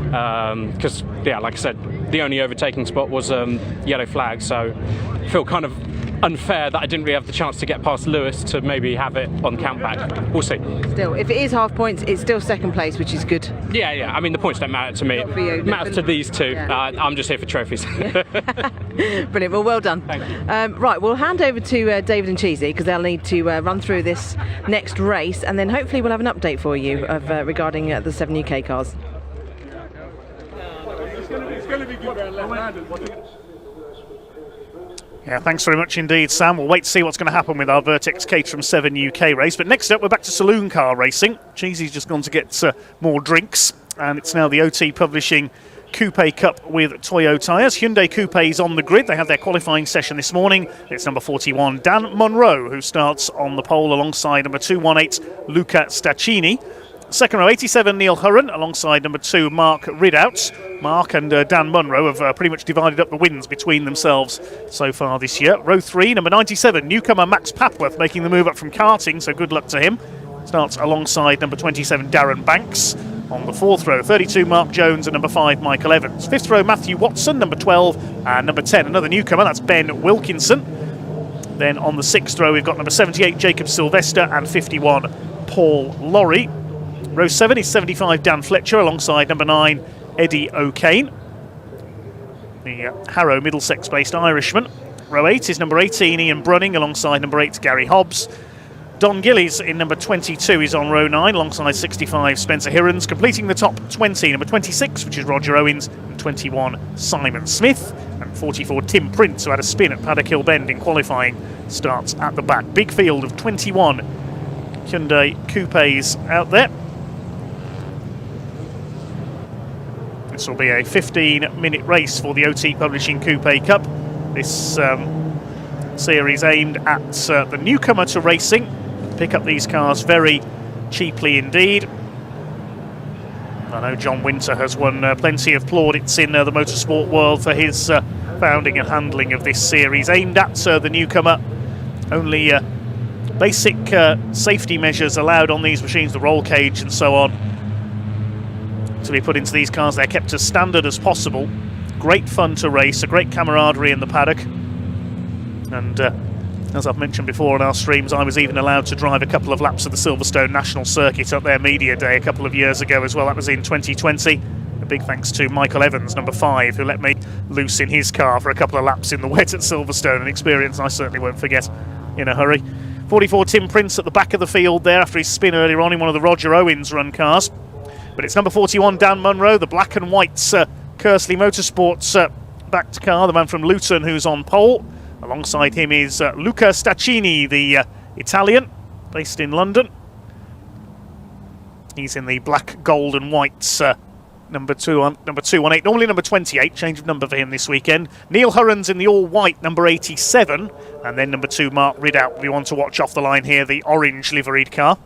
Because, yeah, like I said, the only overtaking spot was yellow flag, so I feel kind of unfair that I didn't really have the chance to get past Lewis to maybe have it on count back. We'll see. Still, if it is half points, it's still second place, which is good. Yeah. I mean, the points don't matter to me. It matters to these two. Yeah. I'm just here for trophies. Brilliant. Well done. Thank you. Right, we'll hand over to David and Cheesy, because they'll need to run through this next race, and then hopefully we'll have an update for you regarding the 7 UK cars. Yeah, thanks very much indeed, Sam. We'll wait to see what's going to happen with our Vertex Caterham 7 UK race. But next up, we're back to saloon car racing. Cheesy's just gone to get more drinks, and it's now the OT Publishing Coupe Cup with Toyo tyres. Hyundai Coupe is on the grid. They had their qualifying session this morning. It's number 41, Dan Munro, who starts on the pole alongside number 218, Luca Staccini. Second row, 87, Neil Hurren, alongside number 2, Mark Ridout. Mark and Dan Munro have pretty much divided up the wins between themselves so far this year. Row 3, number 97, newcomer Max Papworth, making the move up from karting, so good luck to him. Starts alongside number 27, Darren Banks. On the fourth row, 32, Mark Jones, and number 5, Michael Evans. Fifth row, Matthew Watson, number 12, and number 10, another newcomer, that's Ben Wilkinson. Then on the sixth row, we've got number 78, Jacob Sylvester, and 51, Paul Laurie. Row 7 is 75, Dan Fletcher, alongside number 9, Eddie O'Kane, the Harrow Middlesex-based Irishman. Row 8 is number 18, Ian Brunning, alongside number 8, Gary Hobbs. Don Gillies in number 22 is on row 9, alongside 65, Spencer Hirons. Completing the top 20, number 26, which is Roger Owens, and 21, Simon Smith. And 44, Tim Prince, who had a spin at Paddock Hill Bend in qualifying, starts at the back. Big field of 21 Hyundai Coupes out there. This will be a 15-minute race for the OT Publishing Coupe Cup. This series aimed at the newcomer to racing. Pick up these cars very cheaply indeed. I know John Winter has won plenty of plaudits in the motorsport world for his founding and handling of this series. Aimed at the newcomer. Only basic safety measures allowed on these machines, the roll cage and so on, to be put into these cars. They're kept as standard as possible. Great fun to race, a great camaraderie in the paddock. And as I've mentioned before on our streams, I was even allowed to drive a couple of laps of the Silverstone National Circuit up their media day a couple of years ago as well. That was in 2020. A big thanks to Michael Evans, number 5, who let me loose in his car for a couple of laps in the wet at Silverstone, an experience I certainly won't forget in a hurry. 44, Tim Prince at the back of the field there after his spin earlier on in one of the Roger Owens run cars. But it's number 41, Dan Munro, the black and white Kersley Motorsport's backed car, the man from Luton who's on pole. Alongside him is Luca Staccini, the Italian, based in London. He's in the black, gold and white number 218, normally number 28, change of number for him this weekend. Neil Hurren's in the all-white number 87, and then number 2, Mark Ridout, will be one to watch off the line here, the orange liveried car.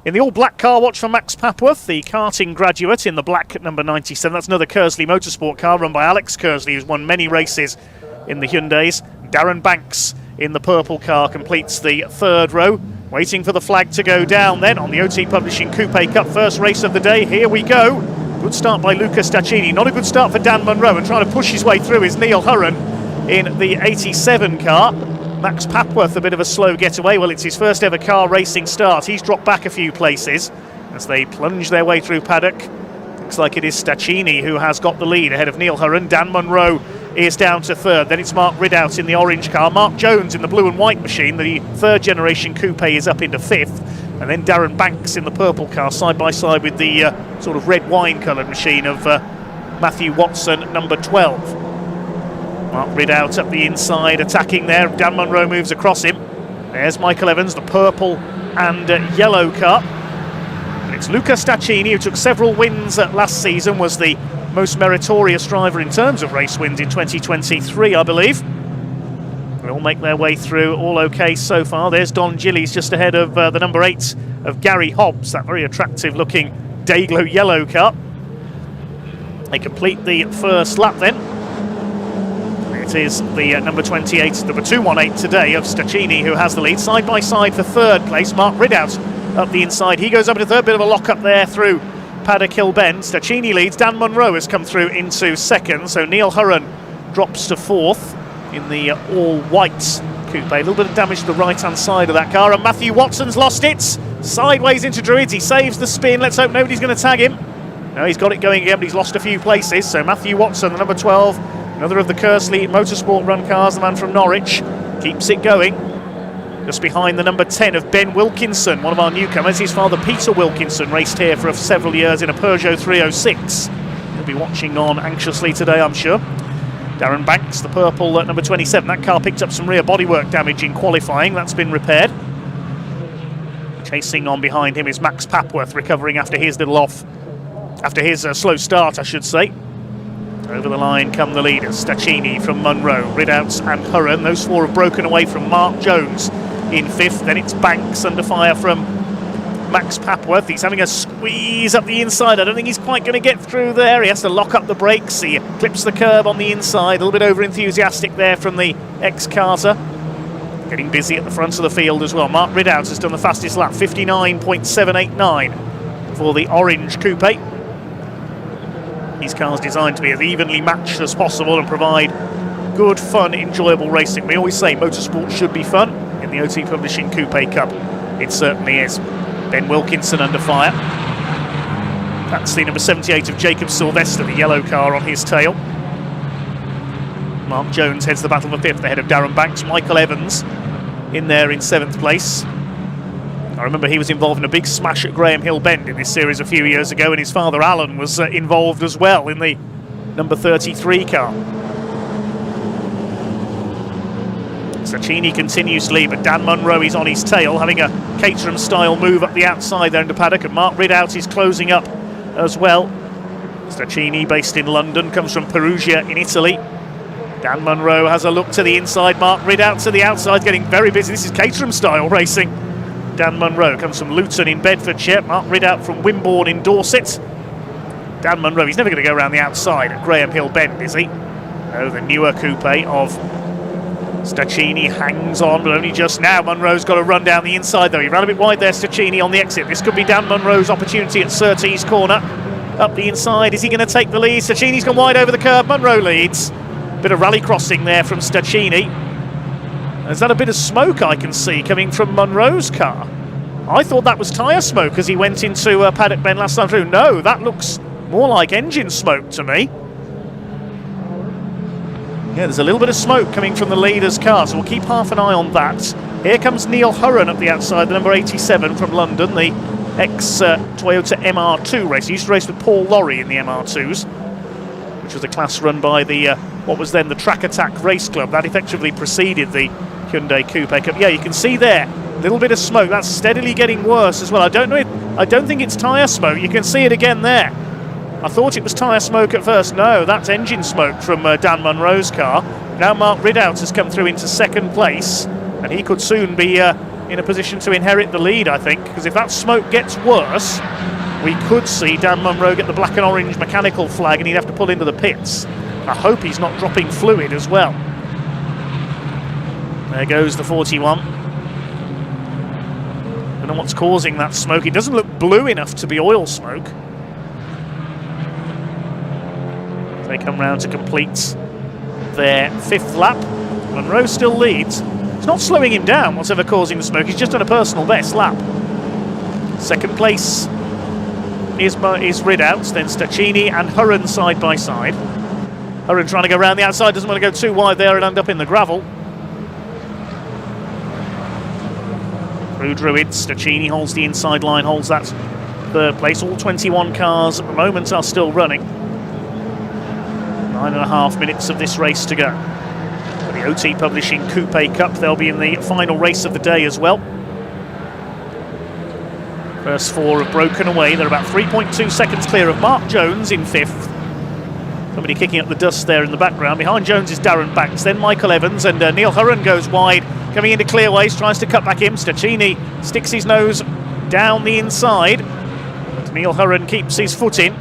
In the all-black car, watch for Max Papworth, the karting graduate, in the black number 97. That's another Kersley Motorsport car run by Alex Kersley, who's won many races in the Hyundais. Darren Banks in the purple car completes the third row. Waiting for the flag to go down then on the OT Publishing Coupe Cup, first race of the day. Here we go. Good start by Luca Staccini. Not a good start for Dan Munro, and trying to push his way through is Neil Hurren in the 87 car. Max Papworth, a bit of a slow getaway. Well, it's his first ever car racing start. He's dropped back a few places as they plunge their way through paddock. Looks like it is Staccini who has got the lead ahead of Neil Hurren. Dan Munro is down to third. Then it's Mark Ridout in the orange car. Mark Jones in the blue and white machine. The third generation coupe is up into fifth. And then Darren Banks in the purple car, side by side with the sort of red wine coloured machine of Matthew Watson, number 12. Mark Ridout up the inside, attacking there. Dan Munro moves across him. There's Michael Evans, the purple and yellow car. And it's Luca Staccini, who took several wins last season, was the most meritorious driver in terms of race wins in 2023, I believe. They all make their way through, all okay so far. There's Don Gillies just ahead of the number 8 of Gary Hobbs, that very attractive looking Dayglow yellow car. They complete the first lap then. It is the number 28, number 218 today of Staccini who has the lead. Side by side for third place, Mark Ridout up the inside. He goes up into third, bit of a lock up there through Paddock Hill Bend. Staccini leads. Dan Munro has come through into second, so Neil Hurren drops to fourth in the all-white coupe. A little bit of damage to the right-hand side of that car, and Matthew Watson's lost it. Sideways into Druids, he saves the spin. Let's hope nobody's going to tag him. No, he's got it going again, but he's lost a few places. So Matthew Watson, the number 12, another of the Kersley Motorsport run cars, the man from Norwich, keeps it going. Just behind the number 10 of Ben Wilkinson, one of our newcomers. His father, Peter Wilkinson, raced here for several years in a Peugeot 306. He'll be watching on anxiously today, I'm sure. Darren Banks, the purple number 27. That car picked up some rear bodywork damage in qualifying. That's been repaired. Chasing on behind him is Max Papworth, recovering after his slow start, I should say. Over the line come the leaders, Staccini from Munro, Ridout and Hurren. Those four have broken away from Mark Jones in fifth. Then it's Banks under fire from Max Papworth. He's having a squeeze up the inside. I don't think he's quite going to get through there. He has to lock up the brakes. He clips the curb on the inside. A little bit over-enthusiastic there from the ex-Carter. Getting busy at the front of the field as well. Mark Ridout has done the fastest lap, 59.789 for the orange coupe. These cars designed to be as evenly matched as possible and provide good, fun, enjoyable racing. We always say motorsport should be fun. In the OT Publishing Coupe Cup, it certainly is. Ben Wilkinson under fire. That's the number 78 of Jacob Sylvester, the yellow car on his tail. Mark Jones heads the battle for fifth ahead of Darren Banks. Michael Evans in there in seventh place. I remember he was involved in a big smash at Graham Hill Bend in this series a few years ago, and his father Alan was involved as well in the number 33 car. Staccini continues to lead, but Dan Munro is on his tail, having a Caterham style move up the outside there into paddock, and Mark Ridout is closing up as well. Staccini, based in London, comes from Perugia in Italy. Dan Munro has a look to the inside, Mark Ridout to the outside, getting very busy. This is Caterham style racing. Dan Munro comes from Luton in Bedfordshire. Mark Ridout from Wimborne in Dorset. Dan Munro, he's never going to go around the outside at Graham Hill Bend, is he? No, the newer coupe of Staccini hangs on, but only just now. Munro's got to run down the inside, though. He ran a bit wide there, Staccini, on the exit. This could be Dan Munro's opportunity at Surtees corner. Up the inside, is he going to take the lead? Staccini's gone wide over the curb. Munro leads. Bit of rally crossing there from Staccini. Is that a bit of smoke I can see coming from Munro's car? I thought that was tyre smoke as he went into Paddock Bend last time through. No, that looks more like engine smoke to me. Yeah, there's a little bit of smoke coming from the leader's car, so we'll keep half an eye on that. Here comes Neil Hurren up the outside, the number 87 from London, the ex-Toyota MR2 race. He used to race with Paul Lorry in the MR2s, which which was a class run by the what was then the Track Attack Race Club. That effectively preceded the Hyundai Coupe Cup. Yeah, you can see there a little bit of smoke. That's steadily getting worse as well. I don't think it's tyre smoke. You can see it again there. I thought it was tyre smoke at first. No, that's engine smoke from Dan Munro's car. Now Mark Ridout has come through into second place, and he could soon be in a position to inherit the lead, I think, because if that smoke gets worse, we could see Dan Munro get the black and orange mechanical flag and he'd have to pull into the pits. I hope he's not dropping fluid as well. There goes the 41. Don't know what's causing that smoke. It doesn't look blue enough to be oil smoke. They come round to complete their 5th lap. Munro still leads. It's not slowing him down, whatever causing the smoke. He's just done a personal best lap. Second place is Ridout, then Stacchini and Hurren side by side. Hurren trying to go around the outside, doesn't want to go too wide there and end up in the gravel. Through Druid, Stacchini holds the inside line, holds that 3rd place. All 21 cars at the moment are still running. 9.5 minutes of this race to go. For the OT Publishing Coupe Cup, they'll be in the final race of the day as well. First 4 have broken away. They're about 3.2 seconds clear of Mark Jones in 5th. Somebody kicking up the dust there in the background. Behind Jones is Darren Banks, then Michael Evans, and Neil Hurren goes wide, coming into clearways, tries to cut back in. Stacchini sticks his nose down the inside. But Neil Hurren keeps his foot in.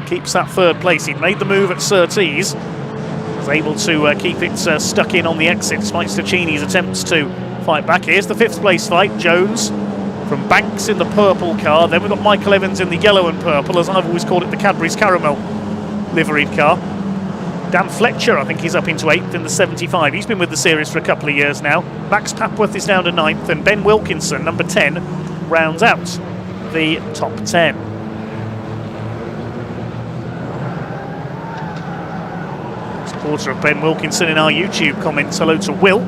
Keeps that 3rd place. He made the move at Surtees. Was able to keep it stuck in on the exit despite Stacchini's attempts to fight back. Here's the 5th place fight. Jones from Banks in the purple car. Then we've got Michael Evans in the yellow and purple, as I've always called it, the Cadbury's Caramel liveried car. Dan Fletcher, I think he's up into 8th in the 75. He's been with the series for a couple of years now. Max Papworth is down to 9th, and Ben Wilkinson, number 10, rounds out the top 10. Supporter of Ben Wilkinson in our YouTube comments. Hello to Will.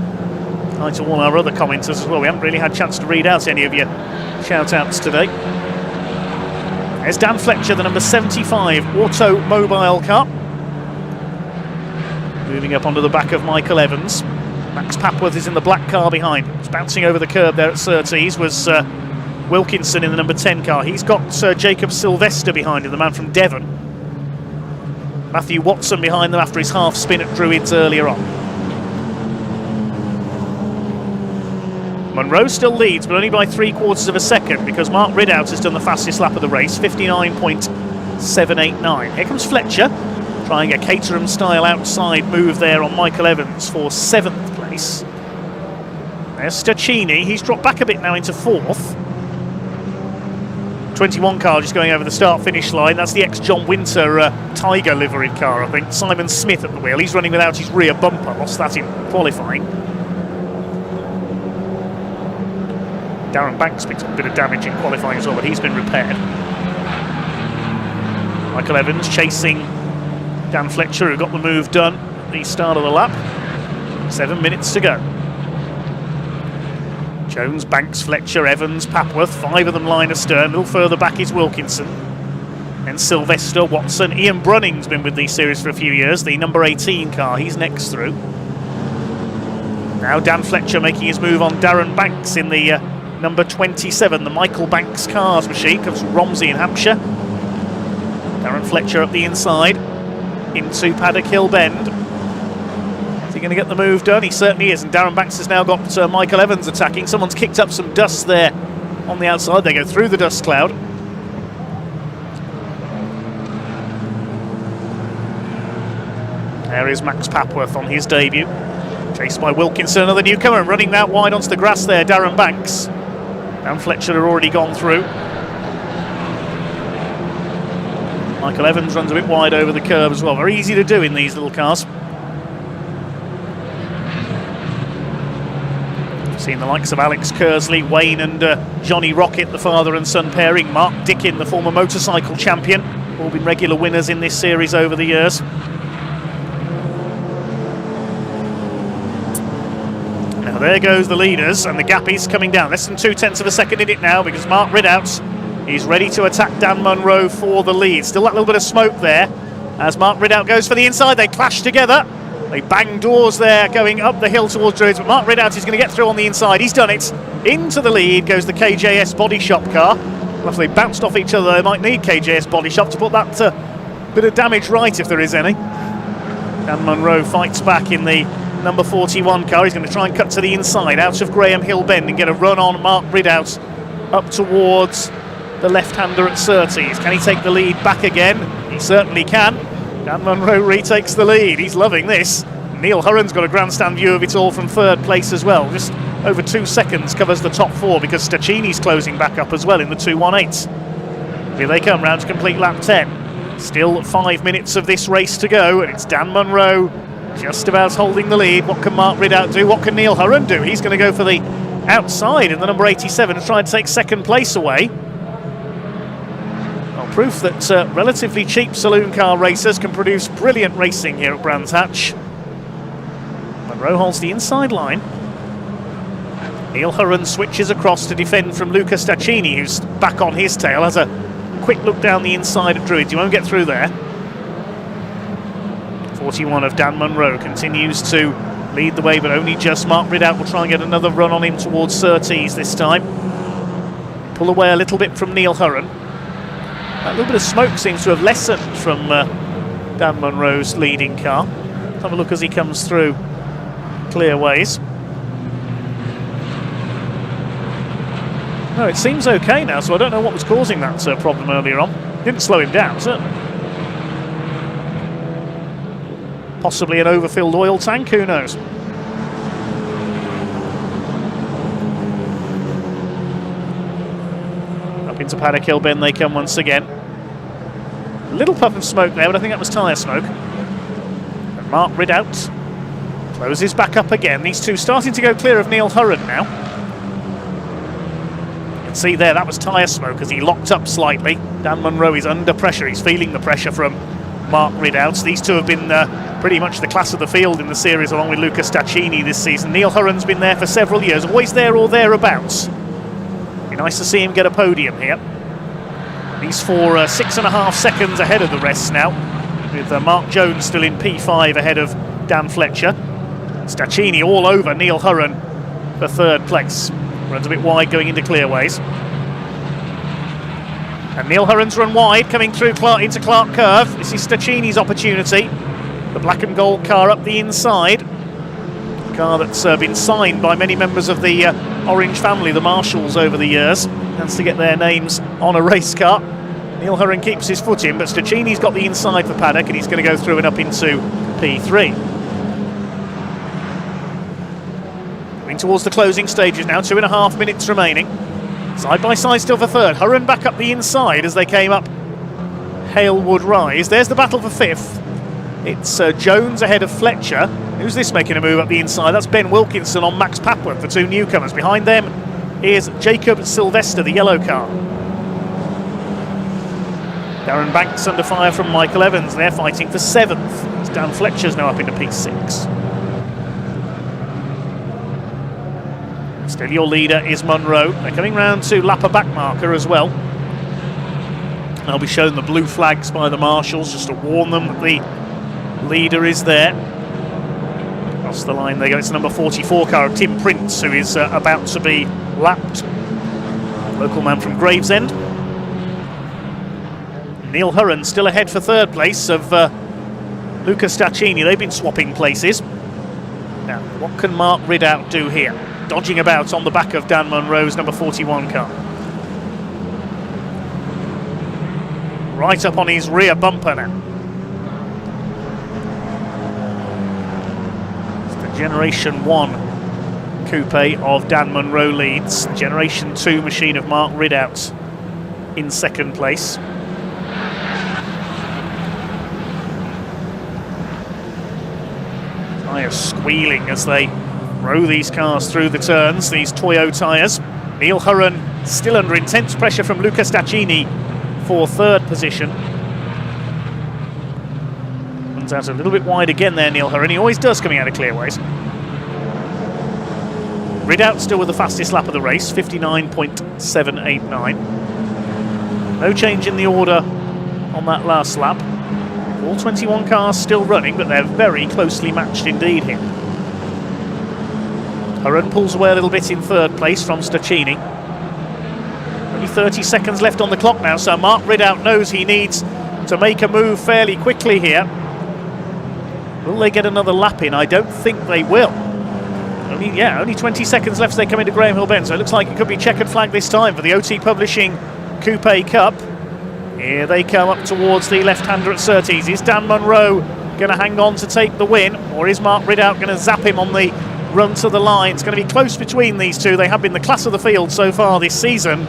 Hi to all our other commenters as well. We haven't really had a chance to read out any of your shout-outs today. There's Dan Fletcher, the number 75 automobile car. Moving up onto the back of Michael Evans. Max Papworth is in the black car behind. It's bouncing over the curb there at Surtees was Wilkinson in the number 10 car. He's got Jacob Sylvester behind him, the man from Devon. Matthew Watson behind them after his half spin at Druids earlier on. Munro still leads, but only by 3/4 of a second, because Mark Ridout has done the fastest lap of the race, 59.789. Here comes Fletcher, trying a Caterham-style outside move there on Michael Evans for 7th place. There's Stacchini. He's dropped back a bit now into 4th. 21 car just going over the start-finish line. That's the ex-John Winter Tiger liveried car, I think. Simon Smith at the wheel. He's running without his rear bumper. Lost that in qualifying. Darren Banks picked up a bit of damage in qualifying as well, but he's been repaired. Michael Evans chasing Dan Fletcher, who got the move done at the start of the lap. 7 minutes to go. Jones, Banks, Fletcher, Evans, Papworth, 5 of them line astern. A little further back is Wilkinson. And Sylvester, Watson. Ian Brunning's been with these series for a few years, the number 18 car. He's next through. Now Dan Fletcher making his move on Darren Banks in the number 27, the Michael Banks cars machine. Comes from Romsey in Hampshire. Darren Fletcher up the inside into Paddock Hill Bend. Is he going to get the move done? He certainly is, and Darren Banks has now got Michael Evans attacking. Someone's kicked up some dust there on the outside. They go through the dust cloud. There is Max Papworth on his debut. Chased by Wilkinson, another newcomer, and running that wide onto the grass there, Darren Banks. Dan Fletcher had already gone through. Michael Evans runs a bit wide over the curb as well. Very easy to do in these little cars. Seen the likes of Alex Kersley, Wayne and Johnny Rocket, the father and son pairing. Mark Dickin, the former motorcycle champion. All been regular winners in this series over the years. Now there goes the leaders, and the gap is coming down. Less than 0.2 of a second in it now, because Mark Ridout He's ready to attack Dan Munro for the lead. Still that little bit of smoke there as Mark Ridout goes for the inside. They clash together. They bang doors there going up the hill towards Druids, but Mark Ridout is going to get through on the inside. He's done it. Into the lead goes the KJS Body Shop car. After they bounced off each other, they might need KJS Body Shop to put that bit of damage right if there is any. Dan Munro fights back in the number 41 car. He's going to try and cut to the inside out of Graham Hill Bend and get a run on Mark Ridout up towards the left-hander at Surtees. Can he take the lead back again? He certainly can. Dan Munro retakes the lead. He's loving this. Neil Hurren's got a grandstand view of it all from third place as well. Just over 2 seconds covers the top 4 because Stachini's closing back up as well in the 2:18. Here they come round to complete lap 10. Still 5 minutes of this race to go, and it's Dan Munro just about holding the lead. What can Mark Ridout do? What can Neil Hurren do? He's going to go for the outside in the number 87 to try and take second place away. Proof that relatively cheap saloon car racers can produce brilliant racing here at Brands Hatch. Munro holds the inside line. Neil Hurren switches across to defend from Luca Stachini, who's back on his tail. Has a quick look down the inside of Druids. You won't get through there. 41 of Dan Munro continues to lead the way, but only just. Mark Ridout will try and get another run on him towards Surtees this time. Pull away a little bit from Neil Hurren. That little bit of smoke seems to have lessened from Dan Munro's leading car. Let's have a look as he comes through clear ways. No, it seems okay now, so I don't know what was causing that problem earlier on. Didn't slow him down, certainly. Possibly an overfilled oil tank, who knows? Into Paddock Hill Bend they come once again. A little puff of smoke there, but I think that was tyre smoke. And Mark Ridout closes back up again. These two starting to go clear of Neil Hurren now. You can see there, that was tyre smoke as he locked up slightly. Dan Munro is under pressure. He's feeling the pressure from Mark Ridout. These two have been pretty much the class of the field in the series along with Luca Stachini this season. Neil Hurren's been there for several years, always there or thereabouts. Nice to see him get a podium here. He's for 6.5 seconds ahead of the rest now, with Mark Jones still in P5 ahead of Dan Fletcher. Stachini all over Neil Hurren for third place. Runs a bit wide going into clearways. And Neil Hurren's run wide coming through into Clark Curve. This is Stachini's opportunity. The black and gold car up the inside. Car that's been signed by many members of the Orange family, the Marshalls, over the years. Has to get their names on a race car. Neil Hurren keeps his foot in, but Stachini's got the inside for Paddock, and he's going to go through and up into P3. Coming towards the closing stages now, 2.5 minutes remaining. Side by side still for third. Hurren back up the inside as they came up Halewood Rise. There's the battle for fifth. It's Jones ahead of Fletcher. Who's this making a move up the inside? That's Ben Wilkinson on Max Papworth, the two newcomers. Behind them is Jacob Sylvester, the yellow car. Darren Banks under fire from Michael Evans. They're fighting for 7th. Dan Fletcher's now up into P6. Still your leader is Munro. They're coming round to lap a back marker as well. They'll be shown the blue flags by the marshals just to warn them that the leader is there. Across the line they go. It's number 44 car of Tim Prince, who is about to be lapped. Local man from Gravesend. Neil Hurren still ahead for third place of Luca Stachini. They've been swapping places. Now, what can Mark Ridout do here? Dodging about on the back of Dan Munro's number 41 car. Right up on his rear bumper now. Generation 1 coupe of Dan Munro leads. Generation 2 machine of Mark Ridout in second place. Tyres squealing as they row these cars through the turns, these Toyo tyres. Neil Hurren still under intense pressure from Luca Stachini for third position. Out a little bit wide again there, Neil Hurren. He always does coming out of clearways. Ridout still with the fastest lap of the race, 59.789. No change in the order on that last lap. All 21 cars still running, but they're very closely matched indeed here. Hurren pulls away a little bit in third place from Stacchini. Only 30 seconds left on the clock now, so Mark Ridout knows he needs to make a move fairly quickly here. Will they get another lap in? I don't think they will. Only 20 seconds left as they come into Graham Hill Bend, so it looks like it could be checkered flag this time for the OT Publishing Coupe Cup. Here they come up towards the left-hander at Surtees. Is Dan Munro going to hang on to take the win, or is Mark Ridout going to zap him on the run to the line? It's going to be close between these two. They have been the class of the field so far this season.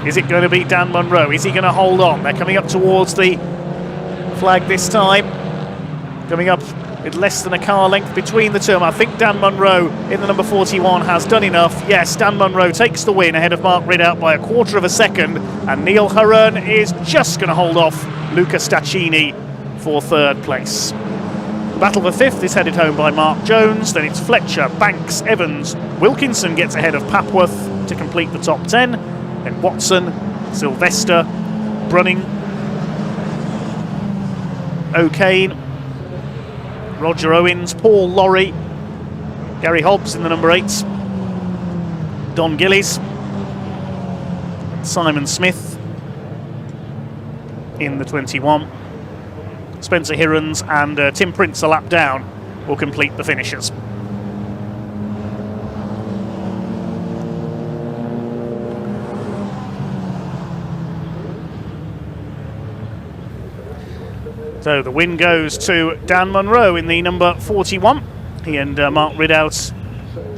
Is it going to be Dan Munro? Is he going to hold on? They're coming up towards the flag this time. Coming up with less than a car length between the two. I think Dan Munro in the number 41 has done enough. Yes, Dan Munro takes the win ahead of Mark Ridout by a quarter of a second, and Neil Hurren is just going to hold off Luca Stacchini for third place. The battle for fifth is headed home by Mark Jones, then it's Fletcher, Banks, Evans. Wilkinson gets ahead of Papworth to complete the top 10, then Watson, Sylvester, Brunning, O'Kane, Roger Owens, Paul Lorry, Gary Hobbs in the number 8, Don Gillies, Simon Smith in the 21. Spencer Hirons and Tim Prince a lap down will complete the finishers. So the win goes to Dan Munro in the number 41. He and Mark Ridout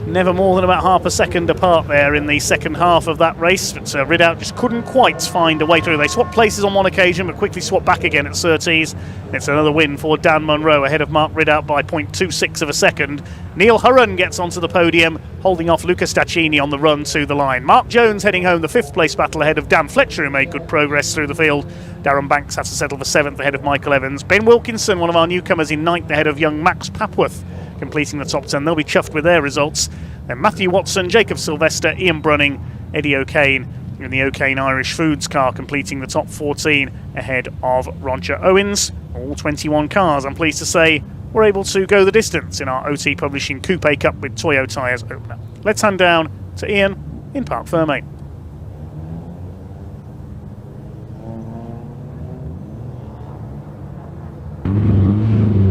never more than about half a second apart there in the second half of that race, but Ridout just couldn't quite find a way through. They swapped places on one occasion, but quickly swapped back again at Surtees. It's another win for Dan Munro ahead of Mark Ridout by 0.26 of a second. Neil Hurren gets onto the podium, holding off Luca Stacchini on the run to the line. Mark Jones heading home the fifth place battle ahead of Dan Fletcher, who made good progress through the field. Darren Banks has to settle for seventh ahead of Michael Evans. Ben Wilkinson, one of our newcomers, in ninth ahead of young Max Papworth, completing the top 10. They'll be chuffed with their results. Then Matthew Watson, Jacob Sylvester, Ian Brunning, Eddie O'Kane in the O'Kane Irish Foods car, completing the top 14 ahead of Roger Owens. All 21 cars, I'm pleased to say, were able to go the distance in our OT Publishing Coupe Cup with Toyo tyres opener. Let's hand down to Ian in Parc Fermé.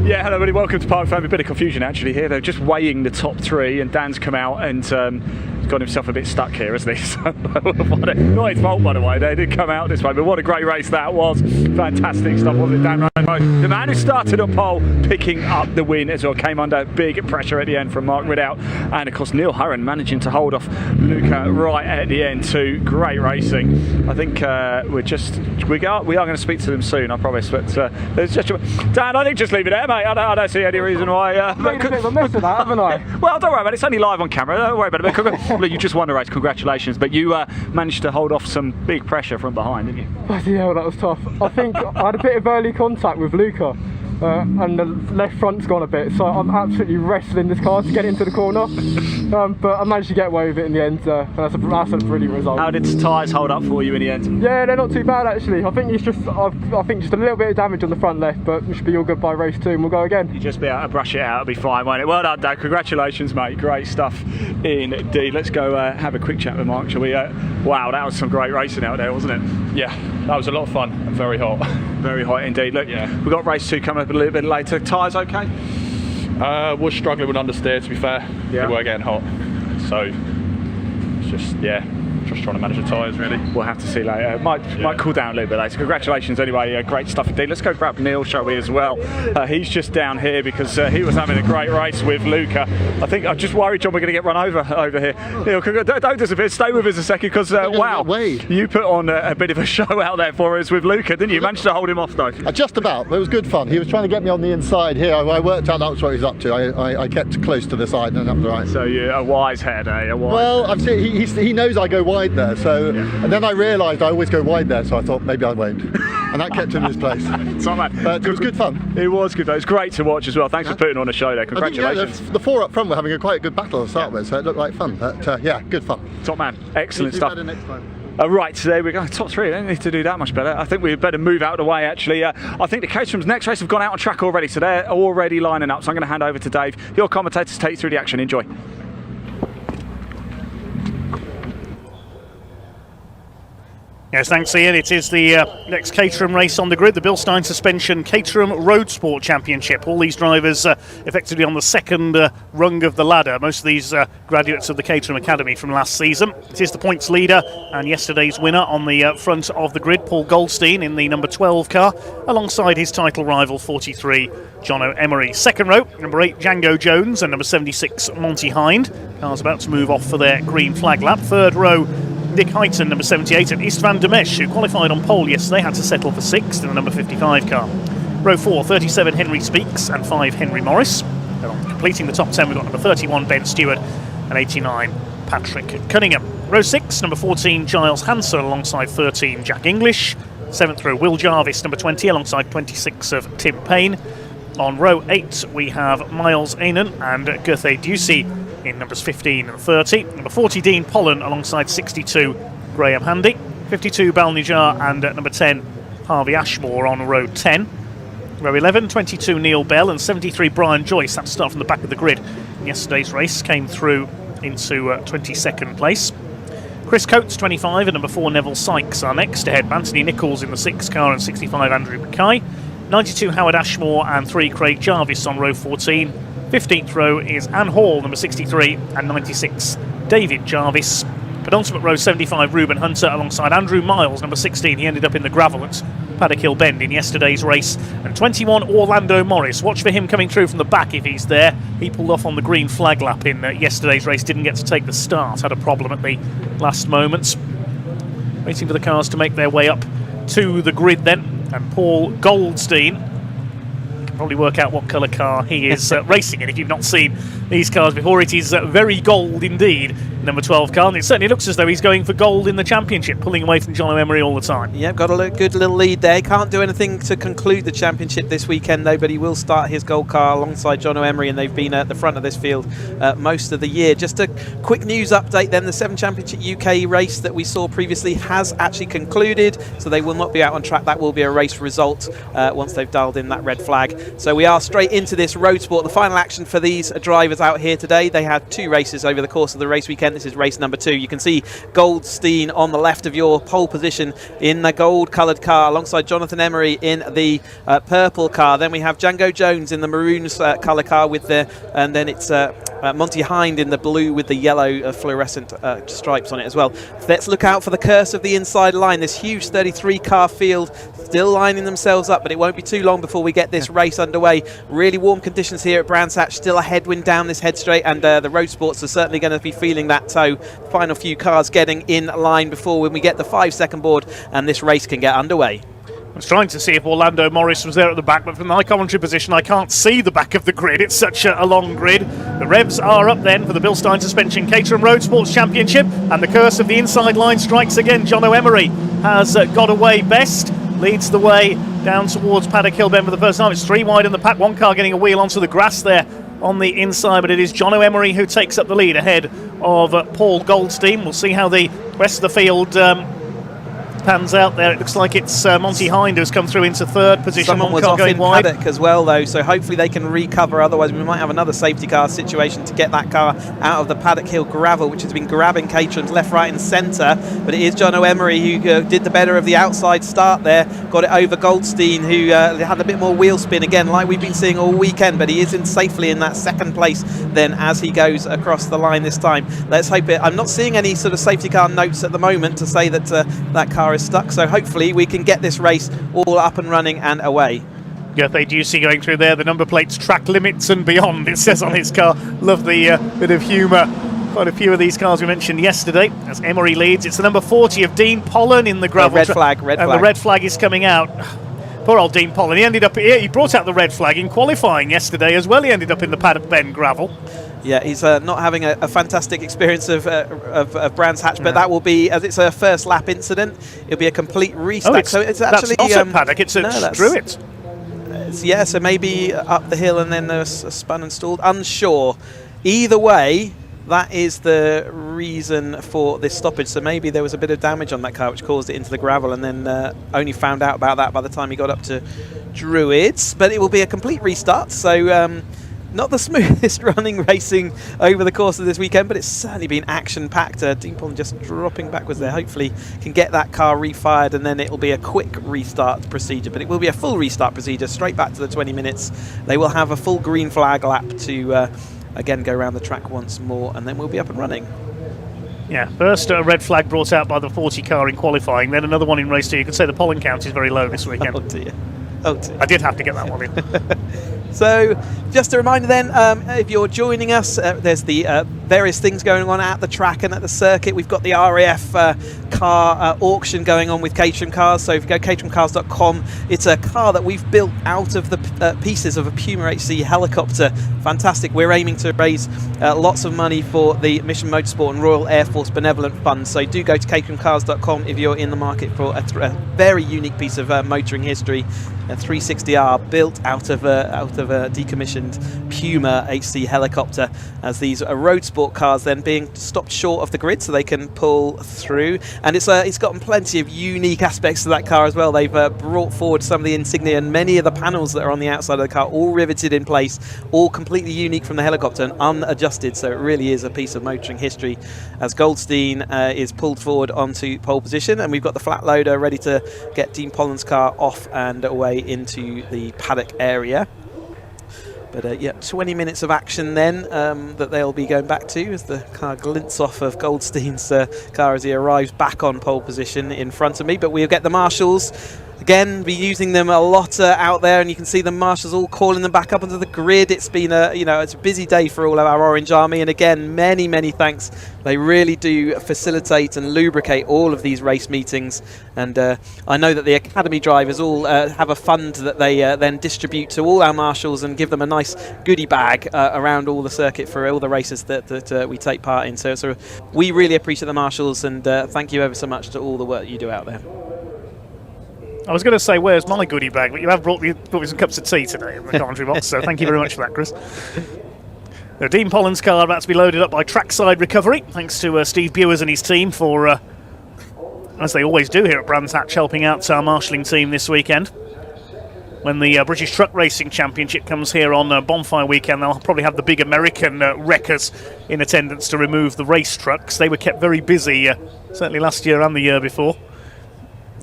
Yeah, hello everybody, welcome to Parc Fermé. A bit of confusion actually here. They're just weighing the top three and Dan's come out and got himself a bit stuck here, hasn't he? So, not his fault, by the way. They did come out this way, but what a great race that was. Fantastic stuff, wasn't it, Dan? The man who started on pole, picking up the win as well, came under big pressure at the end from Mark Ridout. And of course, Neil Hurren managing to hold off Luca right at the end too. Great racing. I think we are going to speak to them soon, I promise. But there's just Dan, I think just leave it there, mate. I don't see any reason why. I've made a bit of a mess of that, haven't I? Well, don't worry about it. It's only live on camera. Don't worry about it. Look, you just won the race. Congratulations. But you managed to hold off some big pressure from behind, didn't you? Bloody hell, that was tough. I think I had a bit of early contact with Luca. And the left front's gone a bit, so I'm absolutely wrestling this car to get into the corner. But I managed to get away with it in the end. That's a brilliant result. How did the tyres hold up for you in the end? Yeah, they're not too bad actually. I think it's just just a little bit of damage on the front left, but we should be all good by race 2 and we'll go again. You just be able to brush it out, it'll be fine, won't it? Well done, Dad. Congratulations, mate. Great stuff indeed. Let's go have a quick chat with Mark, shall we? Wow, that was some great racing out there, wasn't it? Yeah, that was a lot of fun and very hot. Very hot indeed. Look, yeah, we've got race 2 coming up a little bit later. Tyres okay? Was struggling with understeer, to be fair. Yeah. They were getting hot. So, it's just trying to manage the tyres, really. We'll have to see later. Might cool down a little bit later. Congratulations anyway, great stuff indeed. Let's go grab Neil, shall we, as well. He's just down here because he was having a great race with Luca. I think I'm just worried, John, we're going to get run over here. Neil, don't disappear. Stay with us a second because, wow, you put on a bit of a show out there for us with Luca, didn't you? Managed to hold him off, though. Just about. It was good fun. He was trying to get me on the inside here. I worked out that's what he's up to. I kept close to the side and up the right. So you're a wise head, eh? Well, I've seen, he knows I go wide there, so... And then I realised I always go wide there, so I thought maybe I won't. And that kept him in his place. But it was good fun. It was good. It was great to watch as well. Thanks for putting on a show there. Congratulations. The 4 up front were having quite a good battle to start with, so it looked like fun. But yeah, good fun. Top man. Excellent stuff. Better next time. Right, so there we go. Top 3, don't need to do that much better. I think we better move out of the way, actually. I think the Caterham's next race have gone out on track already, so they're already lining up. So I'm going to hand over to Dave, your commentator, to take you through the action. Enjoy. Yes, thanks Ian. It is the next Caterham race on the grid, the Bilstein Suspension Caterham Road Sport Championship. All these drivers effectively on the second rung of the ladder. Most of these graduates of the Caterham Academy from last season. It is the points leader and yesterday's winner on the front of the grid, Paul Goldstein, in the number 12 car, alongside his title rival 43, Jono Emery. Second row, number 8, Django Jones, and number 76, Monty Hind. Cars about to move off for their green flag lap. Third row, Nick Heighton, number 78, and Istvan Demesh, who qualified on pole yesterday, had to settle for 6th in the number 55 car. Row 4, 37, Henry Speaks, and 5, Henry Morris. Completing the top 10, we've got number 31, Ben Stewart, and 89, Patrick Cunningham. Row 6, number 14, Giles Hansen, alongside 13, Jack English. 7th row, Will Jarvis, number 20, alongside 26 of Tim Payne. On row 8, we have Miles Ainan and Gerthe Ducey in numbers 15 and 30. Number 40, Dean Pollen, alongside 62, Graham Handy. 52, Balnijar, and number 10, Harvey Ashmore on row 10. Row 11, 22, Neil Bell, and 73, Brian Joyce. That start from the back of the grid in yesterday's race came through into 22nd place. Chris Coates, 25, and number 4, Neville Sykes are next. Ahead, Anthony Nichols in the 6th car, and 65, Andrew Mackay. 92, Howard Ashmore, and 3, Craig Jarvis on row 14. 15th row is Anne Hall, number 63, and 96, David Jarvis. Penultimate row, 75, Reuben Hunter, alongside Andrew Miles, number 16. He ended up in the gravel at Paddock Hill Bend in yesterday's race. And 21, Orlando Morris. Watch for him coming through from the back if he's there. He pulled off on the green flag lap in yesterday's race, didn't get to take the start, had a problem at the last moments. Waiting for the cars to make their way up to the grid then. And Paul Goldstein, probably work out what colour car he is racing in if you've not seen these cars before. It is very gold indeed, number 12 car, and it certainly looks as though he's going for gold in the championship, pulling away from Jono Emery all the time. Yeah, got a good little lead there. Can't do anything to conclude the championship this weekend though, but he will start his gold car alongside Jono Emery, and they've been at the front of this field most of the year. Just a quick news update then, the 7 Championship UK race that we saw previously has actually concluded, so they will not be out on track. That will be a race result once they've dialed in that red flag. So we are straight into this road sport. The final action for these drivers out here today. They had 2 races over the course of the race weekend. This is race number 2. You can see Goldstein on the left of your pole position in the gold coloured car, alongside Jonathan Emery in the purple car. Then we have Django Jones in the maroon colour car with the, and then it's Monty Hind in the blue with the yellow fluorescent stripes on it as well. Let's look out for the curse of the inside line. This huge 33 car field still lining themselves up, but it won't be too long before we get this race underway. Really warm conditions here at Brands Hatch, still a headwind down this head straight, and the road sports are certainly going to be feeling that tow. Final few cars getting in line before when we get the 5-second board and this race can get underway. I was trying to see if Orlando Morris was there at the back, but from my commentary position I can't see the back of the grid. It's such a long grid. The revs are up then for the Bilstein Suspension Caterham Road Sports Championship, and the curse of the inside line strikes again. Jono Emery has got away best, leads the way down towards Paddock Hill Bend for the first time. It's 3 wide in the pack, 1 car getting a wheel onto the grass there on the inside, but it is Jono Emery who takes up the lead ahead of Paul Goldstein. We'll see how the rest of the field pans out there. It looks like it's Monty Hind who's come through into 3rd position. Someone was off in Paddock as well though, so hopefully they can recover, otherwise we might have another safety car situation to get that car out of the Paddock Hill gravel, which has been grabbing Caterham's left, right and centre. But it is Jono Emery who did the better of the outside start there, got it over Goldstein, who had a bit more wheel spin again like we've been seeing all weekend, but he is in safely in that 2nd place then as he goes across the line this time. Let's hope it. I'm not seeing any sort of safety car notes at the moment to say that that car is stuck, so hopefully we can get this race all up and running and away. Gerthe Ducey going through there, the number plates track limits and beyond, it says on his car. Love the bit of humour. Quite a few of these cars we mentioned yesterday as Emery leads. It's the number 40 of Dean Pollen in the gravel. Red flag. And the red flag is coming out. Poor old Dean Pollen. He ended up here. He brought out the red flag in qualifying yesterday as well. He ended up in the Paddock Bend gravel. Yeah, he's not having a fantastic experience of Brands Hatch, but that will be, as it's a first lap incident, it'll be a complete restart. So it's actually that's not at Paddock, it's at Druitt. Yeah, so maybe up the hill and then spun and stalled. Unsure. Either way, that is the reason for this stoppage. So maybe there was a bit of damage on that car which caused it into the gravel, and then only found out about that by the time he got up to Druids. But it will be a complete restart, so not the smoothest running racing over the course of this weekend, but it's certainly been action-packed. Dean Pollen just dropping backwards there. Hopefully can get that car refired, and then it will be a quick restart procedure. But it will be a full restart procedure, straight back to the 20 minutes. They will have a full green flag lap to, again, go around the track once more, and then we'll be up and running. Yeah, first a red flag brought out by the 40 car in qualifying, then another one in race 2. You could say the pollen count is very low this weekend. Oh dear. Oh dear. I did have to get that one in. So, just a reminder then, if you're joining us, there's the various things going on at the track and at the circuit. We've got the RAF car auction going on with Caterham Cars. So if you go caterhamcars.com, it's a car that we've built out of the pieces of a Puma HC helicopter. Fantastic. We're aiming to raise lots of money for the Mission Motorsport and Royal Air Force Benevolent Fund. So do go to caterhamcars.com if you're in the market for a very unique piece of motoring history. A 360R built out of a decommissioned Puma HC helicopter, as these are road sport cars then being stopped short of the grid so they can pull through. And it's gotten plenty of unique aspects to that car as well. They've brought forward some of the insignia and many of the panels that are on the outside of the car, all riveted in place, all completely unique from the helicopter and unadjusted. So it really is a piece of motoring history, as Goldstein is pulled forward onto pole position, and we've got the flat loader ready to get Dean Pollen's car off and away into the paddock area. But yeah, 20 minutes of action then that they'll be going back to as the car glints off of Goldstein's car as he arrives back on pole position in front of me. But we'll get the marshals. Again, be using them a lot out there, and you can see the marshals all calling them back up onto the grid. It's been it's a busy day for all of our Orange Army, and again, many thanks. They really do facilitate and lubricate all of these race meetings, and I know that the Academy drivers all have a fund that they then distribute to all our marshals and give them a nice goodie bag around all the circuit for all the races that we take part in. So we really appreciate the marshals, and thank you ever so much to all the work you do out there. I was going to say, where's my goodie bag? But you have brought me some cups of tea today in the commentary box, so thank you very much for that, Chris. The Dean Pollen's car about to be loaded up by Trackside Recovery, thanks to Steve Bewers and his team for, as they always do here at Brands Hatch, helping out our marshalling team this weekend. When the British Truck Racing Championship comes here on Bonfire Weekend, they'll probably have the big American wreckers in attendance to remove the race trucks. They were kept very busy, certainly last year and the year before.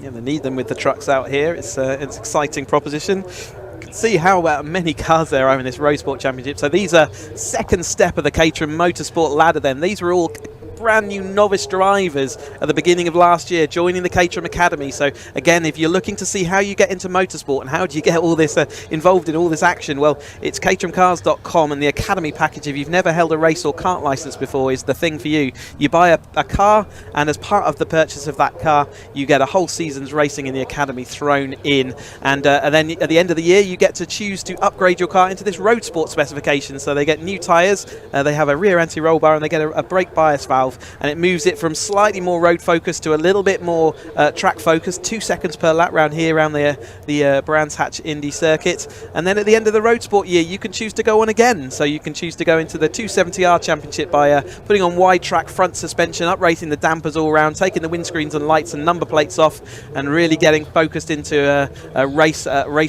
Yeah, they need them with the trucks out here. It's an exciting proposition. You can see how many cars there are in this Road Sport Championship. So these are second step of the Caterham Motorsport ladder then. These were all brand new novice drivers at the beginning of last year joining the Caterham Academy. So again, if you're looking to see how you get into motorsport and how do you get all this involved in all this action, well, it's caterhamcars.com, and the Academy package, if you've never held a race or kart license before, is the thing for you. You buy a car, and as part of the purchase of that car, you get a whole season's racing in the Academy thrown in, and then at the end of the year you get to choose to upgrade your car into this road sport specification. So they get new tyres, they have a rear anti-roll bar, and they get a brake bias valve, and it moves it from slightly more road focus to a little bit more track focus, 2 seconds per lap round here around the Brands Hatch Indy circuit. And then at the end of the road sport year, you can choose to go on again. So you can choose to go into the 270R Championship by putting on wide track front suspension, uprating the dampers all around, taking the windscreens and lights and number plates off, and really getting focused into a race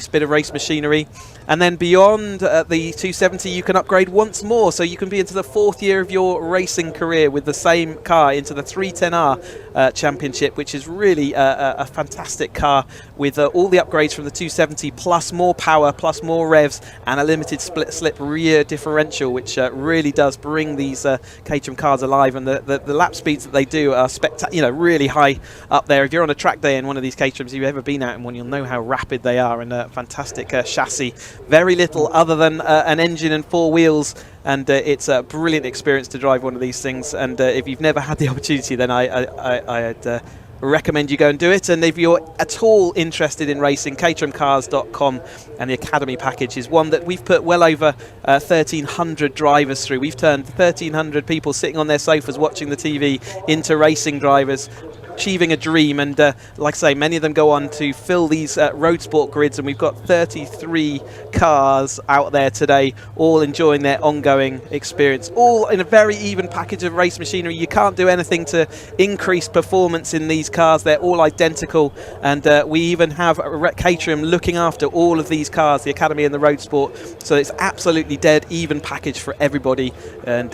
bit of race machinery. And then beyond the 270, you can upgrade once more, so you can be into the 4th year of your racing career with the same car into the 310R Championship, which is really a fantastic car with all the upgrades from the 270, plus more power, plus more revs, and a limited split slip rear differential, which really does bring these Caterham cars alive. And the lap speeds that they do are spectacular, really high up there. If you're on a track day in one of these Caterhams, if you've ever been out in one, you'll know how rapid they are, and a fantastic chassis. Very little other than an engine and 4 wheels, and it's a brilliant experience to drive one of these things. And if you've never had the opportunity, then I'd recommend you go and do it. And if you're at all interested in racing, caterhamcars.com and the Academy package is one that we've put well over 1,300 drivers through. We've turned 1,300 people sitting on their sofas watching the TV into racing drivers. achieving a dream, and like I say, many of them go on to fill these road sport grids, and we've got 33 cars out there today, all enjoying their ongoing experience, all in a very even package of race machinery. You can't do anything to increase performance in these cars. They're all identical, and we even have Caterham looking after all of these cars, the Academy and the Road Sport, so it's absolutely dead even package for everybody, and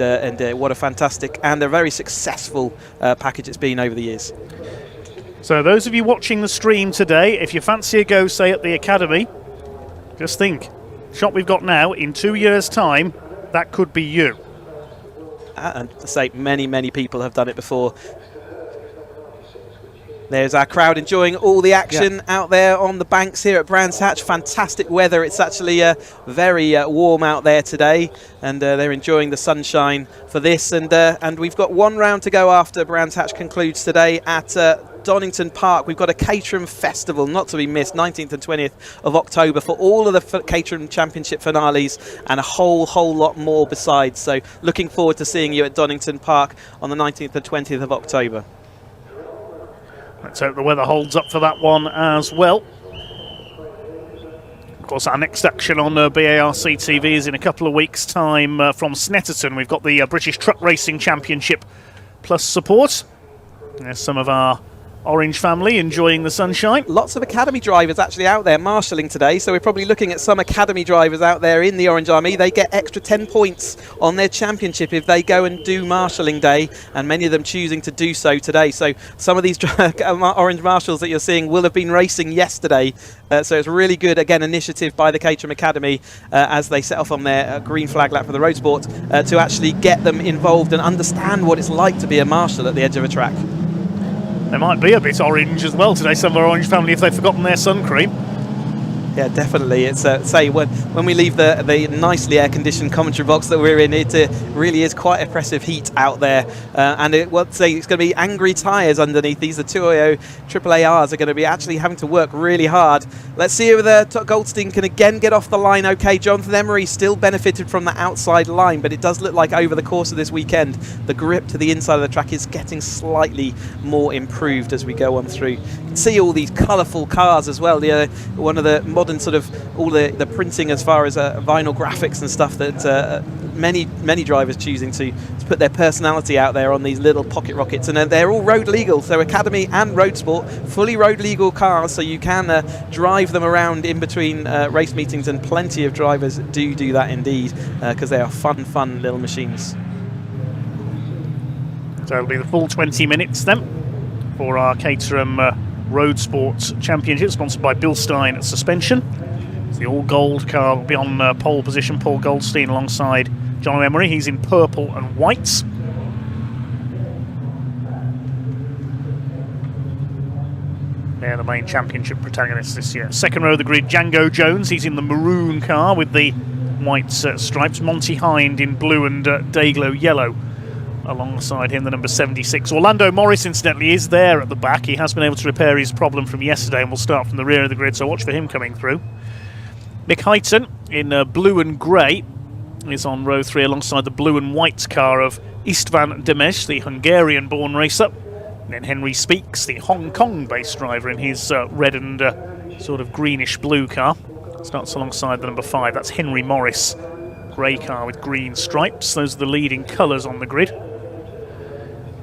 what a fantastic and a very successful package it's been over the years. So those of you watching the stream today, if you fancy a go, say, at the Academy, just think, shot we've got now, in 2 years' time, that could be you. And to say, many people have done it before. There's our crowd enjoying all the action out there on the banks here at Brands Hatch. Fantastic weather. It's actually very warm out there today, and they're enjoying the sunshine for this. And we've got one round to go after Brands Hatch concludes today at Donington Park. We've got a Caterham Festival, not to be missed, 19th and 20th of October for all of the Caterham Championship finales and a whole lot more besides. So looking forward to seeing you at Donington Park on the 19th and 20th of October. Let's hope the weather holds up for that one as well. Of course, our next action on BARC TV is in a couple of weeks' time from Snetterton. We've got the British Truck Racing Championship plus support. There's some of our Orange family enjoying the sunshine. Lots of Academy drivers actually out there marshalling today, so we're probably looking at some Academy drivers out there in the Orange Army. They get extra 10 points on their championship if they go and do marshalling day, and many of them choosing to do so today. So some of these Orange Marshals that you're seeing will have been racing yesterday, so it's a really good, again, initiative by the Caterham Academy as they set off on their green flag lap for the road sport to actually get them involved and understand what it's like to be a marshal at the edge of a track. They might be a bit orange as well today, some of our Orange family, if they've forgotten their sun cream. Yeah, definitely. It's say when we leave the nicely air-conditioned commentary box that we're in, it really is quite oppressive heat out there, and it's going to be angry tyres underneath. These are 2.0 AAARs are going to be actually having to work really hard. Let's see if Goldstein can again get off the line. Okay, Jonathan Emery still benefited from the outside line, but it does look like over the course of this weekend, the grip to the inside of the track is getting slightly more improved as we go on through. You can see all these colourful cars as well. One of the modern sort of all the printing as far as vinyl graphics and stuff that many drivers choosing to put their personality out there on these little pocket rockets, and they're all road legal, so Academy and Road Sport, fully road legal cars, so you can drive them around in between race meetings, and plenty of drivers do that indeed, because they are fun little machines. So it'll be the full 20 minutes then for our Caterham Road Sports Championship, sponsored by Bilstein Suspension. It's the all-gold car. Will be on pole position. Paul Goldstein alongside John Emery. He's in purple and white. They're the main championship protagonists this year. Second row of the grid, Django Jones. He's in the maroon car with the white stripes. Monty Hind in blue and Dayglow yellow. Alongside him, the number 76. Orlando Morris, incidentally, is there at the back. He has been able to repair his problem from yesterday and will start from the rear of the grid, so watch for him coming through. Mick Heighton in blue and grey is on row 3 alongside the blue and white car of Istvan Demes, the Hungarian-born racer. And then Henry Speaks, the Hong Kong-based driver, in his red and sort of greenish-blue car. Starts alongside the number 5. That's Henry Morris. Grey car with green stripes. Those are the leading colours on the grid.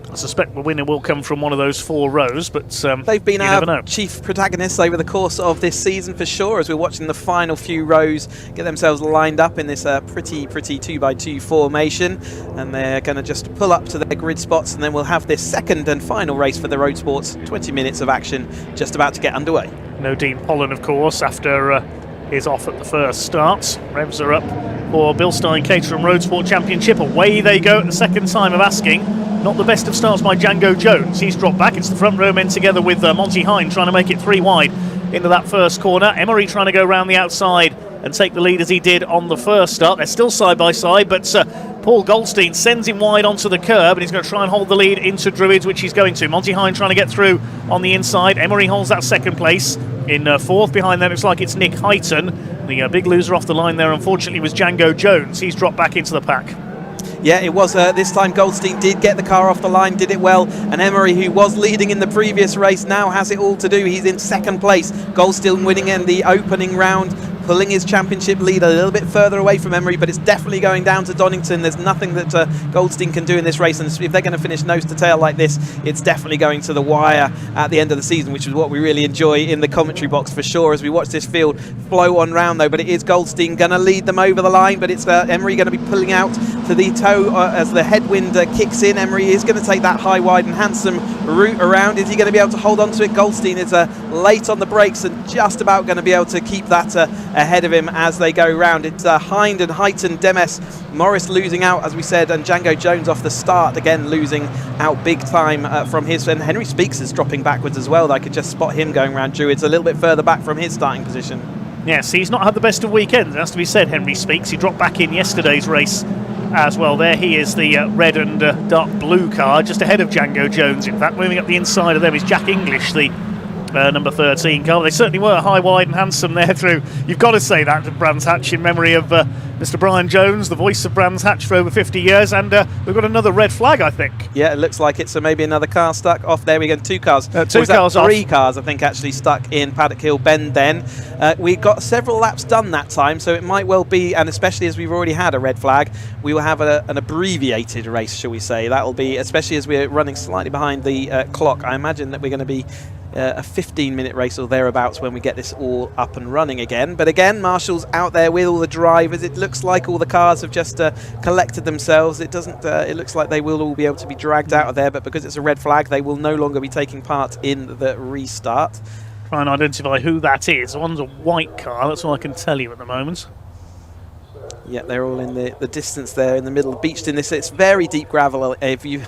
I suspect the winner will come from one of those 4 rows, but they've been our chief protagonists over the course of this season for sure, as we're watching the final few rows get themselves lined up in this pretty 2x2 formation, and they're going to just pull up to their grid spots, and then we'll have this second and final race for the Road Sports. 20 minutes of action just about to get underway. No Dean Pollen, of course, after his off at the first start. Revs are up for Bilstein Caterham Road Sport Championship. Away they go at the second time of asking. Not the best of starts by Django Jones. He's dropped back. It's the front row men together with Monty Hind trying to make it 3 wide into that first corner. Emery trying to go round the outside and take the lead as he did on the first start. They're still side by side, but Paul Goldstein sends him wide onto the curb, and he's going to try and hold the lead into Druids, which he's going to. Monty Hind trying to get through on the inside. Emery holds that second place. In 4th behind them, looks like it's Nick Heighton. The big loser off the line there, unfortunately, was Django Jones. He's dropped back into the pack. yeah, it was this time Goldstein did get the car off the line, did it well, and Emery, who was leading in the previous race, now has it all to do. He's in second place. Goldstein winning in the opening round, pulling his championship lead a little bit further away from Emery, but it's definitely going down to Donington. There's nothing that Goldstein can do in this race, and if they're going to finish nose to tail like this, it's definitely going to the wire at the end of the season, which is what we really enjoy in the commentary box for sure as we watch this field flow on round though. But it is Goldstein going to lead them over the line, but it's Emery going to be pulling out to the toe as the headwind kicks in. Emery is going to take that high, wide and handsome route around. Is he going to be able to hold on to it? Goldstein is late on the brakes and just about going to be able to keep that ahead of him as they go round. It's Hind and Heighton, Demes, Morris losing out as we said, and Django Jones off the start again losing out big time from his, and Henry Speaks is dropping backwards as well. I could just spot him going around Druids a little bit further back from his starting position. Yes, he's not had the best of weekends, it has to be said. Henry Speaks, he dropped back in yesterday's race as well. There he is, the red and dark blue car, just ahead of Django Jones. In fact, moving up the inside of them is Jack English, the number 13 car. They certainly were high, wide and handsome there through. You've got to say that to Brands Hatch in memory of Mr. Brian Jones, the voice of Brands Hatch for over 50 years. And we've got another red flag, I think. Yeah, it looks like it. So maybe another car stuck off. There we go, two cars. Three cars, I think, actually stuck in Paddock Hill Bend then. We got several laps done that time, so it might well be, and especially as we've already had a red flag, we will have an abbreviated race, shall we say. That will be, especially as we're running slightly behind the clock, I imagine that we're going to be a 15-minute race or thereabouts when we get this all up and running again. But again, Marshall's out there with all the drivers. It looks like all the cars have just collected themselves. It doesn't. It looks like they will all be able to be dragged out of there, but because it's a red flag, they will no longer be taking part in the restart. Try and identify who that is. One's a white car, that's all I can tell you at the moment. Yeah, they're all in the distance there in the middle, beached in this. It's very deep gravel. If you've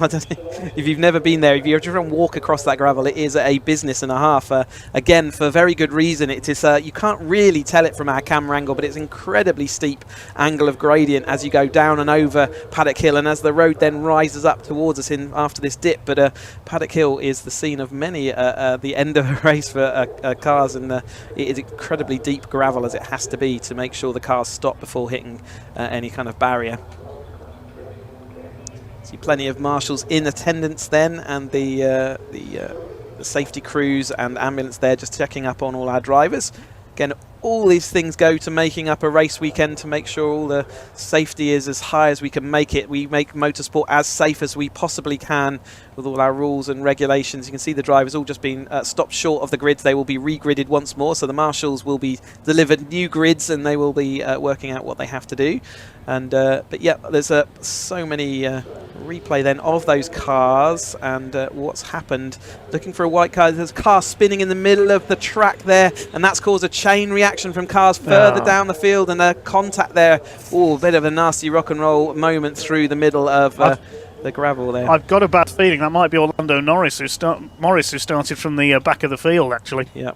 never been there, if you're trying to walk across that gravel, it is a business and a half. Again, for very good reason. It is. You can't really tell it from our camera angle, but it's incredibly steep angle of gradient as you go down and over Paddock Hill, and as the road then rises up towards us in after this dip. But Paddock Hill is the scene of many the end of a race for cars, and it is incredibly deep gravel as it has to be to make sure the cars stop before hitting any kind of barrier. See plenty of marshals in attendance then, and the safety crews and ambulance there just checking up on all our drivers. Again, all these things go to making up a race weekend to make sure all the safety is as high as we can make it. We make motorsport as safe as we possibly can with all our rules and regulations. You can see the drivers all just been stopped short of the grids. They will be re-gridded once more, so the marshals will be delivered new grids and they will be working out what they have to do. And but yeah, there's so many replay then of those cars and what's happened. Looking for a white car. There's a car spinning in the middle of the track there, and that's caused a chain reaction from cars further down the field, and a contact there. Oh, a bit of a nasty rock and roll moment through the middle of the gravel there. I've got a bad feeling that might be Orlando Norris, who started from the back of the field, actually. Yeah.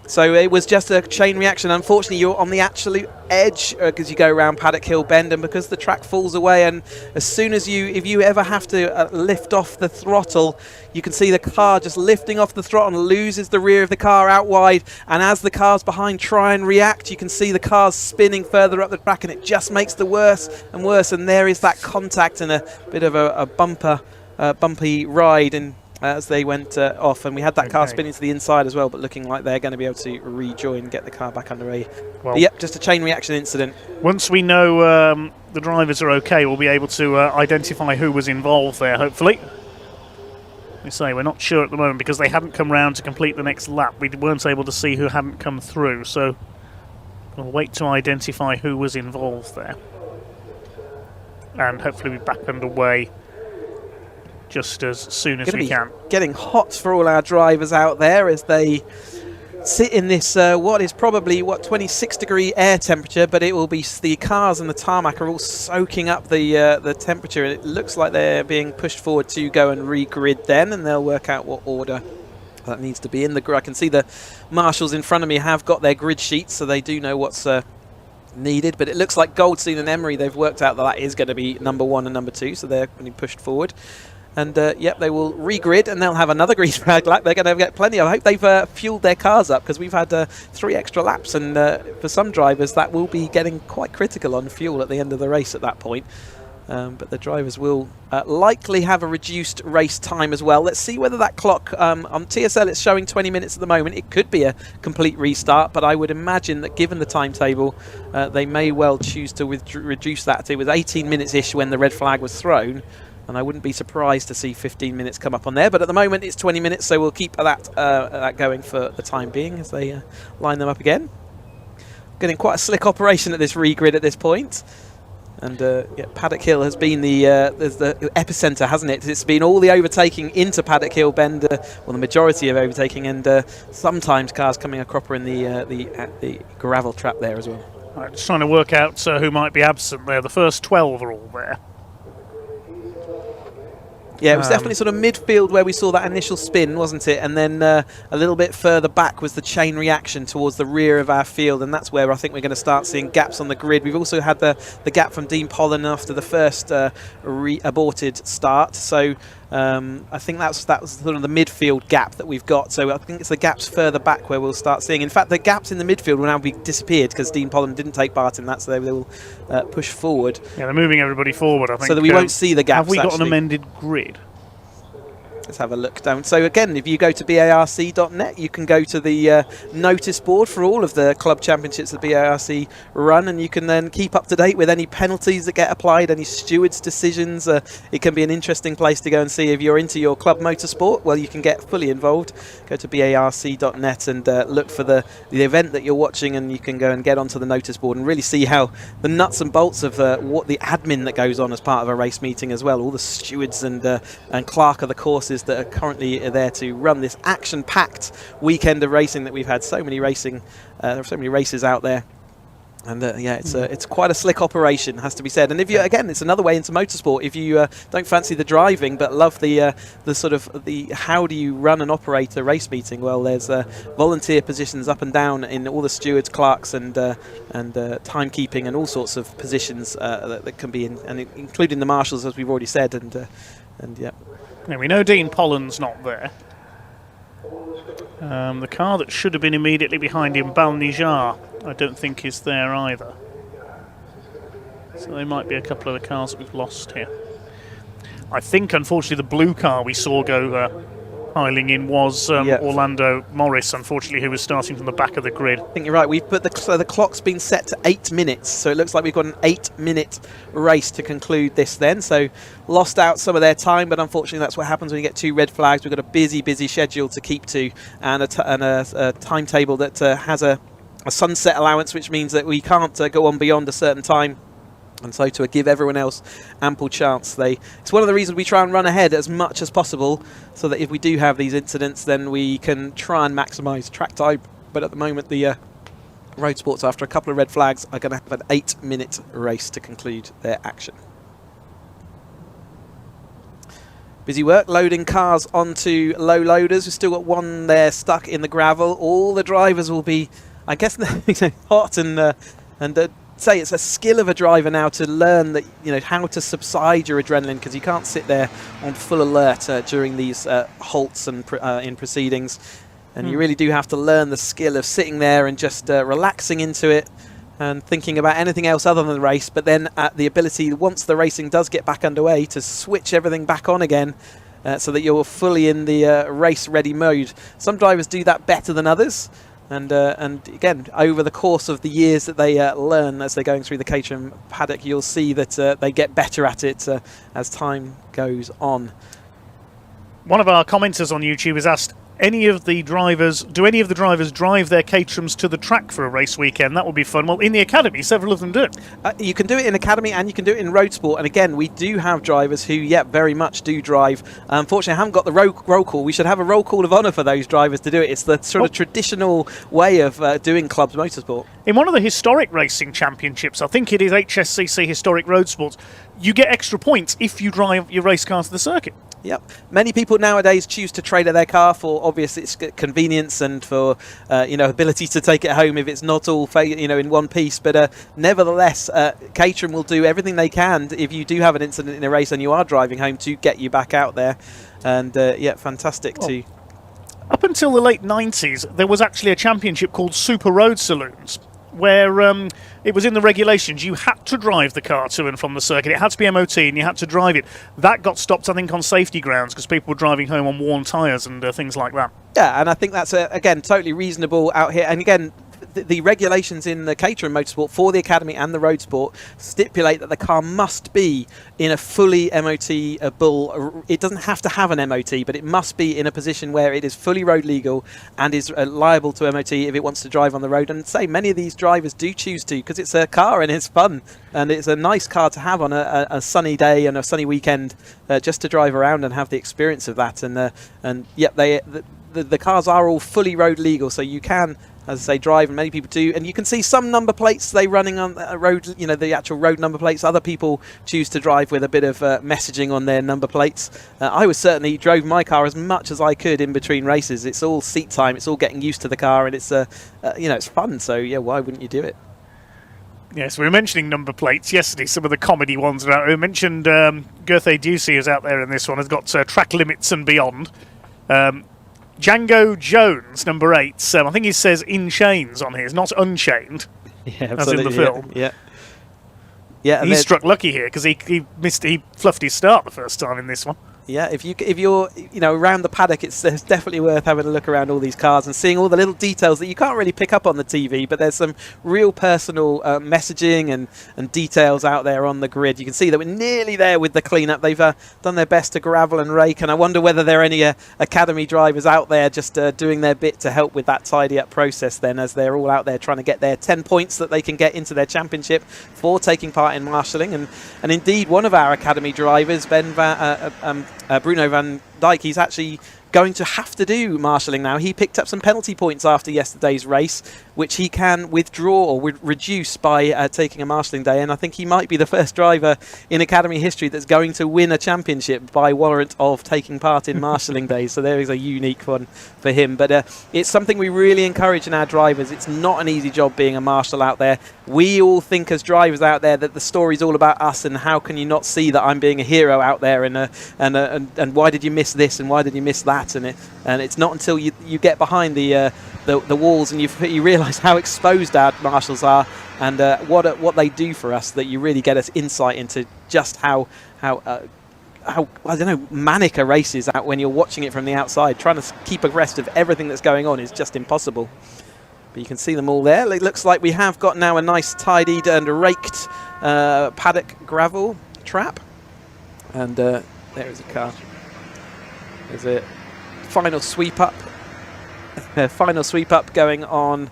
So it was just a chain reaction. Unfortunately, you're on the absolute edge because you go around Paddock Hill Bend, and because the track falls away, and as soon as if you ever have to lift off the throttle, you can see the car just lifting off the throttle and loses the rear of the car out wide, and as the cars behind try and react, you can see the cars spinning further up the track, and it just makes the worse and worse, and there is that contact and a bit of a bumpy ride, and as they went off, and we had that car spinning to the inside as well, but looking like they're going to be able to rejoin, get the car back underway. Well, yep, just a chain reaction incident. Once we know the drivers are okay, we'll be able to identify who was involved there, hopefully. We say we're not sure at the moment because they hadn't come round to complete the next lap. We weren't able to see who hadn't come through, so we'll wait to identify who was involved there. And hopefully be back underway just as soon as we can. Getting hot for all our drivers out there as they sit in this what is probably 26-degree air temperature, but it will be the cars and the tarmac are all soaking up the temperature, and it looks like they're being pushed forward to go and re-grid then, and they'll work out what order that needs to be in the grid. I can see the marshals in front of me have got their grid sheets, so they do know what's needed, but it looks like Goldstein and Emery, they've worked out that is going to be number 1 and number 2, so they're being pushed forward. And yep, they will re-grid, and they'll have another green flag lap. They're going to get plenty. I hope they've fueled their cars up, because we've had 3 extra laps, and for some drivers that will be getting quite critical on fuel at the end of the race at that point. but the drivers will likely have a reduced race time as well. Let's see whether that clock on TSL it's showing 20 minutes at the moment. It could be a complete restart, but I would imagine that given the timetable, they may well choose to reduce that. It was 18 minutes-ish when the red flag was thrown, and I wouldn't be surprised to see 15 minutes come up on there. But at the moment it's 20 minutes, so we'll keep that going for the time being as they line them up again. Getting quite a slick operation at this regrid at this point. And Paddock Hill has been the epicenter, hasn't it? It's been all the overtaking into Paddock Hill Bend, well, the majority of overtaking, and sometimes cars coming a cropper in the gravel trap there as well. Right, just trying to work out who might be absent there. The first 12 are all there. Yeah, it was definitely sort of midfield where we saw that initial spin, wasn't it? And then a little bit further back was the chain reaction towards the rear of our field, and that's where I think we're going to start seeing gaps on the grid. We've also had the gap from Dean Pollen after the first aborted start, so I think that was sort of the midfield gap that we've got. So I think it's the gaps further back where we'll start seeing. In fact, the gaps in the midfield will now be disappeared because Dean Pollen didn't take part in that, so they will push forward. Yeah, they're moving everybody forward, I think. So that we won't see the gaps. Have we got an amended grid? Let's have a look down. So again, if you go to barc.net, you can go to the notice board for all of the club championships that BARC run, and you can then keep up to date with any penalties that get applied, any stewards' decisions. It can be an interesting place to go and see if you're into your club motorsport. Well, you can get fully involved. Go to barc.net and look for the event that you're watching, and you can go and get onto the notice board and really see how the nuts and bolts of what the admin that goes on as part of a race meeting as well. All the stewards and clerk of the courses that are currently there to run this action-packed weekend of racing that we've had. So many races out there. And yeah, it's quite a slick operation, has to be said. And if you again, it's another way into motorsport. If you don't fancy the driving but love the sort of how do you run and operate a race meeting? Well, there's volunteer positions up and down in all the stewards, clerks, and timekeeping and all sorts of positions that can be in, and including the marshals, as we've already said. And yeah. Now, we know Dean Pollen's not there. The car that should have been immediately behind him, Balnijar, I don't think is there either. So there might be a couple of the cars that we've lost here. I think, unfortunately, the blue car we saw go piling in was Orlando Morris, unfortunately, who was starting from the back of the grid. I think you're right. We've put the clock's been set to 8 minutes, so it looks like we've got an 8-minute race to conclude this then. So lost out some of their time, but unfortunately that's what happens when you get 2 red flags. We've got a busy schedule to keep to, and a timetable that has a sunset allowance, which means that we can't go on beyond a certain time. And so to give everyone else ample chance, it's one of the reasons we try and run ahead as much as possible, so that if we do have these incidents, then we can try and maximise track time. But at the moment, the road sports, after a couple of red flags, are going to have an 8-minute race to conclude their action. Busy work loading cars onto low loaders. We've still got one there stuck in the gravel. All the drivers will be, I guess, hot and say it's a skill of a driver now to learn that, how to subside your adrenaline, because you can't sit there on full alert during these halts and in proceedings, and you really do have to learn the skill of sitting there and just relaxing into it and thinking about anything else other than the race, but then the ability, once the racing does get back underway, to switch everything back on again so that you're fully in the race ready mode. Some drivers do that better than others. And again, over the course of the years that they learn as they're going through the Caterham paddock, you'll see that they get better at it as time goes on. One of our commenters on YouTube has asked, do any of the drivers drive their Caterhams to the track for a race weekend? That would be fun. Well, in the academy, several of them do. You can do it in academy and you can do it in road sport. And again, we do have drivers who, very much do drive. Unfortunately, I haven't got the roll call. We should have a roll call of honour for those drivers to do it. It's the sort of traditional way of doing clubs motorsport. In one of the historic racing championships, I think it is HSCC Historic Road Sports, you get extra points if you drive your race car to the circuit. Yep. Many people nowadays choose to trade their car for, obviously, its convenience and for ability to take it home if it's not all in one piece. But nevertheless, Caterham will do everything they can if you do have an incident in a race and you are driving home to get you back out there. And fantastic too. Up until the late 90s, there was actually a championship called Super Road Saloons, where it was in the regulations. You had to drive the car to and from the circuit. It had to be MOT and you had to drive it. That got stopped, I think, on safety grounds because people were driving home on worn tyres and things like that. Yeah, and I think that's, again, totally reasonable out here. And again, the regulations in the Caterham Motorsport for the Academy and the Road Sport stipulate that the car must be in a fully MOT-able. It doesn't have to have an MOT, but it must be in a position where it is fully road legal and is liable to MOT if it wants to drive on the road. And say many of these drivers do choose to because it's a car and it's fun and it's a nice car to have on a sunny day and a sunny weekend, just to drive around and have the experience of that. And yep, the cars are all fully road legal, so you can, as I say, drive, and many people do. And you can see some number plates they running on a road, you know, the actual road number plates. Other people choose to drive with a bit of messaging on their number plates. I was certainly drove my car as much as I could in between races. It's all seat time. It's all getting used to the car, and it's you know, it's fun. So yeah, why wouldn't you do it? Yes, we were mentioning number plates yesterday, some of the comedy ones are out. We mentioned Gerthe Ducey is out there in this one, has got Track Limits and Beyond. Django Jones, number 8, I think he says in chains on here, it's not unchained, yeah, as in the film. Yeah. Yeah, he struck lucky here because he fluffed his start the first time in this one. Yeah, if you're around the paddock, it's definitely worth having a look around all these cars and seeing all the little details that you can't really pick up on the TV, but there's some real personal messaging and details out there on the grid. You can see that we're nearly there with the cleanup. They've done their best to gravel and rake, and I wonder whether there are any Academy drivers out there just doing their bit to help with that tidy up process then, as they're all out there trying to get their 10 points that they can get into their championship for taking part in marshalling. And indeed, one of our Academy drivers, Bruno van Dijk, he's actually going to have to do marshalling now. He picked up some penalty points after yesterday's race, which he can withdraw or reduce by taking a marshalling day. And I think he might be the first driver in Academy history that's going to win a championship by warrant of taking part in marshalling days. So there is a unique one for him. But it's something we really encourage in our drivers. It's not an easy job being a marshal out there. We all think as drivers out there that the story's all about us, and how can you not see that I'm being a hero out there, and why did you miss this and why did you miss that? And it's not until you get behind the walls and you realise how exposed our marshals are and what they do for us, that you really get us insight into just how I don't know, manic a race is out when you're watching it from the outside. Trying to keep abreast of everything that's going on is just impossible. But you can see them all there. It looks like we have got now a nice tidied and raked paddock gravel trap. And there is a car. There's a final sweep up. Final sweep up going on.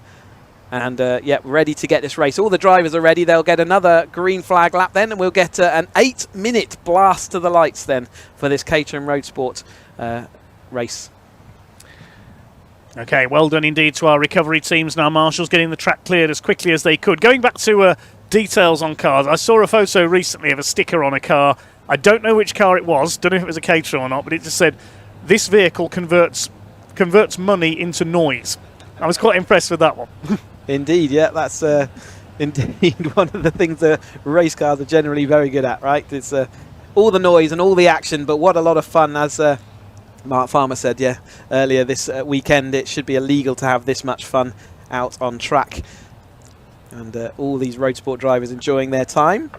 And yeah, ready to get this race. All the drivers are ready. They'll get another green flag lap then, and we'll get an 8-minute blast to the lights then for this Caterham Road Sport race. Okay, well done indeed to our recovery teams and our marshals, getting the track cleared as quickly as they could. Going back to details on cars, I saw a photo recently of a sticker on a car. I don't know which car it was, don't know if it was a Caterham or not, but it just said, this vehicle converts money into noise. I was quite impressed with that one. Indeed, yeah, that's indeed one of the things that race cars are generally very good at, right? It's all the noise and all the action, but what a lot of fun, as Mark Farmer said, yeah, earlier this weekend. It should be illegal to have this much fun out on track. And all these road sport drivers enjoying their time.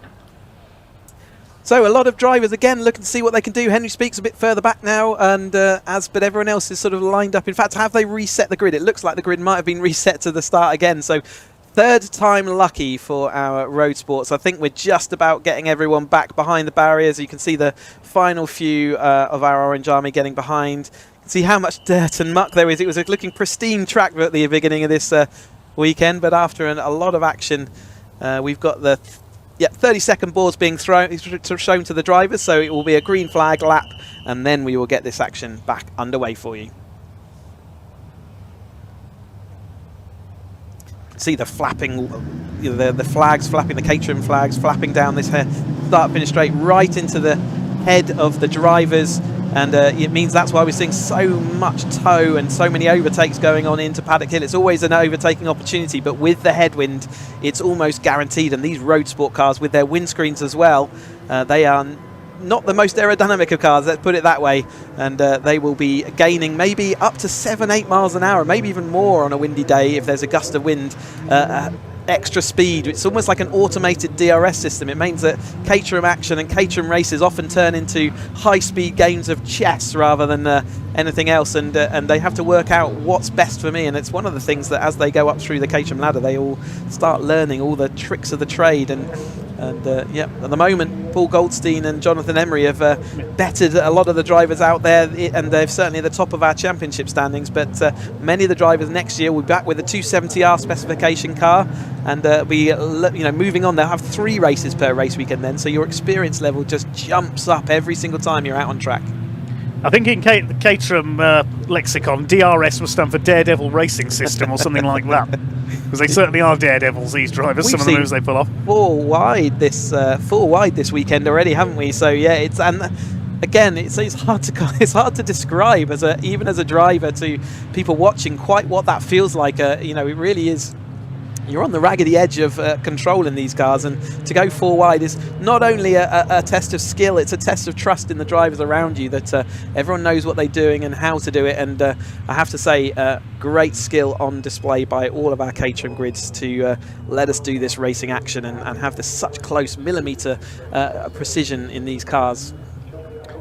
So a lot of drivers, again, looking to see what they can do. Henry Speaks a bit further back now, and but everyone else is sort of lined up. In fact, have they reset the grid? It looks like the grid might have been reset to the start again. So third time lucky for our road sports. I think we're just about getting everyone back behind the barriers. You can see the final few of our Orange Army getting behind. You can see how much dirt and muck there is. It was a looking pristine track at the beginning of this weekend, but after a lot of action, we've got the 30-second boards being shown to the drivers, so it will be a green flag lap, and then we will get this action back underway for you. See the flapping, the flags flapping, the Caterham flags flapping down this start-finish straight right into the head of the drivers, and it means that's why we're seeing so much tow and so many overtakes going on into Paddock Hill. It's always an overtaking opportunity, but with the headwind, it's almost guaranteed. And these road sport cars, with their windscreens as well, they are not the most aerodynamic of cars, let's put it that way, and they will be gaining maybe up to 7-8 miles an hour, maybe even more on a windy day if there's a gust of wind extra speed. It's almost like an automated DRS system. It means that Caterham action and Caterham races often turn into high-speed games of chess rather than anything else, and they have to work out what's best for me. And it's one of the things that as they go up through the Caterham ladder, they all start learning all the tricks of the trade. And yeah, at the moment, Paul Goldstein and Jonathan Emery have bettered a lot of the drivers out there, and they're certainly at the top of our championship standings. But many of the drivers next year will be back with a 270R specification car, and moving on. They'll have 3 races per race weekend then, so your experience level just jumps up every single time you're out on track. I think in the Caterham lexicon, DRS will stand for Daredevil Racing System or something like that. Because they certainly are daredevils, these drivers. Some of the moves they pull off. 4 wide this weekend already, haven't we? So yeah, it's hard to describe even as a driver to people watching quite what that feels like. It really is. You're on the raggedy edge of control in these cars, and to go 4 wide is not only a test of skill, it's a test of trust in the drivers around you, that everyone knows what they're doing and how to do it. And I have to say, great skill on display by all of our Caterham grids to let us do this racing action and have this such close millimetre precision in these cars.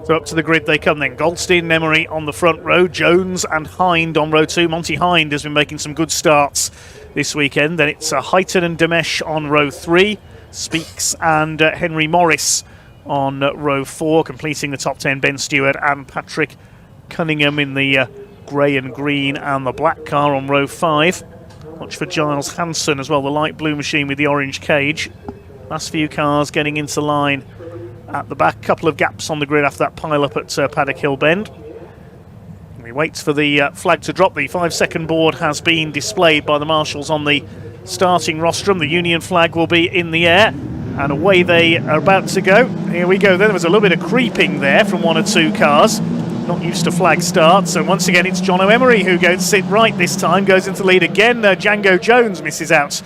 So up to the grid they come then. Goldstein and Emery on the front row, Jones and Hind on row 2. Monty Hind has been making some good starts this weekend. Then it's Heighton and Demesh on row 3, Speaks and Henry Morris on row 4, completing the top 10. Ben Stewart and Patrick Cunningham in the grey and green and the black car on row 5. Watch for Giles Hanson as well, the light blue machine with the orange cage. Last few cars getting into line at the back. Couple of gaps on the grid after that pile up at Paddock Hill Bend. We wait for the flag to drop. The 5-second board has been displayed by the marshals on the starting rostrum. The Union flag will be in the air, and away they are about to go. Here we go. There was a little bit of creeping there from 1 or 2 cars. Not used to flag starts. So once again, it's Jono Emery who goes to sit right this time. Goes into the lead again. Django Jones misses out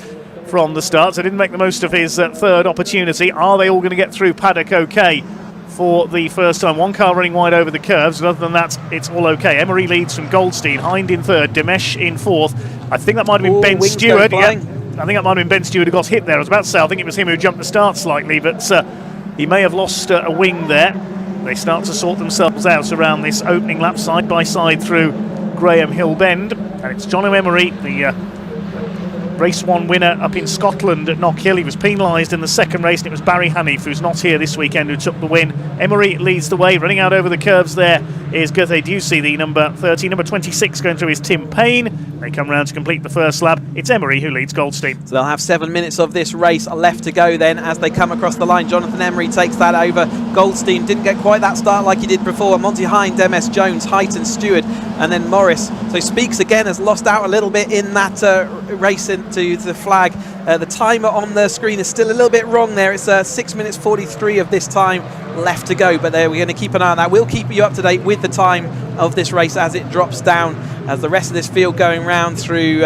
from the start, so didn't make the most of his third opportunity. Are they all going to get through Paddock okay for the first time? 1 car running wide over the curves, but other than that, it's all okay. Emery leads from Goldstein, Hind in 3rd, Demesh in 4th. I think that might have been Ben Stewart. Yeah, I think that might have been Ben Stewart who got hit there. I was about to say, I think it was him who jumped the start slightly, but he may have lost a wing there. They start to sort themselves out around this opening lap, side by side through Graham Hill Bend, and it's Jono Emery, the Race 1 winner up in Scotland at Knockhill. He was penalised in the second race, and it was Barry Hanif, who's not here this weekend, who took the win. Emery leads the way. Running out over the curves there is Guthe Ducey, the number 30. Number 26 going through is Tim Payne. They come round to complete the first lap. It's Emery who leads Goldstein. So they'll have 7 minutes of this race left to go then as they come across the line. Jonathan Emery takes that over. Goldstein didn't get quite that start like he did before. Monty Hind, MS Jones, Heighton, Stewart, and then Morris. So Speaks again has lost out a little bit in that race into the flag. The timer on the screen is still a little bit wrong there. It's 6 minutes 43 of this time left to go, but we're going to keep an eye on that. We'll keep you up to date with the time of this race as it drops down, as the rest of this field going round through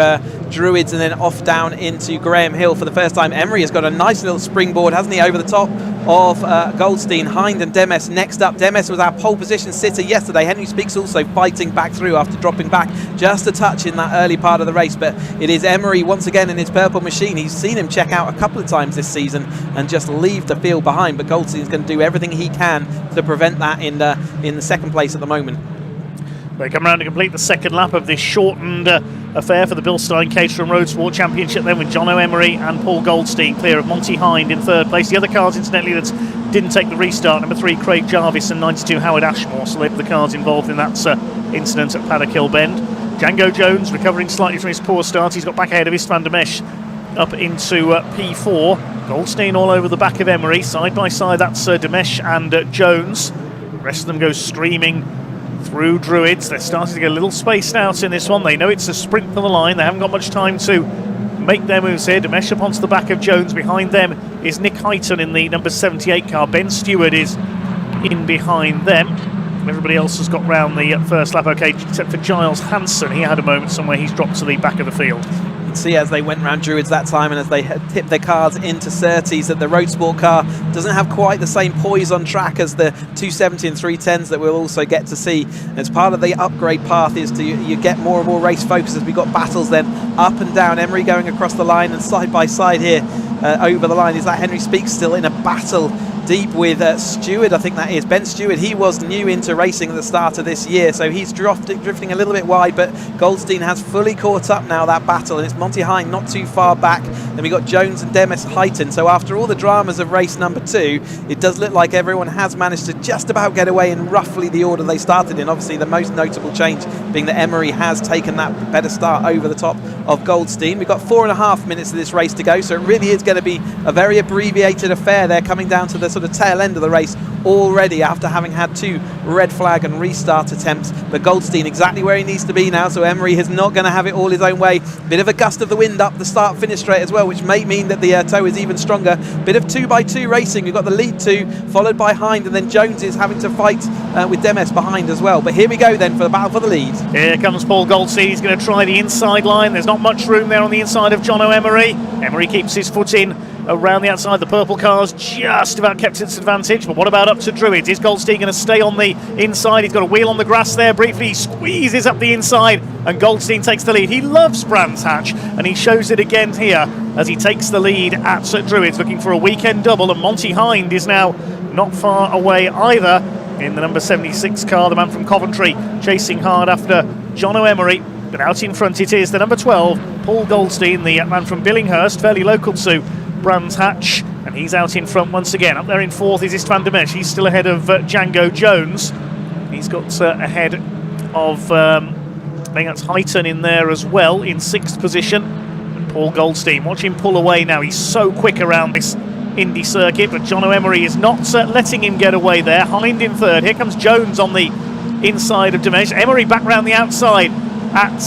Druids and then off down into Graham Hill for the first time. Emery has got a nice little springboard, hasn't he, over the top of Goldstein. Hind and Demes next up. Demes was our pole position sitter yesterday. Henry Speaks also fighting back through after dropping back just a touch in that early part of the race, but it is Emery once again in his purple machine. He's seen him check out a couple of times this season and just leave the field behind, but Goldstein's going to do everything he can to prevent that in the second place at the moment. They come around to complete the second lap of this shortened affair for the Bill Stein Caterham Road Sport Championship, then with Jono Emery and Paul Goldstein clear of Monty Hind in 3rd place. The other cars, incidentally, that didn't take the restart, number 3 Craig Jarvis and 92 Howard Ashmore, so they were the cars involved in that incident at Paddock Hill Bend. Django Jones recovering slightly from his poor start. He's got back ahead of Istvan Demesh up into P4. Goldstein all over the back of Emery. Side by side, that's Demesh and Jones. The rest of them go streaming through Druids. They're starting to get a little spaced out in this one. They know it's a sprint for the line. They haven't got much time to make their moves here. Demesh up onto the back of Jones. Behind them is Nick Heighton in the number 78 car. Ben Stewart is in behind them. Everybody else has got round the first lap okay, except for Giles Hanson. He had a moment somewhere. He's dropped to the back of the field. could see as they went around Druids that time and as they tipped their cars into Surtees that the Road Sport car doesn't have quite the same poise on track as the 270 and 310s that we'll also get to see. And as part of the upgrade path is to you get more and more race focus as we got battles then up and down. Emery going across the line and side by side here over the line. Is that Henry Speaks still in a battle deep with Stewart, I think that is. Ben Stewart, he was new into racing at the start of this year, so he's drifting a little bit wide, but Goldstein has fully caught up now, that battle, and it's Monty Hine not too far back. Then we got Jones and Demis heightened, so after all the dramas of race number 2, it does look like everyone has managed to just about get away in roughly the order they started in. Obviously the most notable change being that Emery has taken that better start over the top of Goldstein. We've got 4.5 minutes of this race to go, so it really is going to be a very abbreviated affair there, coming down to the sort of tail end of the race already after having had 2 red flag and restart attempts. But Goldstein exactly where he needs to be now, so Emery is not going to have it all his own way. Bit of a gust of the wind up the start finish straight as well, which may mean that the tow is even stronger. Bit of 2x2 racing. We've got the lead 2 followed by Hind, and then Jones is having to fight with Demes behind as well. But here we go then for the battle for the lead. Here comes Paul Goldstein. He's going to try the inside line. There's not much room there on the inside of Jono Emery. Emery keeps his foot in around the outside. The purple car's just about kept its advantage, but what about up to Druids? Is Goldstein going to stay on the inside? He's got a wheel on the grass there briefly. He squeezes up the inside and Goldstein takes the lead. He loves Brands Hatch and he shows it again here as he takes the lead at Druids, looking for a weekend double. And Monty Hind is now not far away either in the number 76 car, the man from Coventry, chasing hard after Jono Emery. But out in front it is the number 12, Paul Goldstein, the man from Billinghurst, fairly local to Brands Hatch, and he's out in front once again. Up there in 4th is Istvan Demesh. He's still ahead of Django Jones. He's got ahead of I think that's Heighton in there as well in 6th position. And Paul Goldstein, watch him pull away now. He's so quick around this Indy circuit, but Jono Emery is not letting him get away there. Hind in 3rd. Here comes Jones on the inside of Demesh. Emery back round the outside at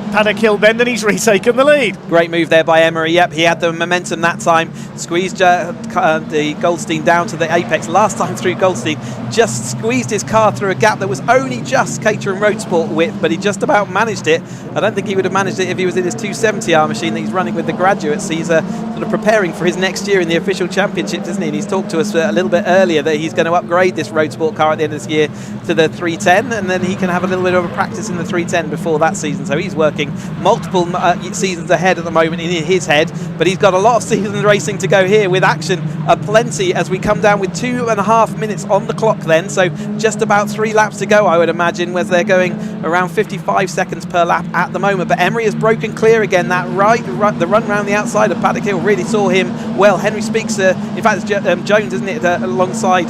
Paddock Hill Bend, and he's retaken the lead. Great move there by Emery. Yep, he had the momentum that time. Squeezed the Goldstein down to the apex. Last time through, Goldstein just squeezed his car through a gap that was only just Caterham Motorsport width, but he just about managed it. I don't think he would have managed it if he was in his 270R machine that he's running with the graduates. He's sort of preparing for his next year in the official championships, isn't he? And he's talked to us a little bit earlier that he's going to upgrade this Road Sport car at the end of this year to the 310, and then he can have a little bit of a practice in the 310 before that season. So he's working multiple seasons ahead at the moment in his head, but he's got a lot of seasons racing to go here with action aplenty as we come down with 2.5 minutes on the clock then, so just about 3 laps to go, I would imagine, where they're going around 55 seconds per lap at the moment. But Emery has broken clear again. That the run round the outside of Paddock Hill really saw him well. Henry Speaks, in fact it's Jones, isn't it, alongside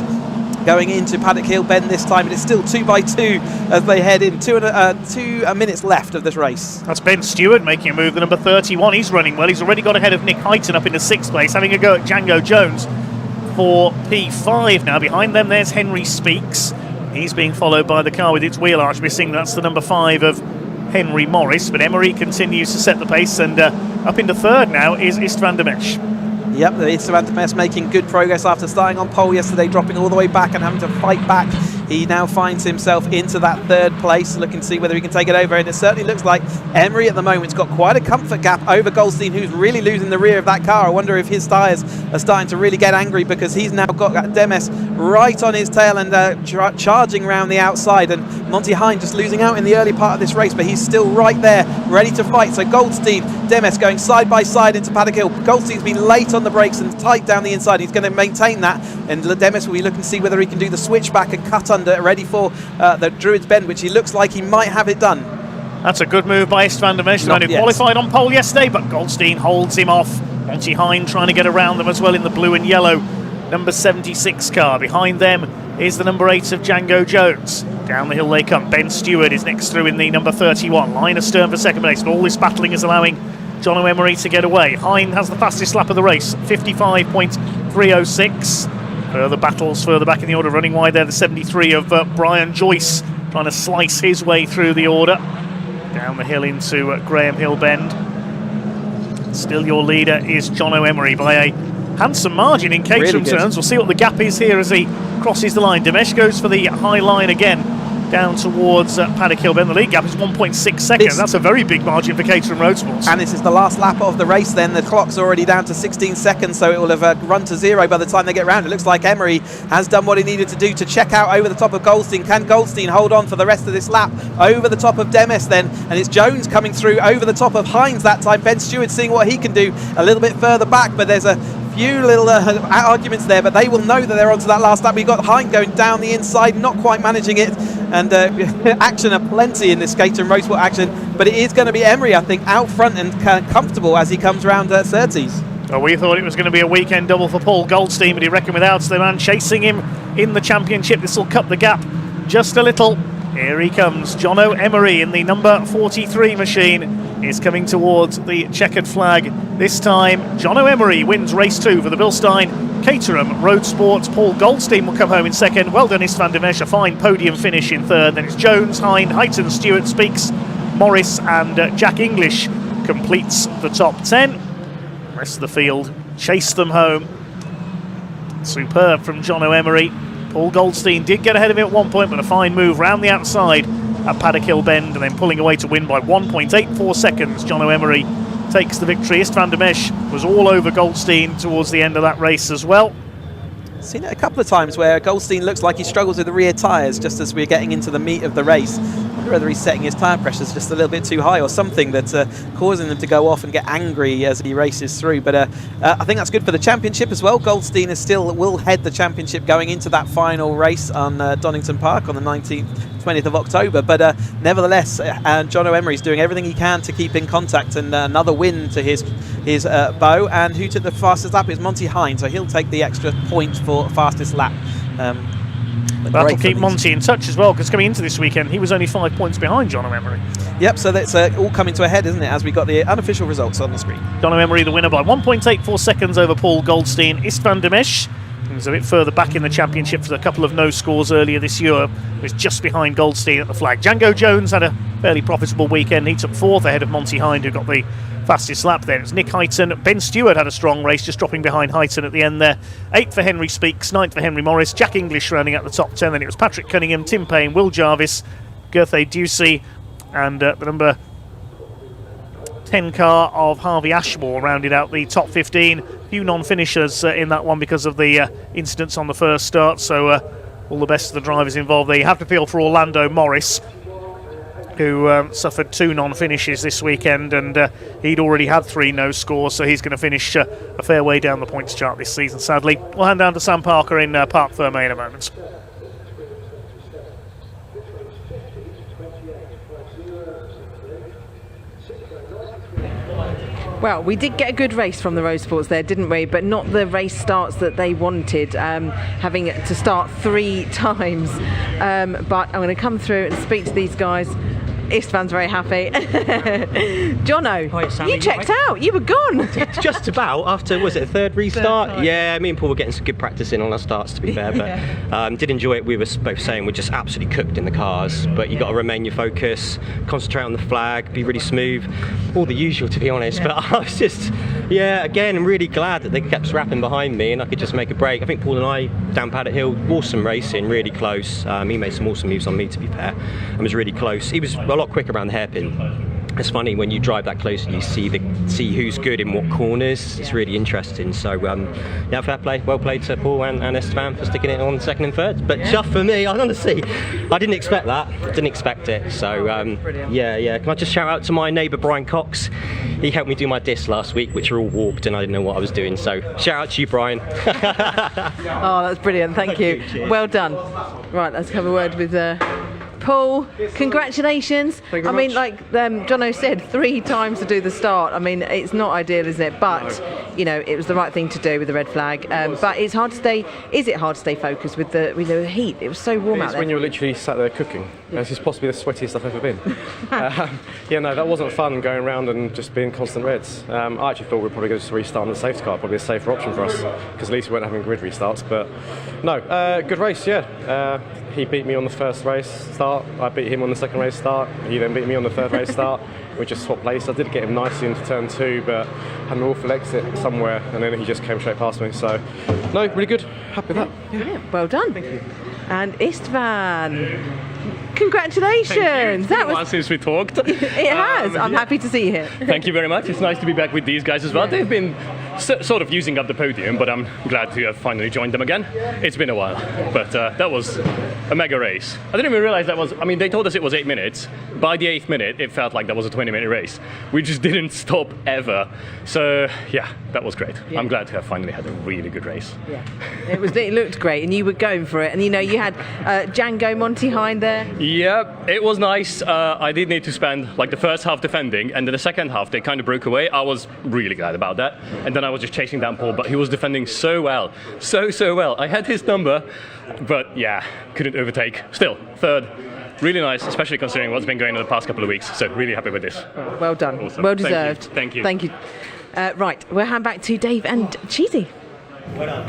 going into Paddock Hill Bend this time, but it's still 2x2 as they head in. 2 minutes left of this race. That's Ben Stewart making a move, the number 31. He's running well. He's already got ahead of Nick Heighton up into 6th place, having a go at Django Jones for P5 now. Behind them there's Henry Speaks. He's being followed by the car with its wheel arch missing. That's the number 5 of Henry Morris, but Emery continues to set the pace, and up into 3rd now is Istvan Demesh. Yep, Istvan Demesh making good progress after starting on pole yesterday, dropping all the way back and having to fight back. He now finds himself into that 3rd place, looking to see whether he can take it over, and it certainly looks like Emery at the moment's got quite a comfort gap over Goldstein, who's really losing the rear of that car. I wonder if his tyres are starting to really get angry, because he's now got Demes right on his tail and charging around the outside, and Monty Hine just losing out in the early part of this race, but he's still right there, ready to fight. So Goldstein, Demes going side by side into Paddock Hill. Goldstein's been late on the brakes and tight down the inside. He's going to maintain that, and Demes will be looking to see whether he can do the switchback and cut under, ready for the Druids Bend, which he looks like he might have it done. That's a good move by Istvan Demesh, the man who qualified on pole yesterday, but Goldstein holds him off. Monty Hine trying to get around them as well in the blue and yellow number 76 car. Behind them is the number 8 of Django Jones. Down the hill they come. Ben Stewart is next through in the number 31. Line astern for 2nd place, but all this battling is allowing Jono Emery to get away. Hine has the fastest lap of the race, 55.306. Further battles further back in the order, running wide there, the 73 of Brian Joyce, trying to slice his way through the order. Down the hill into Graham Hill Bend. Still your leader is Jono Emery by a handsome margin in Caterham terms. We'll see what the gap is here as he crosses the line. Demesh goes for the high line again down towards Paddock Hill Bend. The lead gap is 1.6 seconds. That's a very big margin for Caterham Motorsport. And this is the last lap of the race then. The clock's already down to 16 seconds, so it will have run to 0 by the time they get round. It looks like Emery has done what he needed to do to check out over the top of Goldstein. Can Goldstein hold on for the rest of this lap? Over the top of Demis then, and it's Jones coming through over the top of Hines that time. Ben Stewart seeing what he can do a little bit further back, but there's a few little arguments there, but they will know that they're onto that last lap. We've got Hines going down the inside, not quite managing it, and action aplenty in this Caterham Motorsport action, but it is going to be Emery, I think, out front and comfortable as he comes round Surtees. Well, we thought it was going to be a weekend double for Paul Goldstein, but he reckoned without the man chasing him in the championship. This will cut the gap just a little. Here he comes, Jono Emery in the number 43 machine is coming towards the checkered flag. This time, Jono Emery wins race 2 for the Bilstein Caterham Motorsport. Paul Goldstein will come home in second. Well done, Istvan Demesh, a fine podium finish in third. Then it's Jones, Hine, Heighton, Stewart, Speaks, Morris and Jack English completes the top 10. The rest of the field chase them home. Superb from Jono Emery. Paul Goldstein did get ahead of him at one point, but a fine move round the outside at Paddock Hill Bend and then pulling away to win by 1.84 seconds. Jono Emery takes the victory. Istvan Demesh was all over Goldstein towards the end of that race as well. Seen it a couple of times where Goldstein looks like he struggles with the rear tyres just as we're getting into the meat of the race. I wonder whether he's setting his tyre pressures just a little bit too high or something that's causing them to go off and get angry as he races through. But I think that's good for the championship as well. Goldstein will head the championship going into that final race on Donington Park on the 20th of October. But nevertheless, Jono Emery's doing everything he can to keep in contact, and another win to his bow. And who took the fastest lap is Monty Hine, so he'll take the extra point for fastest lap. That'll keep Monty in touch as well, because coming into this weekend he was only 5 points behind Jono Emery. Yep, so that's all coming to a head, isn't it, as we got the unofficial results on the screen. Jono Emery the winner by 1.84 seconds over Paul Goldstein. Istvan Demesh was a bit further back in the championship for a couple of no scores earlier this year. Was just behind Goldstein at the flag. Django Jones had a fairly profitable weekend. He took 4th ahead of Monty Hind, who got the fastest lap there. It was Nick Heighton. Ben Stewart had a strong race, just dropping behind Heighton at the end there. 8th for Henry Speaks, 9th for Henry Morris, Jack English rounding out the top 10. Then it was Patrick Cunningham, Tim Payne, Will Jarvis, Gerthay Ducey, and the number 10 car of Harvey Ashmore rounded out the top 15. A few non-finishers in that one because of the incidents on the first start, so all the best of the drivers involved there. You have to feel for Orlando Morris, who suffered 2 non-finishes this weekend, and he'd already had 3 no scores, so he's going to finish a fair way down the points chart this season, sadly. We'll hand down to Sam Parker in Parc Fermé in a moment. Well, we did get a good race from the Road Sports there, didn't we? But not the race starts that they wanted, having to start 3 times. But I'm going to come through and speak to these guys. Istvan's very happy. Jono, Hi, Sammy, you checked out. You were gone. Just about after, was it a third restart? Yeah, me and Paul were getting some good practice in on our starts, to be fair. But did enjoy it. We were both saying we're just absolutely cooked in the cars. But you got to remain your focus, concentrate on the flag, be really smooth, all the usual, to be honest. But I was just, again, really glad that they kept scrapping behind me and I could just make a break. I think Paul and I down Paddock Hill, awesome racing, really close. He made some awesome moves on me, to be fair, and was really close. He was a lot quicker around the hairpin. It's funny when you drive that close and you see who's good in what corners. It's really interesting. So fair play, well played to Paul and Istvan for sticking it on second and third. But just for me, honestly, I didn't expect that. Didn't expect it. So Can I just shout out to my neighbour Brian Cox? He helped me do my discs last week, which are all warped, and I didn't know what I was doing. So shout out to you, Brian. Oh, that's brilliant. Thank you. Well done. Right, let's have a word with Paul. Congratulations. Thank you I very mean, much. like Jono said, 3 times to do the start. I mean, it's not ideal, isn't it? But it was the right thing to do with the red flag. But it's hard to stay. Is it hard to stay focused with the heat? It was so warm out there. When you're literally sat there cooking. This is possibly the sweatiest I've ever been. That wasn't fun going around and just being constant reds. I actually thought we'd probably go just restart on the safety car, probably a safer option for us, because at least we weren't having grid restarts. But no, good race, he beat me on the first race start, I beat him on the second race start, he then beat me on the third race start. We just swapped places. I did get him nicely into turn 2, but had an awful exit somewhere, and then he just came straight past me. So, no, really good. Happy with that. Brilliant. Well done. Thank you. And Istvan, Congratulations! That was since we talked. It has. I'm happy to see it. Thank you very much. It's nice to be back with these guys as well. They've been sort of using up the podium, but I'm glad to have finally joined them again. It's been a while, but that was a mega race. I didn't even realize that was. I mean, they told us it was 8 minutes. By the 8th minute, it felt like that was a 20-minute race. We just didn't stop ever. So yeah, that was great. Yeah. I'm glad to have finally had a really good race. Yeah, it looked great, and you were going for it. And you know, you had Django Monty Hind there. Yeah, it was nice. I did need to spend like the first half defending, and then the second half they kind of broke away. I was really glad about that. And then I was just chasing down Paul, but he was defending so well, so well. I had his number, but yeah, couldn't overtake. Still, third. Really nice, especially considering what's been going on the past couple of weeks. So really happy with this. Well done. Awesome. Well deserved. Thank you. Thank you. Right, we'll hand back to Dave and Cheesy. Well done.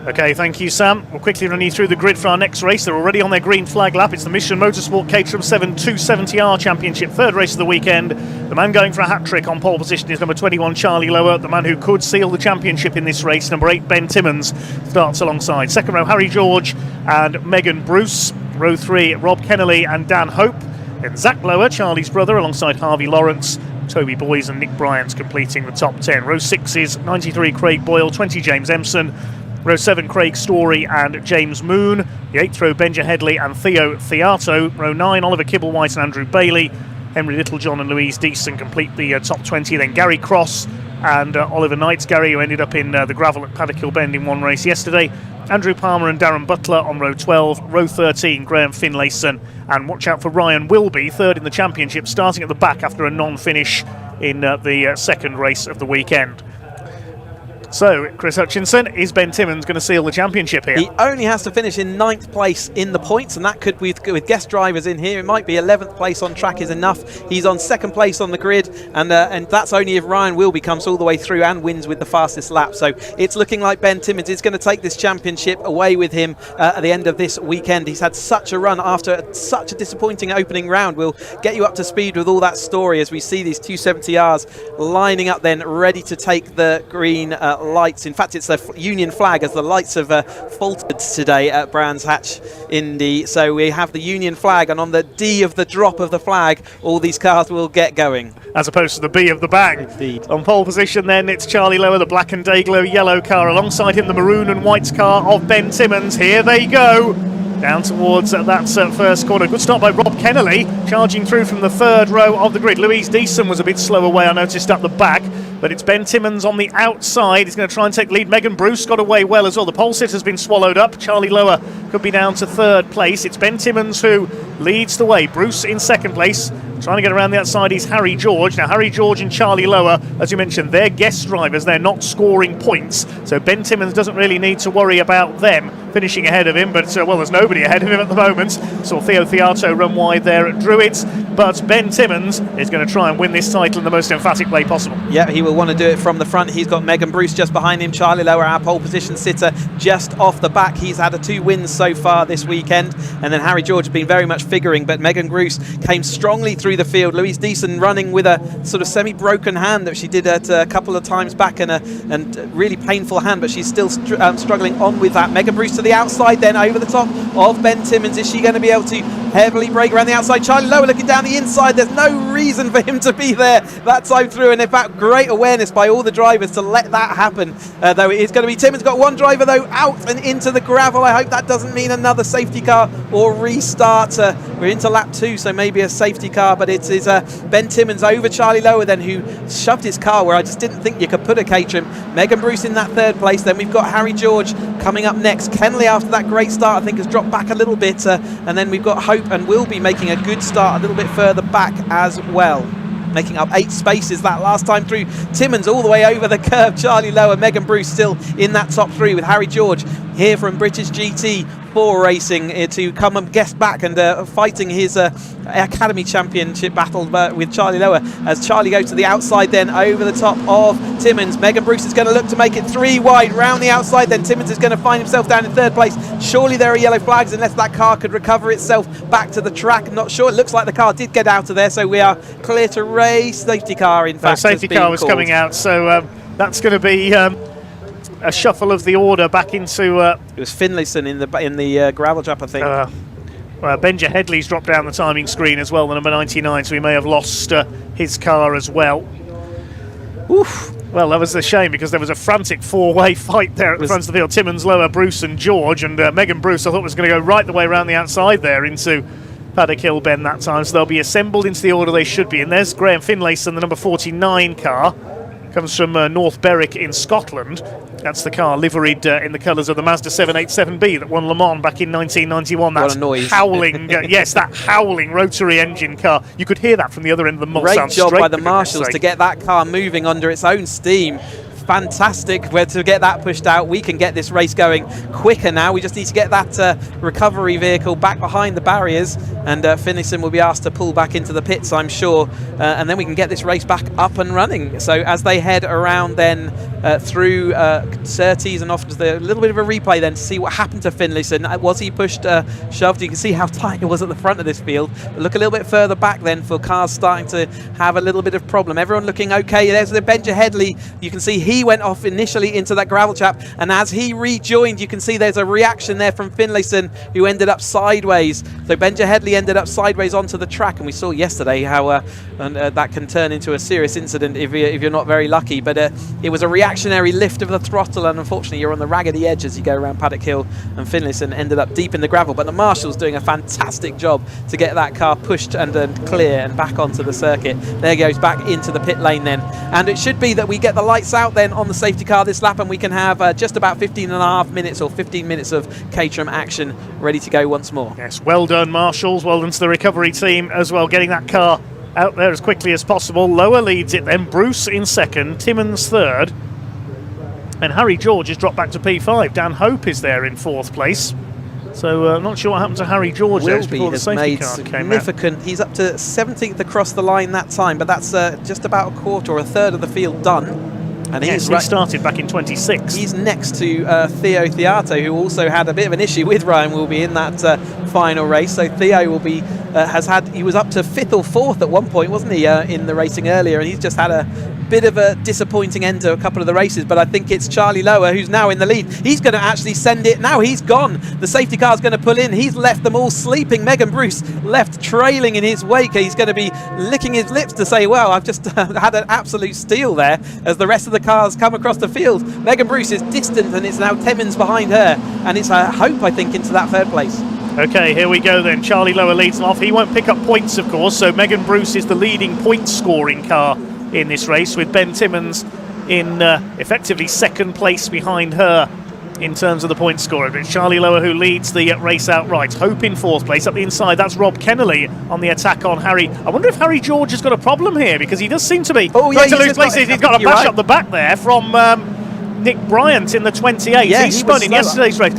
Okay, thank you, Sam. We'll quickly run you through the grid for our next race. They're already on their green flag lap. It's the Michelin Motorsport Caterham 7 270R Championship, third race of the weekend. The man going for a hat-trick on pole position is number 21, Charlie Lower. The man who could seal the championship in this race, number 8, Ben Timmons, starts alongside. Second row, Harry George and Megan Bruce. Row 3, Rob Kennelly and Dan Hope. Then Zach Lower, Charlie's brother, alongside Harvey Lawrence. Toby Boys and Nick Bryant completing the top 10. Row 6 is 93, Craig Boyle, 20, James Empson. Row 7, Craig Story and James Moon. The 8th row, Benja Headley and Theo Theato. Row 9, Oliver Kibblewhite and Andrew Bailey. Henry Littlejohn and Louise Deason complete the top 20. Then Gary Cross and Oliver Knights. Gary, who ended up in the gravel at Paddock Hill Bend in one race yesterday. Andrew Palmer and Darren Butler on row 12. Row 13, Graham Finlayson. And watch out for Ryan Wilby, third in the championship, starting at the back after a non-finish in the second race of the weekend. So, Chris Hutchinson, is Ben Timmons going to seal the championship here? He only has to finish in 9th place in the points, and that could, with guest drivers in here, it might be 11th place on track is enough. He's on 2nd place on the grid, and that's only if Ryan Wilby comes all the way through and wins with the fastest lap. So it's looking like Ben Timmons is going to take this championship away with him at the end of this weekend. He's had such a run after such a disappointing opening round. We'll get you up to speed with all that story as we see these 270Rs lining up then, ready to take the green lights. In fact, it's the Union flag as the lights have faltered today at Brands Hatch Indy. So we have the Union flag, and on the D of the drop of the flag, all these cars will get going. As opposed to the B of the bang. Indeed. On pole position then, it's Charlie Lower, the black and Dayglow yellow car. Alongside him, the maroon and white car of Ben Timmons. Here they go. Down towards that first corner. Good start by Rob Kennelly, charging through from the 3rd row of the grid. Louise Deason was a bit slow away, I noticed, at the back. But it's Ben Timmons on the outside. He's going to try and take the lead. Megan Bruce got away well as well. The pole sit has been swallowed up. Charlie Lower could be down to 3rd place. It's Ben Timmons who leads the way. Bruce in 2nd place. Trying to get around the outside is Harry George. Now, Harry George and Charlie Lower, as you mentioned, they're guest drivers. They're not scoring points. So Ben Timmons doesn't really need to worry about them finishing ahead of him. But, well, there's nobody ahead of him at the moment. Saw Theo Theato run wide there at Druids. But Ben Timmons is going to try and win this title in the most emphatic way possible. Yeah, he will want to do it from the front. He's got Megan Bruce just behind him. Charlie Lower, our pole position sitter, just off the back. He's had 2 wins so far this weekend. And then Harry George has been very much figuring, but Megan Bruce came strongly through the field. Louise Deason running with a sort of semi-broken hand that she did at a couple of times back, and a really painful hand, but she's still struggling on with that. Megan Bruce to the outside then, over the top of Ben Timmons. Is she going to be able to heavily brake around the outside? Charlie Lower looking down the inside. There's no reason for him to be there that time through, and in fact, great awareness by all the drivers to let that happen. Though it is going to be Timmons. Got one driver though out and into the gravel. I hope that doesn't mean another safety car or restart. We're into lap 2, so maybe a safety car, but it is Ben Timmons over Charlie Lower then, who shoved his car where I just didn't think you could put a Caterham. Megan Bruce in that 3rd place. Then we've got Harry George coming up next. Kennelly, after that great start, I think has dropped back a little bit, and then we've got Hope and will be making a good start a little bit further back as well, making up 8 spaces that last time through. Timmons all the way over the curve. Charlie Lower, Megan Bruce still in that top 3 with Harry George here from British GT4 Racing to come and guest back and fighting his Academy Championship battle with Charlie Lower, as Charlie goes to the outside then over the top of Timmons. Megan Bruce is going to look to make it 3 wide round the outside, then Timmons is going to find himself down in 3rd place. Surely there are yellow flags unless that car could recover itself back to the track. Not sure. It looks like the car did get out of there, so we are clear to race. Safety car, in fact, safety car was coming out, so that's going to be a shuffle of the order back into. It was Finlayson in the gravel trap, I think. Benja Headley's dropped down the timing screen as well, the number 99, so he may have lost his car as well. Oof. Well, that was a shame because there was a frantic four-way fight there at the front of the field. Timmins, Lower, Bruce and George, and Megan Bruce I thought was going to go right the way around the outside there into Paddock Hill Bend that time, so they'll be assembled into the order they should be. And there's Graham Finlayson, the number 49 car. Comes from North Berwick in Scotland. That's the car liveried in the colours of the Mazda 787B that won Le Mans back in 1991. That's what a noise. Howling, yes, that howling rotary engine car. You could hear that from the other end of the Mulsanne. Great job by the marshals to get that car moving under its own steam. Fantastic where to get that pushed out. We can get this race going quicker now. We just need to get that recovery vehicle back behind the barriers, and Finlayson will be asked to pull back into the pits, I'm sure, and then we can get this race back up and running. So as they head around then through Surtees and off to a little bit of a replay then to see what happened to Finlayson. Was he pushed, shoved? You can see how tight it was at the front of this field. But look a little bit further back then for cars starting to have a little bit of problem. Everyone looking okay. There's the Benja Headley. You can see he went off initially into that gravel trap, and as he rejoined, you can see there's a reaction there from Finlayson, who ended up sideways. So Benja Headley ended up sideways onto the track, and we saw yesterday how that can turn into a serious incident if you're not very lucky. But it was a reactionary lift of the throttle, and unfortunately you're on the raggedy edge as you go around Paddock Hill, and Finlayson ended up deep in the gravel. But the marshals doing a fantastic job to get that car pushed and clear and back onto the circuit. There goes back into the pit lane then, and it should be that we get the lights out then on the safety car this lap, and we can have just about 15.5 minutes or 15 minutes of Caterham action ready to go once more. Yes, well done marshals, well done to the recovery team as well, getting that car out there as quickly as possible. Lower leads it then, Bruce in second, Timmins third, and Harry George has dropped back to P5. Dan Hope is there in fourth place. So I'm not sure what happened to Harry George there before the safety car came out. He's up to 17th across the line that time, but that's just about a quarter or a third of the field done. And he started back in 26. He's next to Theo Theato, who also had a bit of an issue with Ryan Wilby in that final race. So Theo will be he was up to 5th or 4th at one point, wasn't he, in the racing earlier, and he's just had a bit of a disappointing end to a couple of the races. But I think it's Charlie Lower who's now in the lead. He's going to actually send it now. He's gone. The safety car's going to pull in. He's left them all sleeping. Megan Bruce left trailing in his wake. He's going to be licking his lips to say, well, I've just had an absolute steal there, as the rest of the cars come across the field. Megan Bruce is distant, and it's now Timmins behind her, and it's Hope, I think, into that third place. Okay, here we go then. Charlie Lower leads off. He won't pick up points, of course, so Megan Bruce is the leading point-scoring car in this race, with Ben Timmins in effectively second place behind her in terms of the point scorer. But it's Charlie Lower who leads the race outright. Hope in fourth place. Up the inside, that's Rob Kennelly on the attack on Harry. I wonder if Harry George has got a problem here, because he does seem to be trying to lose places. He's got a bash up the back there from Nick Bryant in the 28. Yeah, he spun in yesterday's race.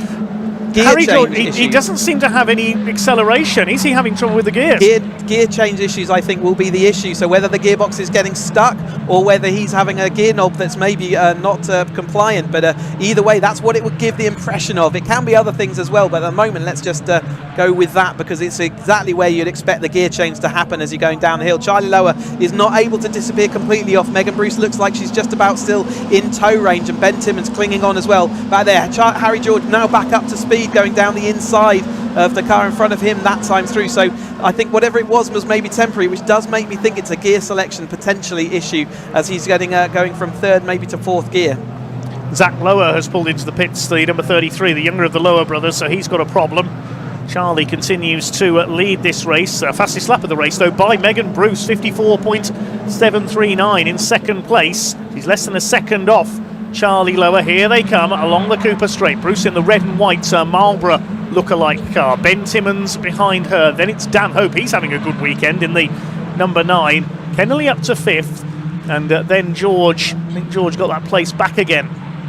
Harry George, he doesn't seem to have any acceleration. Is he having trouble with the gears? Gear change issues, I think, will be the issue. So whether the gearbox is getting stuck or whether he's having a gear knob that's maybe not compliant, but either way, that's what it would give the impression of. It can be other things as well, but at the moment, let's just go with that, because it's exactly where you'd expect the gear change to happen as you're going down the hill. Charlie Lower is not able to disappear completely off. Megan Bruce looks like she's just about still in tow range, and Ben Timmins clinging on as well back there. Harry George now back up to speed, going down the inside of the car in front of him that time through. So I think whatever it was maybe temporary, which does make me think it's a gear selection potentially issue, as he's getting going from third maybe to fourth gear. Zach Lower has pulled into the pits, the number 33, the younger of the Lower brothers, so he's got a problem. Charlie continues to lead this race. Fastest lap of the race, though, by Megan Bruce, 54.739 in second place. He's less than a second off Charlie Lower. Here they come along the Cooper Straight. Bruce in the red and white Marlborough lookalike car. Ben Timmins behind her. Then it's Dan Hope. He's having a good weekend in the number 9. Kennelly up to 5th. And then George. I think George got that place back again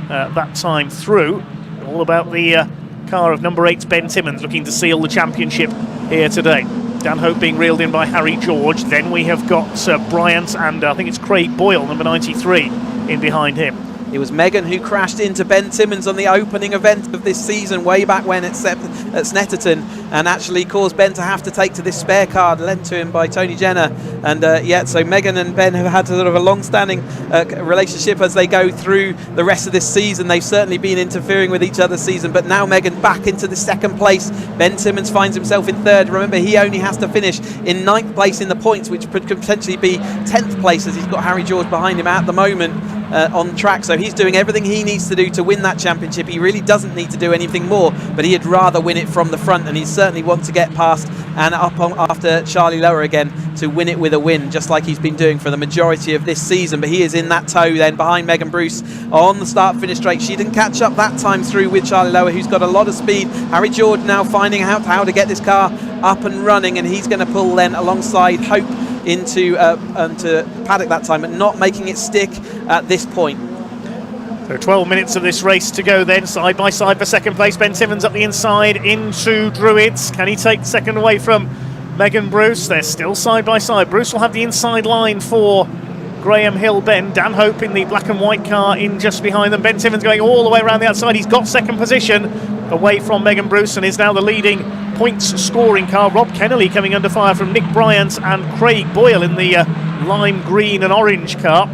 that time through. All about the car of number 8, Ben Timmins, looking to seal the championship here today. Dan Hope being reeled in by Harry George. Then we have got Bryant and I think it's Craig Boyle, number 93, in behind him. It was Megan who crashed into Ben Timmins on the opening event of this season way back when at Snetterton, and actually caused Ben to have to take to this spare car lent to him by Tony Jenner. And so Megan and Ben have had sort of a long-standing relationship as they go through the rest of this season. They've certainly been interfering with each other's season, but now Megan back into the second place. Ben Timmins finds himself in third. Remember, he only has to finish in 9th place in the points, which could potentially be 10th place, as he's got Harry George behind him at the moment on track. So he's doing everything he needs to do to win that championship. He really doesn't need to do anything more, but he'd rather win it from the front, and he certainly wants to get past and up on after Charlie Lower again to win it with a win, just like he's been doing for the majority of this season. But he is in that tow then behind Megan Bruce on the start-finish straight. She didn't catch up that time through with Charlie Lower, who's got a lot of speed. Harry George now finding out how to get this car up and running, and he's going to pull then alongside Hope into paddock that time, but not making it stick at this point. So 12 minutes of this race to go then, side by side for second place. Ben Timmins up the inside into Druids. Can he take second away from Megan Bruce? They're still side by side. Bruce will have the inside line for Graham Hill Ben. Dan Hope in the black and white car in just behind them. Ben Timmins going all the way around the outside. He's got second position away from Megan Bruce and is now the leading points scoring car. Rob Kennelly coming under fire from Nick Bryant and Craig Boyle in the lime green and orange car.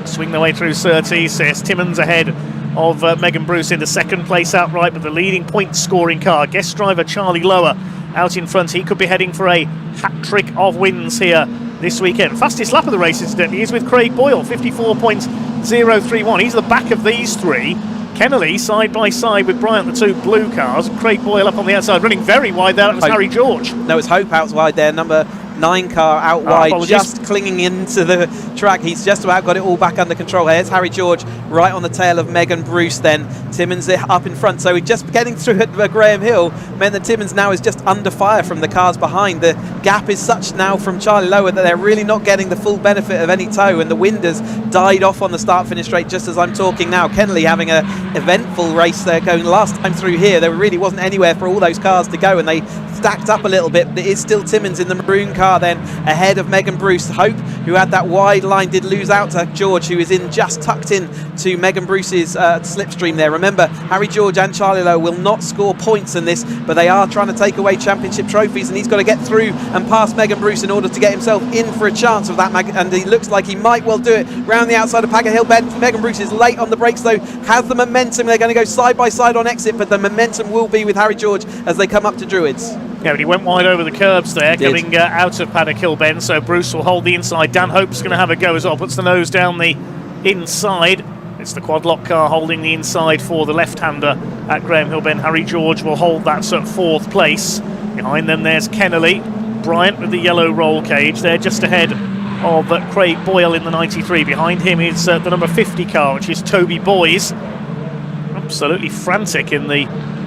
Swing their way through Surtees. Yes, Timmins ahead of Megan Bruce into second place outright, but the leading point scoring car, guest driver Charlie Lower, out in front. He could be heading for a hat-trick of wins here this weekend. Fastest lap of the race, incidentally, is with Craig Boyle, 54.031. He's the back of these three. Kennelly side by side with Bryant, the two blue cars. Craig Boyle up on the outside, running very wide there. That was Harry George. No, it's Hope out wide there, number 9 car out wide, just clinging into the track. He's just about got it all back under control. Here's Harry George right on the tail of Megan Bruce then. Timmins up in front, so we're just getting through at Graham Hill meant that Timmins now is just under fire from the cars behind. The gap is such now from Charlie Lower that they're really not getting the full benefit of any tow, and the wind has died off on the start finish straight just as I'm talking now. Kennelly having an eventful race there going last time through here. There really wasn't anywhere for all those cars to go, and they stacked up a little bit, but it is still Timmins in the maroon car then ahead of Megan Bruce. Hope, who had that wide line, did lose out to George, who is in just tucked in to Megan Bruce's slipstream there. Remember, Harry George and Charlie Lowe will not score points in this, but they are trying to take away championship trophies, and he's got to get through and pass Megan Bruce in order to get himself in for a chance of that, and he looks like he might well do it round the outside of Packer Hill. Megan Bruce is late on the brakes though, has the momentum. They're going to go side by side on exit, but the momentum will be with Harry George as they come up to Druids. Yeah, but he went wide over the curbs there, coming out of Paddock Hill Ben, so Bruce will hold the inside. Dan Hope's going to have a go as well, puts the nose down the inside. It's the quad lock car holding the inside for the left-hander at Graham Hill Ben. Harry George will hold that sort of 4th place. Behind them there's Kennelly. Bryant with the yellow roll cage. They're just ahead of Craig Boyle in the 93. Behind him is the number 50 car, which is Toby Boys. Absolutely frantic in the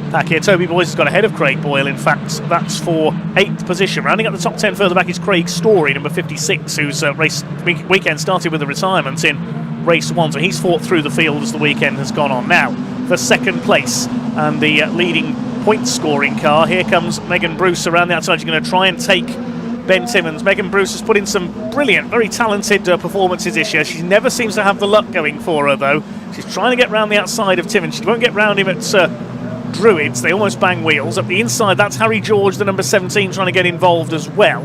pack here. Toby Boys has got ahead of Craig Boyle, in fact. That's for 8th position. Rounding up the top 10 further back is Craig Story, number 56, whose race weekend started with a retirement in race 1, so he's fought through the field as the weekend has gone on. Now for 2nd place and the leading point scoring car, here comes Megan Bruce around the outside. She's going to try and take Ben Timmins. Megan Bruce has put in some brilliant, very talented performances this year. She never seems to have the luck going for her though. She's trying to get round the outside of Timmins. She won't get round him at Druids. They almost bang wheels. Up the inside, that's Harry George, the number 17, trying to get involved as well,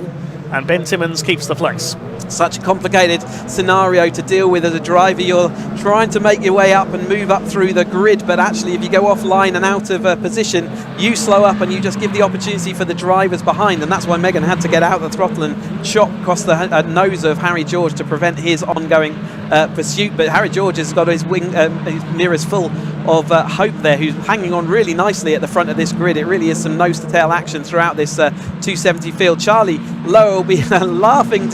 and Ben Timmins keeps the place. Such a complicated scenario to deal with as a driver. You're trying to make your way up and move up through the grid, but actually if you go offline and out of position, you slow up and you just give the opportunity for the drivers behind, and that's why Megan had to get out the throttle and chop across the nose of Harry George to prevent his ongoing pursuit. But Harry George has got his mirrors full of Hope there, who's hanging on really nicely at the front of this grid. It really is some nose to tail action throughout this 270 field. Charlie Lowe will be laughing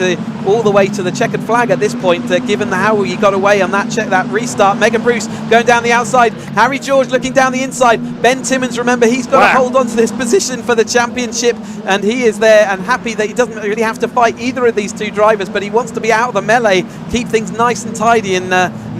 all the way to the checkered flag at this point, given how he got away on that restart. Megan Bruce going down the outside, Harry George looking down the inside. Ben Timmins, remember, he's got to hold on to this position for the championship, and he is there and happy that he doesn't really have to fight either of these two drivers, but he wants to be out of the melee, keep things nice and tidy and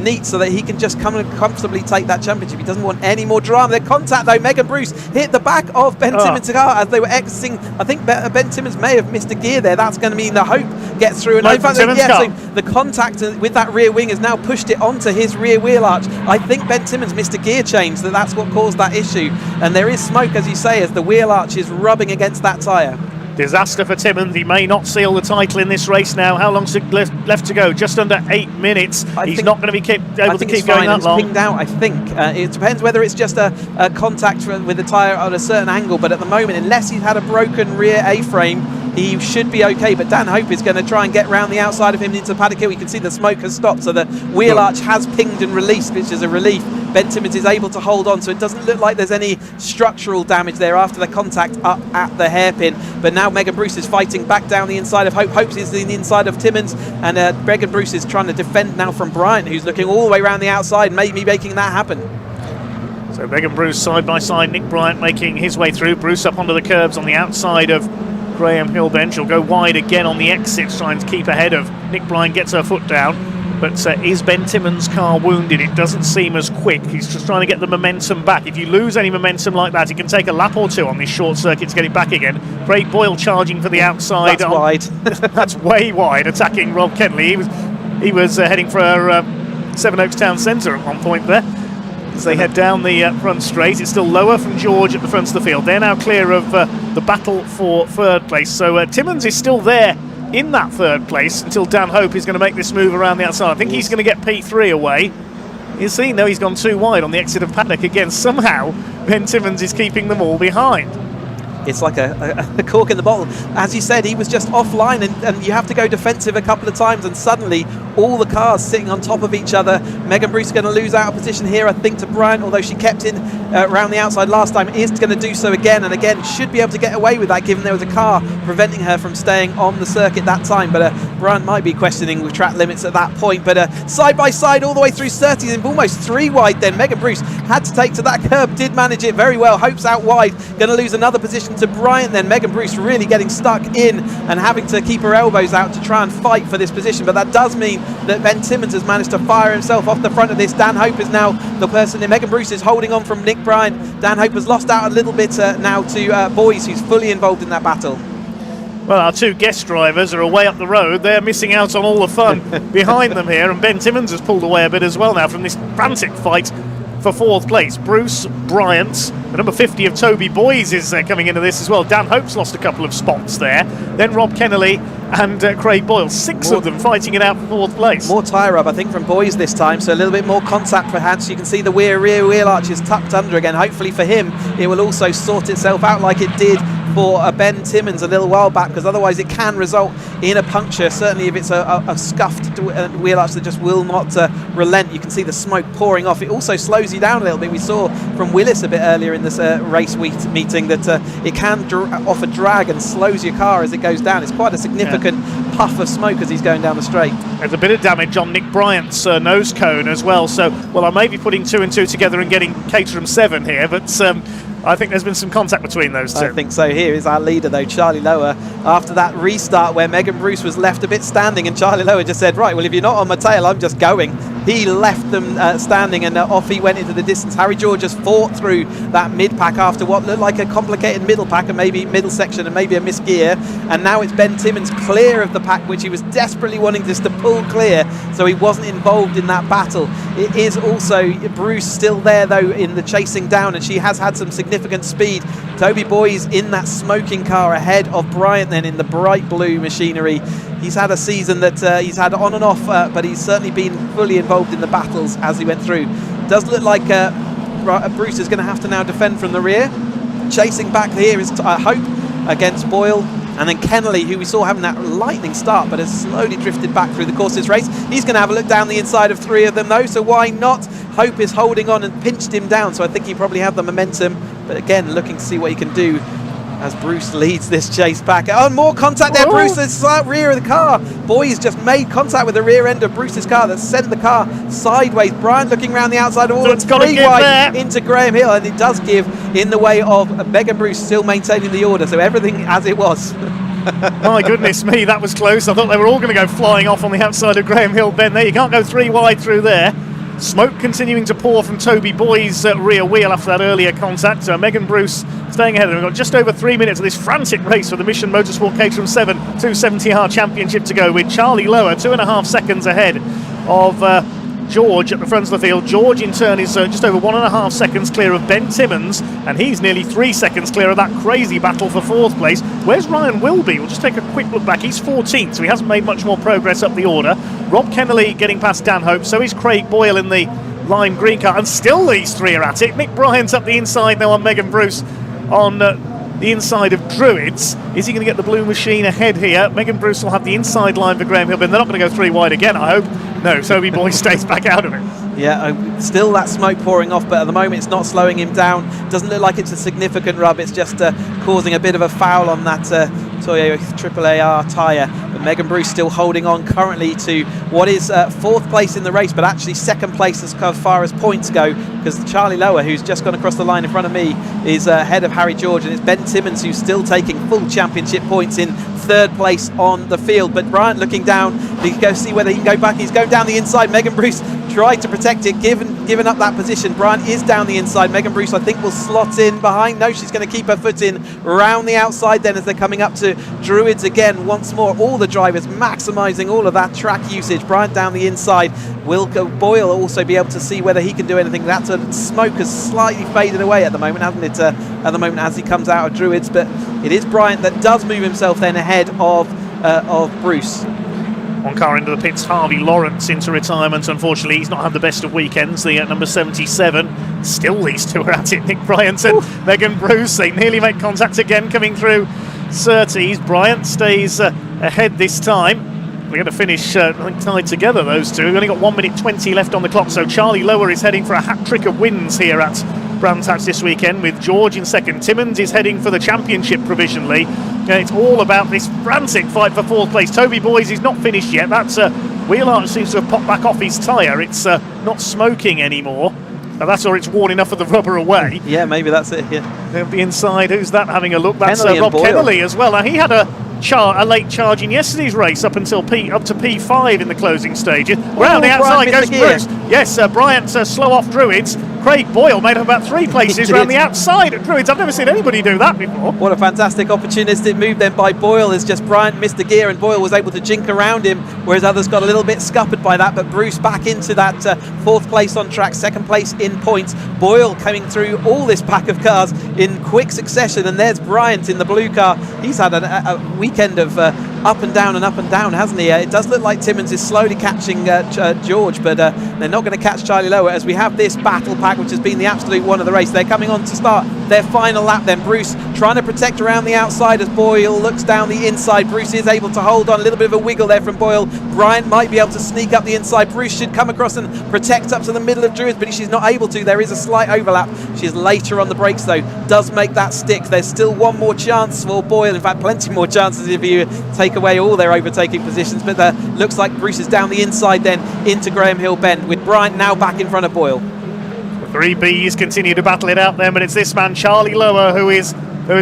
neat so that he can just come and comfortably take that championship. He doesn't want any more drama. Their contact though, Megan Bruce hit the back of Ben Timmins' car as they were exiting. I think Ben Timmins may have missed a gear there. That's going to mean the Hope gets through through. And in fact, so the contact with that rear wing has now pushed it onto his rear wheel arch. I think Ben Timmons missed a gear change, that's what caused that issue. And there is smoke, as you say, as the wheel arch is rubbing against that tyre. Disaster for Timmons. He may not seal the title in this race now. How long's left to go? Just under 8 minutes. He's not going to be able to keep going that long. It's pinged out, I think. It depends whether it's just a contact with the tyre at a certain angle, but at the moment, unless he's had a broken rear A-frame, he should be okay. But Dan Hope is going to try and get round the outside of him into Paddock Hill. You can see the smoke has stopped, so the wheel arch has pinged and released, which is a relief. Ben Timmons is able to hold on, so it doesn't look like there's any structural damage there after the contact up at the hairpin. But now Megan Bruce is fighting back down the inside of Hope. Hope is in the inside of Timmons, and Megan Bruce is trying to defend now from Bryant, who's looking all the way around the outside, maybe making that happen. So Megan Bruce side by side, Nick Bryant making his way through. Bruce up onto the curbs on the outside of Graham Hill bench. She'll go wide again on the exits, trying to keep ahead of Nick Bryant, gets her foot down. But is Ben Timmons' car wounded? It doesn't seem as quick. He's just trying to get the momentum back. If you lose any momentum like that, it can take a lap or two on this short circuit to get it back again. Craig Boyle charging for the outside. That's wide. That's way wide, attacking Rob Kenley. He was heading for Sevenoaks Town Centre at one point there. As they head down the front straight, it's still lower from George at the front of the field. They're now clear of the battle for third place. So Timmons is still there in that third place until Dan Hope is going to make this move around the outside. I think he's going to get P3 away. You see, no, he's gone too wide on the exit of Paddock again. Somehow, Ben Timmons is keeping them all behind. It's like a cork in the bottle. As you said, he was just offline, and you have to go defensive a couple of times, and suddenly all the cars sitting on top of each other. Megan Bruce is going to lose out of position here, I think, to Bryant, although she kept in around the outside last time, is going to do so again, and again should be able to get away with that, given there was a car preventing her from staying on the circuit that time. But Bryant might be questioning with track limits at that point. But side by side all the way through 30, and almost 3 wide then. Megan Bruce had to take to that curb, did manage it very well. Hope's out wide, going to lose another position to Bryant then. Megan Bruce really getting stuck in and having to keep her elbows out to try and fight for this position, but that does mean that Ben Timmons has managed to fire himself off the front of this. Dan Hope is now the person in. Megan Bruce is holding on from Nick Bryant. Dan Hope has lost out a little bit now to Boys, who's fully involved in that battle. Well, our two guest drivers are away up the road. They're missing out on all the fun behind them here, and Ben Timmons has pulled away a bit as well now from this frantic fight for fourth place. Bruce, Bryant, the number 50 of Toby Boys is coming into this as well. Dan Hope's lost a couple of spots there. Then Rob Kennelly and Craig Boyle, 6 of them fighting it out for fourth place. More tyre rub, I think, from Boys this time, so a little bit more contact for Hans. You can see the rear wheel arch is tucked under again. Hopefully for him, it will also sort itself out like it did for Ben Timmons a little while back, because otherwise it can result in a puncture, certainly if it's a scuffed wheel arch that just will not relent. You can see the smoke pouring off. It also slows you down a little bit. We saw from Willis a bit earlier in this race meeting that it can offer drag and slows your car as it goes down. It's quite a significant puff of smoke as he's going down the straight. There's a bit of damage on Nick Bryant's nose cone as well, so I may be putting 2 and 2 together and getting Caterham 7 here, but I think there's been some contact between those two. I think so. Here is our leader though, Charlie Lower, after that restart where Megan Bruce was left a bit standing, and Charlie Lower just said, right, well, if you're not on my tail, I'm just going. He left them standing, and off he went into the distance. Harry George just fought through that mid-pack after what looked like a complicated middle pack, and maybe middle section, and maybe a missed gear. And now it's Ben Timmons clear of the pack, which he was desperately wanting just to pull clear, so he wasn't involved in that battle. It is also Bruce still there, though, in the chasing down, and she has had some significant speed. Toby Boys in that smoking car ahead of Bryant then in the bright blue machinery. He's had a season that he's had on and off, but he's certainly been fully involved in the battles as he went through. Does look like Bruce is going to have to now defend from the rear. Chasing back here is Hope against Boyle, and then Kennelly, who we saw having that lightning start but has slowly drifted back through the course of this race. He's going to have a look down the inside of 3 of them though, so why not? Hope is holding on and pinched him down, so I think he probably had the momentum, but again looking to see what he can do as Bruce leads this chase back. Oh, more contact there. Bruce, the rear of the car. Boys just made contact with the rear end of Bruce's car that sent the car sideways. Bryant looking around the outside of all, it's 3 wide into Graham Hill, and it does give in the way of Megan Bruce still maintaining the order, so everything as it was. My goodness me, that was close. I thought they were all going to go flying off on the outside of Graham Hill, Ben. There, you can't go 3 wide through there. Smoke continuing to pour from Toby Boy's rear wheel after that earlier contact. Megan Bruce staying ahead. We've got just over 3 minutes of this frantic race for the Mission Motorsport Caterham 7 270R Championship to go, with Charlie Lower 2.5 seconds ahead of George at the front of the field. George in turn is just over 1.5 seconds clear of Ben Timmons, and he's nearly 3 seconds clear of that crazy battle for 4th place. Where's Ryan Wilby? We'll just take a quick look back. He's 14th, so he hasn't made much more progress up the order. Rob Kennelly getting past Dan Hope, so is Craig Boyle in the lime green car, and still these three are at it. Nick Bryant's up the inside now on Megan Bruce on the inside of Druids. Is he going to get the blue machine ahead here? Megan Bruce will have the inside line for Graham Hill, but they're not going to go 3 wide again, I hope. No, Toby Boy stays back out of it. Yeah, still that smoke pouring off, but at the moment it's not slowing him down. Doesn't look like it's a significant rub, it's just causing a bit of a foul on that Toyo AAAR tyre. But Megan Bruce still holding on currently to what is 4th place in the race, but actually 2nd place as far as points go, because Charlie Lower, who's just gone across the line in front of me, is ahead of Harry George, and it's Ben Timmons who's still taking full championship points in 3rd place on the field. But Bryant looking down, he can go see whether he can go back. He's going down the inside. Megan Bruce tried to protect it, given up that position. Bryant is down the inside. Megan Bruce, I think, will slot in behind. No, she's going to keep her foot in round the outside then as they're coming up to Druids again once more. All the drivers maximising all of that track usage. Bryant down the inside. Will Boyle also be able to see whether he can do anything? That smoke has slightly faded away at the moment, hasn't it? At the moment as he comes out of Druids, but it is Bryant that does move himself then ahead of Bruce. One car into the pits, Harvey Lawrence into retirement. Unfortunately, he's not had the best of weekends. The number 77. Still these two are at it. Nick Bryant and Megan Bruce. They nearly make contact again coming through Surtees. Bryant stays ahead this time. We're going to finish I think tied together, those two. We've only got 1 minute 20 left on the clock, so Charlie Lower is heading for a hat-trick of wins here at Brands Hatch this weekend, with George in second. Timmons is heading for the championship provisionally. It's all about this frantic fight for 4th place. Toby Boys is not finished yet. That's wheel arch seems to have popped back off his tyre. It's not smoking anymore. That's or it's worn enough of the rubber away. Yeah, maybe that's it. Yeah. The inside, who's that having a look? That's Kennelly Rob Kennelly as well. Now he had a late charge in yesterday's race up to P5 in the closing stages. Round the outside goes Bruce. Yes, Bryant slow off Druids. Craig Boyle made up about 3 places round the outside at Druids. I've never seen anybody do that before. What a fantastic opportunistic move then by Boyle, as just Bryant missed the gear and Boyle was able to jink around him, whereas others got a little bit scuppered by that. But Bruce back into that 4th place on track, 2nd place in points. Boyle coming through all this pack of cars in quick succession, and there's Bryant in the blue car. He's had a weekend of up and down, hasn't he? It does look like Timmons is slowly catching George, but they're not going to catch Charlie Lower, as we have this battle pack, which has been the absolute one of the race. They're coming on to start their final lap then. Bruce trying to protect around the outside as Boyle looks down the inside. Bruce is able to hold on, a little bit of a wiggle there from Boyle. Bryant might be able to sneak up the inside. Bruce should come across and protect up to the middle of Druids, but she's not able to. There is a slight overlap. She's later on the brakes though, does make that stick. There's still one more chance for Boyle, in fact plenty more chances if you take away all their overtaking positions, but looks like Bruce is down the inside then into Graham Hill Bend, with Bryant now back in front of Boyle. The 3Bs continue to battle it out then, but it's this man Charlie Lower who has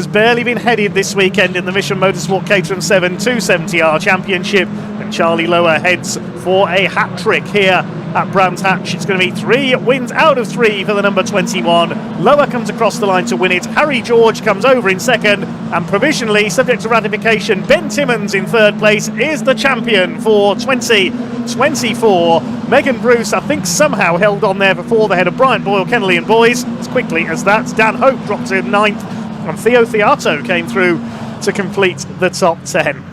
barely been headed this weekend in the Mission Motorsport Caterham 7 270R Championship, and Charlie Lower heads for a hat-trick here at Brands Hatch. It's going to be 3 wins out of 3 for the number 21. Lower comes across the line to win it. Harry George comes over in second, and provisionally, subject to ratification, Ben Timmons in 3rd place is the champion for 2024. Megan Bruce, I think, somehow held on there before the head of Bryant, Boyle, Kennelly and Boys as quickly as that. Dan Hope dropped to 9th, and Theo Theato came through to complete the top 10.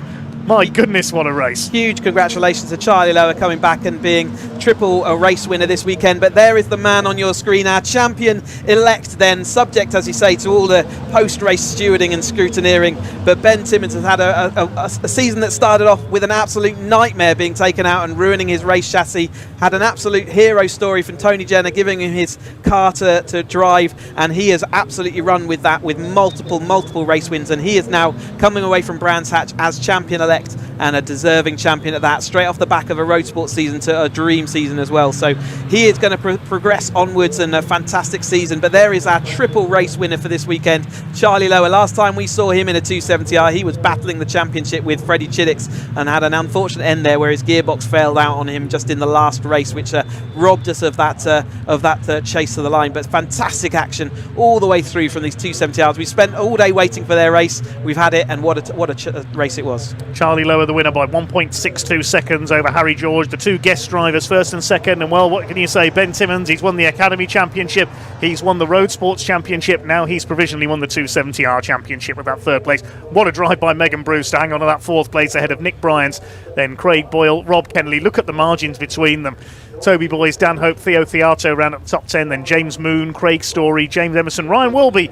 My goodness, what a race. Huge congratulations to Charlie Lower coming back and being triple race winner this weekend. But there is the man on your screen, our champion-elect then, subject, as you say, to all the post-race stewarding and scrutineering. But Ben Timmons has had a season that started off with an absolute nightmare, being taken out and ruining his race chassis. Had an absolute hero story from Tony Jenner, giving him his car to drive, and he has absolutely run with that, with multiple race wins, and he is now coming away from Brands Hatch as champion-elect and a deserving champion at that, straight off the back of a road sports season to a dream season as well. So he is going to progress onwards, and a fantastic season. But there is our triple race winner for this weekend, Charlie Lower. Last time we saw him in a 270R, he was battling the championship with Freddie Chiddicks and had an unfortunate end there where his gearbox failed out on him just in the last race, which robbed us of that chase to the line. But fantastic action all the way through from these 270Rs. We spent all day waiting for their race. We've had it, and what a race it was. Charlie Lower the winner by 1.62 seconds over Harry George. The two guest drivers first and second, and well, what can you say? Ben Timmons, he's won the Academy Championship, he's won the Road Sports Championship, now he's provisionally won the 270R Championship with that third place. What a drive by Megan Bruce to hang on to that fourth place ahead of Nick Bryans, then Craig Boyle, Rob Kennelly. Look at the margins between them. Toby Boys, Dan Hope, Theo Theato round at the top 10, then James Moon, Craig Story, James Emerson, Ryan Wilby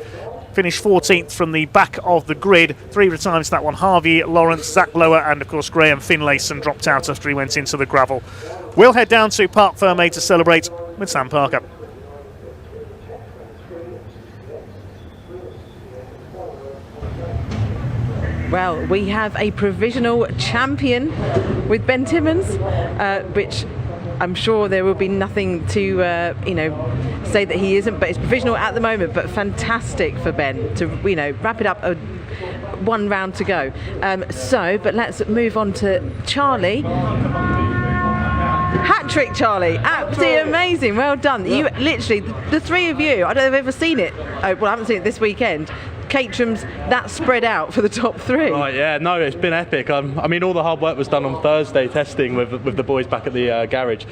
finished 14th from the back of the grid. 3 retirements that one: Harvey Lawrence, Zach Lower, and of course Graham Finlayson dropped out after he went into the gravel. We'll head down to Parc Fermé to celebrate with Sam Parker. Well, we have a provisional champion with Ben Timmons, which I'm sure there will be nothing to, say that he isn't, but it's provisional at the moment. But fantastic for Ben to, wrap it up. One round to go. But let's move on to Charlie. Hat trick, Charlie! Absolutely amazing. Well done. You literally, the three of you. I don't know if I've ever seen it. I haven't seen it this weekend. Caterham's that spread out for the top three. Right, yeah, no, it's been epic. I mean, all the hard work was done on Thursday testing with the boys back at the garage,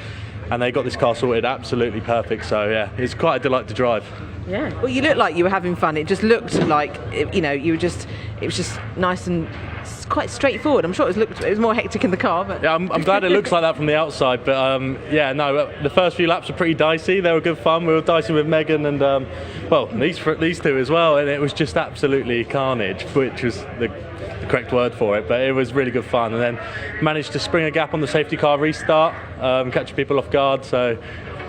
and they got this car sorted absolutely perfect. So yeah, it's quite a delight to drive. Yeah. Well, you looked like you were having fun. It just looked like it was just nice and quite straightforward. I'm sure it was more hectic in the car, but yeah, I'm glad it looks like that from the outside. But the first few laps were pretty dicey. They were good fun. We were dicey with Megan and these two as well, and it was just absolutely carnage, which was the correct word for it. But it was really good fun, and then managed to spring a gap on the safety car restart, catching people off guard. So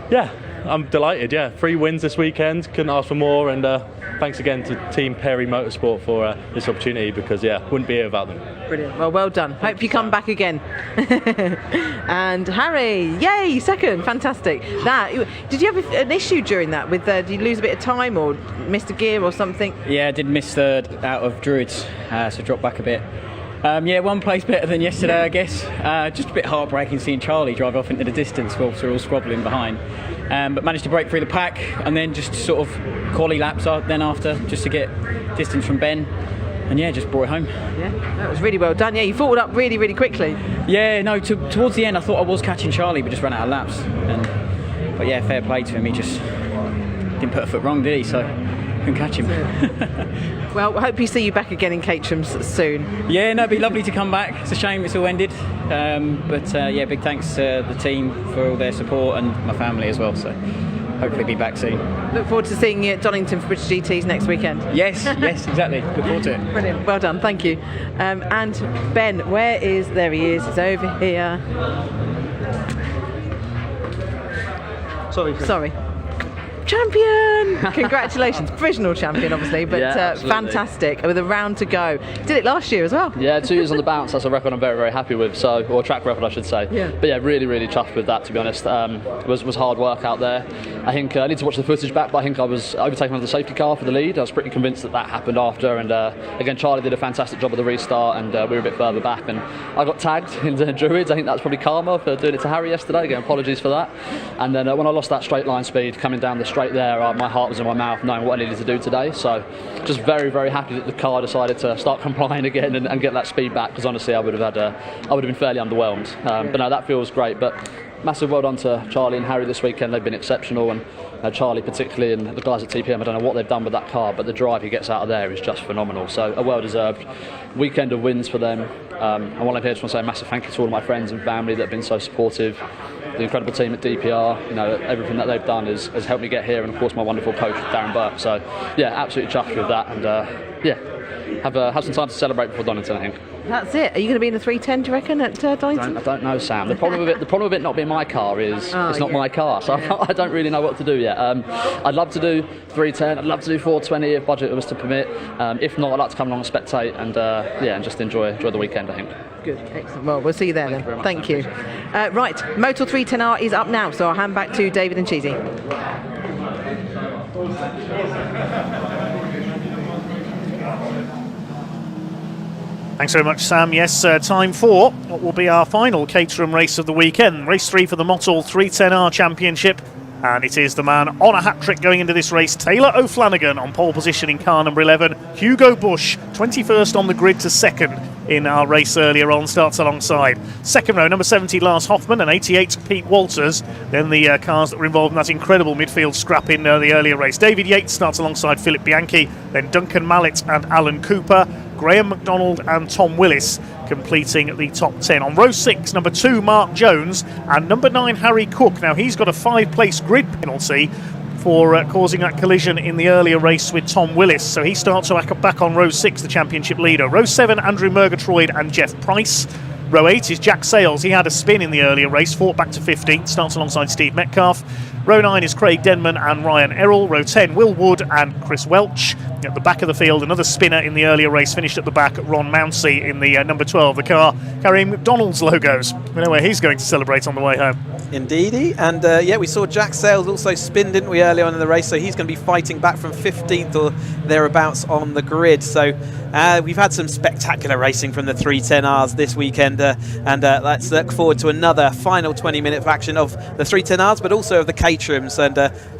yeah, I'm delighted. Yeah, 3 wins this weekend. Couldn't ask for more, and thanks again to Team Perry Motorsport for this opportunity, because wouldn't be here without them. Brilliant. Well done. Hope you come back again. And Harry, yay, second. Fantastic. Did you have an issue during that? Did you lose a bit of time or missed a gear or something? Yeah, I did miss third out of Druids, so dropped back a bit. One place better than yesterday, I guess. Just a bit heartbreaking seeing Charlie drive off into the distance whilst we're all squabbling behind. But managed to break through the pack, and then just sort of quali laps then after, just to get distance from Ben. And yeah, just brought it home. Yeah, that was really well done. Yeah, you followed up really, really quickly. Yeah, no, towards the end I thought I was catching Charlie, but just ran out of laps. But yeah, fair play to him. He just didn't put a foot wrong, did he? So couldn't catch him. Well, I hope we see you back again in Caterham soon. Yeah, no, it'd be lovely to come back. It's a shame it's all ended. Big thanks to the team for all their support and my family as well. So hopefully be back soon. Look forward to seeing you at Donington for British GTs next weekend. Yes, exactly. Look forward to it. Brilliant. Well done. Thank you. And Ben, there he is. He's over here. Sorry. Champion! Congratulations. Provisional champion, obviously, but fantastic. With a round to go. Did it last year as well. Yeah, 2 years on the bounce. That's a record I'm very, very happy with. Or track record, I should say. Yeah. But yeah, really, really chuffed with that, to be honest. It was hard work out there. I think I need to watch the footage back, but I think I was overtaken on the safety car for the lead. I was pretty convinced that happened after. And again, Charlie did a fantastic job of the restart, and we were a bit further back. And I got tagged in the Druids. I think that's probably karma for doing it to Harry yesterday. Again, apologies for that. And then when I lost that straight line speed coming down the straight there, my heart was in my mouth knowing what I needed to do today. So just very, very happy that the car decided to start complying again and get that speed back, because honestly I would have been fairly underwhelmed. But no, that feels great. But massive well done to Charlie and Harry this weekend. They've been exceptional, and Charlie particularly, and the guys at TPM, I don't know what they've done with that car, but the drive he gets out of there is just phenomenal. So a well-deserved weekend of wins for them. And while I'm here, I just want to say a massive thank you to all of my friends and family that have been so supportive. The incredible team at DPR, everything that they've done has helped me get here, and of course my wonderful coach Darren Burke. So yeah, absolutely chuffed with that, and have some time to celebrate before Donington, I think. That's it. Are you going to be in the 310, do you reckon, at Donington? I don't know, Sam. The problem with it not being my car is it's not my car, so I don't really know what to do yet. I'd love to do 310. I'd love to do 420 if budget was to permit. If not, I'd like to come along and spectate and just enjoy the weekend, I think. Good, excellent. Well, we'll see you there then. Thank you. Right, Motor 310R is up now, so I'll hand back to David and Cheesy. Thanks very much, Sam. Yes, time for what will be our final Caterham race of the weekend. Race 3 for the Mottall 310R Championship. And it is the man on a hat-trick going into this race, Taylor O'Flanagan on pole position in car number 11. Hugo Bush, 21st on the grid to second in our race earlier on, starts alongside. Second row, number 70, Lars Hoffman, and 88, Pete Walters. Then the cars that were involved in that incredible midfield scrap in the earlier race. David Yates starts alongside Philip Bianchi, then Duncan Mallet and Alan Cooper, Graham McDonald and Tom Willis completing the top 10. On row 6, number 2, Mark Jones, and number 9, Harry Cook. Now, he's got a 5-place grid penalty for causing that collision in the earlier race with Tom Willis. So he starts back on row 6, the championship leader. Row 7, Andrew Murgatroyd and Jeff Price. Row 8 is Jack Sales. He had a spin in the earlier race, fought back to 15th, starts alongside Steve Metcalf. Row 9 is Craig Denman and Ryan Errol. Row 10, Will Wood and Chris Welch. At the back of the field, another spinner in the earlier race, finished at the back, Ron Mounsey in the number 12, the car carrying McDonald's logos. We know where he's going to celebrate on the way home. Indeedy, and we saw Jack Sales also spin, didn't we, early on in the race, so he's going to be fighting back from 15th or thereabouts on the grid. So we've had some spectacular racing from the 310Rs this weekend, and let's look forward to another final 20-minute of action of the 310Rs, but also of the Caterhams.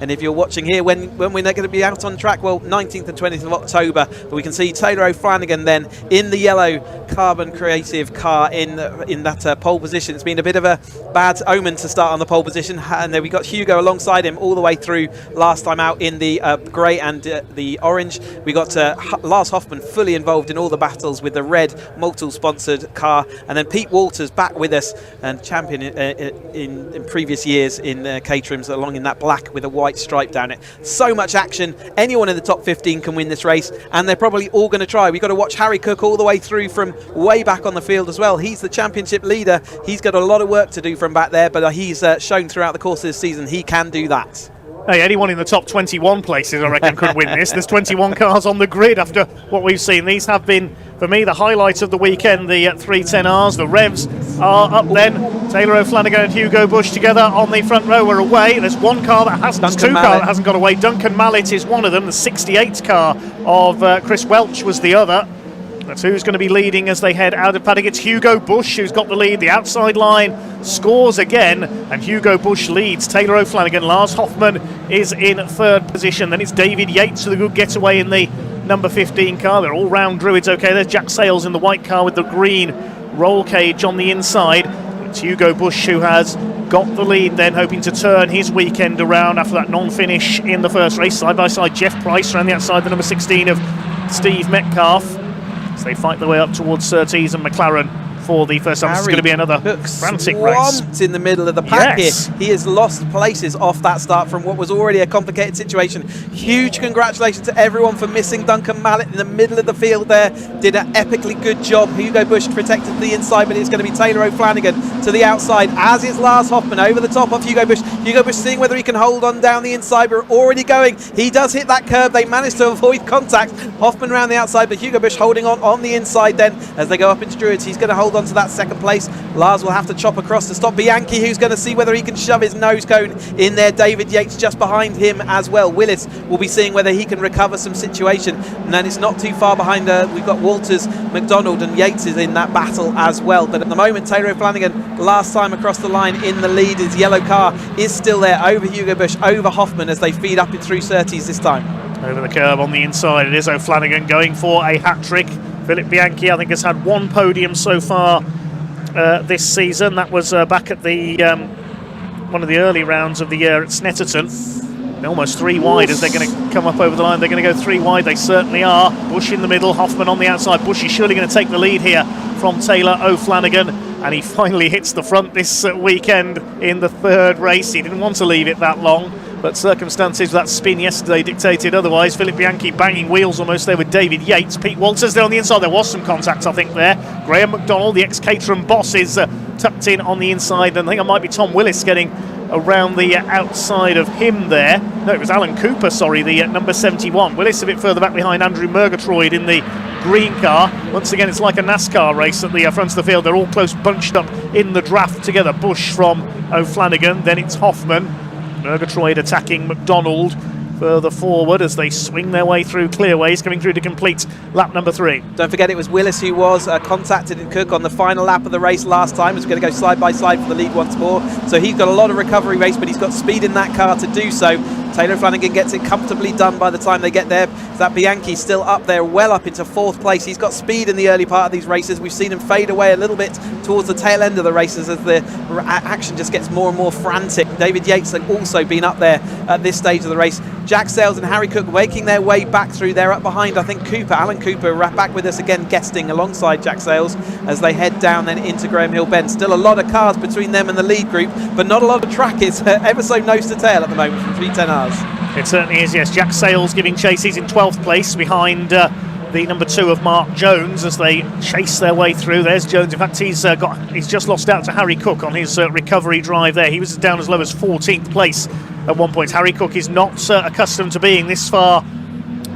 And if you're watching here, when we're going to be out on track, well, 19th and 20th of October, but we can see Taylor O'Flanagan then in the yellow Carbon Creative car in that pole position. It's been a bit of a bad omen to start on the pole position, and then we got Hugo alongside him all the way through last time out in the grey and the orange. We got Lars Hoffman fully involved in all the battles with the red Mottall sponsored car, and then Pete Walters back with us and champion in previous years in Caterhams, along in that black with a white stripe down it. So much action. Anyone in the top 15 can win this race, and they're probably all going to try. We've got to watch Harry Cook all the way through from way back on the field as well. He's the championship leader. He's got a lot of work to do from back there, but he's shown throughout the course of this season he can do that. Hey, anyone in the top 21 places, I reckon, could win this. There's 21 cars on the grid after what we've seen. These have been, for me, the highlights of the weekend, the 310Rs. The revs are up then. Taylor O'Flanagan and Hugo Bush together on the front row are away. There's one car that hasn't, there's two cars that hasn't got away. Duncan Mallet is one of them. The 68 car of Chris Welch was the other. That's who's going to be leading as they head out of paddock. It's Hugo Bush who's got the lead. The outside line scores again, and Hugo Bush leads Taylor O'Flanagan. Lars Hoffman is in third position. Then it's David Yates with a good getaway in the number 15 car. They're all round Druids. Okay, there's Jack Sales in the white car with the green roll cage on the inside. It's Hugo Bush who has got the lead then, hoping to turn his weekend around after that non-finish in the first race. Side by side, Jeff Price around the outside, the number 16 of Steve Metcalf. As they fight their way up towards Surtees and McLaren for the first time. This is going to be another frantic race. In the middle of the pack here. He has lost places off that start from what was already a complicated situation. Huge congratulations to everyone for missing Duncan Mallet in the middle of the field there. Did an epically good job. Hugo Bush protected the inside, but it's going to be Taylor O'Flanagan to the outside, as is Lars Hoffman over the top of Hugo Bush. Hugo Bush seeing whether he can hold on down the inside. We're already going. He does hit that curb. They managed to avoid contact. Hoffman round the outside, but Hugo Bush holding on the inside then as they go up into Druids. He's going to hold on to that second place. Lars will have to chop across to stop Bianchi, who's going to see whether he can shove his nose cone in there. David Yates just behind him as well. Willis will be seeing whether he can recover some situation, and then it's not too far behind. We've got Walters, McDonald and Yates is in that battle as well, but at the moment Taylor O'Flanagan last time across the line in the lead. His yellow car is still there over Hugo Bush, over Hoffman as they feed up in through Surtees this time. Over the curb on the inside, it is O'Flanagan going for a hat-trick. Philip Bianchi, I think, has had one podium so far this season. That was back at the one of the early rounds of the year at Snetterton. They're almost three wide as they're going to come up over the line. They're going to go three wide. They certainly are. Bush in the middle, Hoffman on the outside. Bush is surely going to take the lead here from Taylor O'Flanagan, and he finally hits the front this weekend in the third race. He didn't want to leave it that long. but circumstances, that spin yesterday dictated otherwise. Philip Bianchi banging wheels almost there with David Yates. Pete Walters there on the inside. There was some contact, I think, there. Graham McDonald, the ex-Caterham boss, is tucked in on the inside, and I think it might be Tom Willis getting around the outside of him there. No, it was Alan Cooper, sorry, the number 71. Willis a bit further back behind Andrew Murgatroyd in the green car. Once again, it's like a NASCAR race at the front of the field. They're all close, bunched up in the draft together. Bush from O'Flanagan, then it's Hoffman. Murgatroyd attacking McDonald further forward as they swing their way through clearways, coming through to complete lap number 3. Don't forget, it was Willis who was contacted in Cook on the final lap of the race last time. He's going to go side by side for the lead once more. So he's got a lot of recovery race, but he's got speed in that car to do so. Taylor Flanagan gets it comfortably done by the time they get there. That Bianchi still up there, well up into 4th place. He's got speed in the early part of these races. We've seen him fade away a little bit towards the tail end of the races as the action just gets more and more frantic. David Yates has also been up there at this stage of the race. Jack Sales and Harry Cook making their way back through. They're up behind, I think, Cooper. Alan Cooper back with us again, guesting alongside Jack Sales as they head down then into Graham Hill Bend. Still a lot of cars between them and the lead group, but not a lot of track. It's ever so nose to tail at the moment from 310Rs. It certainly is, yes. Jack Sales giving chase. He's in 12th place behind the number 2 of Mark Jones as they chase their way through. There's Jones. In fact, he's just lost out to Harry Cook on his recovery drive there. He was down as low as 14th place at one point. Harry Cook is not accustomed to being this far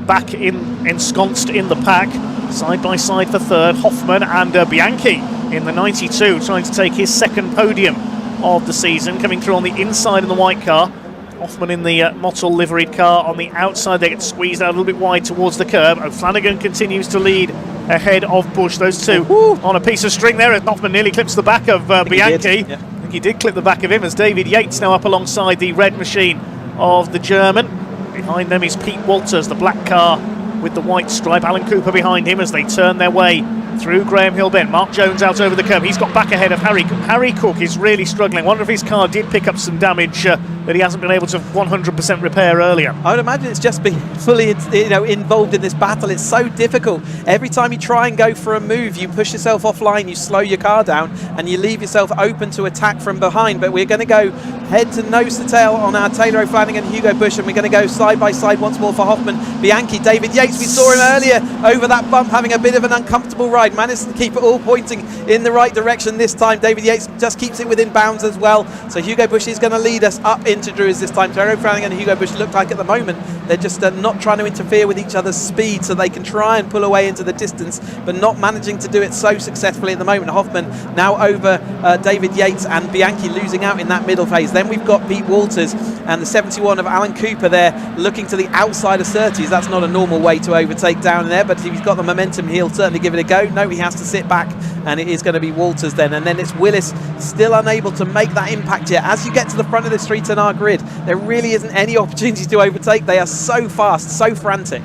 back ensconced in the pack. Side by side for third, Hoffman and Bianchi in the 92, trying to take his second podium of the season, coming through on the inside in the white car. Hoffman in the mottled liveried car on the outside. They get squeezed out a little bit wide towards the curb. O'Flanagan continues to lead ahead of Bush. Those two on a piece of string there. Hoffman nearly clips the back of Bianchi. I think he did clip the back of him as David Yates now up alongside the red machine of the German. Behind them is Pete Walters, the black car with the white stripe. Alan Cooper behind him as they turn their way through Graham Hill Bend. Mark Jones out over the curb. He's got back ahead of Harry Cook. Harry Cook is really struggling. I wonder if his car did pick up some damage that he hasn't been able to 100% repair earlier. I would imagine it's just been fully involved in this battle. It's so difficult. Every time you try and go for a move, you push yourself offline, you slow your car down, and you leave yourself open to attack from behind. But we're going to go head to nose to tail on our Taylor O'Flanagan and Hugo Bush, and we're going to go side by side once more for Hoffman. Bianchi, David Yates, we saw him earlier over that bump having a bit of an uncomfortable ride. Managed to keep it all pointing in the right direction this time. David Yates just keeps it within bounds as well. So Hugo Bush is going to lead us up into Druids this time. Taylor O'Flanagan and Hugo Bush look like at the moment they're just not trying to interfere with each other's speed, so they can try and pull away into the distance, but not managing to do it so successfully at the moment. Hoffman now over David Yates, and Bianchi losing out in that middle phase. Then we've got Pete Walters and the 71 of Alan Cooper there looking to the outside of Surtees. That's not a normal way to overtake down there, but if he's got the momentum, he'll certainly give it a go. No, he has to sit back, and it is going to be Walters then. And then it's Willis, still unable to make that impact yet. As you get to the front of this 310R grid, there really isn't any opportunity to overtake. They are so fast, so frantic.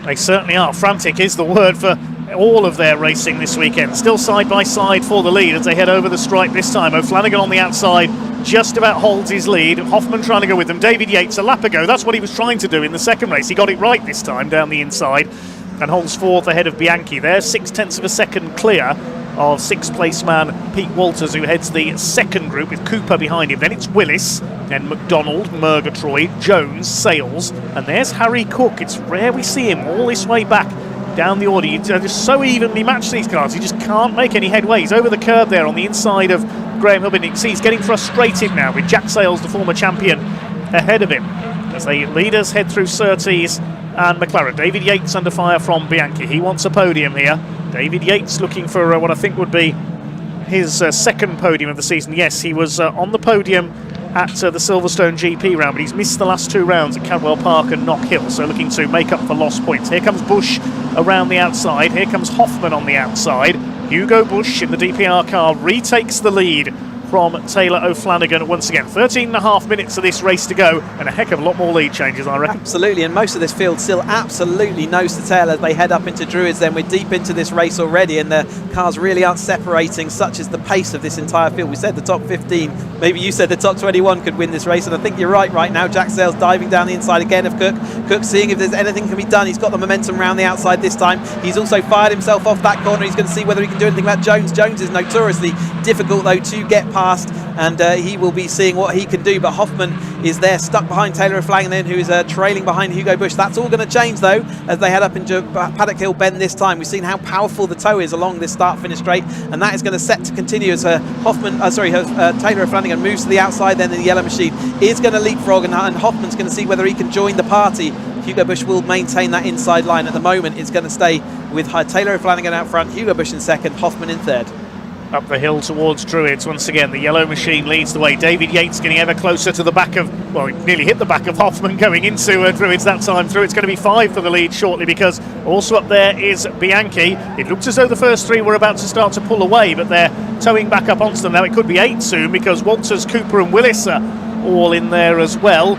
They certainly are. Frantic is the word for all of their racing this weekend. Still side by side for the lead as they head over the stripe this time. O'Flanagan on the outside just about holds his lead. Hoffman trying to go with them. David Yates a lap ago, that's what he was trying to do in the second race. He got it right this time down the inside and holds fourth ahead of Bianchi. They're 0.6 of a second clear of sixth place man Pete Walters, who heads the second group with Cooper behind him. Then it's Willis, then McDonald, Murgatroyd, Jones, Sales, and there's Harry Cook. It's rare we see him all this way back down the order. You just so evenly match these cars, you just can't make any headway. He's over the curb there on the inside of Graham Hill Bend. You can see he's getting frustrated now with Jack Sales, the former champion, ahead of him as the leaders head through Surtees and McLaren. David Yates under fire from Bianchi. He wants a podium here. David Yates looking for what I think would be his second podium of the season. Yes, he was on the podium at the Silverstone GP round, but he's missed the last two rounds at Cadwell Park and Knock Hill, so looking to make up for lost points. Here comes Bush around the outside. Here comes Hoffman on the outside. Hugo Bush in the DPR car retakes the lead from Taylor O'Flanagan once again. 13.5 minutes of this race to go, and a heck of a lot more lead changes, I reckon. Absolutely, and most of this field still absolutely nose to tail as they head up into Druids. Then we're deep into this race already, and the cars really aren't separating, such as the pace of this entire field. We said the top 15, maybe you said the top 21 could win this race, and I think you're right now. Jack Sales diving down the inside again of Cook. Cook seeing if there's anything can be done. He's got the momentum round the outside this time. He's also fired himself off that corner. He's going to see whether he can do anything about Jones. Jones is notoriously difficult though to get past. and he will be seeing what he can do. But Hoffman is there, stuck behind Taylor O'Flanagan, who is trailing behind Hugo Bush. That's all going to change, though, as they head up into Paddock Hill Bend this time. We've seen how powerful the toe is along this start-finish straight, and that is going to set to continue as Taylor O'Flanagan moves to the outside. Then the yellow machine is going to leapfrog, and Hoffman's going to see whether he can join the party. Hugo Bush will maintain that inside line. At the moment, it's going to stay with Taylor O'Flanagan out front, Hugo Bush in second, Hoffman in third. Up the hill towards Druids once again. The yellow machine leads the way. David Yates getting ever closer to the back of, well, he nearly hit the back of Hoffman going into Druids that time through. It's going to be 5 for the lead shortly, because also up there is Bianchi. It looks as though the first 3 were about to start to pull away, but they're towing back up onto them. Now it could be 8 soon, because Walters, Cooper and Willis are all in there as well.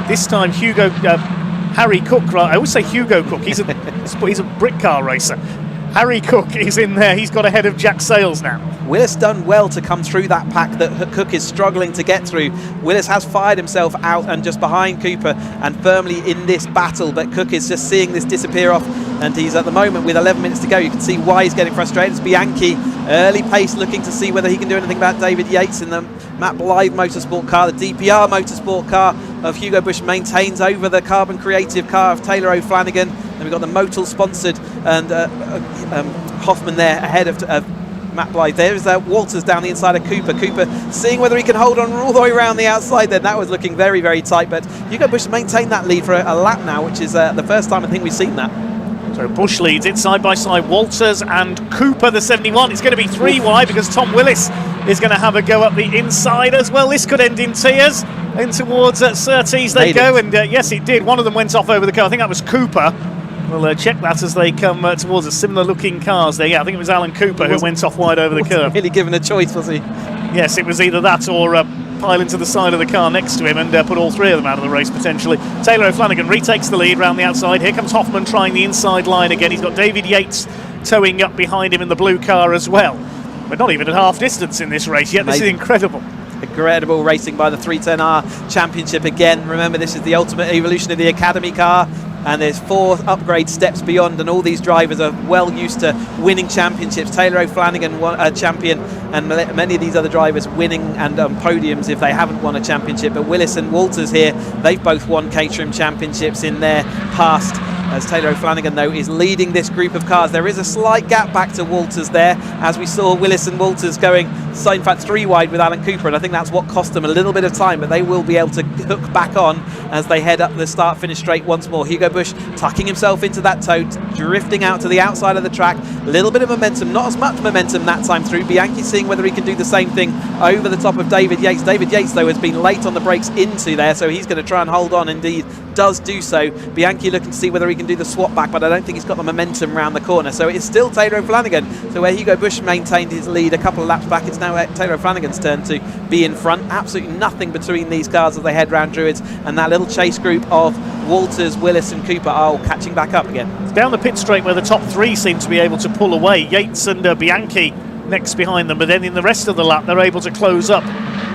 This time Harry Cook, right? I always say Hugo Cook. He's a brick car racer. Harry Cook is in there. He's got ahead of Jack Sales now. Willis done well to come through that pack that Cook is struggling to get through. Willis has fired himself out and just behind Cooper and firmly in this battle, but Cook is just seeing this disappear off, and he's at the moment with 11 minutes to go. You can see why he's getting frustrated. It's Bianchi, early pace, looking to see whether he can do anything about David Yates in the Matt Blythe Motorsport car. The DPR Motorsport car of Hugo Bush maintains over the Carbon Creative car of Taylor O'Flanagan. And we've got the Motul sponsored and Hoffman there ahead of Matt Blythe. There's Walters down the inside of Cooper. Cooper seeing whether he can hold on all the way around the outside. Then that was looking very, very tight. But Hugo Bush maintained that lead for a lap now, which is the first time I think we've seen that. So Bush leads it side by side. Walters and Cooper, the 71. It's going to be 3 wide, because Tom Willis is going to have a go up the inside as well. This could end in tears. In towards Surtees they go, and yes, it did. One of them went off over the car. I think that was Cooper. We'll check that as they come towards a similar looking cars there. Yeah, I think it was Alan Cooper who went off wide over the curve. Really given a choice, was he? Yes, it was either that or pile into the side of the car next to him and put all 3 of them out of the race potentially. Taylor O'Flanagan retakes the lead round the outside. Here comes Hoffman trying the inside line again. He's got David Yates towing up behind him in the blue car as well. But not even at half distance in this race yet. This is incredible. Incredible racing by the 310R Championship again. Remember, this is the ultimate evolution of the Academy car, and there's 4 upgrade steps beyond, and all these drivers are well used to winning championships. Taylor O'Flanagan won a champion, and many of these other drivers winning and podiums if they haven't won a championship. But Willis and Walters here, they've both won Caterham championships in their past. As Taylor O'Flanagan, though, is leading this group of cars. There is a slight gap back to Walters there, as we saw Willis and Walters going, so in fact 3 wide with Alan Cooper, and I think that's what cost them a little bit of time, but they will be able to hook back on as they head up the start-finish straight once more. Hugo Bush tucking himself into that toe, drifting out to the outside of the track. A little bit of momentum, not as much momentum that time through. Bianchi seeing whether he can do the same thing over the top of David Yates. David Yates, though, has been late on the brakes into there, so he's going to try and hold on. Indeed does do so. Bianchi looking to see whether he can do the swap back, but I don't think he's got the momentum round the corner. So it's still Taylor O'Flanagan. So where Hugo Bush maintained his lead a couple of laps back, it's now Taylor O'Flanagan's turn to be in front. Absolutely nothing between these cars as they head round Druids, and that little chase group of Walters, Willis and Cooper are all catching back up again. It's down the pit straight where the top 3 seem to be able to pull away. Yates and Bianchi next behind them, but then in the rest of the lap they're able to close up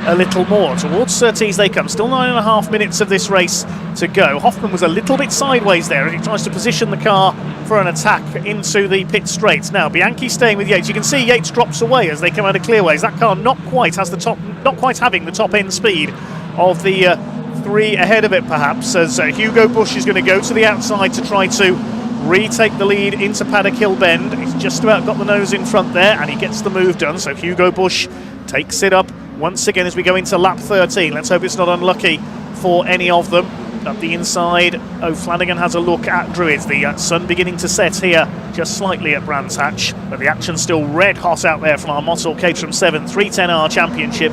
a little more. Towards Surtees they come. Still 9.5 minutes of this race to go. Hoffman was a little bit sideways there, and he tries to position the car for an attack into the pit straights. Now Bianchi staying with Yates. You can see Yates drops away as they come out of clearways. That car not quite having the top end speed of the 3 ahead of it, perhaps, as Hugo Bush is going to go to the outside to try to retake the lead into Paddock Hill Bend. He's just about got the nose in front there, and he gets the move done. So Hugo Bush takes it up once again as we go into lap 13. Let's hope it's not unlucky for any of them. Up the inside, O'Flanagan has a look at Druids. The sun beginning to set here just slightly at Brands Hatch, but the action's still red hot out there from our Motul Caterham 7 310R Championship.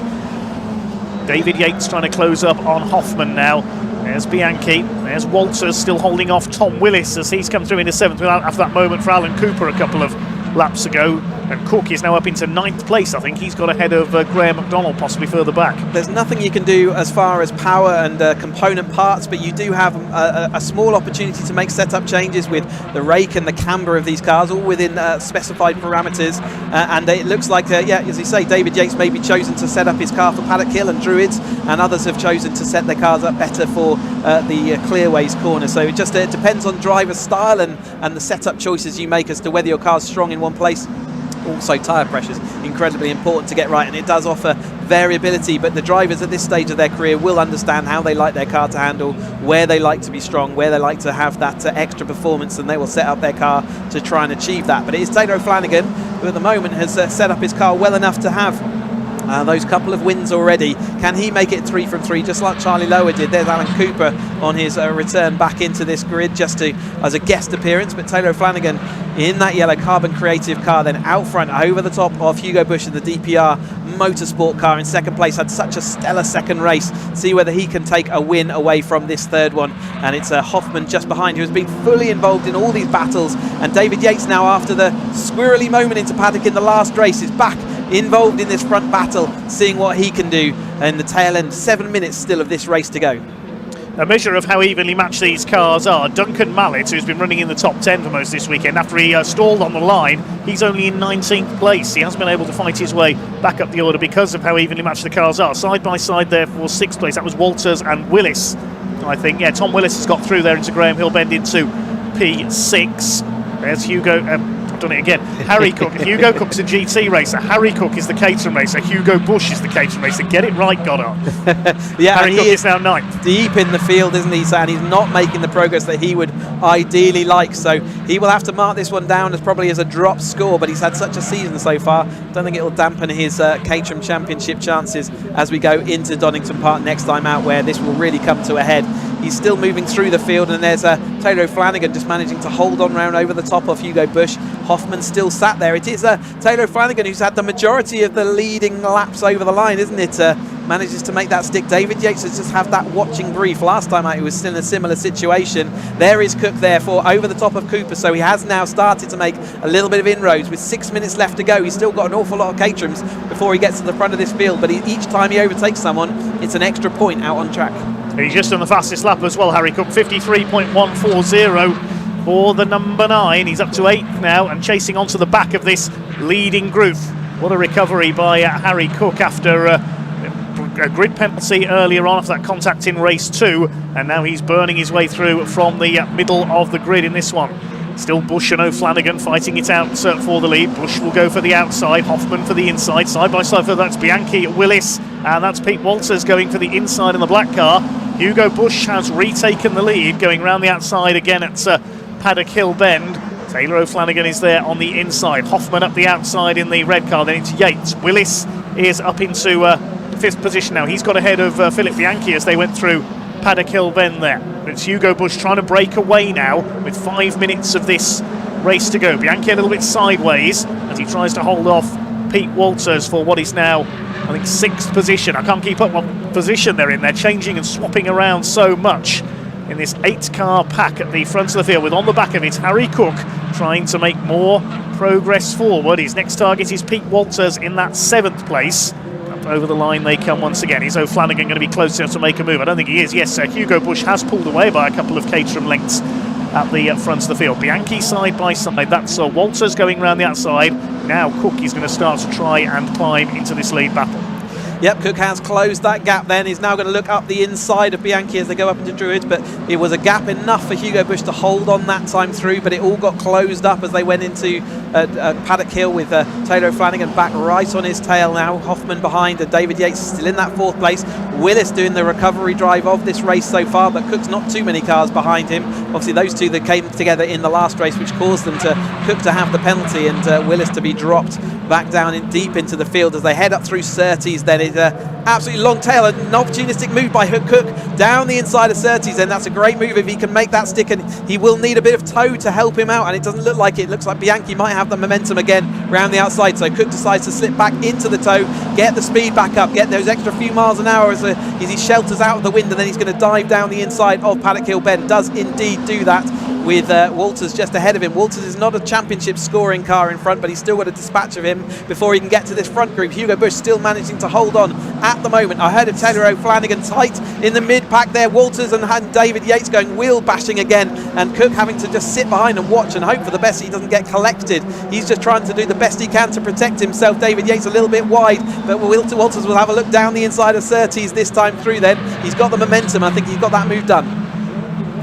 David Yates trying to close up on Hoffman now. There's Bianchi, there's Walters still holding off Tom Willis as he's come through into 7th after that moment for Alan Cooper a couple of laps ago. And Cook is now up into 9th place. I think he's got ahead of Graham McDonald, possibly further back. There's nothing you can do as far as power and component parts, but you do have a small opportunity to make setup changes with the rake and the camber of these cars, all within specified parameters. And it looks like, as you say, David Yates may be chosen to set up his car for Paddock Hill and Druids, and others have chosen to set their cars up better for the Clearways corner. So it just depends on driver style and the setup choices you make as to whether your car's strong in one place also tyre pressure is incredibly important to get right, and it does offer variability, but the drivers at this stage of their career will understand how they like their car to handle, where they like to be strong, where they like to have that extra performance, and they will set up their car to try and achieve that. But it is Taylor O'Flanagan who at the moment has set up his car well enough to have those couple of wins already. Can he make it 3 from 3 just like Charlie Lower did? There's Alan Cooper on his return back into this grid just as a guest appearance, but Taylor O'Flanagan in that yellow Carbon Creative car, then out front over the top of Hugo Bush in the DPR Motorsport car in second place. Had such a stellar second race. See whether he can take a win away from this third one, and it's Hoffman just behind, who has been fully involved in all these battles, and David Yates now, after the squirrely moment into paddock in the last race, is back involved in this front battle, seeing what he can do in the tail end. 7 minutes still of this race to go. A measure of how evenly matched these cars are. Duncan Mallet, who's been running in the top 10 for most this weekend, after he stalled on the line, he's only in 19th place. He hasn't been able to fight his way back up the order because of how evenly matched the cars are. Side by side there for 6th place, that was Walters and Willis, I think. Yeah, Tom Willis has got through there into Graham Hill Bend into P6. There's Hugo... done it again. Harry Cook. Hugo Cook's a GT racer. Harry Cook is the Caterham racer. Hugo Bush is the Caterham racer. Get it right, Goddard. Yeah, Harry Cook is now 9th. Deep in the field, isn't he? And he's not making the progress that he would ideally like. So he will have to mark this one down as probably as a drop score. But he's had such a season so far. Don't think it will dampen his Caterham Championship chances as we go into Donington Park next time out, where this will really come to a head. He's still moving through the field, and there's Taylor O'Flanagan just managing to hold on round over the top of Hugo Bush. Hoffman still sat there. It is Taylor O'Flanagan who's had the majority of the leading laps over the line, isn't it? Manages to make that stick. David Yates has just had that watching brief. Last time out he was still in a similar situation. There is Cook therefore over the top of Cooper, so he has now started to make a little bit of inroads. With 6 minutes left to go, he's still got an awful lot of Caterhams before he gets to the front of this field, but each time he overtakes someone, it's an extra point out on track. He's just on the fastest lap as well, Harry Cook, 53.140 for the number 9. He's up to 8th now and chasing onto the back of this leading group. What a recovery by Harry Cook after a grid penalty earlier on after that contact in race 2, and now he's burning his way through from the middle of the grid in this one. Still Bush and O'Flanagan fighting it out for the lead. Bush will go for the outside, Hoffman for the inside. Side by side, that's Bianchi, Willis, and that's Pete Walters going for the inside in the black car. Hugo Bush has retaken the lead, going round the outside again at Paddock Hill Bend. Taylor O'Flanagan is there on the inside. Hoffman up the outside in the red car, then into Yates. Willis is up into 5th position now. He's got ahead of Philip Bianchi as they went through Paddock Hill Bend there. But it's Hugo Bush trying to break away now with 5 minutes of this race to go. Bianchi a little bit sideways as he tries to hold off Pete Walters for what is now, I think, 6th position. I can't keep up what position they're in. They're changing and swapping around so much in this 8-car pack at the front of the field, with on the back of it Harry Cook trying to make more progress forward. His next target is Pete Walters in that 7th place. Up over the line they come once again. Is O'Flanagan going to be close enough to make a move? I don't think he is. Yes, Hugo Bush has pulled away by a couple of Caterham lengths at the front of the field. Bianchi side by side. That's Walters going round the outside. Now Cook is going to start to try and climb into this lead battle. Yep, Cook has closed that gap then. He's now going to look up the inside of Bianchi as they go up into Druids, but it was a gap enough for Hugo Bush to hold on that time through, but it all got closed up as they went into Paddock Hill with Taylor O'Flanagan back right on his tail now. Hoffman behind, and David Yates still in that 4th place. Willis doing the recovery drive of this race so far, but Cook's not too many cars behind him. Obviously those two that came together in the last race, which caused them to Cook to have the penalty and Willis to be dropped back down in deep into the field as they head up through Surtees. Then it's absolutely long tail, an opportunistic move by Cook down the inside of Surtees, and that's a great move if he can make that stick, and he will need a bit of tow to help him out, and it doesn't look like it. It looks like Bianchi might have the momentum again round the outside, so Cook decides to slip back into the tow, get the speed back up, get those extra few miles an hour as he shelters out of the wind, and then he's going to dive down the inside of Paddock Hill Bend. Does indeed do that with Walters just ahead of him. Walters is not a championship scoring car in front, but he's still got a dispatch of him before he can get to this front group. Hugo Bush still managing to hold on at the moment. I heard of Taylor O'Flanagan tight in the mid-pack there. Walters and David Yates going wheel bashing again, and Cook having to just sit behind and watch and hope for the best he doesn't get collected. He's just trying to do the best he can to protect himself. David Yates a little bit wide, but Walters will have a look down the inside of Surtees this time through then. He's got the momentum. I think he's got that move done.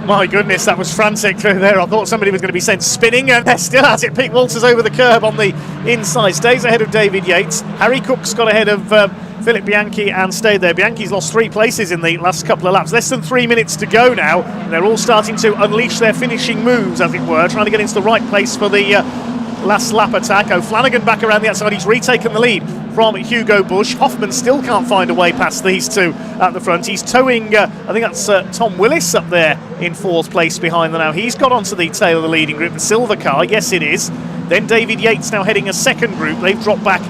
My goodness, that was frantic through there. I thought somebody was going to be sent spinning, and there still has it. Pete Walters over the curb on the inside, stays ahead of David Yates. Harry Cook's got ahead of Philip Bianchi and stayed there. Bianchi's lost 3 places in the last couple of laps. Less than 3 minutes to go now. And they're all starting to unleash their finishing moves, as it were, trying to get into the right place for the last lap attack. O'Flanagan back around the outside. He's retaken the lead from Hugo Bush. Hoffman still can't find a way past these two at the front. He's towing, I think that's Tom Willis up there in 4th place behind them now. He's got onto the tail of the leading group, the silver car. Yes, it is. Then David Yates now heading a second group. They've dropped back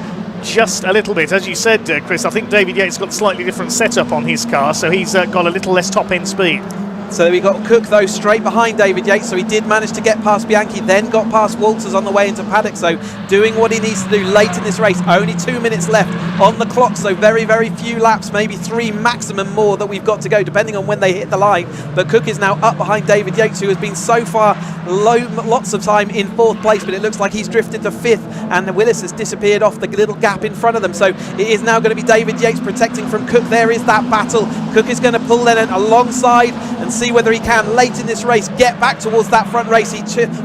just a little bit. As you said, Chris, I think David Yates got a slightly different setup on his car, so he's got a little less top-end speed. So we got Cook, though, straight behind David Yates, so he did manage to get past Bianchi, then got past Walters on the way into paddock, so doing what he needs to do late in this race. Only 2 minutes left on the clock, so very, very few laps, maybe 3 maximum more that we've got to go, depending on when they hit the line. But Cook is now up behind David Yates, who has been so far lots of time in 4th place, but it looks like he's drifted to 5th, and Willis has disappeared off the little gap in front of them. So it is now going to be David Yates protecting from Cook. There is that battle. Cook is going to pull then alongside and see whether he can, late in this race, get back towards that front race. He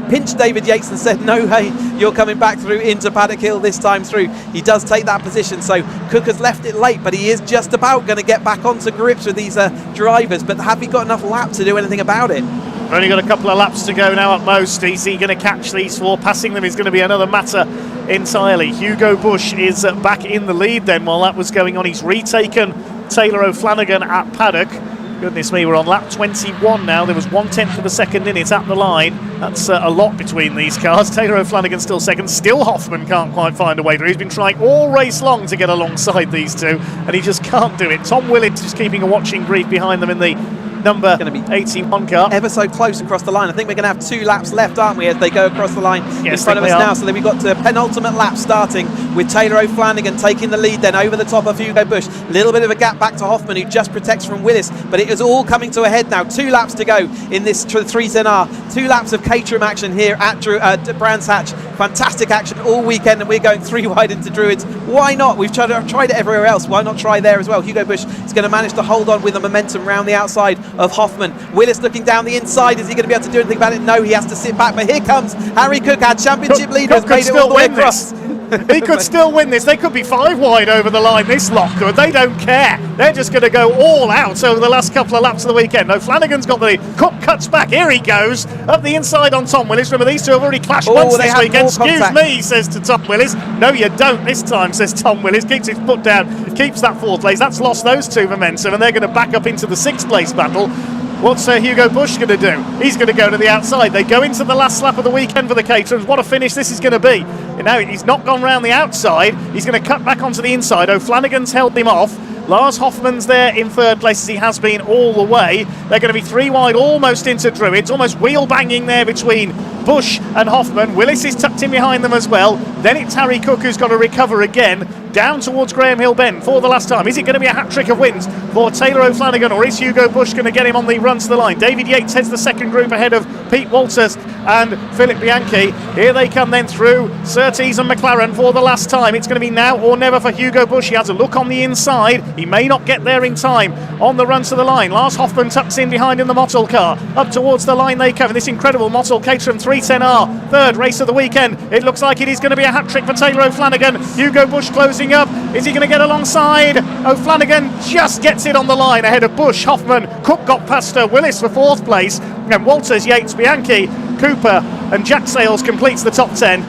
pinched David Yates and said, no, hey, you're coming back through into Paddock Hill this time through. He does take that position, so Cook has left it late, but he is just about going to get back onto grips with these drivers. But have he got enough lap to do anything about it? We've only got a couple of laps to go now at most. Is he going to catch these 4? Passing them is going to be another matter entirely. Hugo Bush is back in the lead then while that was going on. He's retaken Taylor O'Flanagan at paddock. Goodness me, we're on lap 21 now. There was 1/10 of a second in it at the line. That's a lot between these cars. Taylor O'Flanagan still second. Still Hoffman can't quite find a way through. He's been trying all race long to get alongside these two, and he just can't do it. Tom Willits just keeping a watching brief behind them in the number 81 car. Ever so close across the line. I think we're going to have 2 laps left, aren't we, as they go across the line in front of us now. So then we've got the penultimate lap starting with Taylor O'Flanagan taking the lead then over the top of Hugo Bush. A little bit of a gap back to Hoffman, who just protects from Willis, but it is all coming to a head now. 2 laps to go in this 310R. 2 laps of Caterham action here at Brands Hatch. Fantastic action all weekend, and we're going 3 wide into Druids. Why not? We've tried it everywhere else. Why not try there as well? Hugo Bush is going to manage to hold on with the momentum round the outside of Hoffman. Willis looking down the inside. Is he going to be able to do anything about it? No, he has to sit back. But here comes Harry Cook, our championship leader, has made it all the way across. He could still win this. They could be 5 wide over the line, this lot could. They don't care. They're just going to go all out over the last couple of laps of the weekend. O'Flanagan's got the Cook cuts back. Here he goes up the inside on Tom Willis. Remember, these two have already clashed once this weekend. Excuse me, says to Tom Willis. No, you don't this time, says Tom Willis. Keeps his foot down, keeps that 4th place. That's lost those 2 momentum, and they're going to back up into the 6th place battle. What's Hugo Bush going to do? He's going to go to the outside. They go into the last lap of the weekend for the Caterhams. What a finish this is going to be. You know, he's not gone round the outside. He's going to cut back onto the inside. O'Flanagan's held him off. Lars Hoffman's there in 3rd place, as he has been all the way. They're going to be 3 wide almost into Druids. Almost wheel banging there between Bush and Hoffman. Willis is tucked in behind them as well. Then it's Harry Cook who's got to recover again. Down towards Graham Hill Bend for the last time. Is it going to be a hat-trick of wins for Taylor O'Flanagan, or is Hugo Bush going to get him on the run to the line? David Yates heads the second group ahead of Pete Walters and Philip Bianchi. Here they come then through Surtees and McLaren for the last time. It's going to be now or never for Hugo Bush. He has a look on the inside. He may not get there in time on the run to the line. Lars Hoffman tucks in behind in the Mottel car. Up towards the line they come. This incredible Mottel Caterham 310R, 3rd race of the weekend. It looks like it is going to be a hat-trick for Taylor O'Flanagan. Hugo Bush closing up. Is he going to get alongside? O'Flanagan just gets it on the line ahead of Bush. Hoffman, Cook got past Willis for 4th place. And Walters, Yates, Bianchi, Cooper and Jack Sales completes the top 10.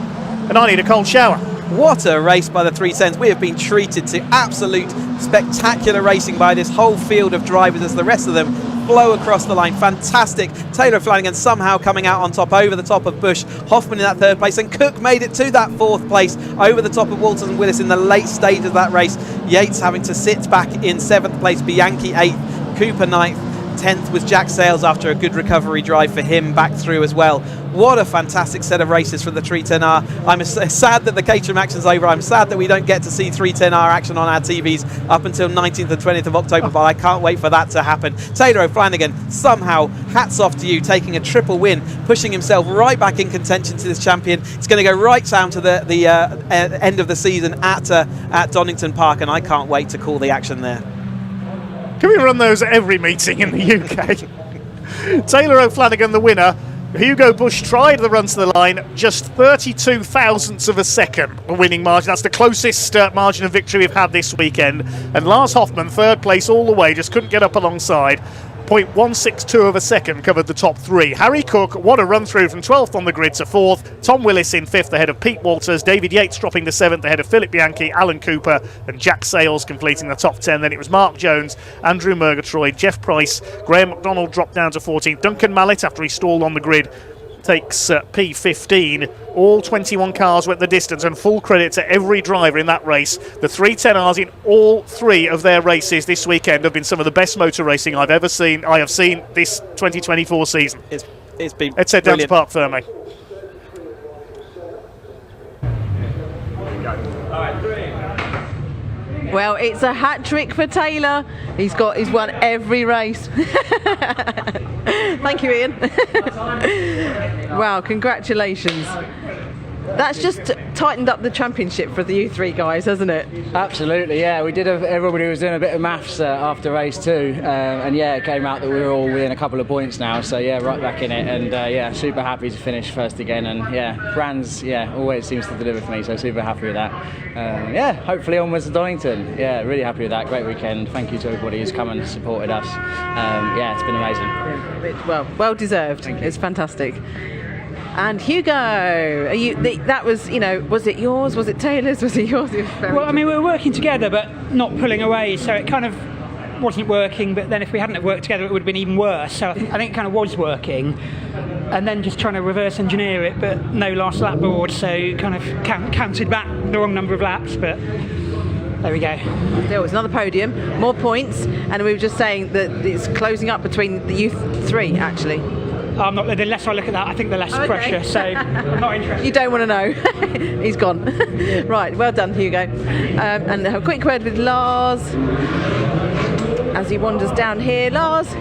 And I need a cold shower. What a race by the 310s. We have been treated to absolute spectacular racing by this whole field of drivers as the rest of them flow across the line. Fantastic. Taylor Flanagan somehow coming out on top over the top of Bush. Hoffman in that 3rd place, and Cook made it to that 4th place over the top of Walters and Willis in the late stage of that race. Yates having to sit back in 7th place, Bianchi 8th, Cooper 9th, 10th was Jack Sales after a good recovery drive for him back through as well. What a fantastic set of races from the 310R. I'm sad that the Caterham action's over. I'm sad that we don't get to see 310R action on our TVs up until 19th and 20th of October, but I can't wait for that to happen. Taylor O'Flanagan, somehow, hats off to you, taking a triple win, pushing himself right back in contention to this champion. It's going to go right down to the end of the season at Donington Park, and I can't wait to call the action there. Can we run those at every meeting in the UK? Taylor O'Flanagan, the winner. Hugo Bush tried the run to the line, just 32 thousandths of a second the winning margin. That's the closest margin of victory we've had this weekend. And Lars Hoffman, third place all the way, just couldn't get up alongside. 0.162 of a second covered the top three. Harry Cook, what a run through from 12th on the grid to 4th. Tom Willis in 5th ahead of Pete Walters. David Yates dropping to 7th ahead of Philip Bianchi, Alan Cooper and Jack Sales completing the top 10. Then it was Mark Jones, Andrew Murgatroyd, Jeff Price, Graham McDonald dropped down to 14th. Duncan Mallet, after he stalled on the grid, takes P15. All 21 cars went the distance, and full credit to every driver in that race. The 310Rs in all three of their races this weekend have been some of the best motor racing I have seen this 2024 season. It's been Let's head down to Parc Ferme. Well, it's a hat trick for Taylor. He's won every race. Thank you, Ian. Wow, congratulations. That's just tightened up the championship for the U3 guys, hasn't it? Absolutely, yeah. We did. Everybody was doing a bit of maths after race 2, and yeah, it came out that we were all within a couple of points now. So yeah, right back in it, and yeah, super happy to finish first again. And yeah, Brands, yeah, always seems to deliver for me. So super happy with that. Yeah, hopefully onwards to Donington. Yeah, really happy with that. Great weekend. Thank you to everybody who's come and supported us. Yeah, it's been amazing. Well deserved. It's fantastic. And Hugo, that was, was it yours? Was it Taylor's? Was it yours? Well, I mean, we were working together, but not pulling away, so it kind of wasn't working. But then if we hadn't have worked together, it would have been even worse. So I think it kind of was working, and then just trying to reverse engineer it, but no last lap board, so kind of counted back the wrong number of laps, but there we go. There was another podium, more points, and we were just saying that it's closing up between the youth 3, actually. I'm not. The less I look at that, I think the less pressure. So I'm not interested. You don't want to know. He's gone. Right. Well done, Hugo. And a quick word with Lars as he wanders down here. Lars.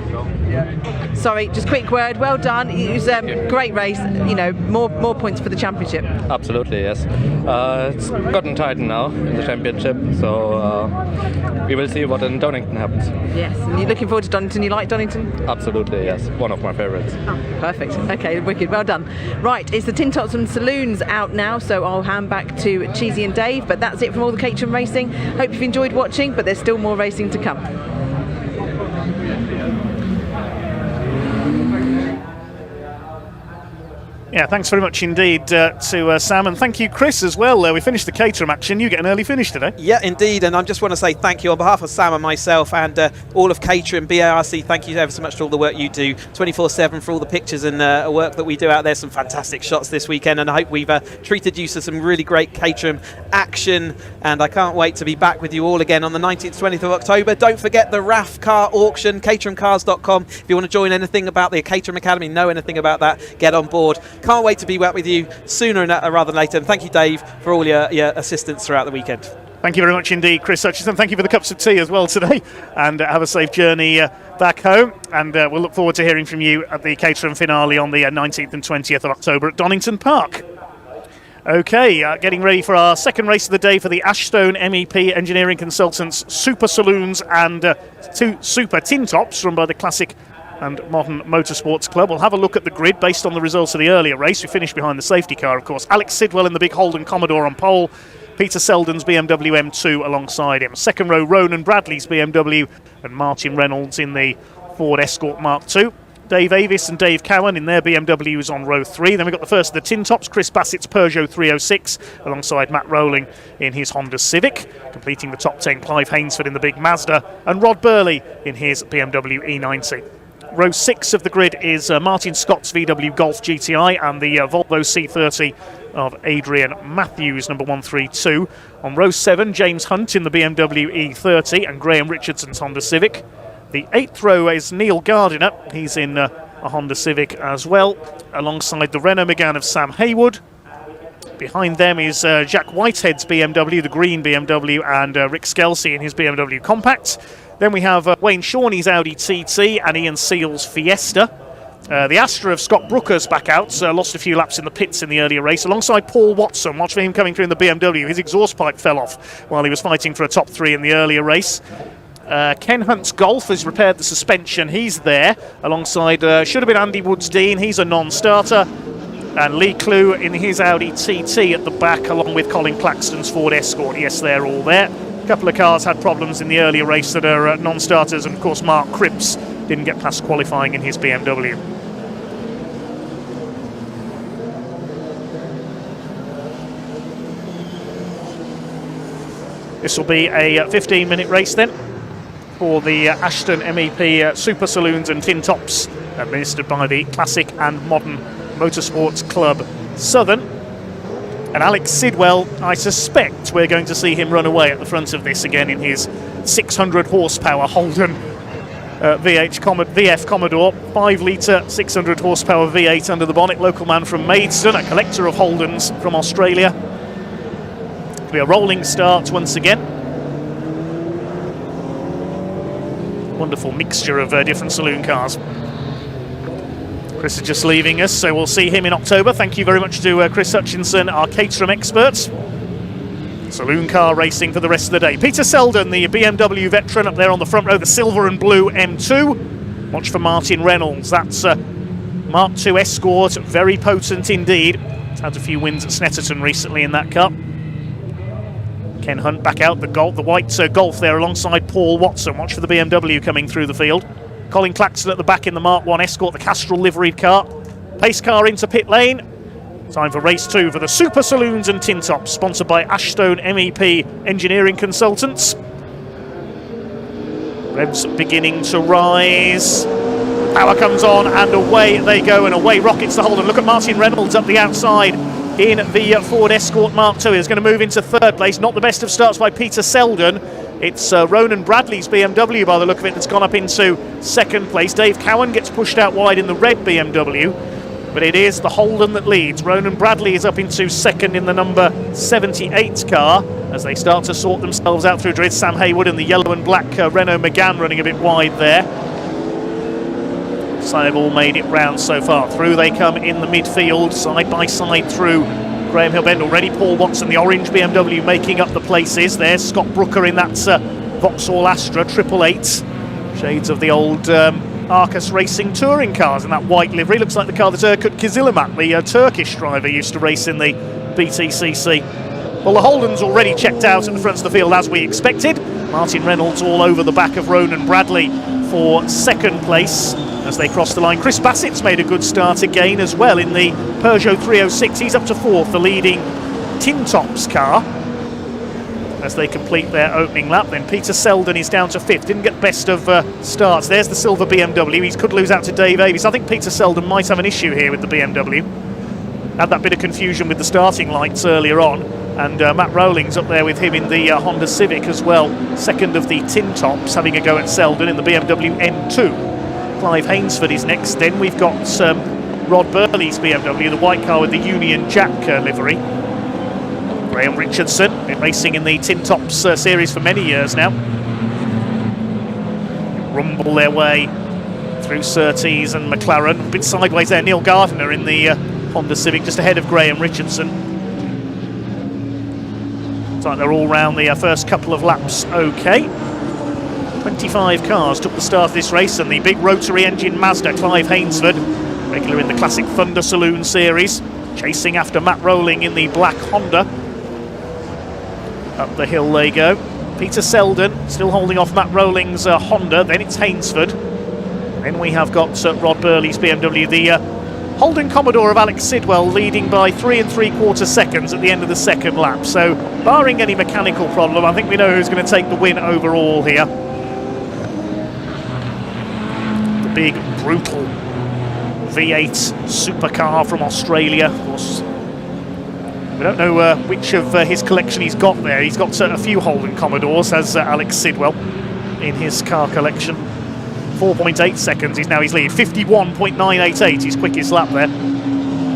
Sorry, just quick word. Well done. It was a great race. More points for the championship. Absolutely, yes. It's gotten tight now in the championship, so we will see what in Donington happens. Yes, and you're looking forward to Donington. You like Donington? Absolutely, yes. One of my favourites. Oh, perfect. Okay, wicked. Well done. Right, it's the Tin Tots and Saloons out now, so I'll hand back to Cheesy and Dave. But that's it from all the Caterham racing. Hope you've enjoyed watching, but there's still more racing to come. Yeah, thanks very much indeed to Sam, and thank you, Chris, as well. We finished the Caterham action. You get an early finish today. Yeah, indeed, and I just want to say thank you on behalf of Sam and myself and all of Caterham, BARC. Thank you ever so much for all the work you do 24/7, for all the pictures and work that we do out there. Some fantastic shots this weekend, and I hope we've treated you to some really great Caterham action, and I can't wait to be back with you all again on the 19th, 20th of October. Don't forget the RAF car auction, caterhamcars.com. If you want to join anything about the Caterham Academy, know anything about that, get on board. Can't wait to be back with you sooner rather than later. And thank you, Dave, for all your assistance throughout the weekend. Thank you very much indeed, Chris Hutchison. Thank you for the cups of tea as well today. And have a safe journey back home. And we'll look forward to hearing from you at the Caterham finale on the 19th and 20th of October at Donington Park. Okay, getting ready for our second race of the day for the Ashstone MEP Engineering Consultants Super Saloons and 2 Super Tin Tops run by the Classic and Modern Motorsports Club. We'll have a look at the grid based on the results of the earlier race. We finished behind the safety car, of course. Alex Sidwell in the big Holden Commodore on pole. Peter Selden's BMW M2 alongside him. Second row, Ronan Bradley's BMW and Martin Reynolds in the Ford Escort Mark II. Dave Avis and Dave Cowan in their BMWs on row 3. Then we've got the first of the Tin Tops, Chris Bassett's Peugeot 306 alongside Matt Rowling in his Honda Civic. Completing the top 10, Clive Hainsford in the big Mazda and Rod Burley in his BMW E90. Row 6 of the grid is Martin Scott's VW Golf GTI and the Volvo C30 of Adrian Matthews, number 132. On row 7, James Hunt in the BMW E30 and Graham Richardson's Honda Civic. The 8th row is Neil Gardiner. He's in a Honda Civic as well, alongside the Renault Megane of Sam Haywood. Behind them is Jack Whitehead's BMW, the green BMW, and Rick Skelsey in his BMW Compact. Then we have Wayne Shawnee's Audi TT and Ian Seal's Fiesta. The Astra of Scott Brooker's back out, lost a few laps in the pits in the earlier race, alongside Paul Watson. Watch for him coming through in the BMW. His exhaust pipe fell off while he was fighting for a top 3 in the earlier race. Ken Hunt's Golf has repaired the suspension. He's there alongside, should have been Andy Woods-Dean. He's a non-starter. And Lee Clue in his Audi TT at the back, along with Colin Claxton's Ford Escort. Yes, they're all there. A couple of cars had problems in the earlier race that are non-starters, and of course Mark Cripps didn't get past qualifying in his BMW. This will be a 15-minute race then for the Ashton MEP Super Saloons and Tin Tops, administered by the Classic and Modern Motorsports Club Southern. And Alex Sidwell, I suspect we're going to see him run away at the front of this again in his 600 horsepower Holden VF Commodore, 5 litre 600 horsepower V8 under the bonnet. Local man from Maidstone, a collector of Holdens from Australia. It'll be a rolling start once again. Wonderful mixture of different saloon cars. Chris is just leaving us, so we'll see him in October. Thank you very much to Chris Hutchinson, our Caterham expert. Saloon car racing for the rest of the day. Peter Selden, the BMW veteran, up there on the front row, the silver and blue M2. Watch for Martin Reynolds. That's Mark II Escort, very potent indeed. He's had a few wins at Snetterton recently in that car. Ken Hunt back out, the white Golf there alongside Paul Watson. Watch for the BMW coming through the field. Colin Claxton at the back in the Mark I Escort, the Castrol liveried car. Pace car into pit lane. Time for race 2 for the Super Saloons and Tin Tops, sponsored by Ashstone MEP Engineering Consultants. Revs beginning to rise. Power comes on and away they go, and away rockets the Holden. Look at Martin Reynolds up the outside in the Ford Escort Mark II. He's going to move into 3rd place. Not the best of starts by Peter Selden. It's Ronan Bradley's BMW, by the look of it, that's gone up into 2nd place. Dave Cowan gets pushed out wide in the red BMW, but it is the Holden that leads. Ronan Bradley is up into 2nd in the number 78 car as they start to sort themselves out through grid. Sam Haywood and the yellow and black Renault Megane running a bit wide there. So they've all made it round so far. Through they come in the midfield, side by side through Graham Hill-Bend. Already Paul Watson, the orange BMW, making up the places. There's Scott Brooker in that Vauxhall Astra 888. Shades of the old Arcus Racing touring cars in that white livery. Looks like the car that Erkut Kizillimat, the Turkish driver, used to race in the BTCC. Well, the Holden's already checked out at the front of the field as we expected. Martin Reynolds all over the back of Ronan Bradley for 2nd place as they cross the line. Chris Bassett's made a good start again as well in the Peugeot 306. He's up to 4th, the leading Tin Tops car, as they complete their opening lap. Then Peter Selden is down to 5th. Didn't get best of starts. There's the silver BMW. He could lose out to Dave Avis. I think Peter Selden might have an issue here with the BMW. Had that bit of confusion with the starting lights earlier on. And Matt Rowling's up there with him in the Honda Civic as well. 2nd of the Tin Tops, having a go at Selden in the BMW M2. Clive Hainsford is next. Then we've got Rod Burley's BMW, the white car with the Union Jack livery. Graham Richardson, been racing in the Tin Tops series for many years now. Rumble their way through Surtees and McLaren. A bit sideways there, Neil Gardner in the Honda Civic, just ahead of Graham Richardson. Looks like they're all round the first couple of laps okay. 25 cars took the start of this race, and the big rotary engine Mazda, Clive Hainsford, regular in the Classic Thunder Saloon series, chasing after Matt Rowling in the black Honda. Up the hill they go. Peter Selden still holding off Matt Rowling's Honda, then it's Hainsford. Then we have got Rod Burley's BMW, the Holden Commodore of Alex Sidwell, leading by 3 3/4 seconds at the end of the 2nd lap. So, barring any mechanical problem, I think we know who's going to take the win overall here. The big, brutal V8 supercar from Australia, of course. We don't know which of his collection he's got there. He's got a few Holden Commodores, has Alex Sidwell, in his car collection. 4.8 seconds is now his lead. 51.988, his quickest lap there.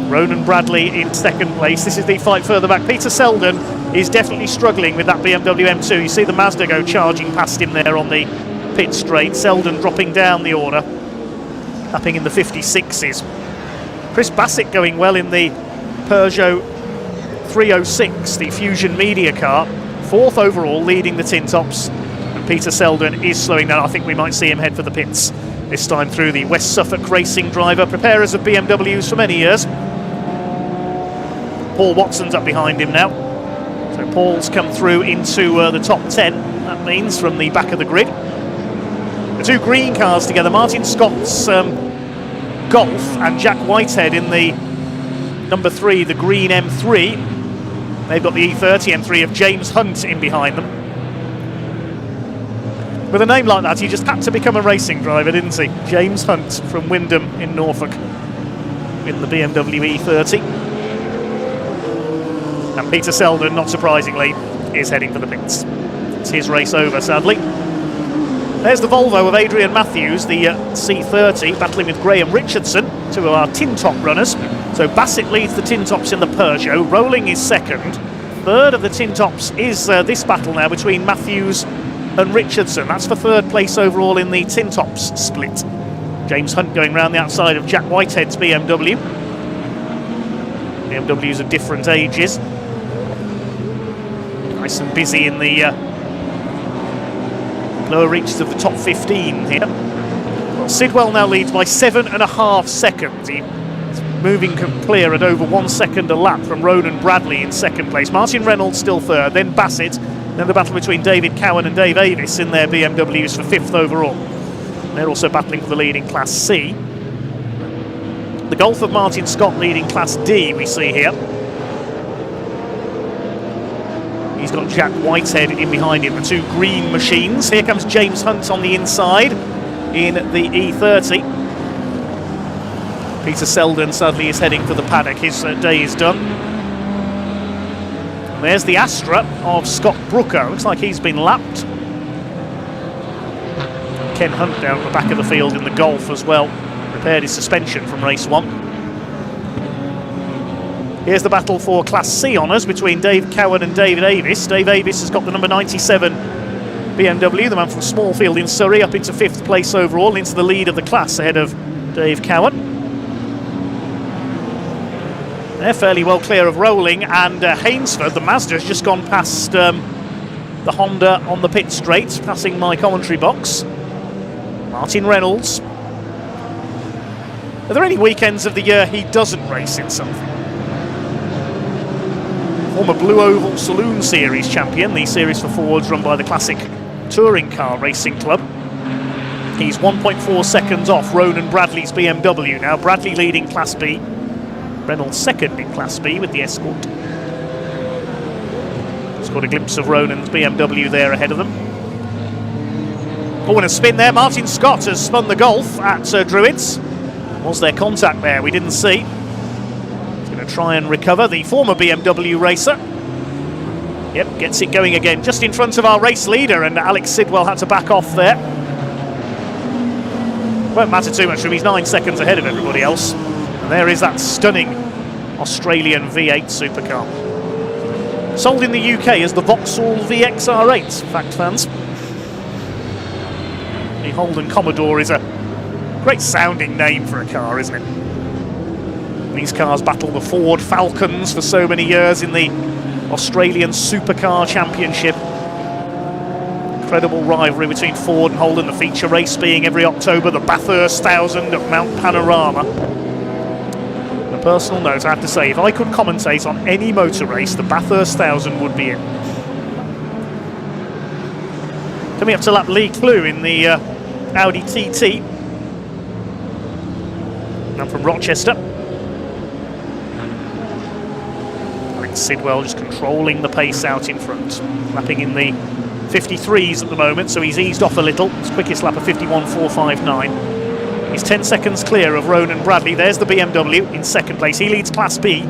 Ronan Bradley in 2nd place. This is the fight further back. Peter Selden is definitely struggling with that BMW M2. You see the Mazda go charging past him there on the pit straight. Selden dropping down the order, lapping in the 56s. Chris Bassett going well in the Peugeot 306, the Fusion Media car. 4th overall, leading the Tin Tops. And Peter Selden is slowing down. I think we might see him head for the pits this time through. The West Suffolk racing driver, preparers of BMWs for many years. Paul Watson's up behind him now. So Paul's come through into the top 10, that means, from the back of the grid. The two green cars together, Martin Scott's Golf and Jack Whitehead in the number 3, the green M3. They've got the E30 M3 of James Hunt in behind them. With a name like that, he just had to become a racing driver, didn't he? James Hunt from Wyndham in Norfolk in the BMW E30. And Peter Selden, not surprisingly, is heading for the pits. It's his race over, sadly. There's the Volvo of Adrian Matthews, the C30, battling with Graham Richardson, two of our tin top runners. So Bassett leads the tin tops in the Peugeot. Rolling is second. Third of the tin tops is this battle now between Matthews and Richardson. That's for third place overall in the tin tops split. James Hunt going round the outside of Jack Whitehead's BMW. BMWs of different ages. Nice and busy in the lower reaches of the top 15 here. Well, Sidwell now leads by 7.5 seconds. He's moving clear at over 1 second a lap from Ronan Bradley in second place. Martin Reynolds still third, then Bassett, then the battle between David Cowan and Dave Avis in their BMWs for 5th overall. They're also battling for the lead in Class C. The Golf of Martin Scott leading Class D, we see here. He's got Jack Whitehead in behind him, the two green machines. Here comes James Hunt on the inside in the E30. Peter Selden sadly is heading for the paddock. His day is done. There's the Astra of Scott Brooker. Looks like he's been lapped. Ken Hunt down at the back of the field in the Golf as well. Repaired his suspension from race 1. Here's the battle for Class C honours between Dave Cowan and David Avis. Dave Avis has got the number 97 BMW, the man from Smallfield in Surrey, up into 5th place overall, into the lead of the class ahead of Dave Cowan. They're fairly well clear of Rolling, and Hainsford, the Mazda, has just gone past the Honda on the pit straight, passing my commentary box. Martin Reynolds. Are there any weekends of the year he doesn't race in something? Former Blue Oval Saloon Series champion, the series for Fords run by the Classic Touring Car Racing Club. He's 1.4 seconds off Ronan Bradley's BMW now. Bradley leading Class B. Reynolds second in Class B with the Escort. Just got a glimpse of Ronan's BMW there ahead of them. Oh, and a spin there. Martin Scott has spun the Golf at Druids. Was there contact there? We didn't see. He's going to try and recover, the former BMW racer. Yep, gets it going again, just in front of our race leader, and Alex Sidwell had to back off there. Won't matter too much for him, he's 9 seconds ahead of everybody else. And there is that stunning Australian V8 supercar. Sold in the UK as the Vauxhall VXR8, fact fans. The Holden Commodore is a great sounding name for a car, isn't it? These cars battle the Ford Falcons for so many years in the Australian Supercar Championship. Incredible rivalry between Ford and Holden, the feature race being every October, the Bathurst 1000 at Mount Panorama. On a personal note, I have to say, if I could commentate on any motor race, the Bathurst 1000 would be it. Coming up to lap Lee Clue in the Audi TT. And from Rochester. Alex Sidwell just controlling the pace out in front. Lapping in the 53s at the moment, so he's eased off a little. His quickest lap of 51.459. He's 10 seconds clear of Ronan Bradley. There's the BMW in second place. He leads Class B.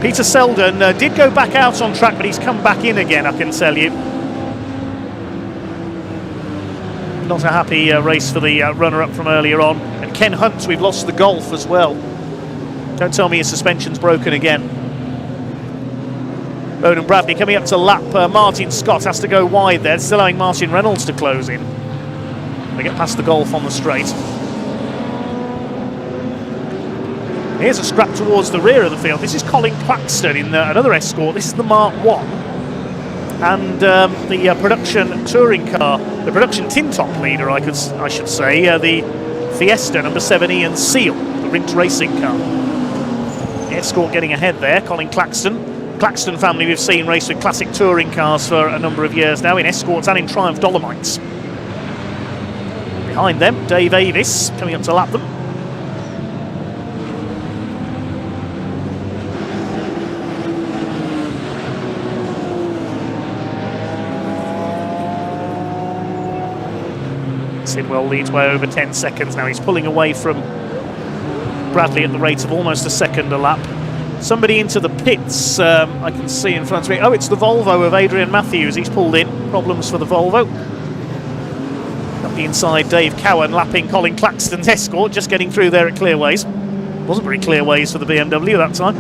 Peter Selden did go back out on track, but he's come back in again, I can tell you. Not a happy race for the runner-up from earlier on. And Ken Hunt, we've lost the Golf as well. Don't tell me his suspension's broken again. Ronan Bradley coming up to lap. Martin Scott has to go wide there, still allowing Martin Reynolds to close in. They get past the Golf on the straight. Here's a scrap towards the rear of the field. This is Colin Claxton in another Escort. This is the Mark 1. and the production touring car, the production tin top leader, I should say, the Fiesta number 7 Ian Seal, the Rindt racing car. The Escort getting ahead there, Colin Claxton. Claxton family we've seen race with classic touring cars for a number of years now, in Escorts and in Triumph Dolomites. Behind them, Dave Avis coming up to lap them. Sidwell leads by over 10 seconds now. He's pulling away from Bradley at the rate of almost a second a lap. Somebody into the pits, I can see in front of me. Oh, it's the Volvo of Adrian Matthews. He's pulled in. Problems for the Volvo. Up the inside, Dave Cowan lapping Colin Claxton's Escort, just getting through there at Clearways. Wasn't very Clearways for the BMW that time.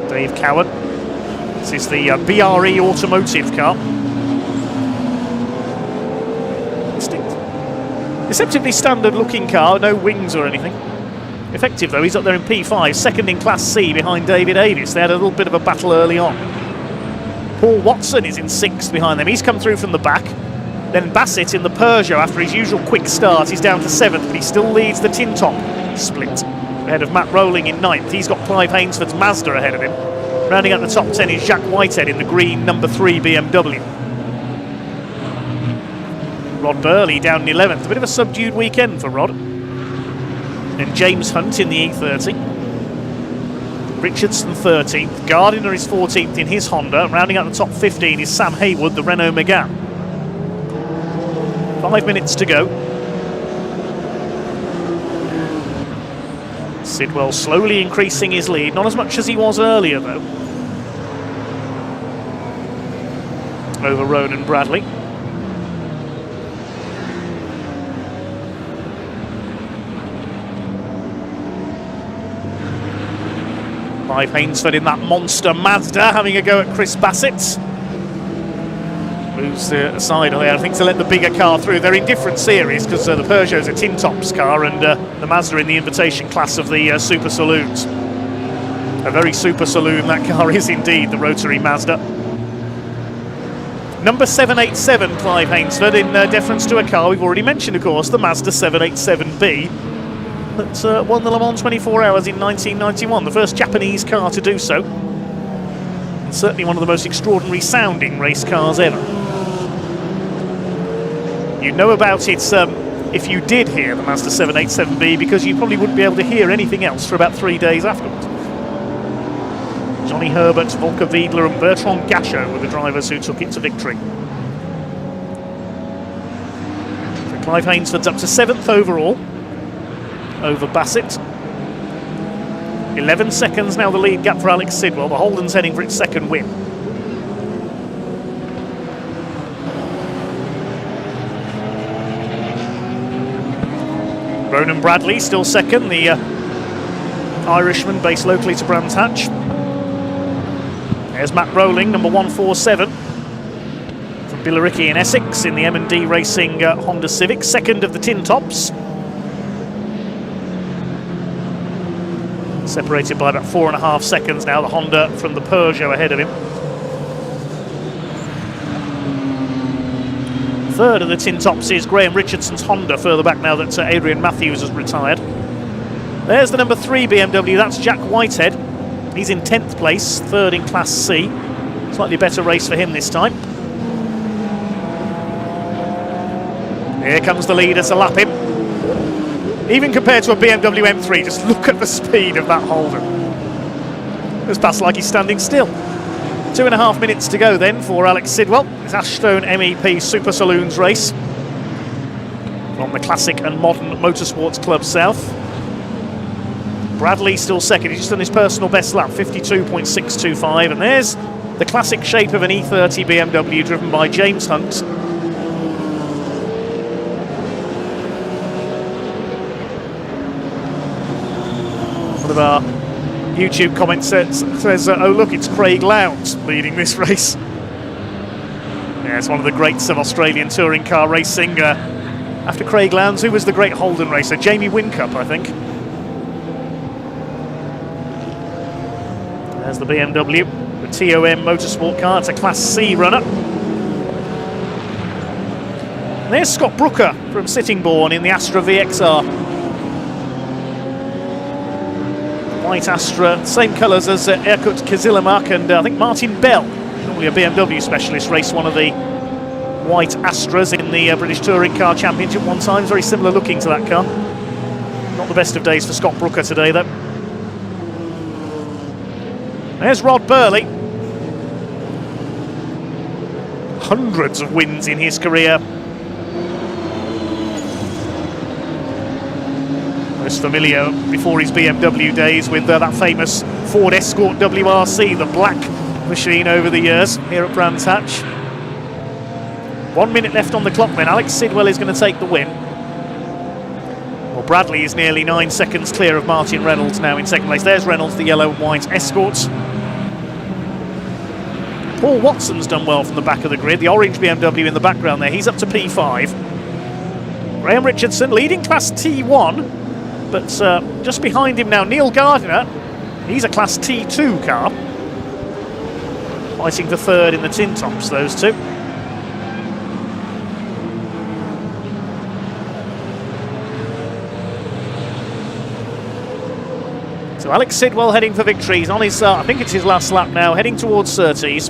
Dave Cowan. This is the BRE automotive car. Deceptively standard looking car, no wings or anything. Effective though, he's up there in P5, second in Class C behind David Avis. They had a little bit of a battle early on. Paul Watson is in 6th behind them. He's come through from the back. Then Bassett in the Peugeot after his usual quick start. He's down to 7th, but he still leads the tin top split. Ahead of Matt Rowling in 9th. He's got Clive Hainsford's Mazda ahead of him. Rounding out the top 10 is Jack Whitehead in the green number 3 BMW. Rod Burley down in 11th. A bit of a subdued weekend for Rod. And James Hunt in the E30. Richardson 13th. Gardiner is 14th in his Honda. Rounding out the top 15 is Sam Haywood, the Renault Megane. 5 minutes to go. Sidwell slowly increasing his lead. Not as much as he was earlier, though. Over Ronan Bradley. Clive Hainsford in that monster Mazda, having a go at Chris Bassett. Moves aside there, I think, to let the bigger car through. They're in different series because the Peugeot's a tin tops car and the Mazda in the invitation class of the Super Saloons. A very Super Saloon that car is indeed, the rotary Mazda. Number 787, Clive Hainsford, in deference to a car we've already mentioned, of course, the Mazda 787B. That won the Le Mans 24 Hours in 1991, the first Japanese car to do so. And certainly one of the most extraordinary sounding race cars ever. You'd know about it if you did hear the Mazda 787B, because you probably wouldn't be able to hear anything else for about 3 days afterwards. Johnny Herbert, Volker Wiedler and Bertrand Gachot were the drivers who took it to victory. So Clive Hainsford's up to 7th overall, over Bassett. 11 seconds now the lead gap for Alex Sidwell. The Holden's heading for its second win. Ronan Bradley still second, the Irishman based locally to Brands Hatch. There's Matt Rowling, number 147 from Billericay in Essex in the M&D Racing Honda Civic, second of the tin tops. Separated by about 4.5 seconds now, the Honda from the Peugeot ahead of him. Third of the tin tops is Graham Richardson's Honda, further back now that Adrian Matthews has retired. There's the number 3 BMW, that's Jack Whitehead. He's in 10th place, third in Class C. Slightly better race for him this time. Here comes the leader to lap him. Even compared to a BMW M3, just look at the speed of that Holden. It's past like he's standing still. 2.5 minutes to go then for Alex Sidwell. It's Ashstone MEP Super Saloons race from the Classic and Modern Motorsports Club South. Bradley still second, he's just done his personal best lap, 52.625, and there's the classic shape of an E30 BMW driven by James Hunt. One of our YouTube comments says, oh look, it's Craig Lowndes leading this race. Yeah, it's one of the greats of Australian touring car racing. After Craig Lowndes, who was the great Holden racer? Jamie Whincup, I think. There's the BMW, the TOM Motorsport car. It's a Class C runner. And there's Scott Brooker from Sittingbourne in the Astra VXR. White Astra, same colours as Erkut Kızılırmak and I think Martin Bell, normally a BMW specialist, raced one of the white Astras in the British Touring Car Championship one time. Very similar looking to that car. Not the best of days for Scott Brooker today though. There's Rod Burley. Hundreds of wins in his career. Most familiar before his BMW days with that famous Ford Escort WRC, the black machine over the years here at Brands Hatch. 1 minute left on the clock then. Alex Sidwell is going to take the win. Well, Bradley is nearly 9 seconds clear of Martin Reynolds now in second place. There's Reynolds, the yellow and white Escorts. Paul Watson's done well from the back of the grid. The orange BMW in the background there. He's up to P5. Graham Richardson leading Class T1. But just behind him now, Neil Gardiner. He's a Class T2 car. Fighting for third in the tin tops, those two. So Alex Sidwell heading for victory. He's on his, I think it's his last lap now, heading towards Surtees.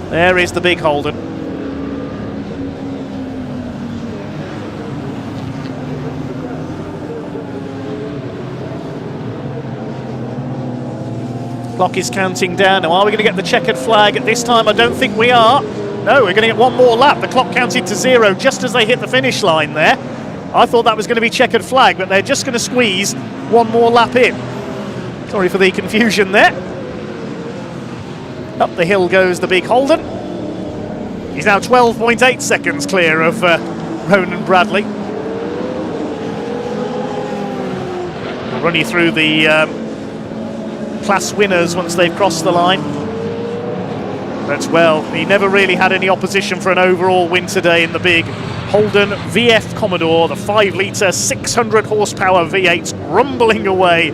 There is the big Holden. Clock is counting down. Now, are we going to get the checkered flag at this time? I don't think we are. No, we're going to get one more lap. The clock counted to 0 just as they hit the finish line there. I thought that was going to be checkered flag, but they're just going to squeeze one more lap in. Sorry for the confusion there. Up the hill goes the big Holden. He's now 12.8 seconds clear of Ronan Bradley. I'll run you through the class winners once they've crossed the line. But well, he never really had any opposition for an overall win today in the big Holden VF Commodore, the 5-litre 600 horsepower V8 rumbling away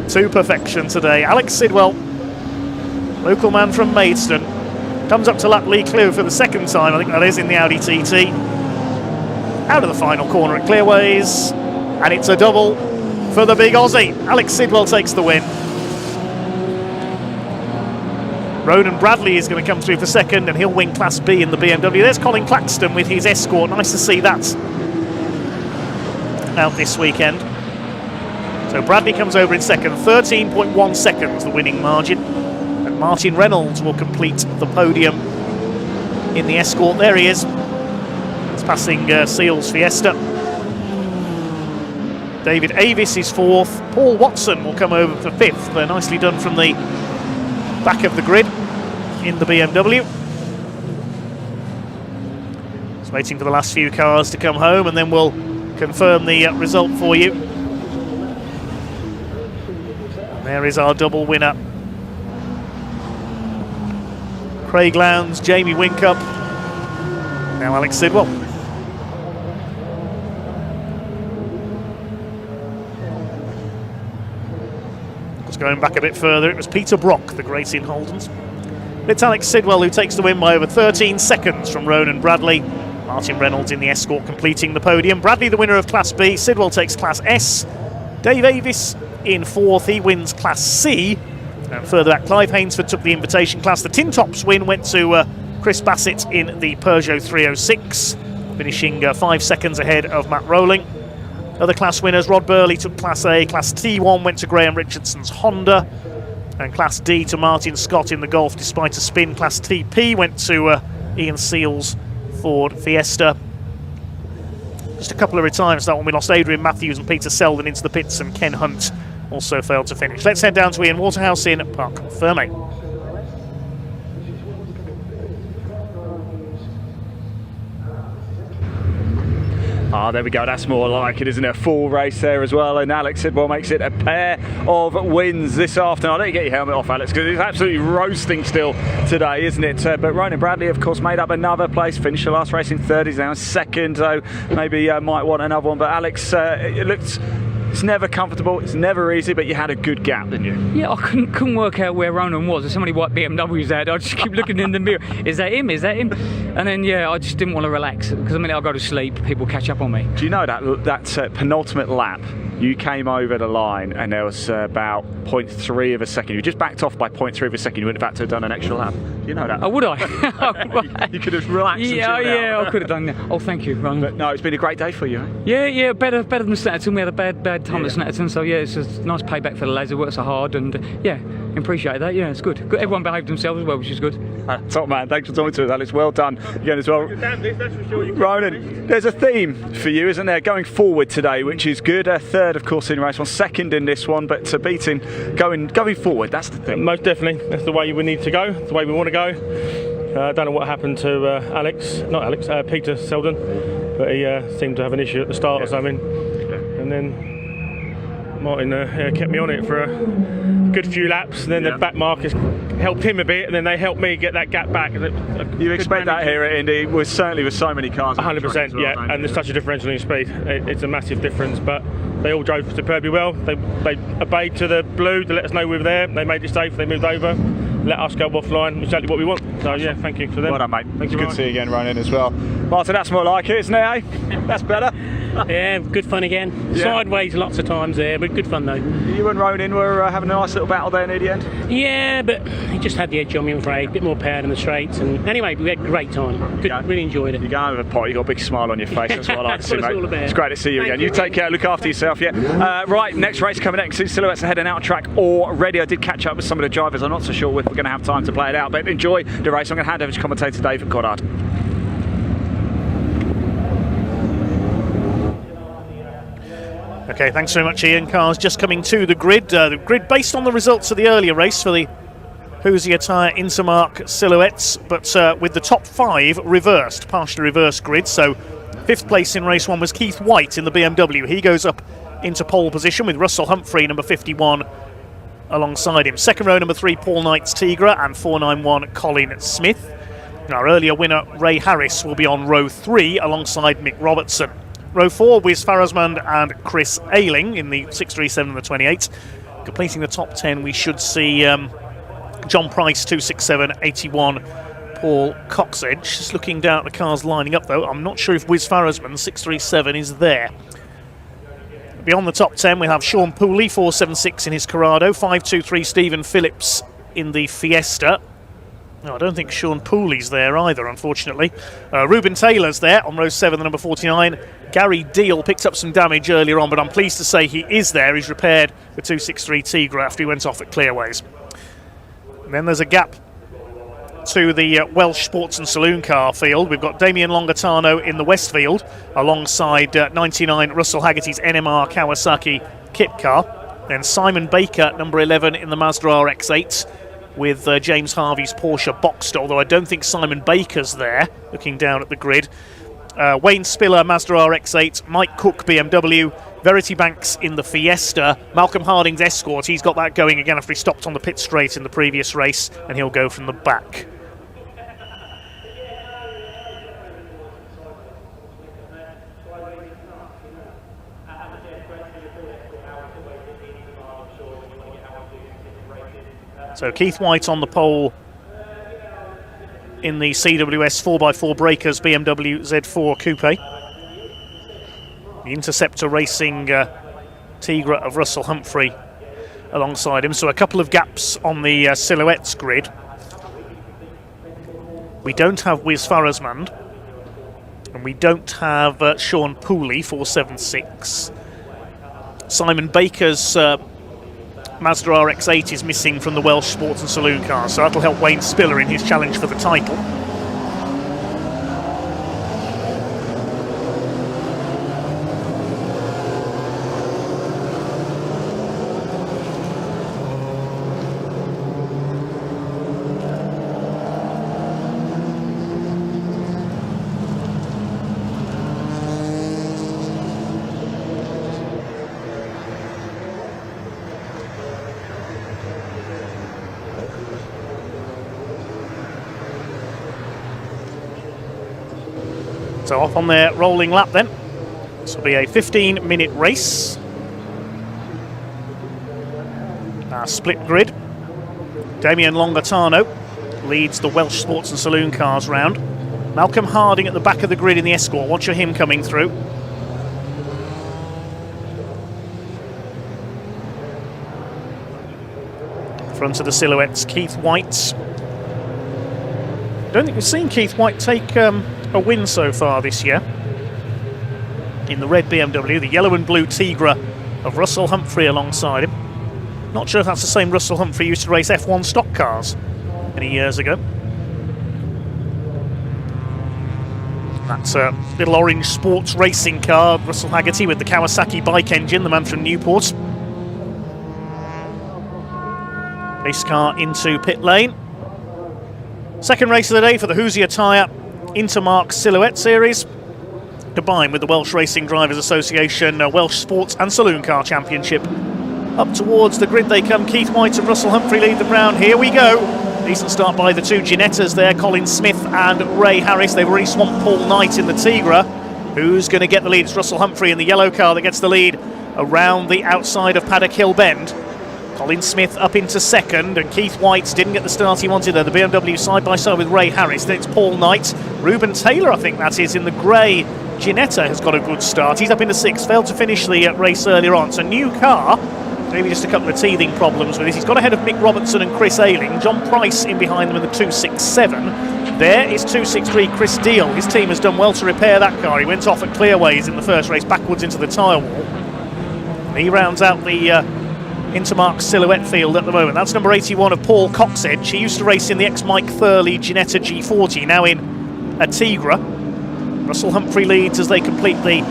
to perfection today. Alex Sidwell, local man from Maidstone, comes up to lap Lee Clew for the second time, I think that is, in the Audi TT. Out of the final corner at Clearways, and it's a double for the big Aussie. Alex Sidwell takes the win. Ronan Bradley is going to come through for second, and he'll win Class B in the BMW. There's Colin Claxton with his Escort. Nice to see that out this weekend. So Bradley comes over in second, 13.1 seconds the winning margin. And Martin Reynolds will complete the podium in the Escort. There he is. It's passing Seals Fiesta. David Avis is fourth. Paul Watson will come over for fifth. They're nicely done from the back of the grid in the BMW. Just waiting for the last few cars to come home, and then we'll confirm the result for you. And there is our double winner. Craig Lowndes, Jamie Whincup, now Alex Sidwell. Going back a bit further, it was Peter Brock, the great in Holdens. It's Alex Sidwell who takes the win by over 13 seconds from Ronan Bradley. Martin Reynolds in the Escort completing the podium. Bradley the winner of Class B, Sidwell takes Class S. Dave Avis in fourth, he wins Class C. And further back, Clive Hainsford took the invitation class. The Tin Tops win went to Chris Bassett in the Peugeot 306, finishing 5 seconds ahead of Matt Rowling. Other class winners, Rod Burley took Class A, Class T1 went to Graham Richardson's Honda, and Class D to Martin Scott in the Golf despite a spin. Class TP went to Ian Seals' Ford Fiesta. Just a couple of retirements that one. We lost Adrian Matthews and Peter Selden into the pits, and Ken Hunt also failed to finish. Let's head down to Ian Waterhouse in Parc Fermé. There we go, that's more like it, isn't it? A full race there as well, and Alex Sidwell makes it a pair of wins this afternoon. I'll let you get your helmet off, Alex, because it's absolutely roasting still today, isn't it? But Ronan Bradley, of course, made up another place, finished the last race in third, he's now second, so maybe might want another one. But Alex, it looked It's never comfortable, it's never easy, but you had a good gap, didn't you? Yeah, I couldn't work out where Ronan was. There's so many white BMWs there. I just keep looking in the mirror. Is that him? Is that him? And then, yeah, I just didn't want to relax because the minute I go to sleep, people catch up on me. Do you know that penultimate lap, you came over the line and there was about 0.3 of a second. You just backed off by 0.3 of a second. You wouldn't have had to have done an extra lap. Do you know that? Oh, would I? You could have relaxed. Yeah, I could have done that. Oh, thank you, Ronan. But no, it's been a great day for you. Eh? Yeah, better than Snetterton. We had a bad time at Snetterton, so yeah, it's a nice payback for the lads who worked so hard, and yeah, appreciate that. Yeah, it's good. Everyone behaved themselves as well, which is good. Top man, thanks for talking to us, Alex. Well done again as well. Ronan, there's a theme for you, isn't there, going forward today, which is good. Third, of course, in race one, second in this one, but beating going forward. That's the thing. Most definitely, that's the way we need to go. The way we want to go. I don't know what happened to Peter Selden, but he seemed to have an issue at the start or something, and then Martin kept me on it for a good few laps, and then the back markers helped him a bit, and then they helped me get that gap back. You expect that here at Indy, certainly with so many cars. 100%, yeah, and there's such a differential in speed. It's a massive difference, but they all drove superbly well. They obeyed to the blue to let us know we were there. They made it safe, they moved over, let us go offline, exactly what we want. So yeah, thank you for them. Well done, mate. It's good to see you again, Ronan, as well. Martin, that's more like it, isn't it, eh? That's better. Yeah, good fun again. Yeah. Sideways lots of times there, but good fun though. You and Ronan were having a nice little battle there near the end? Yeah, but he just had the edge on me, I'm afraid. A bit more power in the straights. And anyway, we had a great time. Good, really enjoyed it. You're going over the pot, you've got a big smile on your face. That's what I like to see, mate. All about. It's great to see you again. You take care, look after yourself, yeah? Right, next race coming next. Silhouettes are heading out track already. I did catch up with some of the drivers. I'm not so sure if we're going to have time to play it out, but enjoy the race. I'm going to hand over to commentator David Goddard. Okay, thanks very much, Ian. Cars just coming to the grid. The grid based on the results of the earlier race for the Hoosier Tyre Intermark Silhouettes, but with the top 5 reversed, partially reversed grid. So 5th place in race 1 was Keith White in the BMW. He goes up into pole position with Russell Humphrey, number 51, alongside him. Second row, number 3, Paul Knight's Tigra, and 491, Colin Smith. Our earlier winner, Ray Harris, will be on row 3 alongside Mick Robertson. Row 4, Wiz Farasmand and Chris Ayling in the 637 and the 28. Completing the top 10, we should see John Price, 267, 81, Paul Coxedge. Just looking down at the cars lining up, though, I'm not sure if Wiz Farasmand, 637, is there. Beyond the top 10, we have Sean Pooley, 476 in his Corrado, 523 Stephen Phillips in the Fiesta. No, I don't think Sean Pooley's there either, unfortunately. Ruben Taylor's there on row 7, the number 49. Gary Deal picked up some damage earlier on, but I'm pleased to say he is there. He's repaired the 263 Tigra after he went off at Clearways. And then there's a gap to the Welsh Sports and Saloon car field. We've got Damien Longatano in the West field, alongside 99 Russell Haggerty's NMR Kawasaki kit car. Then Simon Baker, number 11, in the Mazda RX-8. With James Harvey's Porsche Boxster, although I don't think Simon Baker's there, looking down at the grid. Wayne Spiller, Mazda RX-8, Mike Cook, BMW, Verity Banks in the Fiesta, Malcolm Harding's Escort, he's got that going again after he stopped on the pit straight in the previous race, and he'll go from the back. So Keith White on the pole in the CWS 4x4 Breakers BMW Z4 Coupe. The Interceptor Racing Tigra of Russell Humphrey alongside him. So a couple of gaps on the Silhouettes grid. We don't have Wiz Farasmand. And we don't have Sean Pooley, 476. Simon Baker's Mazda RX-8 is missing from the Welsh Sports and Saloon car, so that'll help Wayne Spiller in his challenge for the title. So off on their rolling lap then. This will be a 15-minute race. Split grid. Damien Longatano leads the Welsh Sports and Saloon Cars round. Malcolm Harding at the back of the grid in the Escort. Watch for him coming through. Front of the silhouettes, Keith White. Don't think we've seen Keith White take a win so far this year. In the red BMW, the yellow and blue Tigra of Russell Humphrey alongside him. Not sure if that's the same Russell Humphrey used to race F1 stock cars many years ago. That's a little orange sports racing car, Russell Haggerty with the Kawasaki bike engine, the man from Newport. Race car into pit lane. Second race of the day for the Hoosier Tyre Intermark Silhouette Series, combined with the Welsh Racing Drivers Association Welsh Sports and Saloon Car Championship. Up towards the grid they come. Keith White and Russell Humphrey lead them round. Here we go. Decent start by the two Ginettas there, Colin Smith and Ray Harris. They've already swamped Paul Knight in the Tigra. Who's going to get the lead? It's Russell Humphrey in the yellow car that gets the lead around the outside of Paddock Hill Bend. Colin Smith up into second, and Keith White didn't get the start he wanted there. The BMW side by side with Ray Harris. Then it's Paul Knight. Ruben Taylor, I think that is, in the grey Ginetta has got a good start. He's up into sixth, failed to finish the race earlier on. It's a new car, maybe just a couple of teething problems with it. He's got ahead of Mick Robertson and Chris Ayling. John Price in behind them in the 267. There is 263 Chris Deal. His team has done well to repair that car. He went off at Clearways in the first race, backwards into the tyre wall. And he rounds out the Intermark Silhouette field at the moment. That's number 81 of Paul Coxedge. He used to race in the ex-Mike Thurley Ginetta G40, now in a Tigra. Russell Humphrey leads as they complete the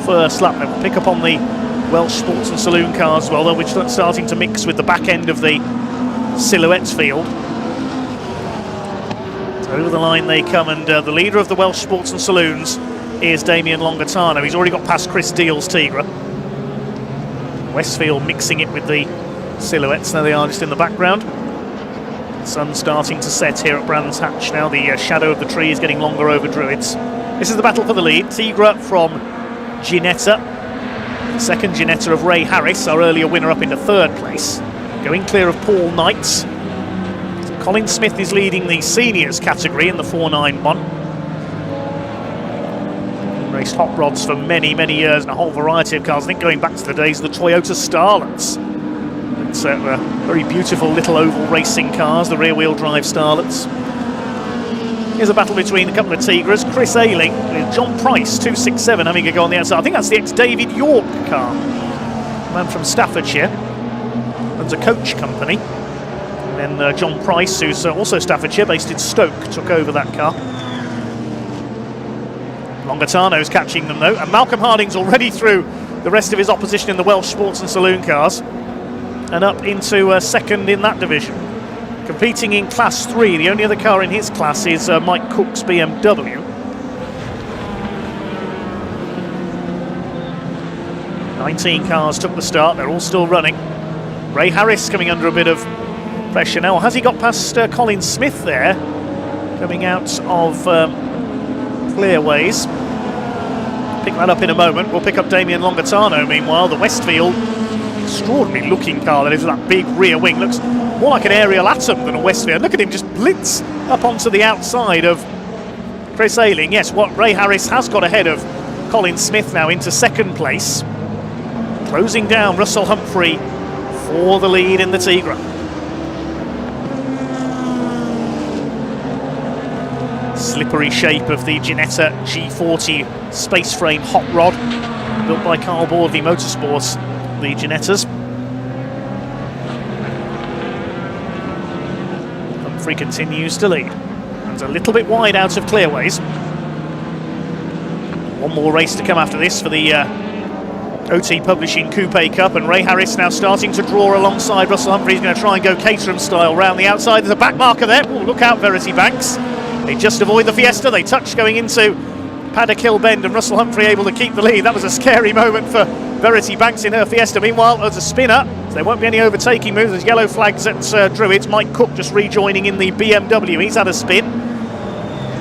first lap. They'll pick up on the Welsh Sports and Saloon Cars as well, though, which are starting to mix with the back end of the Silhouettes field. So over the line they come, and the leader of the Welsh Sports and Saloons is Damien Longatano. He's already got past Chris Deal's Tigra. Westfield mixing it with the Silhouettes. There they are, just in the background. The sun's starting to set here at Brands Hatch now. The shadow of the tree is getting longer over Druids. This is the battle for the lead. Tigra from Ginetta. Second Ginetta of Ray Harris, our earlier winner, up into third place. Going clear of Paul Knight. So Colin Smith is leading the seniors category in the 491. Raced hot rods for many, many years and a whole variety of cars. I think going back to the days of the Toyota Starlets. It's very beautiful little oval racing cars, the rear-wheel drive Starlets. Here's a battle between a couple of Tigras. Chris Ayling with John Price, 267, having a go on the outside. I think that's the ex-David York car. Man from Staffordshire. Runs a coach company. And then John Price, who's also Staffordshire, based in Stoke, took over that car. Longatano's catching them though, and Malcolm Harding's already through the rest of his opposition in the Welsh Sports and Saloon Cars and up into second in that division. Competing in Class 3, the only other car in his class is Mike Cook's BMW. "19 cars took the start, they're all still running. Ray Harris coming under a bit of pressure now. Has he got past Colin Smith there, coming out of Clearways? Pick that up in a moment. We'll pick up Damien Longatano meanwhile. The Westfield, extraordinary looking car that is, with that big rear wing. Looks more like an Ariel Atom than a Westfield. Look at him just blitz up onto the outside of Chris Ayling. Yes, what Ray Harris has got ahead of Colin Smith now into second place. Closing down Russell Humphrey for the lead in the Tigra. Slippery shape of the Ginetta G40 space frame hot rod, built by Carl Boardley Motorsports, the Ginettas. Humphrey continues to lead. And a little bit wide out of Clearways. One more race to come after this for the OT Publishing Coupe Cup, and Ray Harris now starting to draw alongside Russell Humphrey. He's going to try and go Caterham style round the outside. There's a back marker there. Ooh, look out, Verity Banks. They just avoid the Fiesta. They touch going into Paddock Hill Bend, and Russell Humphrey able to keep the lead. That was a scary moment for Verity Banks in her Fiesta. Meanwhile, there's a spinner, so there won't be any overtaking moves. There's yellow flags at Druids. Mike Cook just rejoining in the BMW. He's had a spin.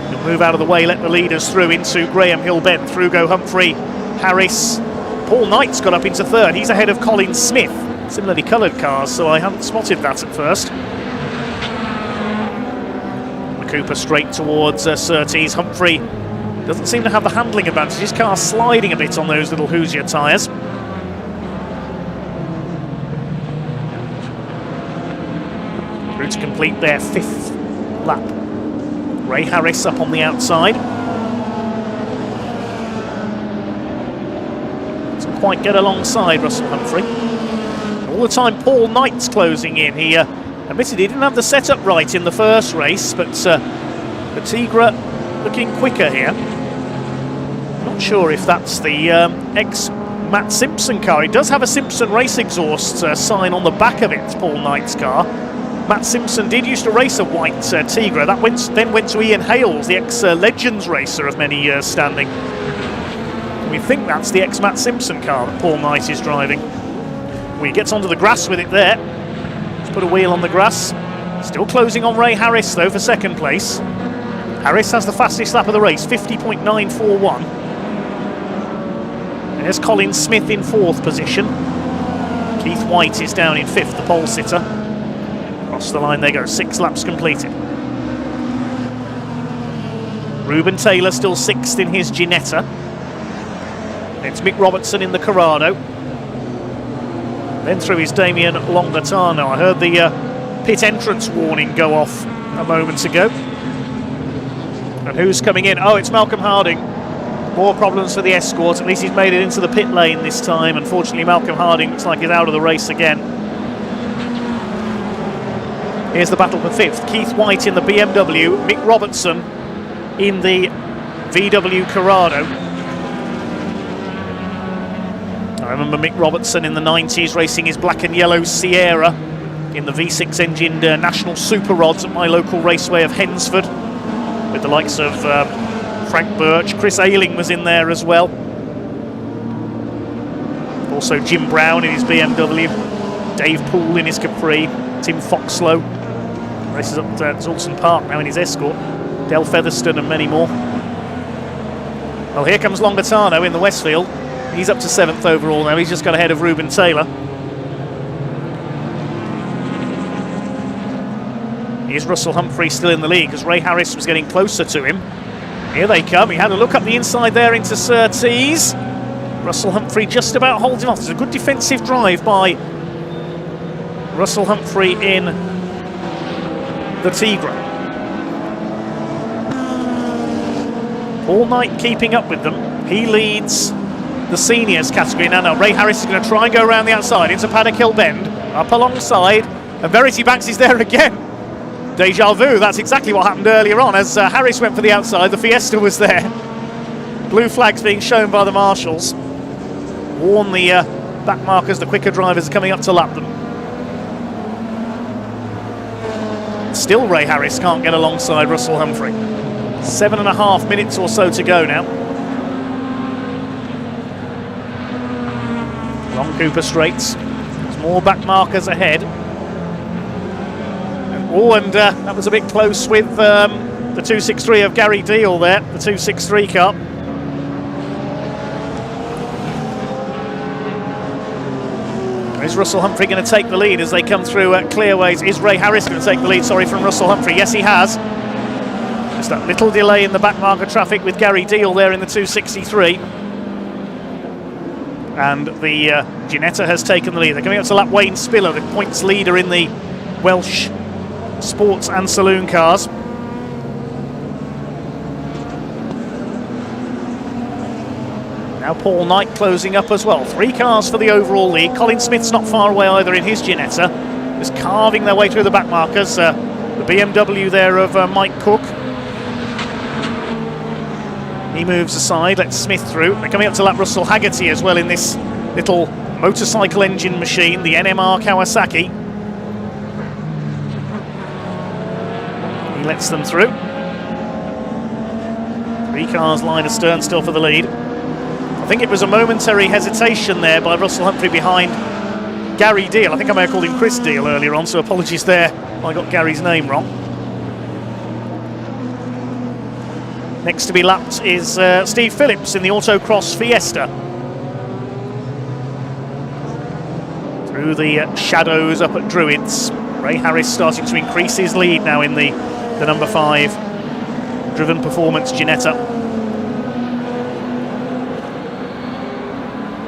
He'll move out of the way, let the leaders through into Graham Hill Bend. Through go Humphrey, Harris. Paul Knight's got up into third. He's ahead of Colin Smith. similarly coloured cars, so I hadn't spotted that at first. The Cooper straight towards Surtees. Humphrey doesn't seem to have the handling advantage. His car's sliding a bit on those little Hoosier tyres. Through to complete their 5th lap. Ray Harris up on the outside. Doesn't quite get alongside Russell Humphrey. All the time Paul Knight's closing in. He admitted he didn't have the setup right in the first race, but Tigra looking quicker here. Not sure if that's the ex-Matt Simpson car. He does have a Simpson race exhaust sign on the back of it, Paul Knight's car. Matt Simpson did used to race a white Tigra. That then went to Ian Hales, the ex-Legends racer of many years standing. We think that's the ex-Matt Simpson car that Paul Knight is driving. Well, he gets onto the grass with it there. Let's put a wheel on the grass. Still closing on Ray Harris, though, for second place. Harris has the fastest lap of the race, 50.941. There's Colin Smith in 4th position. Keith White is down in 5th, the pole sitter. Across the line they go, 6 laps completed. Ruben Taylor still 6th in his Ginetta. It's Mick Robertson in the Corrado. Then through his Damien Longatano. I heard the pit entrance warning go off a moment ago. And who's coming in? Oh, it's Malcolm Harding. More problems for the Escort. At least he's made it into the pit lane this time. Unfortunately, Malcolm Harding looks like he's out of the race again. Here's the battle for 5th. Keith White in the BMW. Mick Robertson in the VW Corrado. I remember Mick Robertson in the 90s racing his black and yellow Sierra in the V6 engined National Super Rods at my local raceway of Hensford, with the likes of Frank Birch. Chris Ayling was in there as well. Also Jim Brown in his BMW, Dave Poole in his Capri, Tim Foxlow races up at Zalton Park now in his Escort, Del Featherstone and many more. Well, here comes Longatano in the Westfield. He's up to 7th overall now. He's just got ahead of Ruben Taylor. Here's Russell Humphrey still in the lead because Ray Harris was getting closer to him. Here they come. He had a look up the inside there into Surtees. Russell Humphrey just about holds him off. There's a good defensive drive by Russell Humphrey in the Tigra. Paul Knight keeping up with them. He leads the seniors category. Now Ray Harris is going to try and go around the outside into Paddock Hill Bend, up alongside, and Verity Banks is there again. Deja vu, that's exactly what happened earlier on. As Harris went for the outside, the Fiesta was there. Blue flags being shown by the marshals. Warn the back markers, the quicker drivers are coming up to lap them. Still Ray Harris can't get alongside Russell Humphrey. 7.5 minutes or so to go now. Long Cooper straights. There's more back markers ahead. Oh, and that was a bit close with the 263 of Gary Deal there, the 263 car. Is Russell Humphrey going to take the lead as they come through clearways? Is Ray Harris going to take the lead, sorry, from Russell Humphrey? Yes, he has. Just that little delay in the back marker traffic with Gary Deal there in the 263. And the Ginetta has taken the lead. They're coming up to lap Wayne Spiller, the points leader in the Welsh sports and saloon cars. Now Paul Knight closing up as well. 3 cars for the overall lead. Colin Smith's not far away either in his Ginetta. Just carving their way through the back markers. The BMW there of Mike Cook. He moves aside, lets Smith through. They're coming up to lap Russell Haggerty as well in this little motorcycle engine machine, the NMR Kawasaki. He lets them through. 3 cars line astern still for the lead. I think it was a momentary hesitation there by Russell Humphrey behind Gary Deal. I think I may have called him Chris Deal earlier on, so apologies there. I got Gary's name wrong. Next to be lapped is Steve Phillips in the Autocross Fiesta. through the shadows up at Druids. Ray Harris starting to increase his lead now in the number 5 driven performance Ginetta.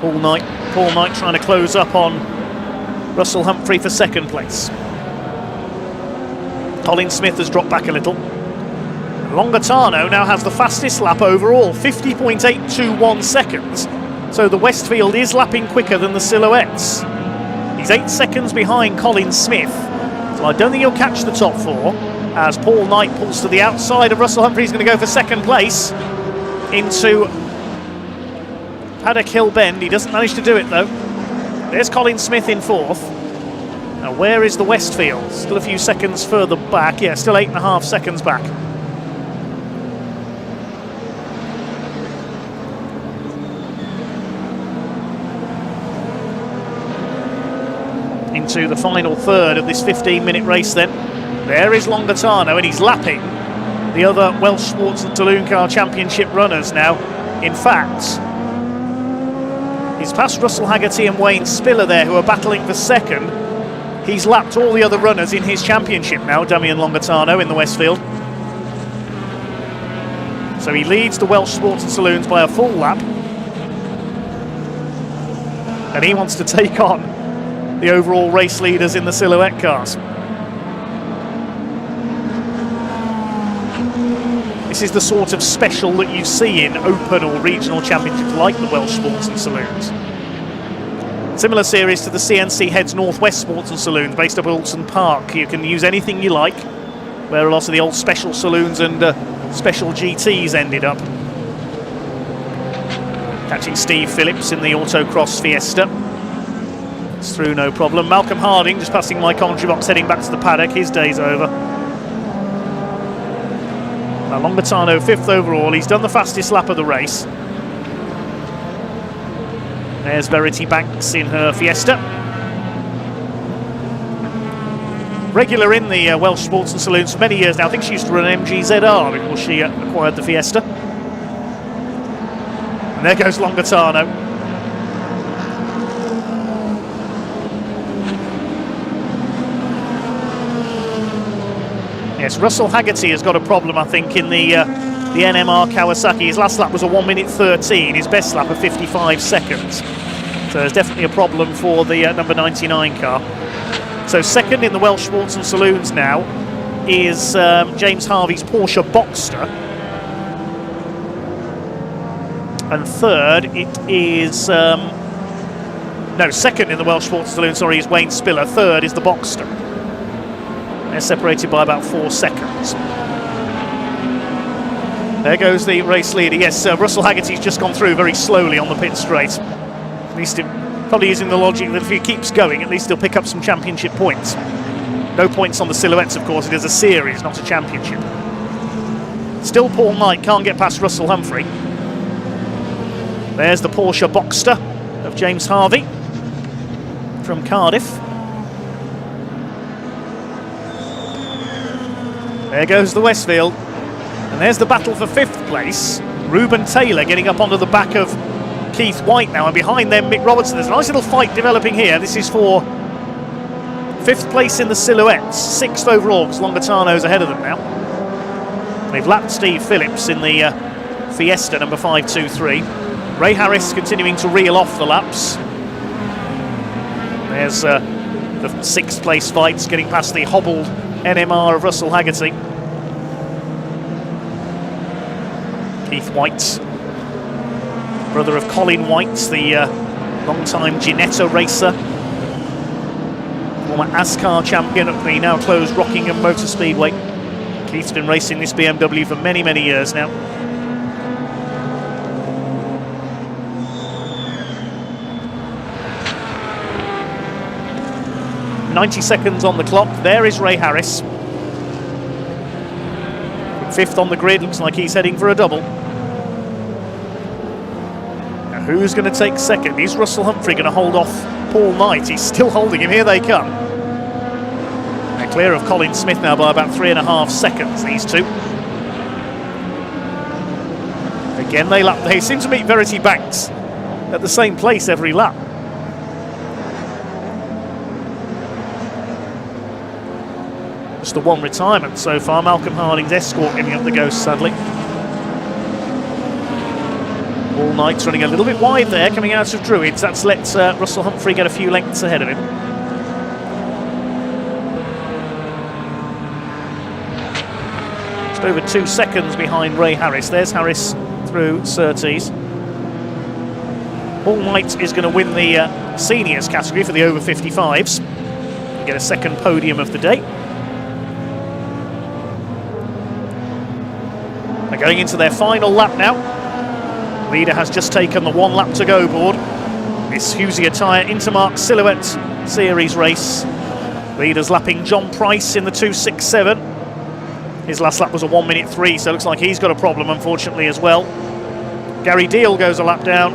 Paul Knight trying to close up on Russell Humphrey for second place. Colin Smith has dropped back a little. Longatano now has the fastest lap overall, 50.821 seconds. So the Westfield is lapping quicker than the Silhouettes. He's 8 seconds behind Colin Smith. So I don't think he'll catch the top 4 as Paul Knight pulls to the outside of Russell Humphrey. He's going to go for second place into Paddock Hill Bend. He doesn't manage to do it though. There's Colin Smith in 4th. Now where is the Westfield? Still a few seconds further back. Yeah, still 8.5 seconds back. Into the final third of this 15-minute race then. There is Longatano, and he's lapping the other Welsh Sports and Saloon Car Championship runners now. In fact, he's passed Russell Haggerty and Wayne Spiller there, who are battling for second. He's lapped all the other runners in his championship now, Damian Longatano in the Westfield. So he leads the Welsh Sports and Saloons by a full lap. And he wants to take on the overall race leaders in the Silhouette cars. This is the sort of special that you see in open or regional championships like the Welsh Sports and Saloons. Similar series to the CNC Heads Northwest Sports and Saloons based up at Alton Park. You can use anything you like, where a lot of the old special saloons and special GTs ended up. Catching Steve Phillips in the Autocross Fiesta. It's through no problem. Malcolm Harding just passing my commentary box, heading back to the paddock. His day's over. Now Longatano 5th overall. He's done the fastest lap of the race. There's Verity Banks in her Fiesta. Regular in the Welsh Sports and Saloons for many years now. I think she used to run MGZR before she acquired the Fiesta. And there goes Longatano. Yes, Russell Haggerty has got a problem, I think, in the NMR Kawasaki. His last lap was a 1:13, his best lap of 55 seconds. So there's definitely a problem for the number 99 car. So second in the Welsh Sports and Saloons now is James Harvey's Porsche Boxster. And third it is... second in the Welsh Sports and Saloons, sorry, is Wayne Spiller. Third is the Boxster. They're separated by about 4 seconds. There goes the race leader. Yes, Russell Haggerty's just gone through very slowly on the pit straight. At least probably using the logic that if he keeps going, at least he'll pick up some championship points. No points on the Silhouettes, of course. It is a series, not a championship. Still Paul Knight can't get past Russell Humphrey. There's the Porsche Boxster of James Harvey from Cardiff. There goes the Westfield. And there's the battle for 5th place. Reuben Taylor getting up onto the back of Keith White now, and behind them Mick Robertson. There's a nice little fight developing here. This is for 5th place in the Silhouettes, 6th overall, because Longatano's ahead of them now. They've lapped Steve Phillips in the Fiesta number 523. Ray Harris continuing to reel off the laps. There's the 6th place fights, getting past the hobbled NMR of Russell Haggerty. Keith White, brother of Colin White, the long-time Ginetta racer, former ASCAR champion at the now closed Rockingham Motor Speedway. Keith's been racing this BMW for many, many years now. .90 seconds on the clock. There is Ray Harris. 5th on the grid, looks like he's heading for a double. Now who's going to take second? Is Russell Humphrey going to hold off Paul Knight? He's still holding him. Here they come. They're clear of Colin Smith now by about 3.5 seconds, these two. Again, they seem to meet Verity Banks at the same place every lap. Just the one retirement so far. Malcolm Harding's Escort giving up the ghost, sadly. All Knight's running a little bit wide there, coming out of Druids. That's let Russell Humphrey get a few lengths ahead of him. Just over 2 seconds behind Ray Harris. There's Harris through Surtees. All Knight is going to win the seniors category for the over 55s. Get a second podium of the day. They're going into their final lap now. Leader has just taken the 1 lap to go board. This Husier tyre Intermark Silhouette Series race. Leader's lapping John Price in the 2.67. His last lap was a 1:03, so it looks like he's got a problem, unfortunately, as well. Gary Deal goes a lap down.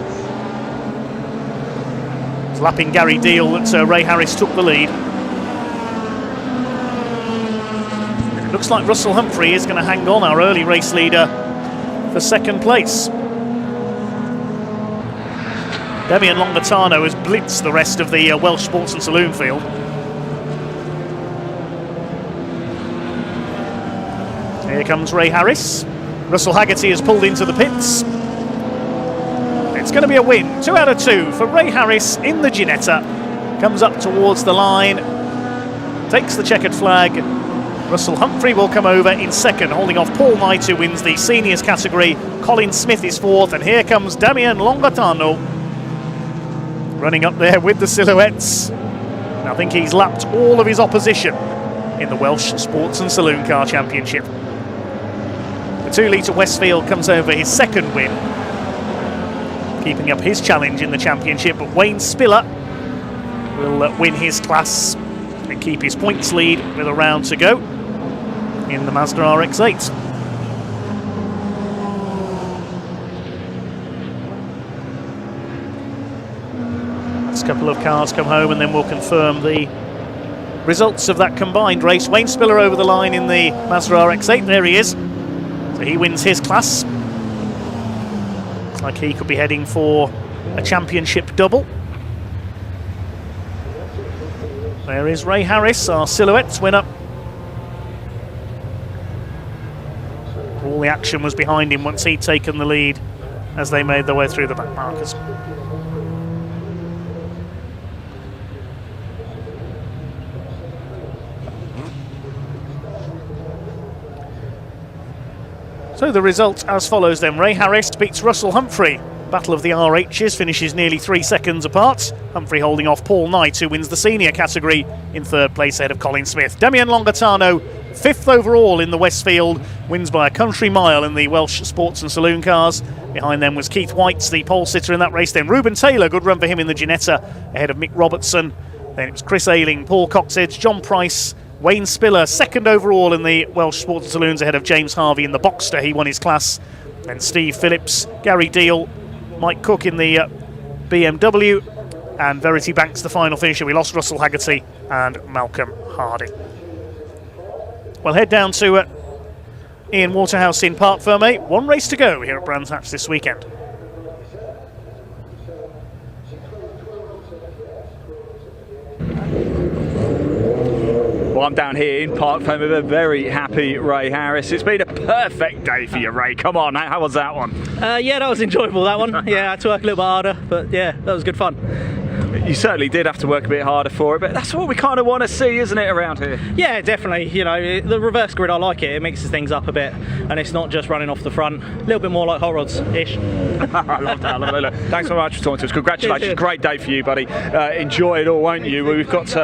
It's lapping Gary Deal that Ray Harris took the lead. It looks like Russell Humphrey is going to hang on, our early race leader, for second place. Demian Longatano has blitzed the rest of the Welsh Sports and Saloon field. Here comes Ray Harris. Russell Haggerty has pulled into the pits. It's going to be a win, 2 out of 2 for Ray Harris in the Ginetta. Comes up towards the line, takes the checkered flag. Russell Humphrey will come over in second, holding off Paul Knight, who wins the seniors category. Colin Smith is fourth, and here comes Damian Longatano, running up there with the Silhouettes. I think he's lapped all of his opposition in the Welsh Sports and Saloon Car Championship. The 2 litre Westfield comes over his second win, keeping up his challenge in the championship, but Wayne Spiller will win his class and keep his points lead with a round to go in the Mazda RX-8. Next couple of cars come home and then we'll confirm the results of that combined race. Wayne Spiller over the line in the Mazda RX-8, there he is. So he wins his class. Looks like he could be heading for a championship double. There is Ray Harris, our Silhouettes winner. All the action was behind him once he'd taken the lead as they made their way through the back markers. So the results as follows then. Ray Harris beats Russell Humphrey. Battle of the RHs finishes nearly 3 seconds apart. Humphrey holding off Paul Knight, who wins the senior category in third place ahead of Colin Smith. Damian Longatano, 5th overall in the Westfield, wins by a country mile in the Welsh Sports and Saloon cars. Behind them was Keith Whites, the pole sitter in that race. Then Ruben Taylor, good run for him in the Ginetta, ahead of Mick Robertson. Then it was Chris Ayling, Paul Coxedge, John Price, Wayne Spiller, 2nd overall in the Welsh Sports and Saloons ahead of James Harvey in the Boxster. He won his class. Then Steve Phillips, Gary Deal, Mike Cook in the BMW, and Verity Banks the final finisher. We lost Russell Haggerty and Malcolm Harding. We'll head down to Ian Waterhouse in Parc Fermé. 1 race to go here at Brands Hatch this weekend. Well, I'm down here in Parc Fermé with a very happy Ray Harris. It's been a perfect day for you, Ray. Come on, how was that one? Yeah, that was enjoyable, that one. Yeah, I had to work a little bit harder, but yeah, that was good fun. You certainly did have to work a bit harder for it, but that's what we kind of want to see, isn't it, around here? Yeah, definitely. You know, the reverse grid, I like it. It mixes things up a bit, and it's not just running off the front. A little bit more like hot rods-ish. I love that. I love it. Thanks so much for talking to us. Congratulations. Great day for you, buddy. Enjoy it all, won't you? We've got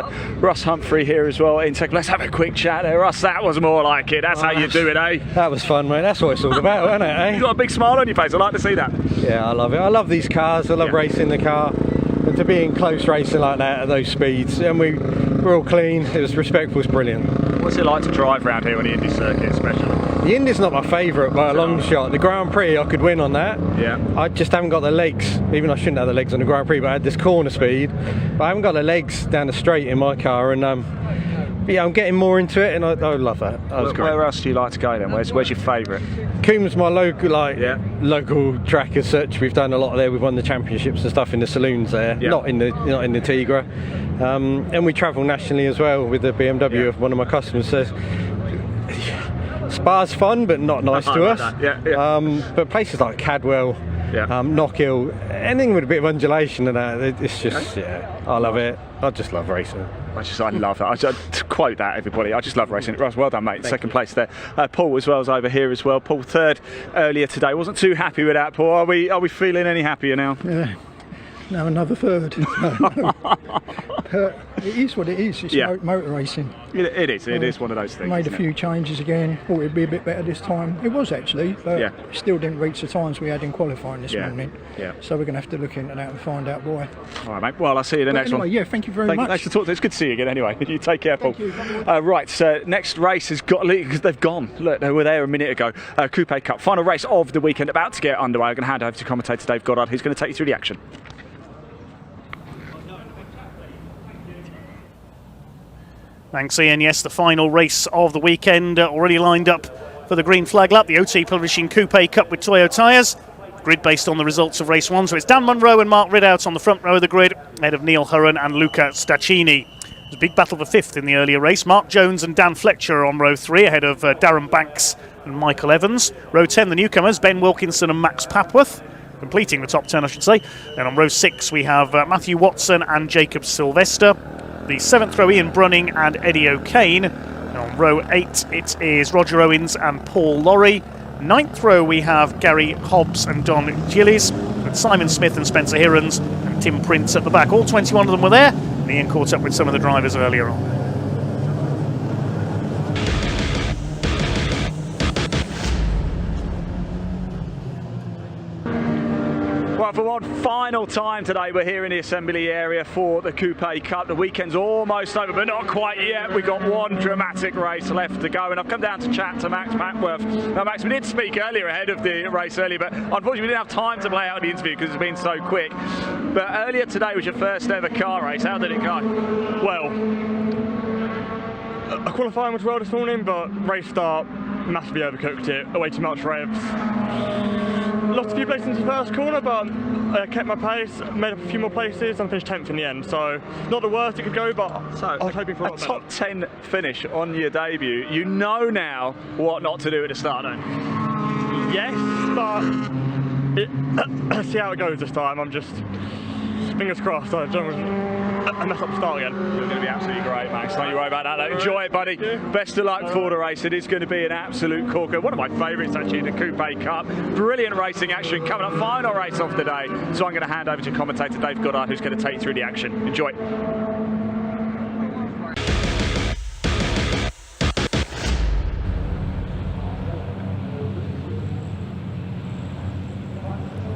Russ Humphrey here as well in second. Let's have a quick chat there. Russ, that was more like it. That's how you do it, eh? That was fun, mate. That's what it's all about, isn't it, eh? You've got a big smile on your face. I like to see that. Yeah, I love it. I love these cars. I love racing the car. And to be in close racing like that at those speeds, and we're all clean, it was respectful, it's brilliant. What's it like to drive around here on the Indy circuit especially? The Indy's not my favourite by a long shot. The Grand Prix I could win on that. Yeah. I just haven't got the legs, even I shouldn't have the legs on the Grand Prix, but I had this corner speed. But I haven't got the legs down the straight in my car, and yeah, I'm getting more into it, and I love that. That was great. Where else do you like to go then? Where's your favourite? Coombe's my local track as such. We've done a lot there. We've won the championships and stuff in the saloons there, not in the Tigra. And we travel nationally as well with the BMW of one of my customers. So Spa's fun, but not nice to us. But places like Cadwell, Knockhill, anything with a bit of undulation and that, it's just, I love it. I just love racing. I love that. To quote that, everybody, I just love racing. Well done, mate. Second place there. Paul as well is over here as well. Paul third earlier today. Wasn't too happy with that, Paul. Are we feeling any happier now? Yeah. Now another third. It is what it is. It's motor racing. It is. It is one of those things. Made a few changes again. Thought it'd be a bit better this time. It was actually, but still didn't reach the times we had in qualifying this morning. So we're going to have to look into that and find out why. All right, mate. Well, I'll see you the next one. Yeah, thank you very much. Thanks for talking. It's good to see you again. Anyway, you take care, Paul. Right. So next race has got because they've gone. Look, they were there a minute ago. Coupe Cup, final race of the weekend, about to get underway. I'm going to hand over to commentator Dave Goddard, who's going to take you through the action. Thanks, Ian. Yes, the final race of the weekend already lined up for the green flag lap, the OT Publishing Coupe Cup with Toyo tyres. Grid based on the results of race 1, so it's Dan Munro and Mark Ridout on the front row of the grid, ahead of Neil Hurren and Luca Staccini. There's a big battle for 5th in the earlier race. Mark Jones and Dan Fletcher are on row 3, ahead of Darren Banks and Michael Evans. Row 10, the newcomers, Ben Wilkinson and Max Papworth, completing the top 10, I should say. Then on row 6, we have Matthew Watson and Jacob Sylvester. The 7th row, Ian Brunning and Eddie O'Kane. And on row 8, it is Roger Owens and Paul Lorry. 9th row, we have Gary Hobbs and Don Gillies, and Simon Smith and Spencer Hirons, and Tim Prince at the back. All 21 of them were there, and Ian caught up with some of the drivers earlier on. Well, for one final time today, we're here in the assembly area for the Coupe Cup. The weekend's almost over, but not quite yet. We've got one dramatic race left to go, and I've come down to chat to Max Papworth. Now, Max, we did speak earlier ahead of the race earlier, but unfortunately we didn't have time to play out the interview because it's been so quick. But earlier today was your first ever car race. How did it go? Well, qualifying was well this morning, but race start massively overcooked it, way too much revs. Lost a few places in the first corner, but I kept my pace, made up a few more places, and finished 10th in the end. So not the worst it could go, but I was hoping for a top 10 finish on your debut. You know now what not to do at the start, don't you? Yes, but let's see how it goes this time. I'm just fingers crossed. I mess up the start again. You're going to be absolutely great, Max. Don't you worry about that. Enjoy it, buddy. Best of luck for the race. It is going to be an absolute corker. One of my favourites, actually, the Coupe Cup. Brilliant racing action coming up. Final race of the day. So I'm going to hand over to commentator Dave Goddard, who's going to take you through the action. Enjoy.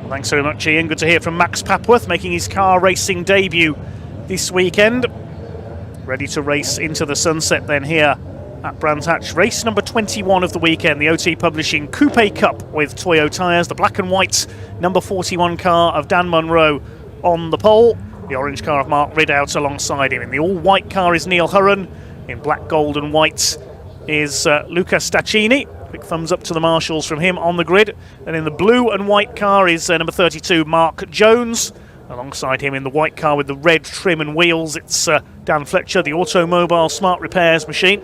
Thanks very much, Ian. Good to hear from Max Papworth, making his car racing debut this weekend. Ready to race into the sunset then here at Brands Hatch. Race number 21 of the weekend, the OT Publishing Coupe Cup with Toyo tyres. The black and white number 41 car of Dan Munro on the pole. The orange car of Mark Ridout alongside him. In the all-white car is Neil Hurren. In black, gold and white is Luca Staccini. Big thumbs up to the marshals from him on the grid. And in the blue and white car is number 32, Mark Jones. Alongside him in the white car with the red trim and wheels, it's Dan Fletcher, the Automobile Smart Repairs machine.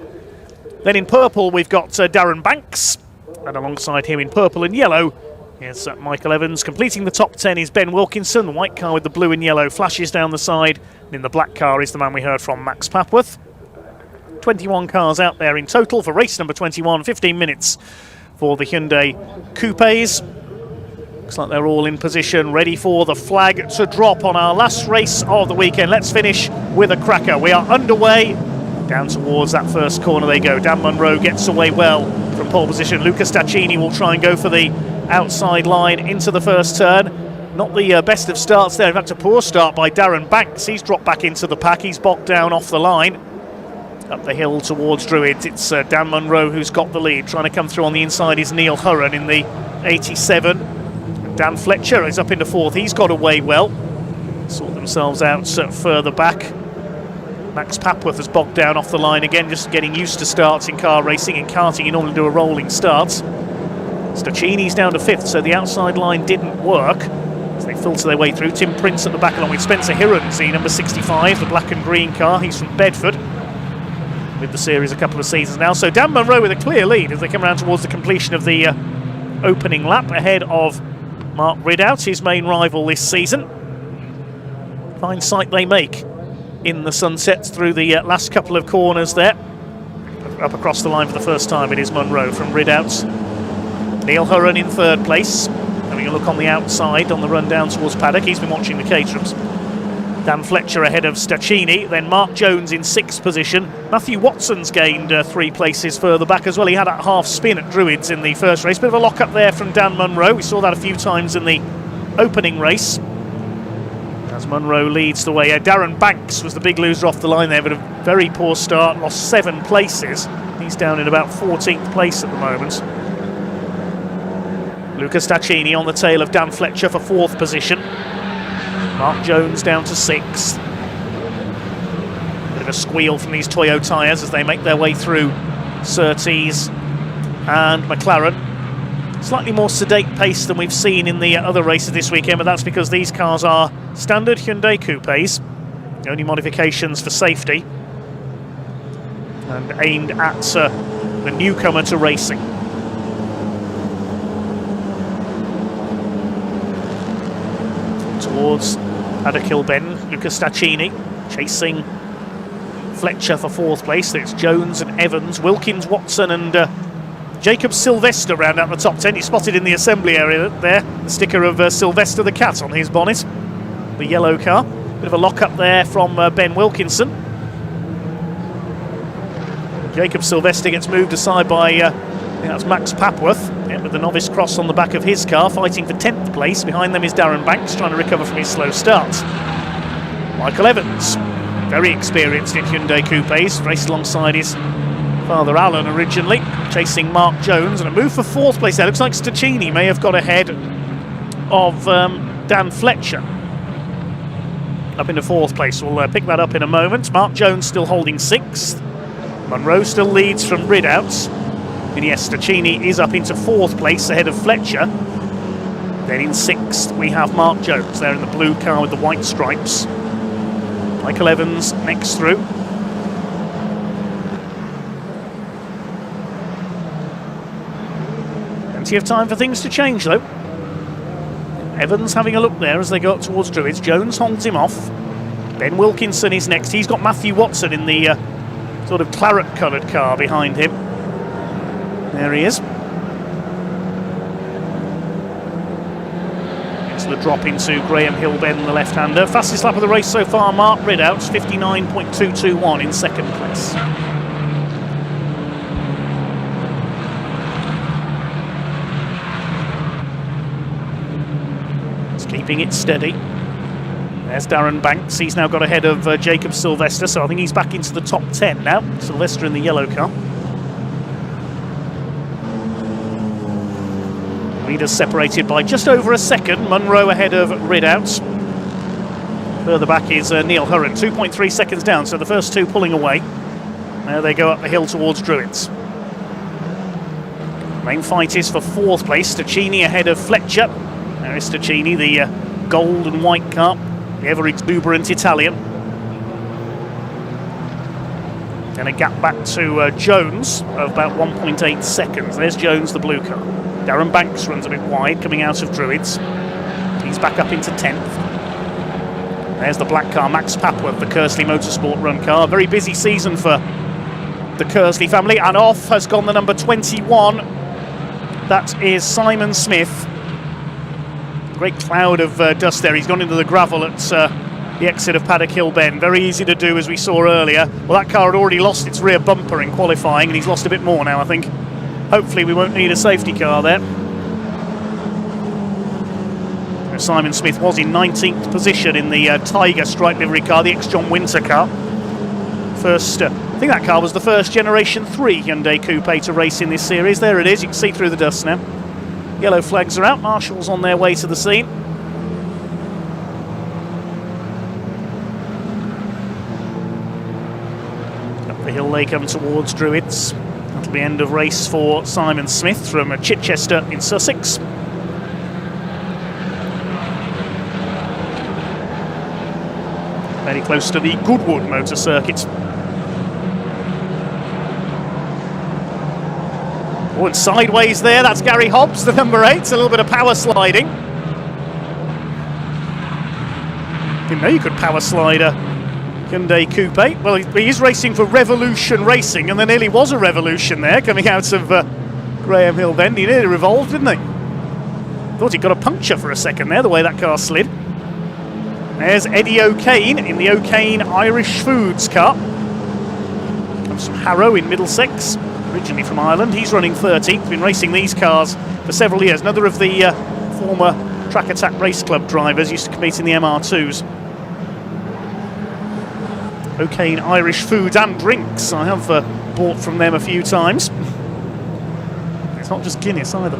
Then in purple, we've got Darren Banks. And alongside him in purple and yellow is Michael Evans. Completing the top 10 is Ben Wilkinson. The white car with the blue and yellow flashes down the side. And in the black car is the man we heard from, Max Papworth. 21 cars out there in total for race number 21, 15 minutes for the Hyundai Coupes. Looks like they're all in position, ready for the flag to drop on our last race of the weekend. Let's finish with a cracker. We are underway. Down towards that first corner they go. Dan Munro gets away well from pole position. Luca Staccini will try and go for the outside line into the first turn. Not the best of starts there. In fact, a poor start by Darren Banks. He's dropped back into the pack. He's bogged down off the line. Up the hill towards Druids, it's Dan Munro who's got the lead. Trying to come through on the inside is Neil Hurren in the 87. Dan Fletcher is up into 4th. He's got away well. Sort themselves out further back. Max Papworth has bogged down off the line again, just getting used to starts in car racing. In karting, you normally do a rolling start. Stacchini's down to 5th, so the outside line didn't work. So they filter their way through. Tim Prince at the back along with Spencer Hironsey, number 65, the black and green car. He's from Bedford, with the series a couple of seasons now. So Dan Munro with a clear lead as they come around towards the completion of the opening lap, ahead of Mark Ridout, his main rival this season. Fine sight they make in the sunsets through the last couple of corners there. Up across the line for the first time, it is Munro from Ridout. Neil Hurren in 3rd place, having a look on the outside on the run down towards paddock. He's been watching the Caterhams. Dan Fletcher ahead of Stacchini, then Mark Jones in 6th position. Matthew Watson's gained 3 places further back as well. He had a half spin at Druids in the first race. Bit of a lock up there from Dan Munro. We saw that a few times in the opening race. As Munro leads the way, Darren Banks was the big loser off the line there, but a very poor start, lost 7 places. He's down in about 14th place at the moment. Luca Stacchini on the tail of Dan Fletcher for 4th position. Mark Jones down to 6th. Bit of a squeal from these Toyo tyres as they make their way through Surtees and McLaren. Slightly more sedate pace than we've seen in the other races this weekend, but that's because these cars are standard Hyundai Coupes, the only modifications for safety, and aimed at the newcomer to racing. Towards Paddock-Kilben, Luca Stacchini chasing Fletcher for 4th place. It's Jones and Evans, Wilkins, Watson and Jacob Sylvester round out the top 10. You spotted in the assembly area there the sticker of Sylvester the Cat on his bonnet, the yellow car. Bit of a lock up there from Ben Wilkinson. Jacob Sylvester gets moved aside by I think that's Max Papworth, with the novice cross on the back of his car, fighting for 10th place. Behind them is Darren Banks, trying to recover from his slow start. Michael Evans, very experienced in Hyundai Coupes, raced alongside his father Alan originally, chasing Mark Jones, and a move for 4th place there. Looks like Stacchini may have got ahead of Dan Fletcher up into 4th place. We'll pick that up in a moment. Mark Jones still holding 6th. Munro still leads from Ridout. And yes, Stacchini is up into 4th place ahead of Fletcher. Then in 6th we have Mark Jones there in the blue car with the white stripes. Michael Evans next through. Plenty of time for things to change though. Evans having a look there as they go up towards Druids. Jones holds him off. Ben Wilkinson is next. He's got Matthew Watson in the sort of claret coloured car behind him. There he is. It's the drop into Graham Hillben, the left-hander. Fastest lap of the race so far, Mark Ridout, 59.221 in 2nd place. It's keeping it steady. There's Darren Banks. He's now got ahead of Jacob Sylvester, so I think he's back into the top 10 now. Sylvester in the yellow car. Leaders separated by just over a second. Munro ahead of Ridout. Further back is Neil Hurren, 2.3 seconds down, so the first 2 pulling away. Now they go up the hill towards Druids. Main fight is for 4th place. Stacchini ahead of Fletcher. There is Stacchini, the gold and white car, the ever exuberant Italian. And a gap back to Jones of about 1.8 seconds. There's Jones, the blue car. Darren Banks runs a bit wide coming out of Druids. He's back up into 10th. There's the black car, Max Papworth, the Kersley Motorsport run car. Very busy season for the Kersley family. And off has gone the number 21. That is Simon Smith. Great cloud of dust there. He's gone into the gravel at the exit of Paddock-Kilben. Very easy to do, as we saw earlier. Well, that car had already lost its rear bumper in qualifying, and he's lost a bit more now, I think. Hopefully we won't need a safety car there. Simon Smith was in 19th position in the Tiger striped livery car, the ex-John Winter car. First, I think that car was the first Generation 3 Hyundai Coupe to race in this series. There it is, you can see through the dust now. Yellow flags are out, marshals on their way to the scene. Hill they come towards Druids. That'll be end of race for Simon Smith from Chichester in Sussex. Very close to the Goodwood Motor Circuit. Oh, and sideways there, that's Gary Hobbs, the number 8, a little bit of power sliding. Didn't know you could power slide a Hyundai Coupe. Well, he is racing for Revolution Racing, and there nearly was a revolution there coming out of Graham Hill Bend. He nearly revolved, didn't he? Thought he got a puncture for a second there, the way that car slid. There's Eddie O'Kane in the O'Kane Irish Foods car. Comes from Harrow in Middlesex, originally from Ireland. He's running 13th, been racing these cars for several years. Another of the former Track Attack Race Club drivers, used to compete in the MR2s. O'Kane Irish Foods and Drinks, I have bought from them a few times. It's not just Guinness either.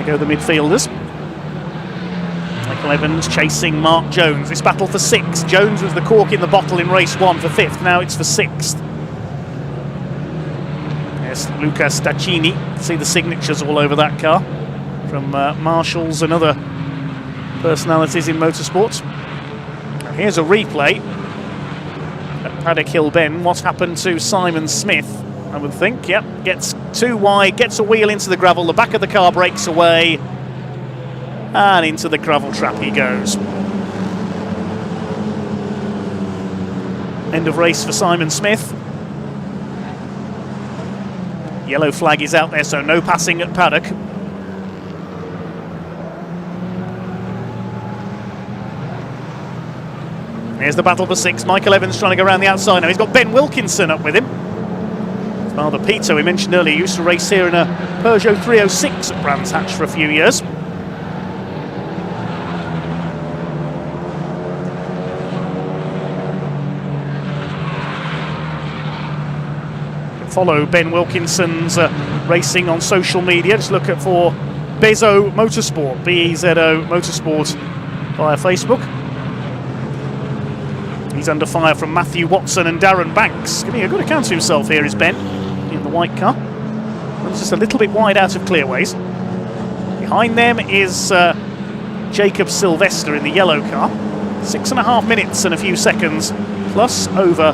Go the midfielders. Michael Evans chasing Mark Jones. This battle for 6th. Jones was the cork in the bottle in race 1 for 5th. Now it's for 6th. Yes, Luca Staccini. See the signatures all over that car from Marshalls and other personalities in motorsports. Now here's a replay at Paddock Hill Bend. What happened to Simon Smith? I would think, yep, gets too wide, gets a wheel into the gravel, the back of the car breaks away, and into the gravel trap he goes. End of race for Simon Smith. Yellow flag is out there, so no passing at Paddock. Here's the battle for 6. Michael Evans trying to go around the outside now. He's got Ben Wilkinson up with him. Father Peter, we mentioned earlier, used to race here in a Peugeot 306 at Brands Hatch for a few years. Follow Ben Wilkinson's racing on social media. Just look for Bezo Motorsport, B-E-Z-O Motorsport via Facebook. He's under fire from Matthew Watson and Darren Banks. Giving a good account of himself here is Ben in the white car. Runs just a little bit wide out of clearways. Behind them is Jacob Sylvester in the yellow car. 6.5 minutes and a few seconds plus over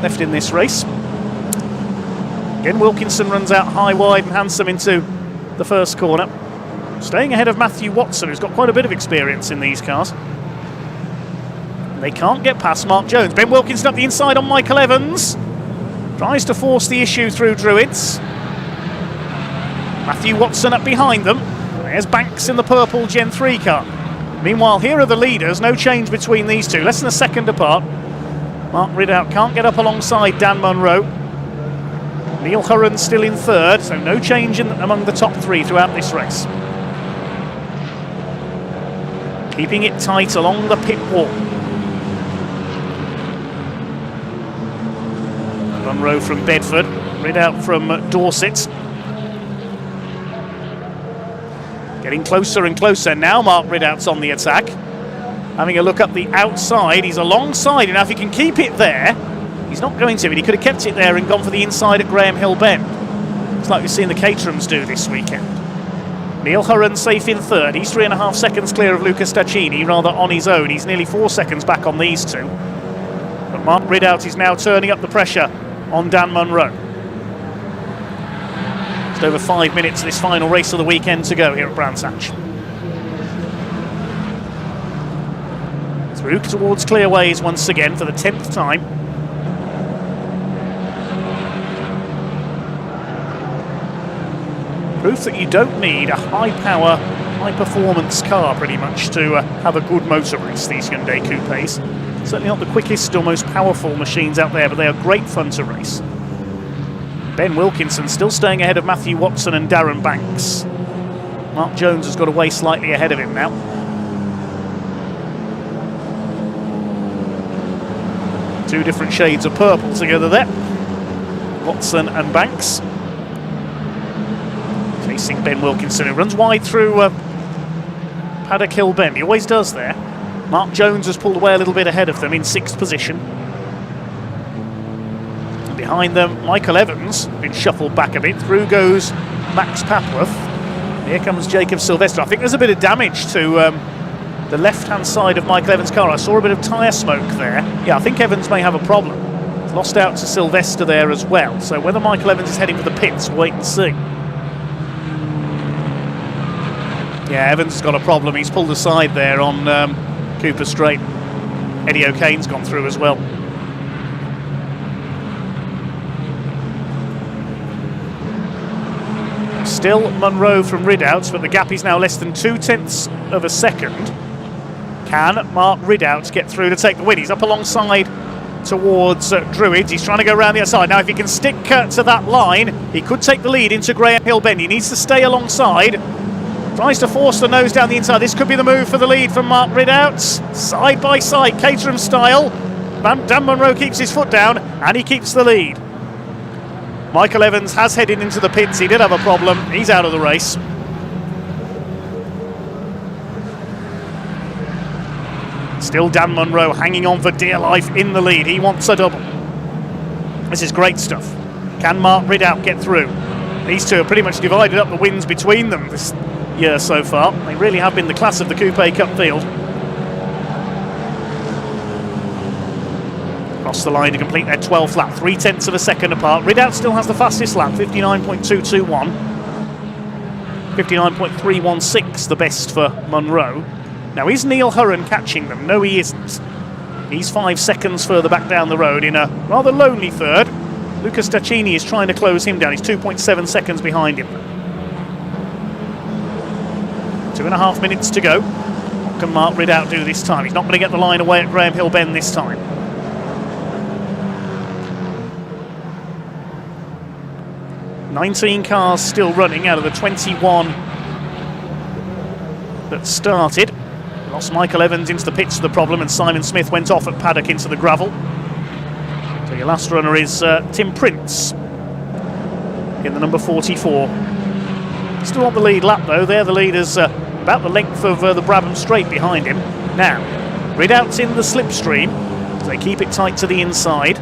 left in this race. Again, Wilkinson runs out high, wide and handsome into the first corner. Staying ahead of Matthew Watson, who's got quite a bit of experience in these cars. They can't get past Mark Jones. Ben Wilkinson up the inside on Michael Evans. Tries to force the issue through Druids. Matthew Watson up behind them. There's Banks in the purple Gen 3 car. Meanwhile, here are the leaders. No change between these two. Less than a second apart. Mark Ridout can't get up alongside Dan Munro. Neil Hurren still in third, so no change among the top 3 throughout this race. Keeping it tight along the pit wall. Munro from Bedford, Ridout from Dorset. Getting closer and closer now. Mark Ridout's on the attack. Having a look up the outside. He's alongside, and now if he can keep it there, he's not going to, but he could have kept it there and gone for the inside at Graham Hill Bend. Looks like we've seen the Caterhams do this weekend. Neil Hurren safe in third. He's 3.5 seconds clear of Luca Staccini, rather on his own. He's nearly 4 seconds back on these two. But Mark Ridout is now turning up the pressure on Dan Munro. Just over 5 minutes of this final race of the weekend to go here at Brands Hatch. Through towards clearways once again for the 10th time. Proof that you don't need a high-power, high-performance car pretty much to have a good motor race, these Hyundai Coupes. Certainly not the quickest or most powerful machines out there, but they are great fun to race. Ben Wilkinson still staying ahead of Matthew Watson and Darren Banks. Mark Jones has got away slightly ahead of him now. Two different shades of purple together there. Watson and Banks. Chasing Ben Wilkinson, who runs wide through Paddock Hill Bend. He always does there. Mark Jones has pulled away a little bit ahead of them in 6th position. And behind them, Michael Evans, been shuffled back a bit. Through goes Max Papworth. Here comes Jacob Sylvester. I think there's a bit of damage to the left-hand side of Michael Evans' car. I saw a bit of tyre smoke there. Yeah, I think Evans may have a problem. Lost out to Sylvester there as well. So whether Michael Evans is heading for the pits, wait and see. Yeah, Evans has got a problem. He's pulled aside there on Cooper Straight. Eddie O'Kane's gone through as well. Still Munro from Ridouts, but the gap is now less than 0.2 of a second. Can Mark Ridouts get through to take the win? He's up alongside towards Druids. He's trying to go around the outside. Now if he can stick to that line, he could take the lead into Graham Hill Bend. He needs to stay alongside. Tries to force the nose down the inside. This could be the move for the lead from Mark Ridouts. Side by side, Caterham style. Dan Munro keeps his foot down and he keeps the lead. Michael Evans has headed into the pits. He did have a problem. He's out of the race. Still Dan Munro hanging on for dear life in the lead. He wants a double. This is great stuff. Can Mark Ridout get through? These two have pretty much divided up the wins between them this year so far. They really have been the class of the Coupe Cup field. Across the line to complete their 12th lap, 0.3 of a second apart. Ridout still has the fastest lap, 59.221. 59.316, the best for Munro. Now, is Neil Hurren catching them? No, he isn't. He's 5 seconds further back down the road in a rather lonely third. Luca Staccini is trying to close him down. He's 2.7 seconds behind him. 2.5 minutes to go. What can Mark Ridout do this time? He's not going to get the line away at Graham Hill Bend this time. "19 cars still running out of the 21 that started. Lost Michael Evans into the pits for the problem, and Simon Smith went off at paddock into the gravel. So your last runner is Tim Prince in the number 44. Still on the lead lap though. They're the leaders about the length of the Brabham Straight behind him. Now, Ridout's in the slipstream, so they keep it tight to the inside.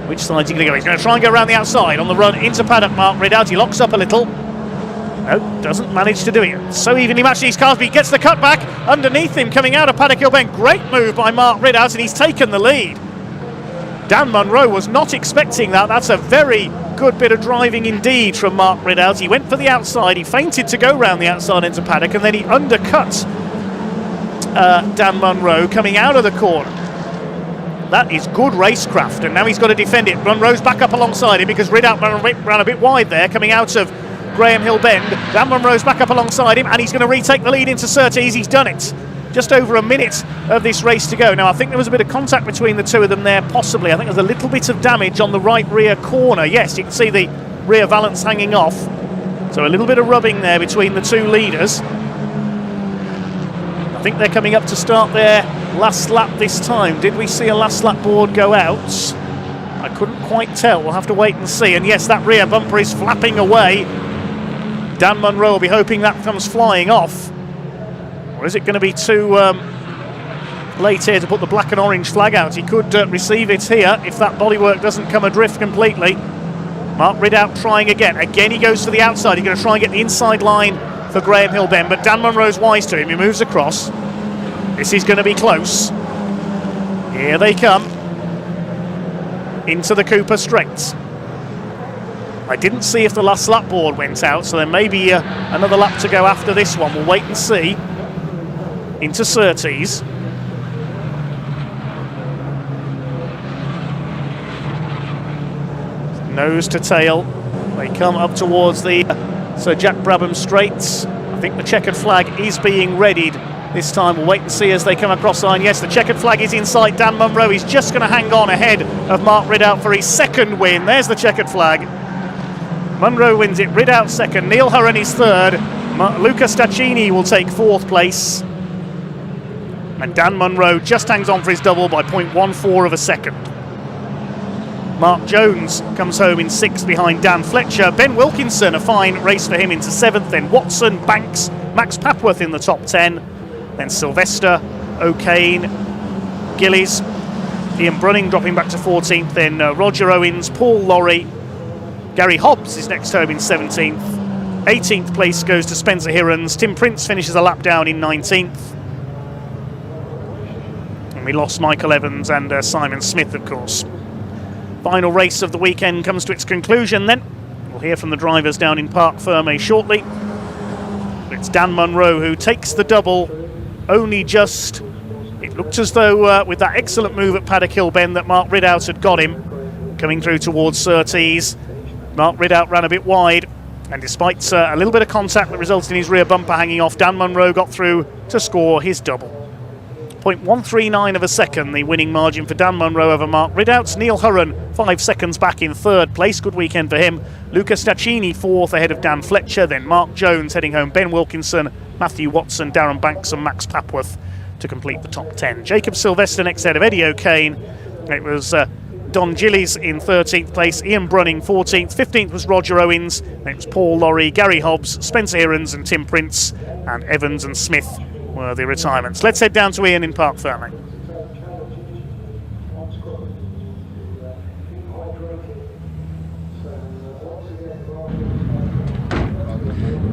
Which side's he going to go? He's going to try and go around the outside on the run into paddock. Mark Ridout, he locks up a little. No, doesn't manage to do it. So evenly matched these cars, but he gets the cutback underneath him coming out of Paddock Hill Bend. Great move by Mark Ridout, and he's taken the lead. Dan Munro was not expecting that. That's a very good bit of driving indeed from Mark Ridout. He went for the outside, he feinted to go round the outside into paddock, and then he undercut Dan Munro coming out of the corner. That is good racecraft, and now he's got to defend it. Munro's back up alongside him because Ridout ran a bit wide there coming out of Graham Hill Bend. Dan Munro's back up alongside him, and he's going to retake the lead into Surtees. He's done it. Just over a minute of this race to go. Now, I think there was a bit of contact between the two of them there, possibly. I think there's a little bit of damage on the right rear corner. Yes, you can see the rear valance hanging off. So a little bit of rubbing there between the two leaders. I think they're coming up to start their last lap this time. Did we see a last lap board go out? I couldn't quite tell. We'll have to wait and see. And yes, that rear bumper is flapping away. Dan Munro will be hoping that comes flying off. Or is it going to be too late here to put the black and orange flag out? He could receive it here if that bodywork doesn't come adrift completely. Mark Ridout trying again. Again he goes to the outside. He's going to try and get the inside line for Graham Hill Bend, but Dan Munro's wise to him. He moves across. This is going to be close. Here they come into the Cooper Straights. I didn't see if the last lap board went out, so there may be another lap to go after this one. We'll wait and see. Into Surtees. Nose to tail. They come up towards the Sir Jack Brabham Straights. I think the checkered flag is being readied this time. We'll wait and see as they come across the line. Yes, the checkered flag is in sight. Dan Munro is just going to hang on ahead of Mark Ridout for his second win. There's the checkered flag. Munro wins it, Ridout second, Neil Hurren is third, Luca Staccini will take 4th place, and Dan Munro just hangs on for his double by 0.14 of a second. Mark Jones comes home in 6th behind Dan Fletcher. Ben Wilkinson, a fine race for him, into 7th, then Watson, Banks, Max Papworth in the top 10, then Sylvester, O'Kane, Gillies, Ian Brunning dropping back to 14th, then Roger Owens, Paul Lorry, Gary Hobbs is next home in 17th. 18th place goes to Spencer Hirons. Tim Prince finishes a lap down in 19th. And we lost Michael Evans and Simon Smith, of course. Final race of the weekend comes to its conclusion then. We'll hear from the drivers down in Parc Fermé shortly. It's Dan Munro who takes the double, only just. It looked as though with that excellent move at Paddock Hill Bend that Mark Ridout had got him. Coming through towards Surtees, Mark Ridout ran a bit wide, and despite a little bit of contact that resulted in his rear bumper hanging off, Dan Munro got through to score his double. 0.139 of a second, the winning margin for Dan Munro over Mark Ridout. Neil Hurren 5 seconds back in third place. Good weekend for him. Luca Staccini fourth ahead of Dan Fletcher. Then Mark Jones heading home. Ben Wilkinson, Matthew Watson, Darren Banks and Max Papworth to complete the top 10. Jacob Sylvester next ahead of Eddie O'Kane. It was Don Gillies in 13th place. Ian Brunning 14th. 15th was Roger Owens. Then it was Paul Lorry, Gary Hobbs, Spencer Hirons and Tim Prince. And Evans and Smith were the retirements. Let's head down to Ian in Parc Fermé.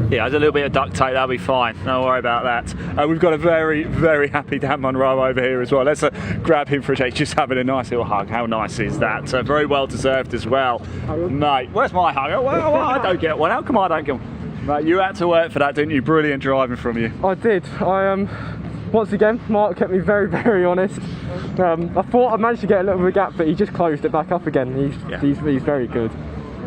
Yeah, there's a little bit of duct tape, that'll be fine. Don't worry about that. We've got a very, very happy Dan Munro over here as well. Let's grab him for a shake. Just having a nice little hug. How nice is that? Very well deserved as well. Mate, where's my hug? Well, I don't get one. How come I don't get one? Mate, you had to work for that, didn't you? Brilliant driving from you. I did. Once again, Mark kept me very, very honest. I thought I managed to get a little bit of a gap, but he just closed it back up again. He's very good.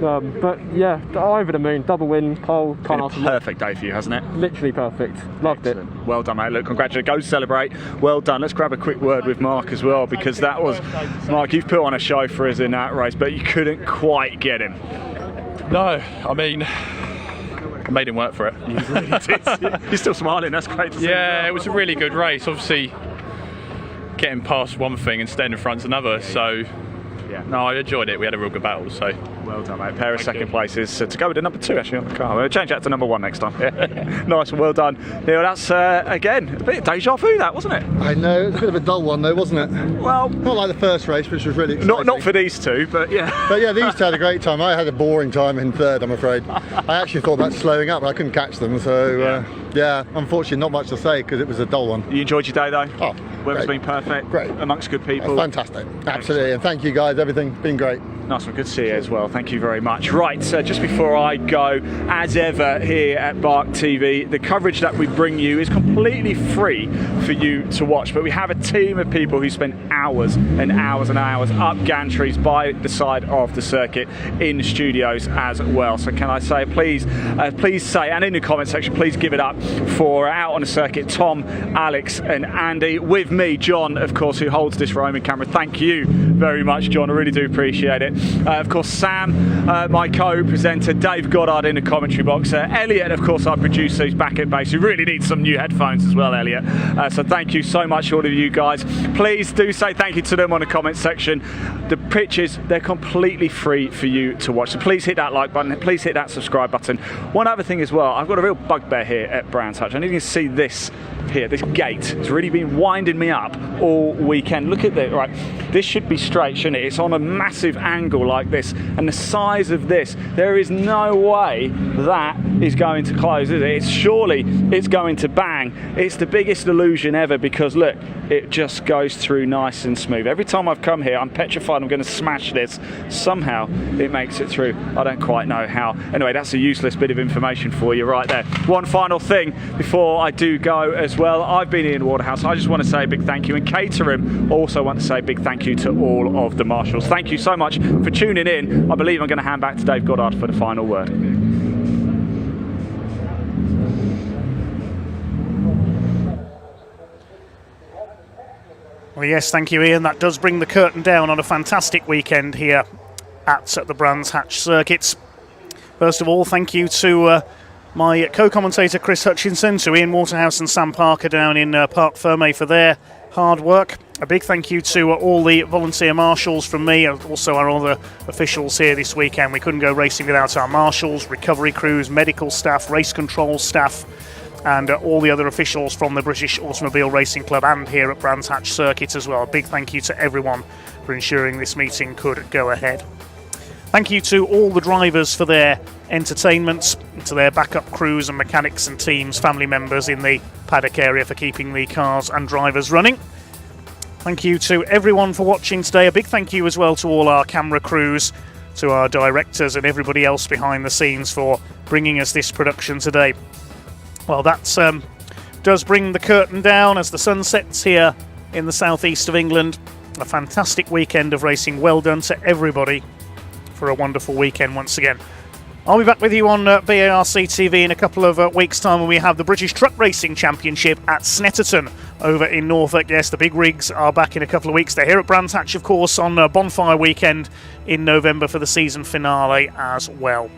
But yeah, over the moon, double win, pole. Been a perfect day for you, hasn't it? Literally perfect. Loved it. Well done, mate. Look, congratulations. Go celebrate. Well done. Let's grab a quick word with Mark as well, because that was, Mark, you've put on a show for us in that race, but you couldn't quite get him. No, I mean, I made him work for it. You really did. You're still smiling. That's great to see. Yeah, it was a really good race. Obviously, getting past one thing and staying in front's another. So, yeah, no, I enjoyed it. We had a real good battle. So, well done, mate. Pair of second places to go with the number 2 actually on the car. We'll change that to number 1 next time. Nice one. Well done, Neil. That's again a bit of deja vu, that wasn't it? I know. It was a bit of a dull one though, wasn't it? Well, not like the first race, which was really exciting. Not for these two, but yeah. But yeah, these two had a great time. I had a boring time in third, I'm afraid. I actually thought about slowing up, but I couldn't catch them. So yeah, unfortunately, not much to say because it was a dull one. You enjoyed your day though? Oh, weather's great. been perfect. Great. Amongst good people. Fantastic. Absolutely. And thank you guys. Everything been great. Nice one. Good to see you as well. Thank you very much. Right, so just before I go, as ever here at BARC TV, the coverage that we bring you is completely free for you to watch, but we have a team of people who spend hours and hours and hours up gantries by the side of the circuit in studios as well. So can I say, please say, and in the comment section, please give it up for out on the circuit, Tom, Alex and Andy, with me, John, of course, who holds this roaming camera. Thank you very much, John. I really do appreciate it. Of course, Sam, my co-presenter, Dave Goddard in the commentary box, Elliot, of course, our producer who's back at base, who really needs some new headphones as well, Elliot. So thank you so much, all of you guys. Please do say thank you to them on the comment section. The pictures, they're completely free for you to watch. So please hit that like button, please hit that subscribe button. One other thing as well, I've got a real bugbear here at Brands Hatch. I need you to see this here, this gate. It's really been winding me up all weekend. Look at this, right? This should be straight, shouldn't it? It's on a massive angle like this, and the size of this, there is no way that is going to close, is it? Surely it's going to bang. It's the biggest illusion ever, because look, it just goes through nice and smooth. Every time I've come here, I'm petrified I'm going to smash this. Somehow it makes it through. I don't quite know how. Anyway, that's a useless bit of information for you right there. One final thing before I do go as well. I've been Ian Waterhouse. I just want to say a big thank you, and Caterham also want to say a big thank you to all of the marshals. Thank you so much for tuning in. I believe I'm going to hand back to Dave Goddard for the final word. Well, yes, thank you, Ian. That does bring the curtain down on a fantastic weekend here at the Brands Hatch circuits. First of all, thank you to my co-commentator Chris Hutchinson, to Ian Waterhouse and Sam Parker down in Parc Fermé for their hard work. A big thank you to all the volunteer marshals from me, and also our other officials here this weekend. We couldn't go racing without our marshals, recovery crews, medical staff, race control staff, and all the other officials from the British Automobile Racing Club and here at Brands Hatch Circuit as well. A big thank you to everyone for ensuring this meeting could go ahead. Thank you to all the drivers for their entertainment, to their backup crews and mechanics and teams, family members in the paddock area for keeping the cars and drivers running. Thank you to everyone for watching today. A big thank you as well to all our camera crews, to our directors and everybody else behind the scenes for bringing us this production today. Well, that does bring the curtain down as the sun sets here in the southeast of England. A fantastic weekend of racing. Well done to everybody for a wonderful weekend once again. I'll be back with you on BARC TV in a couple of weeks' time when we have the British Truck Racing Championship at Snetterton over in Norfolk. Yes, the big rigs are back in a couple of weeks. They're here at Brands Hatch, of course, on Bonfire Weekend in November for the season finale as well.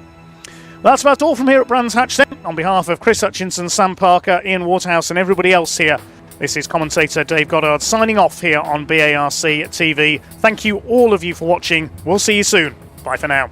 That's about all from here at Brands Hatch then. On behalf of Chris Hutchinson, Sam Parker, Ian Waterhouse and everybody else here, this is commentator Dave Goddard signing off here on BARC TV. Thank you all of you for watching. We'll see you soon. Bye for now.